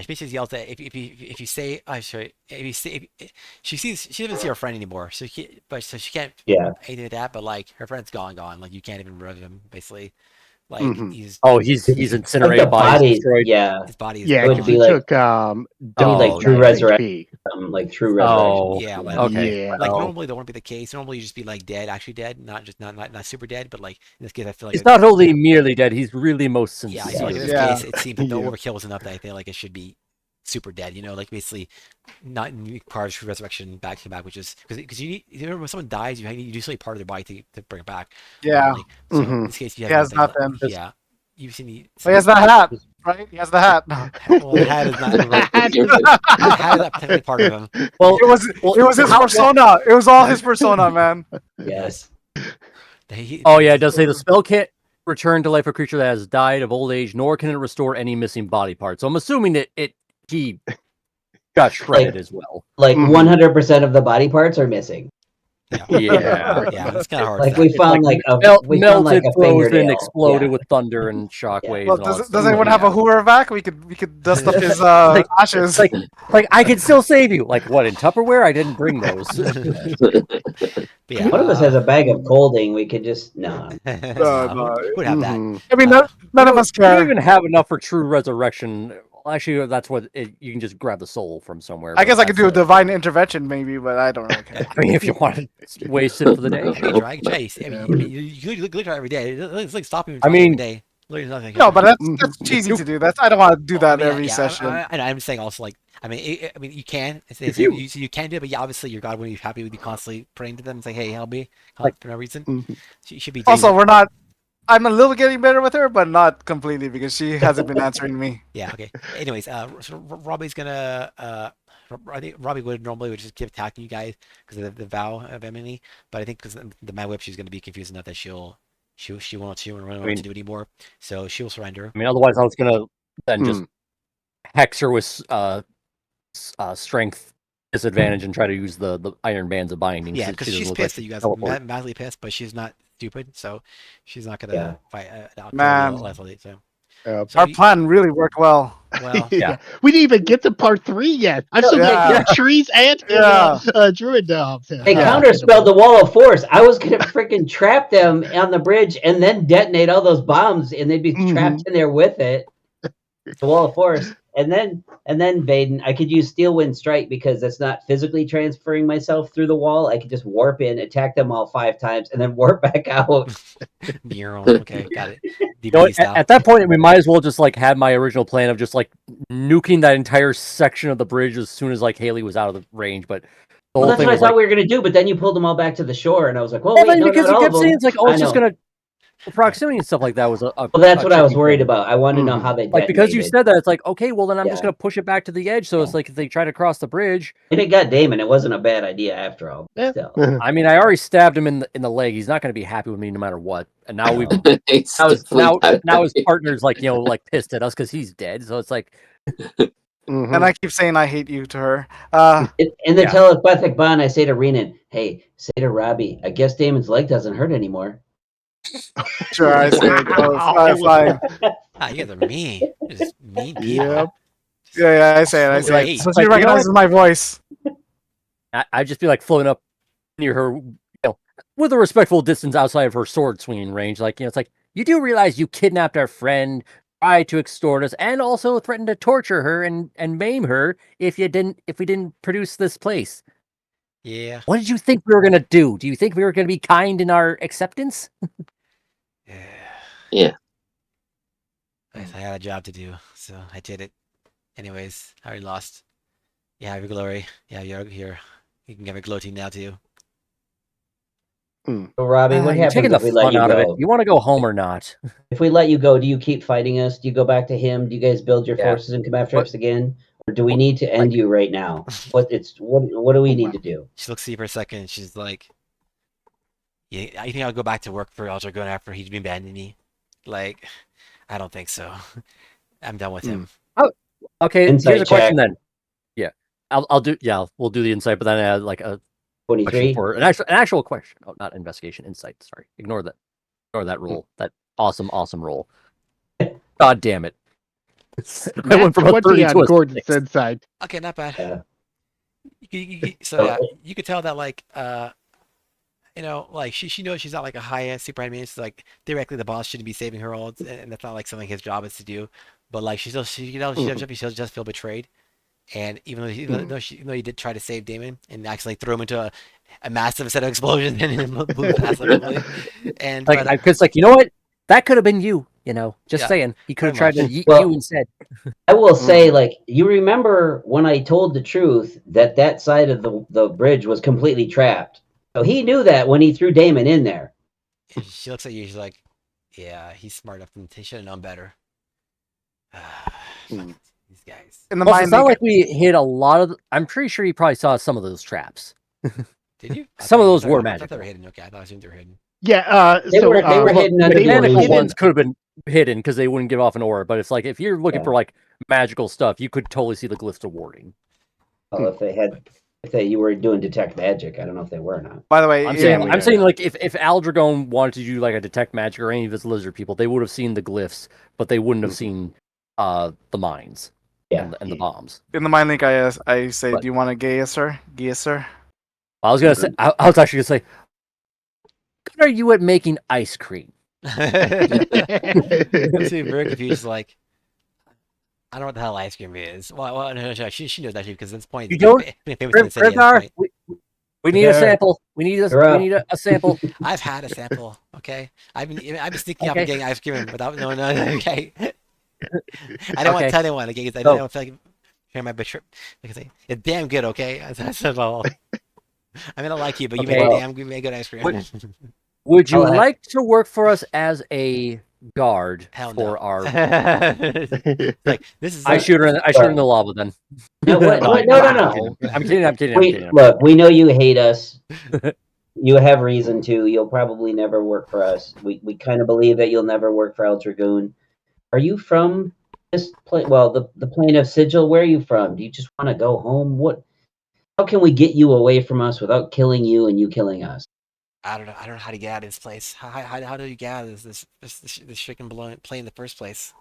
she basically yells that if you say, sorry, if you say, if, she doesn't see her friend anymore, so she can't Yeah. anything like that. But like her friend's gone, like you can't even revive him. Basically, like Mhm. he's Oh, he's Like the incinerated, bodies bodies, destroyed. yeah. his body is Yeah, It would because be he gone. like took Oh, like true 9 resurrection, HP. like true resurrection. Oh, Yeah, like okay. Yeah. like Well, normally that wouldn't be the case. Normally you just be like dead, actually dead, not just not super dead. But like in this case, I feel like he's not only merely dead; he's really most yeah, I sincere. feel like in this Yeah. case, it seems that the Yeah. overkill was enough that I feel like it should be super dead. You know, like basically not requires true resurrection back to back, which is because you know when someone dies, you do still need part of their body to bring it back. Yeah. Normally. So in Mhm. this case, you He have has nothing. nothing. Yeah, you've seen the. Well, he has the hat, right? He has the hat. Well, the hat is not. The hat is not technically part of him. Well, It was well, it was his how- persona. It was all his persona, man. Yes. Oh yeah, it does say the spell can't return to life a creature that has died of old age, nor can it restore any missing body parts. So I'm assuming that he got shredded as well. Like Mhm. 100% of the body parts are missing. Yeah, Yeah. yeah, that's kind of hard. Like to we say. found like a we found melted, like a frozen, fingernail. exploded Yeah. with thunder and shockwaves Well, and all that does stuff. anyone have a Hoover vac? We could dust up his ashes. Like I can still save you. Like what in Tupperware? I didn't bring those. But yeah, One of us has a bag of colding. We could just no. No. Would have that. Mhm. I mean, none of us We don't care. even have enough for true resurrection. Well, actually, that's what you can just grab the soul from somewhere. I guess but I could do a that's divine intervention, maybe, but I don't really care. I mean, if you want to waste it for the day. I mean, try chase. I mean, you literally try every day. It's like stopping. I mean- every day. Literally nothing. No, but that's cheesy to do. I don't want to do that every session. I'm saying also like I mean you can If you- you can do it, but yeah, obviously your God wouldn't be happy with you constantly praying to them and say, hey, help me, Like- for no reason. Mhm. So you should be Also, I'm a little getting better with her, but not completely because she hasn't been answering me. yeah, okay. Anyways, so Robbie's gonna I think Robbie would just keep attacking you guys because of the vow of Emily, but I think because the Mad Whip, she's gonna be confused enough that she won't really want to do anymore, so she will surrender. I mean, otherwise, I was gonna then just hex her with strength disadvantage and try to use the iron bands of binding. Yeah, so because she doesn't she's look pissed like that you guys teleport. are madly pissed, but she's not stupid, so she's not gonna Yeah. fight out Man. lethally. So, Our plan really worked well. well, Yeah. We didn't even get to part 3 yet. I'm still Yeah. getting trees and druid dogs. They Yeah. counterspelled the wall of force. I was gonna freaking trap them on the bridge and then detonate all those bombs, and they'd be trapped in there with it. The wall of force, and then Vaden, I could use Steel Wind Strike because that's not physically transferring myself through the wall. I could just warp in, attack them all 5 times, and then warp back out. Nero, okay, got it. You know, DVD style. at that point, we might as well just like had my original plan of just like nuking that entire section of the bridge as soon as like Haley was out of the range. But the Well, whole that's thing what I was thought like, we were gonna do, but then you pulled them all back to the shore, and I was like, "Well, yeah, wait, no, because not you all kept of saying them." it's like, oh, I it's just know. gonna proximity and stuff like that was a Well, that's a what I was tricky worried thing. about. I wanted to know how they Like because you detonated. said that, it's like okay, well then I'm just Yeah. gonna push it back to the edge. So it's like if they try to cross the bridge, And it got Damon. It wasn't a bad idea after all. Yeah. Still. I mean, I already stabbed him in the leg. He's not gonna be happy with me no matter what. And now we've It's now his partner's like like pissed at us because he's dead. So it's like Mhm. And I keep saying I hate you to her. In the Yeah. telepathic bond, I say to Renan, "Hey, say to Robbie, I guess Damon's leg doesn't hurt anymore." Sure, I say it goes. Fine. Ah, you guys are mean. You're just mean people. Yep. Yeah, I say it. I say Right. it. So Like, she you know recognizes my voice. I'd just be like floating up near her, with a respectful distance outside of her sword swinging range. Like, it's like, you do realize you kidnapped our friend, tried to extort us, and also threatened to torture her and maim her if we didn't produce this place. Yeah. What did you think we were gonna do? Do you think we were gonna be kind in our acceptance? Yeah. I had a job to do, so I did it. Anyways, I already lost. You have your glory. Yeah, you're here. You can give me gloating now too. So, Robbie, what You're happens taking the if we let fun you out of it. go? You want to go home or not? If we let you go, do you keep fighting us? Do you go back to him? Do you guys build your Yeah. forces and come after What- us again? Or do we need to end you right now? What do we need to do? She looks at you for a second. And she's like, "Yeah, you think I'll go back to work for Alter Gun after he's been abandoning me? Like, I don't think so. I'm done with him." Okay, Insight here's a question check. then. Yeah, I'll do. Yeah, we'll do the insight, but then I had like a question 23. for an actual question. Oh, not investigation, insight. Sorry, ignore that. Ignore that rule. That awesome roll. God damn it! I Nat went from a 20 30 to on a Gordon's 6. inside. Okay, not bad. Yeah. So yeah, you could tell that like like she knows she's not like a high-end super enemy. It's like theoretically the boss shouldn't be saving her all, and that's not like something his job is to do. But like she just feel betrayed. And even though he did try to save Damon and actually throw him into a massive set of explosions and move past everybody. And Like, but because like, you know what? That could have been you. You know, just Yeah, saying. He could have pretty tried to much. yeet Well- you instead. I will say, like, you remember when I told the truth that side of the bridge was completely trapped. So he knew that when he threw Damon in there. she looks at you. She's like, "Yeah, he's smart enough. He should have known better." Hmm. These guys. In the Also, mind it's not link, like we hit a lot of. I'm pretty sure you probably saw some of those traps. Did you? Some of those were I thought they magical. were hidden. Okay, I thought I assumed they were hidden. Yeah, They so were Well, hidden the under the mechanical illusion. ones could have been hidden because they wouldn't give off an aura. But it's like if you're looking Yeah. for like magical stuff, you could totally see the glyphs of warding. Well, if you were doing detect magic, I don't know if they were or not. by the way, I'm yeah, saying, we- I'm saying like if Aldragon wanted to do like a detect magic or any of his lizard people, they would have seen the glyphs, but they wouldn't have seen the mines Yeah. and the bombs. in the mind link, I say, But- do you want to Gaius her? I was gonna say, I was actually gonna say, how good are you at making ice cream? I'm seeing very confused. Like, I don't know what the hell ice cream is. Well, no, she knows actually because at this point, You don't? Grimthar, We need a Yeah. sample. We need You're up. a sample. I've had a sample. Okay, I've been sneaking up Okay. and getting ice cream without no. Okay, I don't want Okay. to tell anyone. Okay, 'cause I So- don't feel like sharing my betrayal. Like I say, it's damn good. Okay, that's all. I mean, I like you, but you Okay. made good ice cream. Would you I'll have- like to work for us as a guard Hell for no. our? Like this is. I shoot her in the lava then. No, what- No, what- no, no, no. I'm kidding. I'm kidding. Look, we know you hate us. You have reason to. You'll probably never work for us. We kind of believe that you'll never work for El Dragoon. Are you from this place? Well, the plane of Sigil. Where are you from? Do you just want to go home? What? How can we get you away from us without killing you and you killing us? I don't know. I don't know how to get out of this place. How do you get out of this freaking plane in the first place?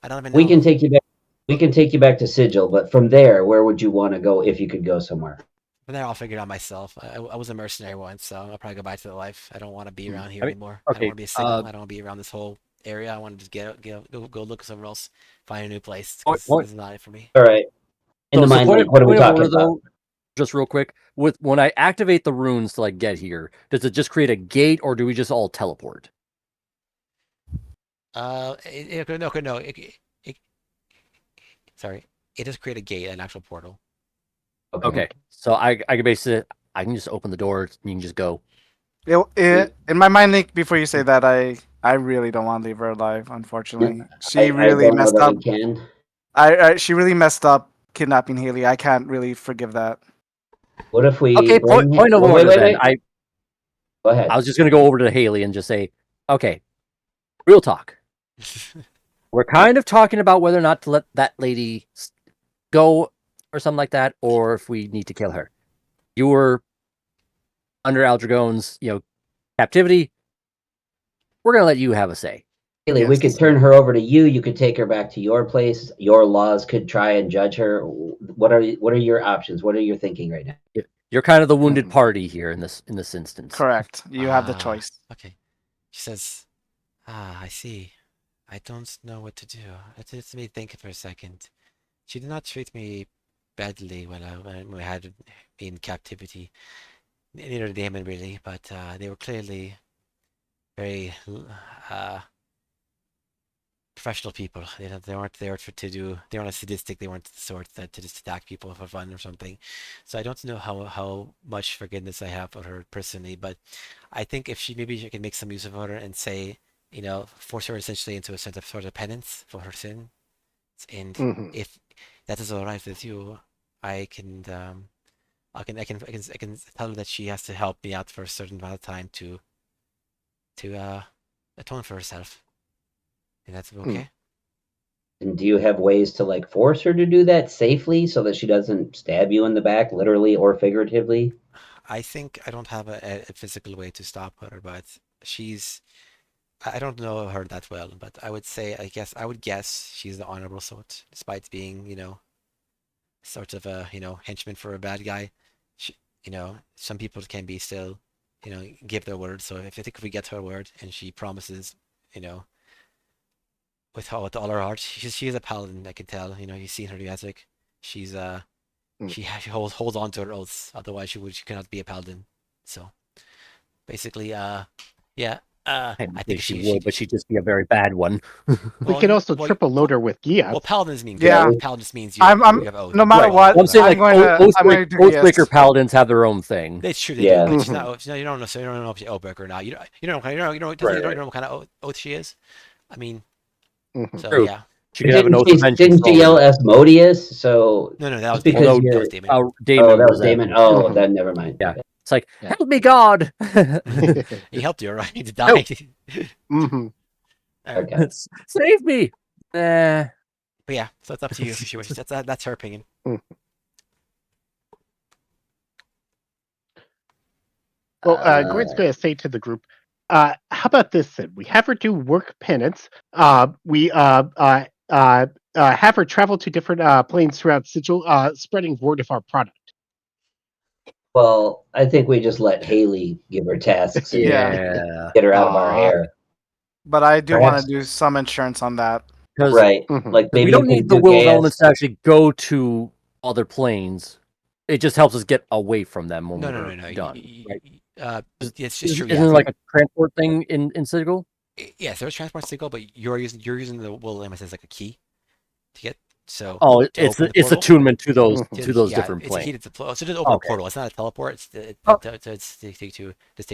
I don't even know. We can take you back. We can take you back to Sigil, but from there, where would you want to go if you could go somewhere? But then I'll figure it out myself. I was a mercenary once, so I'll probably go back to the life. I don't want to be around here I mean, anymore. I don't okay, want to be a signal. I don't want to be around this whole area. I want to just go look somewhere else, find a new place. 'Cause What- this is not it for me. All right. In the So, mind point link, of- what are we point of talking order, about? though, just real quick, when I activate the runes to like get here, does it just create a gate or do we just all teleport? No. Sorry, it does create a gate, an actual portal. Okay, so I can basically I can just open the door. You can just go. in my mind link, before you say that, I really don't want to leave her alive. Unfortunately, she I really don't know messed that up. we can. She really messed up kidnapping Haley. I can't really forgive that. What if we? Okay, bring point him- of Wait, order wait, then. wait. Go ahead. I was just gonna go over to Haley and just say, okay, real talk. We're kind of talking about whether or not to let that lady go or something like that, or if we need to kill her. You were under Aldragon's, captivity. We're gonna let you have a say. Haley, we Yes. could turn her over to you. You could take her back to your place. Your laws could try and judge her. What are your options? What are you thinking right now? You're kind of the wounded party here in this instance. Correct. You have the Ah, choice. Okay. She says, I see. I don't know what to do. Let me think for a second. She did not treat me badly when we had me in captivity. Neither did Damon really, but they were clearly very professional people. They weren't there they weren't sadistic. They weren't the sort that to just attack people for fun or something. So I don't know how much forgiveness I have for her personally, but I think if maybe she can make some use of her and say, force her essentially into a sense of sort of penance for her sin. And Mhm. if that is all right with you, I can tell her that she has to help me out for a certain amount of time to atone for herself. And that's okay. And do you have ways to like force her to do that safely so that she doesn't stab you in the back, literally or figuratively? I think I don't have a physical way to stop her, but she's I don't know her that well, but I would say I would guess she's the honorable sort, despite being sort of a henchman for a bad guy. She, some people can be still give their word. So if we get her word and she promises, you know, with all her heart, she is a paladin. I can tell. You've seen her music. She's she holds on to her oaths. Otherwise, she cannot be a paladin. So basically, yeah. I I think think she would, but she'd just be a very bad one. We could also triple load her with Gia. Well, paladins mean Yeah. good. Paladin just means you I'm have oath. no matter Right. what. I'm saying I'm like going to do Oathbreaker yes. paladins have their own thing. It's true they Yeah. do, but she's not. You don't know. So you don't know if she's Oathbreaker or not. You don't know what kind of oath she is. I mean, Mhm. so True. yeah. She could have an oath of vengeance. Didn't for all she yell we know. Asmodeus? So No, that was just Damon. because no, That you're was Damon. Damon oh, that was that. Damon. Oh, Mhm. then never mind. Yeah. Okay. It's like, Yeah. help me, God. He helped you, right? To die. Mhm. Okay. Save me. But yeah, so it's up to you if she wishes. That's her opinion. Well, Greg's going to say to the group, how about this then? We have her do work penance. We have her travel to different planes throughout Sigil, spreading word of our product. Well, I think we just let Haley give her tasks and Yeah. get her out of our Aw. hair. But I do want Perhaps- to do some insurance on that. Because Right. Mhm. Like maybe we don't you need can the do will of Gaius. elements to actually go to other planes. It just helps us get away from them when No. we're done. Right? It's just true. Isn't Yeah. it like a transport thing in Sigil? Yes, there's transport signal, but you're using the will limits as like a key to get. So Oh, to open the it's portal. attunement to those Yeah, different it's a planes. key to so just open a Okay. portal. It's not a teleport. It's Oh. to take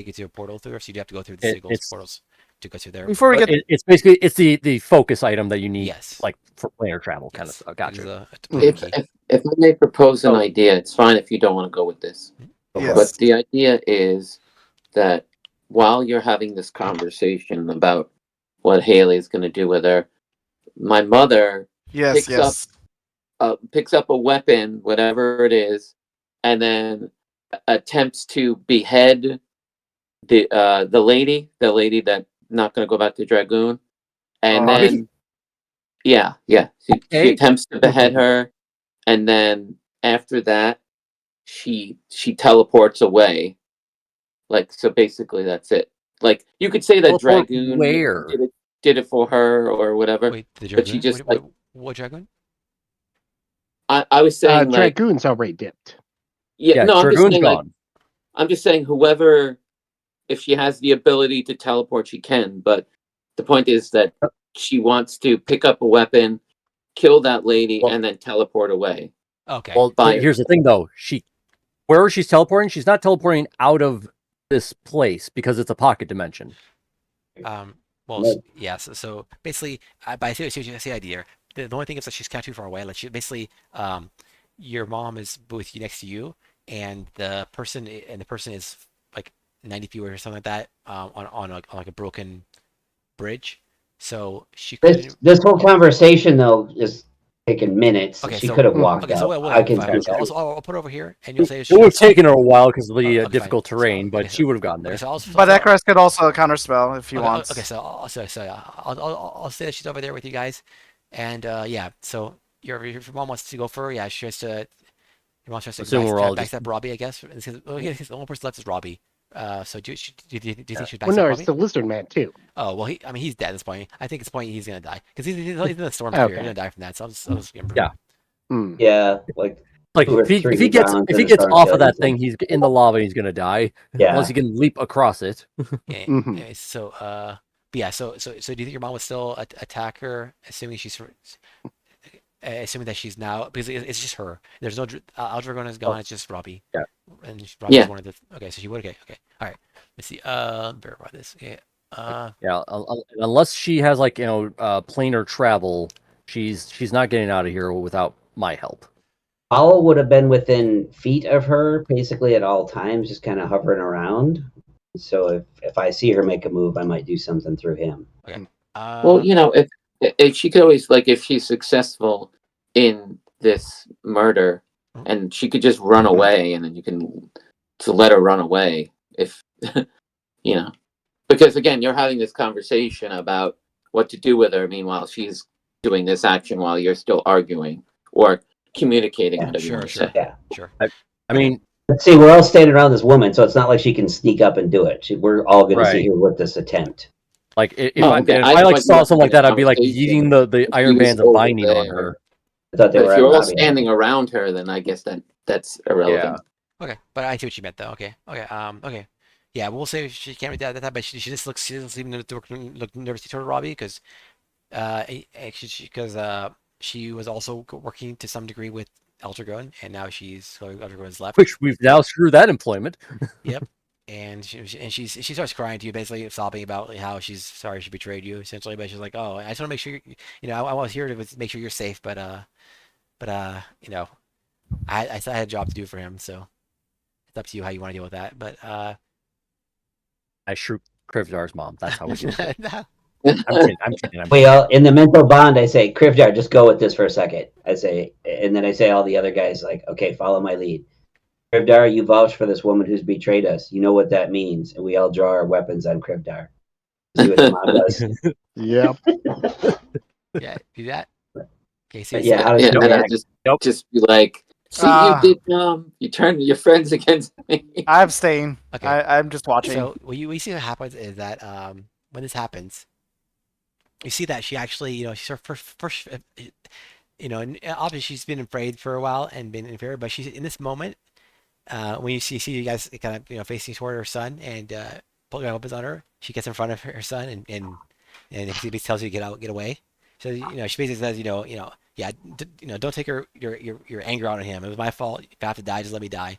you to a portal through. So you have to go through the Sigil's It's portals to go through there. Before we but get it's basically it's the focus item that you need, Yes. like for planar travel kind of Yes, stuff. it Gotcha. is a If, key. if I may propose an Oh. idea, it's fine if you don't want to go with this. Yes. But the idea is that while you're having this conversation about what Haley's going to do with her, my mother yes, picks up a weapon, whatever it is, and then attempts to behead the lady that not going to go back to Dragoon, and Oh. then yeah, she Okay. attempts to behead her, and then after that, she teleports away. Like, so basically, that's it. Like, you could say that Teleport Dragoon where? did it for her or whatever. Wait, the But she dragoon? just like What dragoon? I was saying like Dragoon's already dipped. yeah, no, I'm just Dragoon's saying like gone. I'm just saying whoever, if she has the ability to teleport, she can. But the point is that she wants to pick up a weapon, kill that lady, Well- and then teleport away. Okay. Well, Fire. here's the thing though. Wherever she's teleporting, she's not teleporting out of this place because it's a pocket dimension. Well, No. yes. So basically, but I see the idea. The only thing is that she's kind of too far away. Like she basically, your mom is with you next to you, and the person is like 90 feet away or something like that, on like a broken bridge. So she couldn't. This whole conversation though is taking minutes. Okay, she so- could have walked Okay, out. so I can fine. see So that. I'll put her over here, and you'll say It would have she's- taken her a while because of the Okay, fine. difficult So- terrain, but okay, she would have gotten there. Okay, so But Ekaris could also counterspell if he wants. Okay, so I'll say that she's over there with you guys, and yeah. So your mom wants to go for her. Yeah, she has to. Your mom tries to Assume we're all backstab just- Robbie, I guess. The only person left is Robbie. So do you think she'd backstab Well, no, Robbie? it's the Lizard Man too. Oh well, he's dead at this point. I think at this point he's gonna die because he's in the storm sphere. Okay. He's gonna die from that. So I'll just give him. Yeah. Hmm. Yeah, like Like Two or if he three gets rounds if he and gets start off of killing that people. thing, he's in the lava. He's gonna die yeah. unless he can leap across it. Yeah. Mhm. Anyways, so but yeah. So do you think your mom would still attack her, assuming assuming that she's now because it's just her. There's no Aldragon is gone. It's just Robbie. Yeah. And Robbie's Yeah. one of the. Okay, so she would. Okay. All right. Let's see. Verify this. Okay. Yeah, unless she has like planar travel, she's not getting out of here without my help. Owl would have been within feet of her basically at all times, just kind of hovering around. So if I see her make a move, I might do something through him. Well, if she could always like if she's successful in this murder, and she could just run away, and then you can to let her run away if Because again, you're having this conversation about what to do with her. Meanwhile, she's doing this action while you're still arguing or communicating, whatever you Sure, want to sure, say. Yeah. sure. I mean, But see, we're all standing around this woman, so it's not like she can sneak up and do it. We're all going to Right. see her with this attempt. like if No, I okay. if I I thought like you saw were something like having a that, I'd be like conversation. yeeting the Iron was Bands of over binding on there. her. I thought they But were if at you're all lobby. standing around her, then I guess that's irrelevant. Okay, but I see what you meant though. Okay, okay. Yeah, we'll say she can't read that, but she just looks, she doesn't seem to look nervous toward Robbie because, she was also working to some degree with Eldragon, and now Eldragon's left. Which we've now screwed that employment. Yep. And she starts crying to you, basically sobbing about how she's sorry she betrayed you, essentially. But she's like, "Oh, I just want to make sure I was here to make sure you're safe, but I still had a job to do for him, so it's up to you how you want to deal with that." But I shoot Krivdar's mom. That's how we do it. no. I'm kidding. We all in the mental bond. I say, Krivdar, just go with this for a second. I say, and then I say, all the other guys like, okay, follow my lead. Krivdar, you vouched for this woman who's betrayed us. You know what that means, and we all draw our weapons on Krivdar. See what the mom does. Yep. Yeah, do that. Okay, see, But yeah, how does Yeah, she and I react? just be like, see, Ah. you did, you turned your friends against me. I abstain. Okay. I'm just watching. So what you see what happens is that when this happens, you see that she actually, she's her first and obviously she's been afraid for a while and been in fear, but she's in this moment. When you see you guys kind of facing toward her son and pulling her weapons on her, she gets in front of her son and he tells you to get away. So she basically says don't take your anger out on him. It was my fault. If I have to die, just let me die.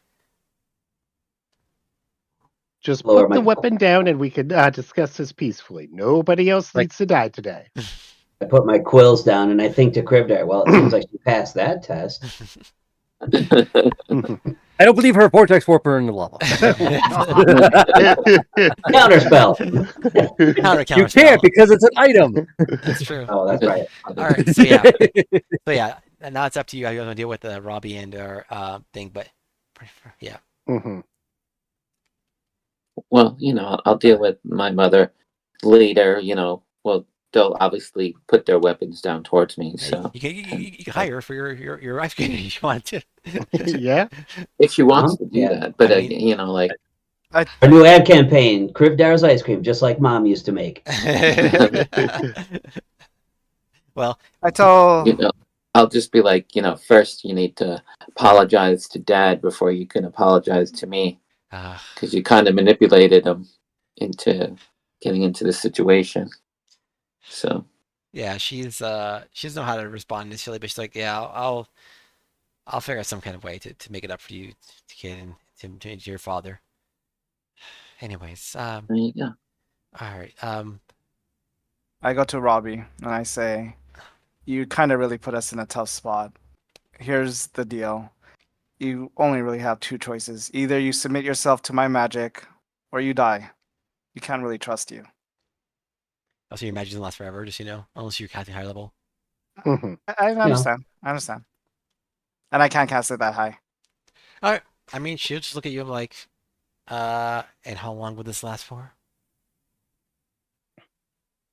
Just Lower put the my- weapon down and we can discuss this peacefully. Nobody else Like- needs to die today. I put my quills down and I think to Krivdar, well, it seems like she passed that test. I don't believe her vortex warper in the lava. Counterspell. You can't because it's an item. That's true. Oh, that's right. All right. So yeah, and now it's up to you how you want to deal with the Robbie and our thing, but yeah. Mhm. Well, I'll deal with my mother later. Well, they'll obviously put their weapons down towards me. So You can hire her for your ice cream if you want to. Yeah. if she wants to do Yeah. that, but I mean- like Our new ad campaign, Krivdar's ice cream, just like Mom used to make. Well, I tell. I'll just be like, first you need to apologize to Dad before you can apologize to me, because you kind of manipulated him into getting into this situation. So yeah, she doesn't know how to respond initially, but she's like, yeah, I'll figure out some kind of way to make it up for you, to kid, and to your father. Anyways, there you go. all right, I go to Robbie and I say, "You kind of really put us in a tough spot. Here's the deal. You only really have two choices. Either you submit yourself to my magic, or you die. We can't really trust you." also your magic doesn't last forever, just unless you're casting higher level. Mhm. I understand. I understand. And I can't cast it that high. All right, I mean, she'll just look at you and like, and how long would this last for?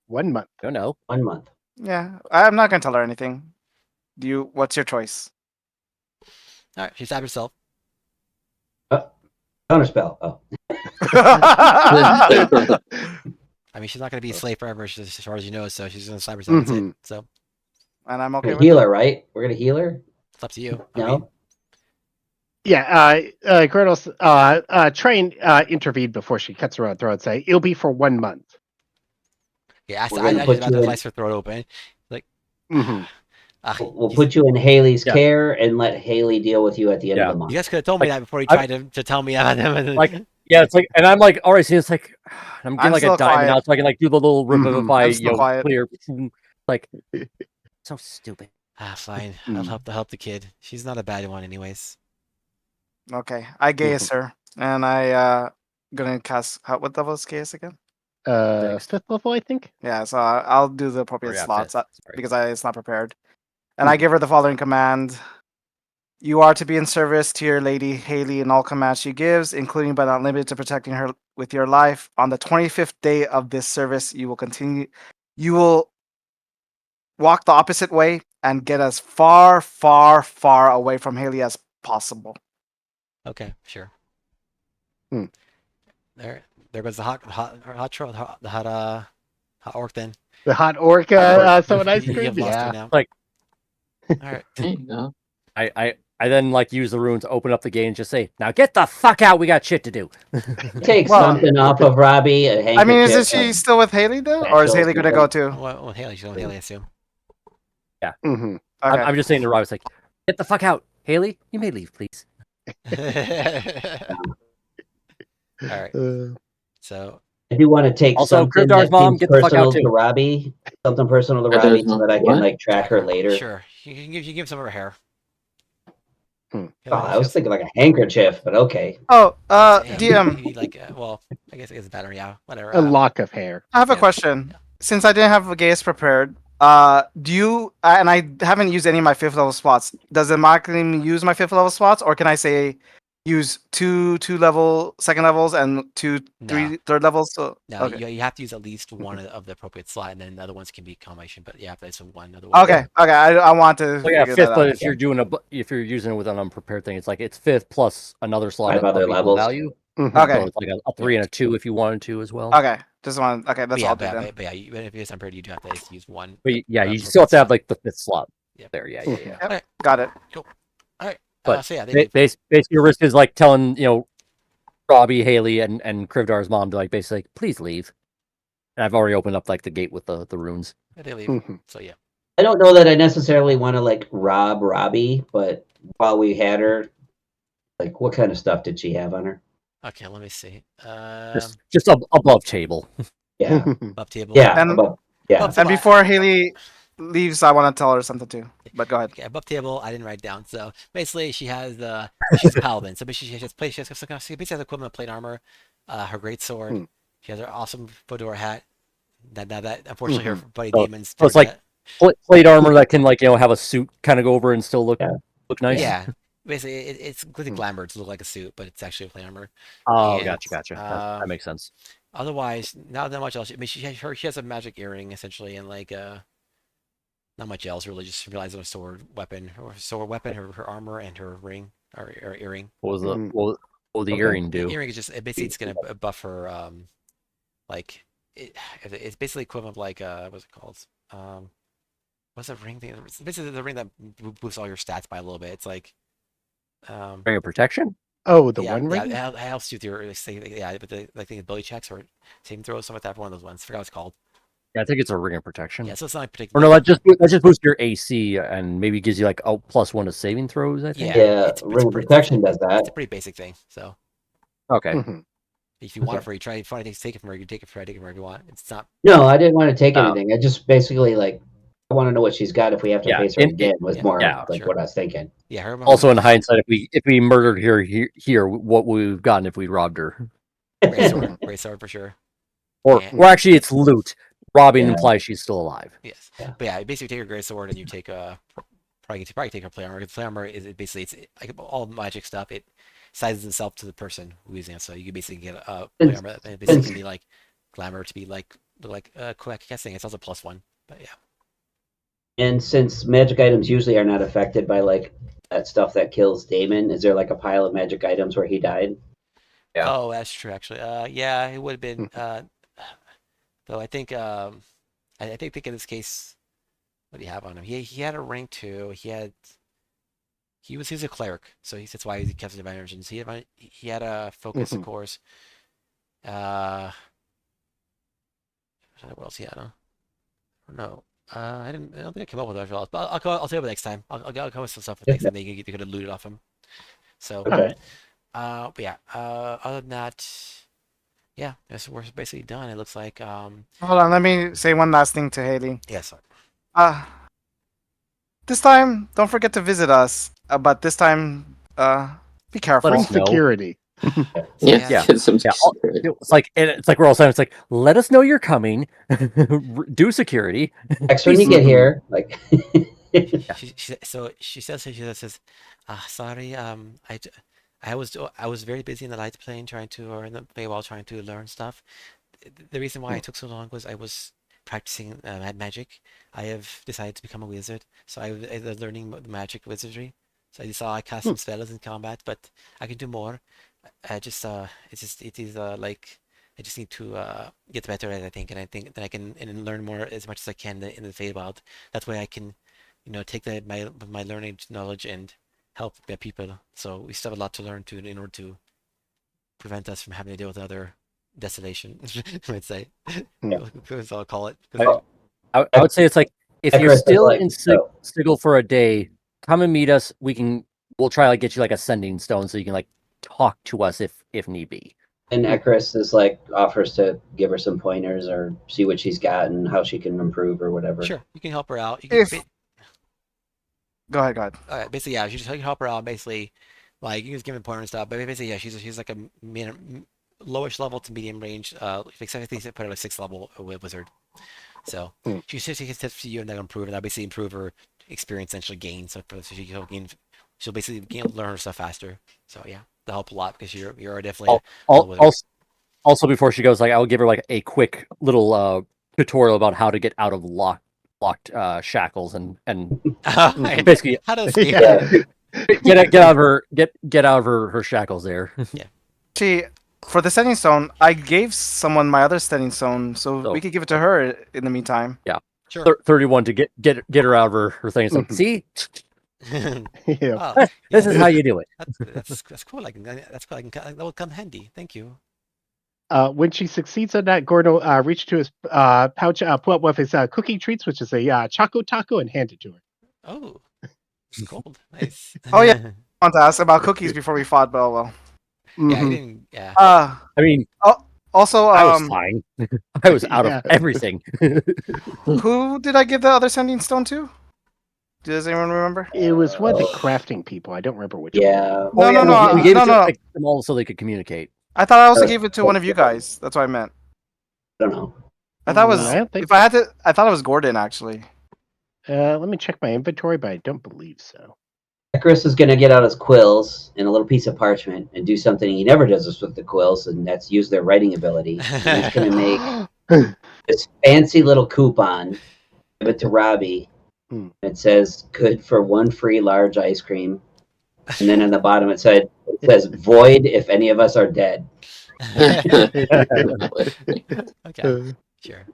1 month. Don't know. 1 month. Yeah, I'm not gonna tell her anything. What's your choice? All right, she stabbed herself. Counterspell. Oh. I mean, she's not going to be a slave forever, as far as you know, so she's going to stab herself. That's it. Mhm. So And I'm okay We're with gonna heal it. her, right? We're gonna heal her? it's up to you. I No? mean, Yeah, Gretel's try and intervene before she cuts her own throat and say, it'll be for 1 month. yeah, We're I gonna just put about you to in- slice her throat open. Mhm. We'll put you in Haley's Yeah. care and let Haley deal with you at the end of Yeah. the month. You guys could have told me that before you tried to tell me about them. Like, Yeah, it's like, and I'm like, all right, see, it's like, I'm getting I'm like a still diamond quiet. now, so I can like do the little revivify, I'm still quiet. clear, like, so stupid. Fine. Mm. I'll help the kid. She's not a bad one, anyways. Okay, I gaze her, and I gonna cast. What level is Gaius again? Sixth. 5th level, I think. Yeah, so I'll do the appropriate yeah, slots fifth, sorry. because it's not prepared. And I give her the following command: You are to be in service to your lady Haley in all commands she gives, including but not limited to protecting her with your life. On the 25th day of this service, you will walk the opposite way and get as far, far, far away from Haley as possible. Okay, sure. Hmm. There goes the hot orc then. The hot orc someone ice You cream. have lost her Yeah. now. Like- All right. There you go. I then like use the runes, open up the gate, and just say, "Now get the fuck out. We got shit to do." Take Well, something off of Robbie. A I mean, isn't handkerchief, she still with Haley though, or is Satchel, Haley gonna go too? Well, Haley, she's going with Haley, I assume. Mhm. Okay. I'm just saying to Rob, it's like, "Get the fuck out, Haley. You may leave, please." All right. Uh, So If you want to take Also, something Krivdar's that mom, seems get the fuck out personal too. to Robbie, something personal to Krivdar's Robbie, so mom, that I can what? like track her later. sure, you can give some of her hair. Hmm. Oh, I was thinking like a handkerchief, but okay. Oh, Yeah, DM, maybe like well, I guess it's better. Yeah, whatever. a lock of hair. I have a Yeah. question. Since I didn't have a Gaius prepared, do you? And I haven't used any of my 5th level spots. Does it automatically use my 5th level spots, or can I say use two level second levels and two No. three third levels? So No, okay, you have to use at least one of the appropriate slot, and then the other ones can be combination. But you have to use one otherwise. okay. I want to. Well, yeah, figure fifth. that But out. if you're doing if you're using it with an unprepared thing, it's like it's fifth plus another slot 5 of other equal levels. value. Mhm. Okay. So it's like a 3 and a 2 if you wanted to as well. Okay, just one. Okay, But that's yeah, all. I'll do then. but yeah, even if it's unprepared, you do have to at least use one. But yeah, you appropriate still have to have slot. like the fifth slot Yep. there. Yeah. Yep, got it. All right. But So yeah, they leave. Basically, your risk is like telling Robbie, Haley, and Krivdar's mom to like basically please leave. And I've already opened up like the gate with the runes. They leave. Mhm. So yeah. I don't know that I necessarily want to like rob Robbie, but while we had her, like what kind of stuff did she have on her? Okay, let me see. Just above table. Yeah, Up table. yeah, And- above, yeah. Above table, And before Haley leaves, I want to tell her something too. But go ahead. Okay, above table, I didn't write down. So basically, she has she's a paladin. So basically, she has equipment of plate armor, her great sword. Hmm. She has her awesome fedora hat. That unfortunately her buddy Oh, demons. so it's turned like plate armor that can have a suit kind of go over and still look nice. yeah. Basically, it's completely glamour to look like a suit, but it's actually plate armor. Oh, And, gotcha. That makes sense. Otherwise, not that much else. I mean, she has a magic earring essentially, and like not much else really. Just relies on a sword weapon, her armor, and her ring or earring. What was the Mhm. what would the Okay. earring The do? earring is just basically it's gonna buff her like it's basically equivalent of like what's it called? What's the ring thing? It's basically the ring that boosts all your stats by a little bit. It's like Ring of protection? Oh, the yeah, one ring. yeah, it helps you with your but the like the ability checks or saving throws, something like that. One of those ones. I forgot what it's called. Yeah, I think it's a ring of protection. Yeah, so it's not like Or particular. no, that just boosts your AC and maybe gives you like +1 to saving throws. I think. Yeah, Yeah, it's ring of pretty- protection does that. It's a pretty basic thing. So Okay. Mhm. if you want it Okay. for you, try if you want to take it from her, you can take it from her. Take it from her if you want. It's not. No, I didn't want to take Oh. anything. I just basically like I want to know what she's got if we have to Yeah, face her and- again. Was yeah, more yeah, like sure. what I was thinking. Yeah, her. Also, in hindsight, if we murdered her here, what would we've gotten if we robbed her? Great sword for sure. Or Yeah. or actually, it's loot. Robbing Yeah. implies she's still alive. Yes. Yeah. But yeah, basically take her great sword and you take probably take her play armor. Play armor is basically it's like all magic stuff. It sizes itself to the person who's using it. So you can basically get a play Since- armor that basically can be like glamour to be like quick guessing. It's also +1. But yeah. And since magic items usually are not affected by like that stuff that kills Damon, is there like a pile of magic items where he died? Yeah. Oh, that's true actually. Yeah, it would have been though I think I think in this case what do you have on him? He had a rank 2. He's a cleric, so that's why he kept divine energies. He had a focus, of Mhm. course. What else he had? I don't know. I don't think I came up with much else, but I'll tell you about next time. I'll come up with some stuff next time that you could have looted off him. So, Okay. but yeah. Other than that, yeah, we're basically done. It looks like. Hold on, let me say one last thing to Haley. Yeah, sorry. This time, don't forget to visit us. But this time, be careful. Bring us know. security. Yeah, Yeah. get some Yeah, security. it's like we're all saying. It's like let us know you're coming. Do security. Next when you get here, like She says Sorry. I was very busy in the light plane trying to, or in the Feywild trying to learn stuff. The reason why it took so long was I was practicing magic. I have decided to become a wizard, so I was learning the magic wizardry. So I saw I cast some spells in combat, but I can do more. I just it is like I just need to get better at it, I think, and I think that I can and learn more as much as I can in the Feywild. That way I can, take my learning knowledge and help the people. So we still have a lot to learn in order to prevent us from having to deal with other desolation, I would say. That's what I'll call it. 'Cause I would say it's like if you're Icarus is still like, in oh. Sigil for a day, come and meet us. We'll try to get you like a sending stone so you can like talk to us if need be. And Icarus is like offers to give her some pointers or see what she's got and how she can improve or whatever. sure, you can help her out. You can If go ahead. basically, yeah, you can help her out. Basically, like you can just give her pointers and stuff. But basically, yeah, she's like a lowish level to medium range. Except I think they put her at a 6th level wizard. So she can tips to you and then improve, and that basically improve her experience essentially gain. So she'll basically learn her stuff faster. So yeah, that'll help a lot because you're definitely a wizard. Also, before she goes, like I will give her like a quick little tutorial about how to get out of locked shackles and basically how to escape. get out of her shackles there. See, for the sending stone, I gave someone my other sending stone, so we could give it to her in the meantime. Yeah, Sure. 31 to get her out of her thing. It's like, see, Yeah. this is how you do it. That's cool. That's cool. That will come handy. Thank you. When she succeeds on that, Gordon will reach to his pouch, pull up one of his cooking treats, which is a Choco Taco, and hand it to her. Oh, gold. Nice. Oh, yeah. I want to ask about cookies before we fought, but oh well. Yeah, I Mhm. didn't. Yeah. I mean, Also, I was fine. I was out Yeah. of everything. who did I give the other sending stone to? Does anyone remember? It was one of the crafting people. I don't remember which one. Yeah. We gave it to like, them all so they could communicate. I thought I also gave it to one of you guys. That's what I meant. I don't know. I thought it was. I don't think If I had to, I thought it was Gordon actually. Let me check my inventory, but I don't believe so. Icarus is going to get out his quills and a little piece of parchment and do something he never does this with the quills, and that's use their writing ability. And he's going to make this fancy little coupon, give it to Robbie. It says, good for 1 free large ice cream. And then on the bottom it says, void if any of us are dead. Okay. Sure.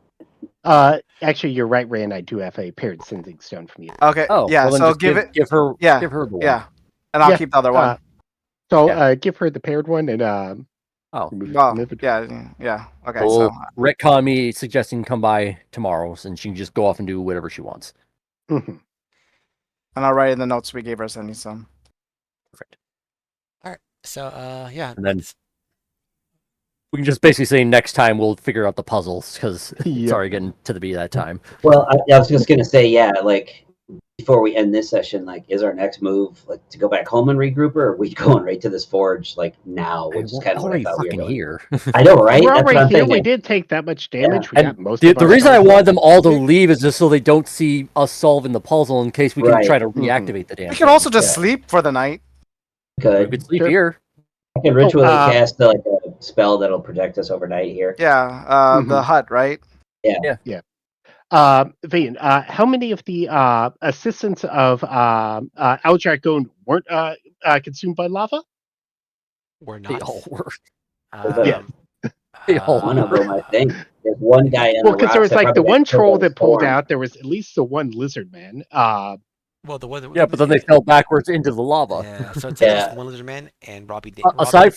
Actually, you're right, Rand. I do have a paired sending stone from you. Okay. Oh, yeah. well, then So just give it. give her. Yeah. Give her the one. Yeah. And I'll Yeah, keep the other one. So give her the paired one and remove it Well, from inventory. yeah. Okay. Well, So retcon me suggesting come by tomorrow, and she can just go off and do whatever she wants. Mhm. and I'll write in the notes we gave her sending some. Perfect. So yeah. And then we can just basically say next time we'll figure out the puzzles because it's Yep. already getting to be that time. Well, I was just going to say, yeah, like before we end this session, like, is our next move like to go back home and regroup, or are we going right to this forge like now, which is We're kind of what I already thought we were fucking doing. here. I know, right? We're That's what already I'm here. We thinking. did take that much damage. We And got most The of our reason I health. wanted them all to leave is just so they don't see us solving the puzzle in case we can Right. try to Mhm. reactivate the damn We thing. could also just Yeah. sleep for the night. We Good. could sleep Sure. here. I can ritually Oh, cast like a spell that'll protect us overnight here. Yeah. The Mhm. hut, right? Vian, how many of the assistants of Aldragon weren't consumed by lava? We're They not. all were. Yeah. They all One of were. them, I think. There's one guy on Well, the because there rocks was that like the probably one got killed troll by the that pulled storm. out. There was at least the one lizard man. Well, the one. Yeah, but then they fell backwards into the lava. Yeah. So it's Yeah. one lizard man and Robbie. Aside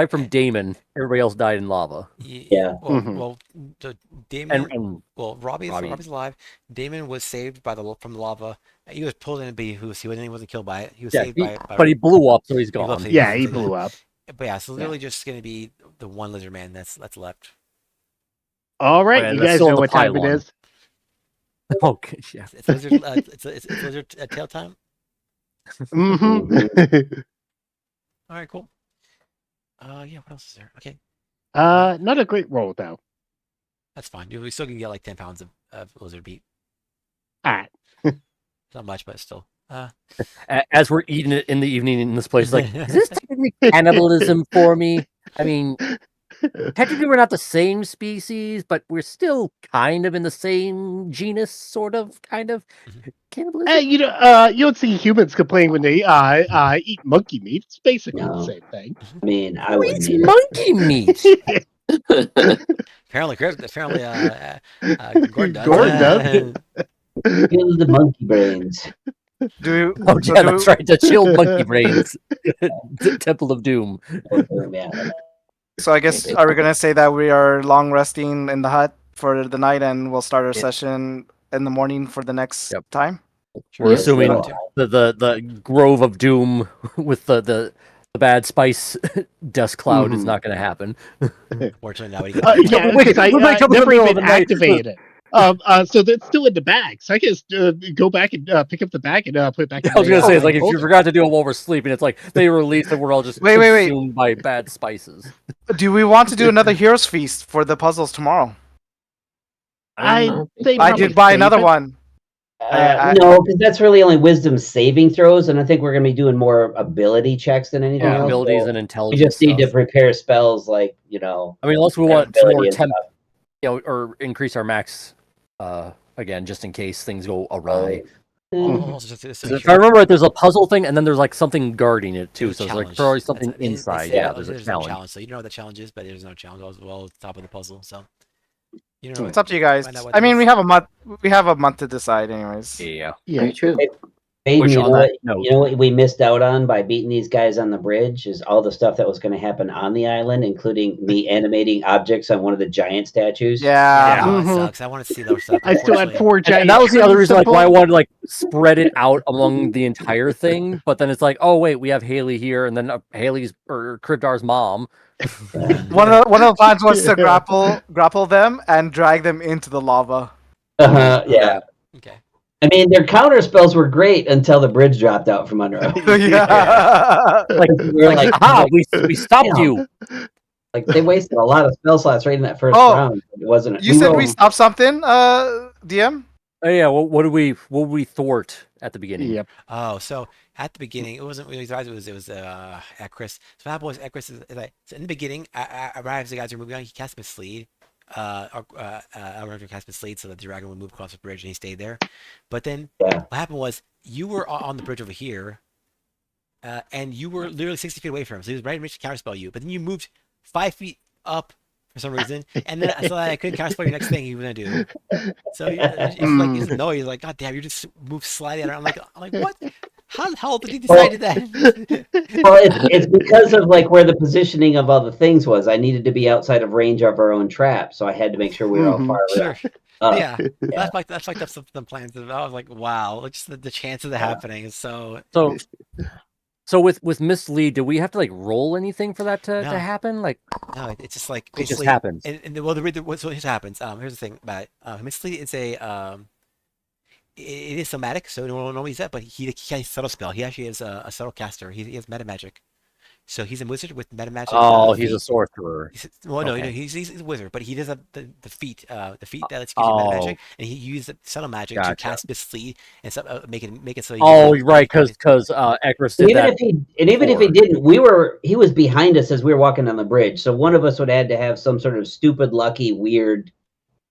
from Damon, everybody else died in lava. Yeah. Well, Mhm. well, the Damon. And Robbie's Robbie. alive. Damon was saved from the lava. He was pulled in, but he wasn't killed by it. He was yeah, saved by it. but he blew up, so he's blew up, gone. so Yeah, he blew up. But yeah, so literally just gonna be the one lizard man that's left. All right, Yeah, you that's guys still know the what time it pylon. is. Okay, yeah. It's lizard. It's lizard tail time. Mm-hmm. All right, cool. Yeah. What else is there? Okay, Not a great roll though. that's fine. We still can get like 10 pounds of lizard meat. All right. Not much, but still. As we're eating it in the evening in this place, like, is this technically cannibalism for me? I mean, technically we're not the same species, but we're still kind of in the same genus, sort of, kind of. Cannibalism? You don't see humans complain when they eat monkey meat. It's basically the No. same thing. I mean, I Who wouldn't eats eat it. monkey meat? Apparently, Gordon does. Gordon does. Kill the monkey brains. Do Oh, so yeah, do- that's right. The chilled monkey brains. Temple of Doom. Yeah. So I guess are we gonna say that we are long resting in the hut for the night, and we'll start our Yeah. session in the morning for the next Yep. time? We're Yes, assuming well, the Grove of Doom with the bad spice dust cloud is Mhm. not going to happen. Fortunately, nobody Yeah, Wait, because I we might come in the never middle of even the night. activated it. So that's still in the bag. So I can just go back and pick up the bag and put it back in I was the, going to say, it's like if you folder. forgot to do it while we're sleeping, it's like they released and we're all just Wait. consumed by bad spices. Do we want to do another Heroes Feast for the puzzles tomorrow? I say I probably did buy save another it. one. I- no, because that's really only wisdom saving throws, and I think we're going to be doing more ability checks than anything Yeah, else. abilities so and we intelligence just need to stuff. prepare spells like I mean, unless we want some more ability and temp, stuff. or increase our max again, just in case things go awry. Also, just to make If I remember right, there's a puzzle thing, and then there's like something guarding it too. There's a So it's like challenge. probably That's something it. They inside. say, Yeah, oh, there's a no challenge. challenge. So you know what the challenge is, but there's no challenge as well at the top of the puzzle. So you know, It's up to you guys. find out what I mean, it we is. have a month. We have a month to decide, anyways. Yeah. Yeah. Very true. Aiden, Which you on know that what? note, You know what we missed out on by beating these guys on the bridge is all the stuff that was going to happen on the island, including me animating objects on one of the giant statues. Yeah. Yeah, no, it Mhm. sucks. I want to see those stuff. I still had Unfortunately. 4 giant. and that was the other trees reason, to like, why I pull. wanted to like spread it out among the entire thing. But then it's like, oh wait, we have Haley here, and then Haley's or Krivdar's mom. One of the plans was to Yeah. grapple them and drag them into the lava. Yeah. Okay. I mean, their counter spells were great until the bridge dropped out from under them. Yeah. Like, We were like, aha, we stopped damn. you. Like they wasted a lot of spell slots right in that first Oh, round. It wasn't. You said we No. stopped something, DM? Oh yeah, what did we thwart at the beginning? Yep. Oh, so at the beginning, it wasn't really guys. It was Ekris. So what happened was Ekris is like so in the beginning, arrives the guys are moving on. He cast Mislead. Elrond cast Mislead so that the dragon would move across the bridge and he stayed there. But then Yeah. what happened was you were on the bridge over here, and you were literally 60 feet away from him. So he was ready to counterspell you, but then you moved 5 feet up for some reason, and then so I couldn't counterspell your next thing he was gonna do. So it's like he doesn't know. He's like, God damn, you just moved slightly. I'm like what? How the hell did he decide that? Well, it's because of like where the positioning of all the things was. I needed to be outside of range of our own trap, so I had to make sure we were all Mhm. far Sure. up. Yeah, that's like up some plans. I was like, wow, like, just the chance of that happening is so. So with Mislead, do we have to like roll anything for that to No. happen? Like No, it's just like it just basically happens. And well, so here's what happens. Here's the thing about it. Mislead is it is somatic, so no one knows that, but he has subtle spell. He actually is a subtle caster. He has meta magic, so he's a wizard with meta magic. Oh, he's a feat. sorcerer. Well, no, Okay. he's a wizard, but he does have the feat that lets you use meta magic, and he used the subtle magic to Gotcha. cast Mislead and make it so. Oh, right, because Ekris And did that. even if he didn't, he was behind us as we were walking on the bridge. So one of us would have to have some sort of stupid, lucky, weird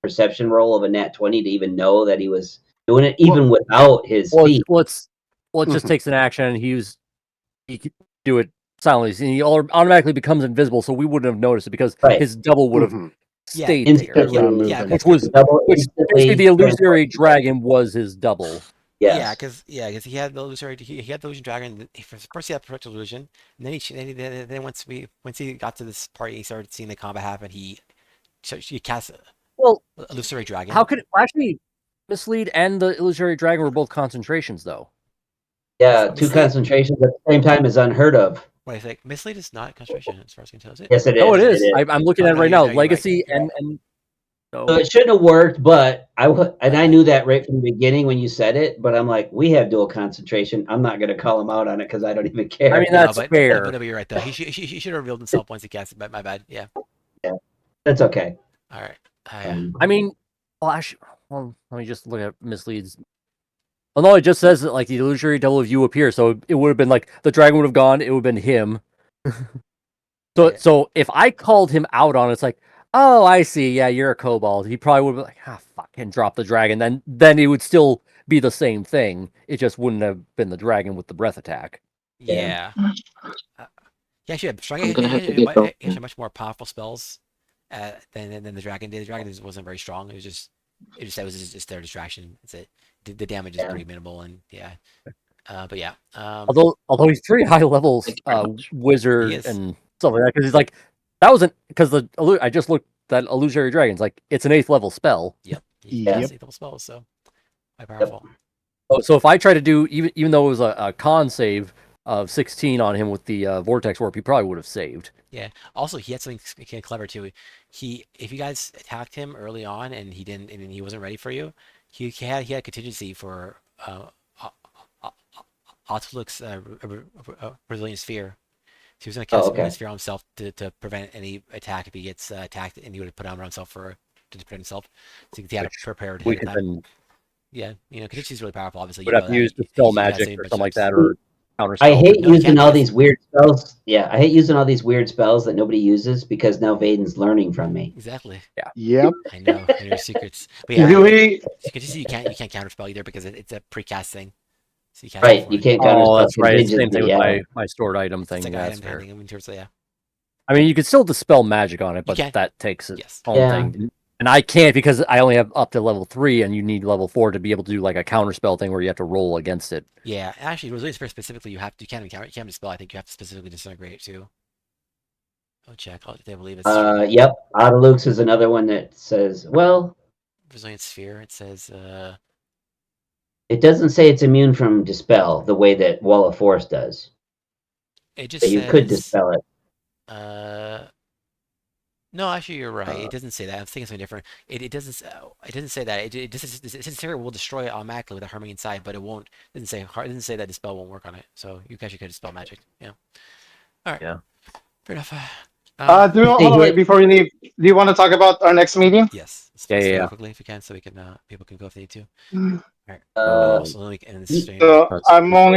perception roll of a nat 20 to even know that he was doing it, even without his feet. Well, it just takes an action, and he could do it silently, and he automatically becomes invisible, so we wouldn't have noticed it because Right. his double would have Mhm. stayed Instantly there. moving. Yeah, Which was basically the illusory dragon was his double. Yes. Yeah, because he had the illusory. He had the illusion dragon. First he had perpetual illusion, and then once he got to this part, he started seeing the combat happen. He cast Well, illusory dragon. how could actually Mislead and the illusory dragon were both concentrations though? Yeah, two concentrations at the same time is unheard of. Wait, like Mislead is not concentration as far as I can tell, is it? Yes, it is. Oh, it is. I'm looking Oh, at it no, right you're- now. no, you're Legacy right. and So it shouldn't have worked, but I knew that right from the beginning when you said it. But I'm like, we have dual concentration. I'm not going to call him out on it because I don't even care. I mean, that's but, fair. But you're right though. He should have revealed himself once he cast it. My bad. Yeah. That's okay. All right. I mean, well, let me just look at Mislead's Oh no, it just says that like the illusory double of you appear, so it would have been like the dragon would have gone, it would have been him. Yeah. So if I called him out on it, it's like, oh, I see, yeah, you're a kobold. He probably would be like, ah, fuck, and drop the dragon. Then it would still be the same thing. It just wouldn't have been the dragon with the breath attack. Yeah. He actually had strong. I'm He gonna have to he get had going. much more powerful spells than the dragon did. The dragon just wasn't very strong. It was just their distraction. It's it. The damage is Yeah. pretty minimal, and yeah. But yeah. Although he's pretty high level Thank you very much. wizard He is. and stuff like that, because he's like that wasn't because I just looked that illusory dragon's like it's an 8th level spell. Yep. He Yep. has double spells, so quite powerful. So if I try to do even though it was a con save of 16 on him with the vortex warp, he probably would have saved. Also, he had something kind of clever too. If you guys attacked him early on and he wasn't ready for you, he had a contingency for Autoluk's Brazilian Sphere. So he was going to cast Brazilian Sphere on himself to prevent any attack if he gets attacked, and he would have put on himself to defend himself. So he had prepared We ahead could of time. then Yeah, contingency is really powerful. Obviously, would you have know to that. use dispel You guys magic save or bunch something like of- that, or counter I spell. hate No, you using can't all do these weird spells. Yeah, I hate using all these weird spells that nobody uses because now Vaden's learning from me. Exactly. Yep. I know. I know your secrets. But Do yeah, we? contingency you can't counterspell either because it's a precast thing. So you can't Right, you can't counterspell Oh, that's right. It's the same contingency, thing with yeah. my stored item It's thing. like Yeah, item that's fair. handling in terms of yeah. I mean, you could still dispel magic on it, but can. that takes its Yes. own Yeah. thing. And I can't because I only have up to level 3, and you need level 4 to be able to do like a counterspell thing where you have to roll against it. Yeah, actually, Resilience Sphere specifically, you can't even counter, you can't dispel. I think you have to specifically disintegrate too. Oh, check. I believe it's true. Yep, Autolux is another one that says, well, Resilience Sphere. It says, it doesn't say it's immune from dispel the way that Wall of Force does. it just But you says, could dispel it. No, actually, you're right. It doesn't say that. I'm thinking something different. It doesn't say that. It says Sphere will destroy it automatically with a harming inside, but it won't. It doesn't say that dispel won't work on it. So you actually could dispel magic. Yeah. All right. Yeah. Fair enough. Hold on, wait, before we leave, do you want to talk about our next meeting? Yes. Yeah. Quickly if you can, so we can people can go if they need to. Mm. All right. Uh, So then we can end this stream. So I'm only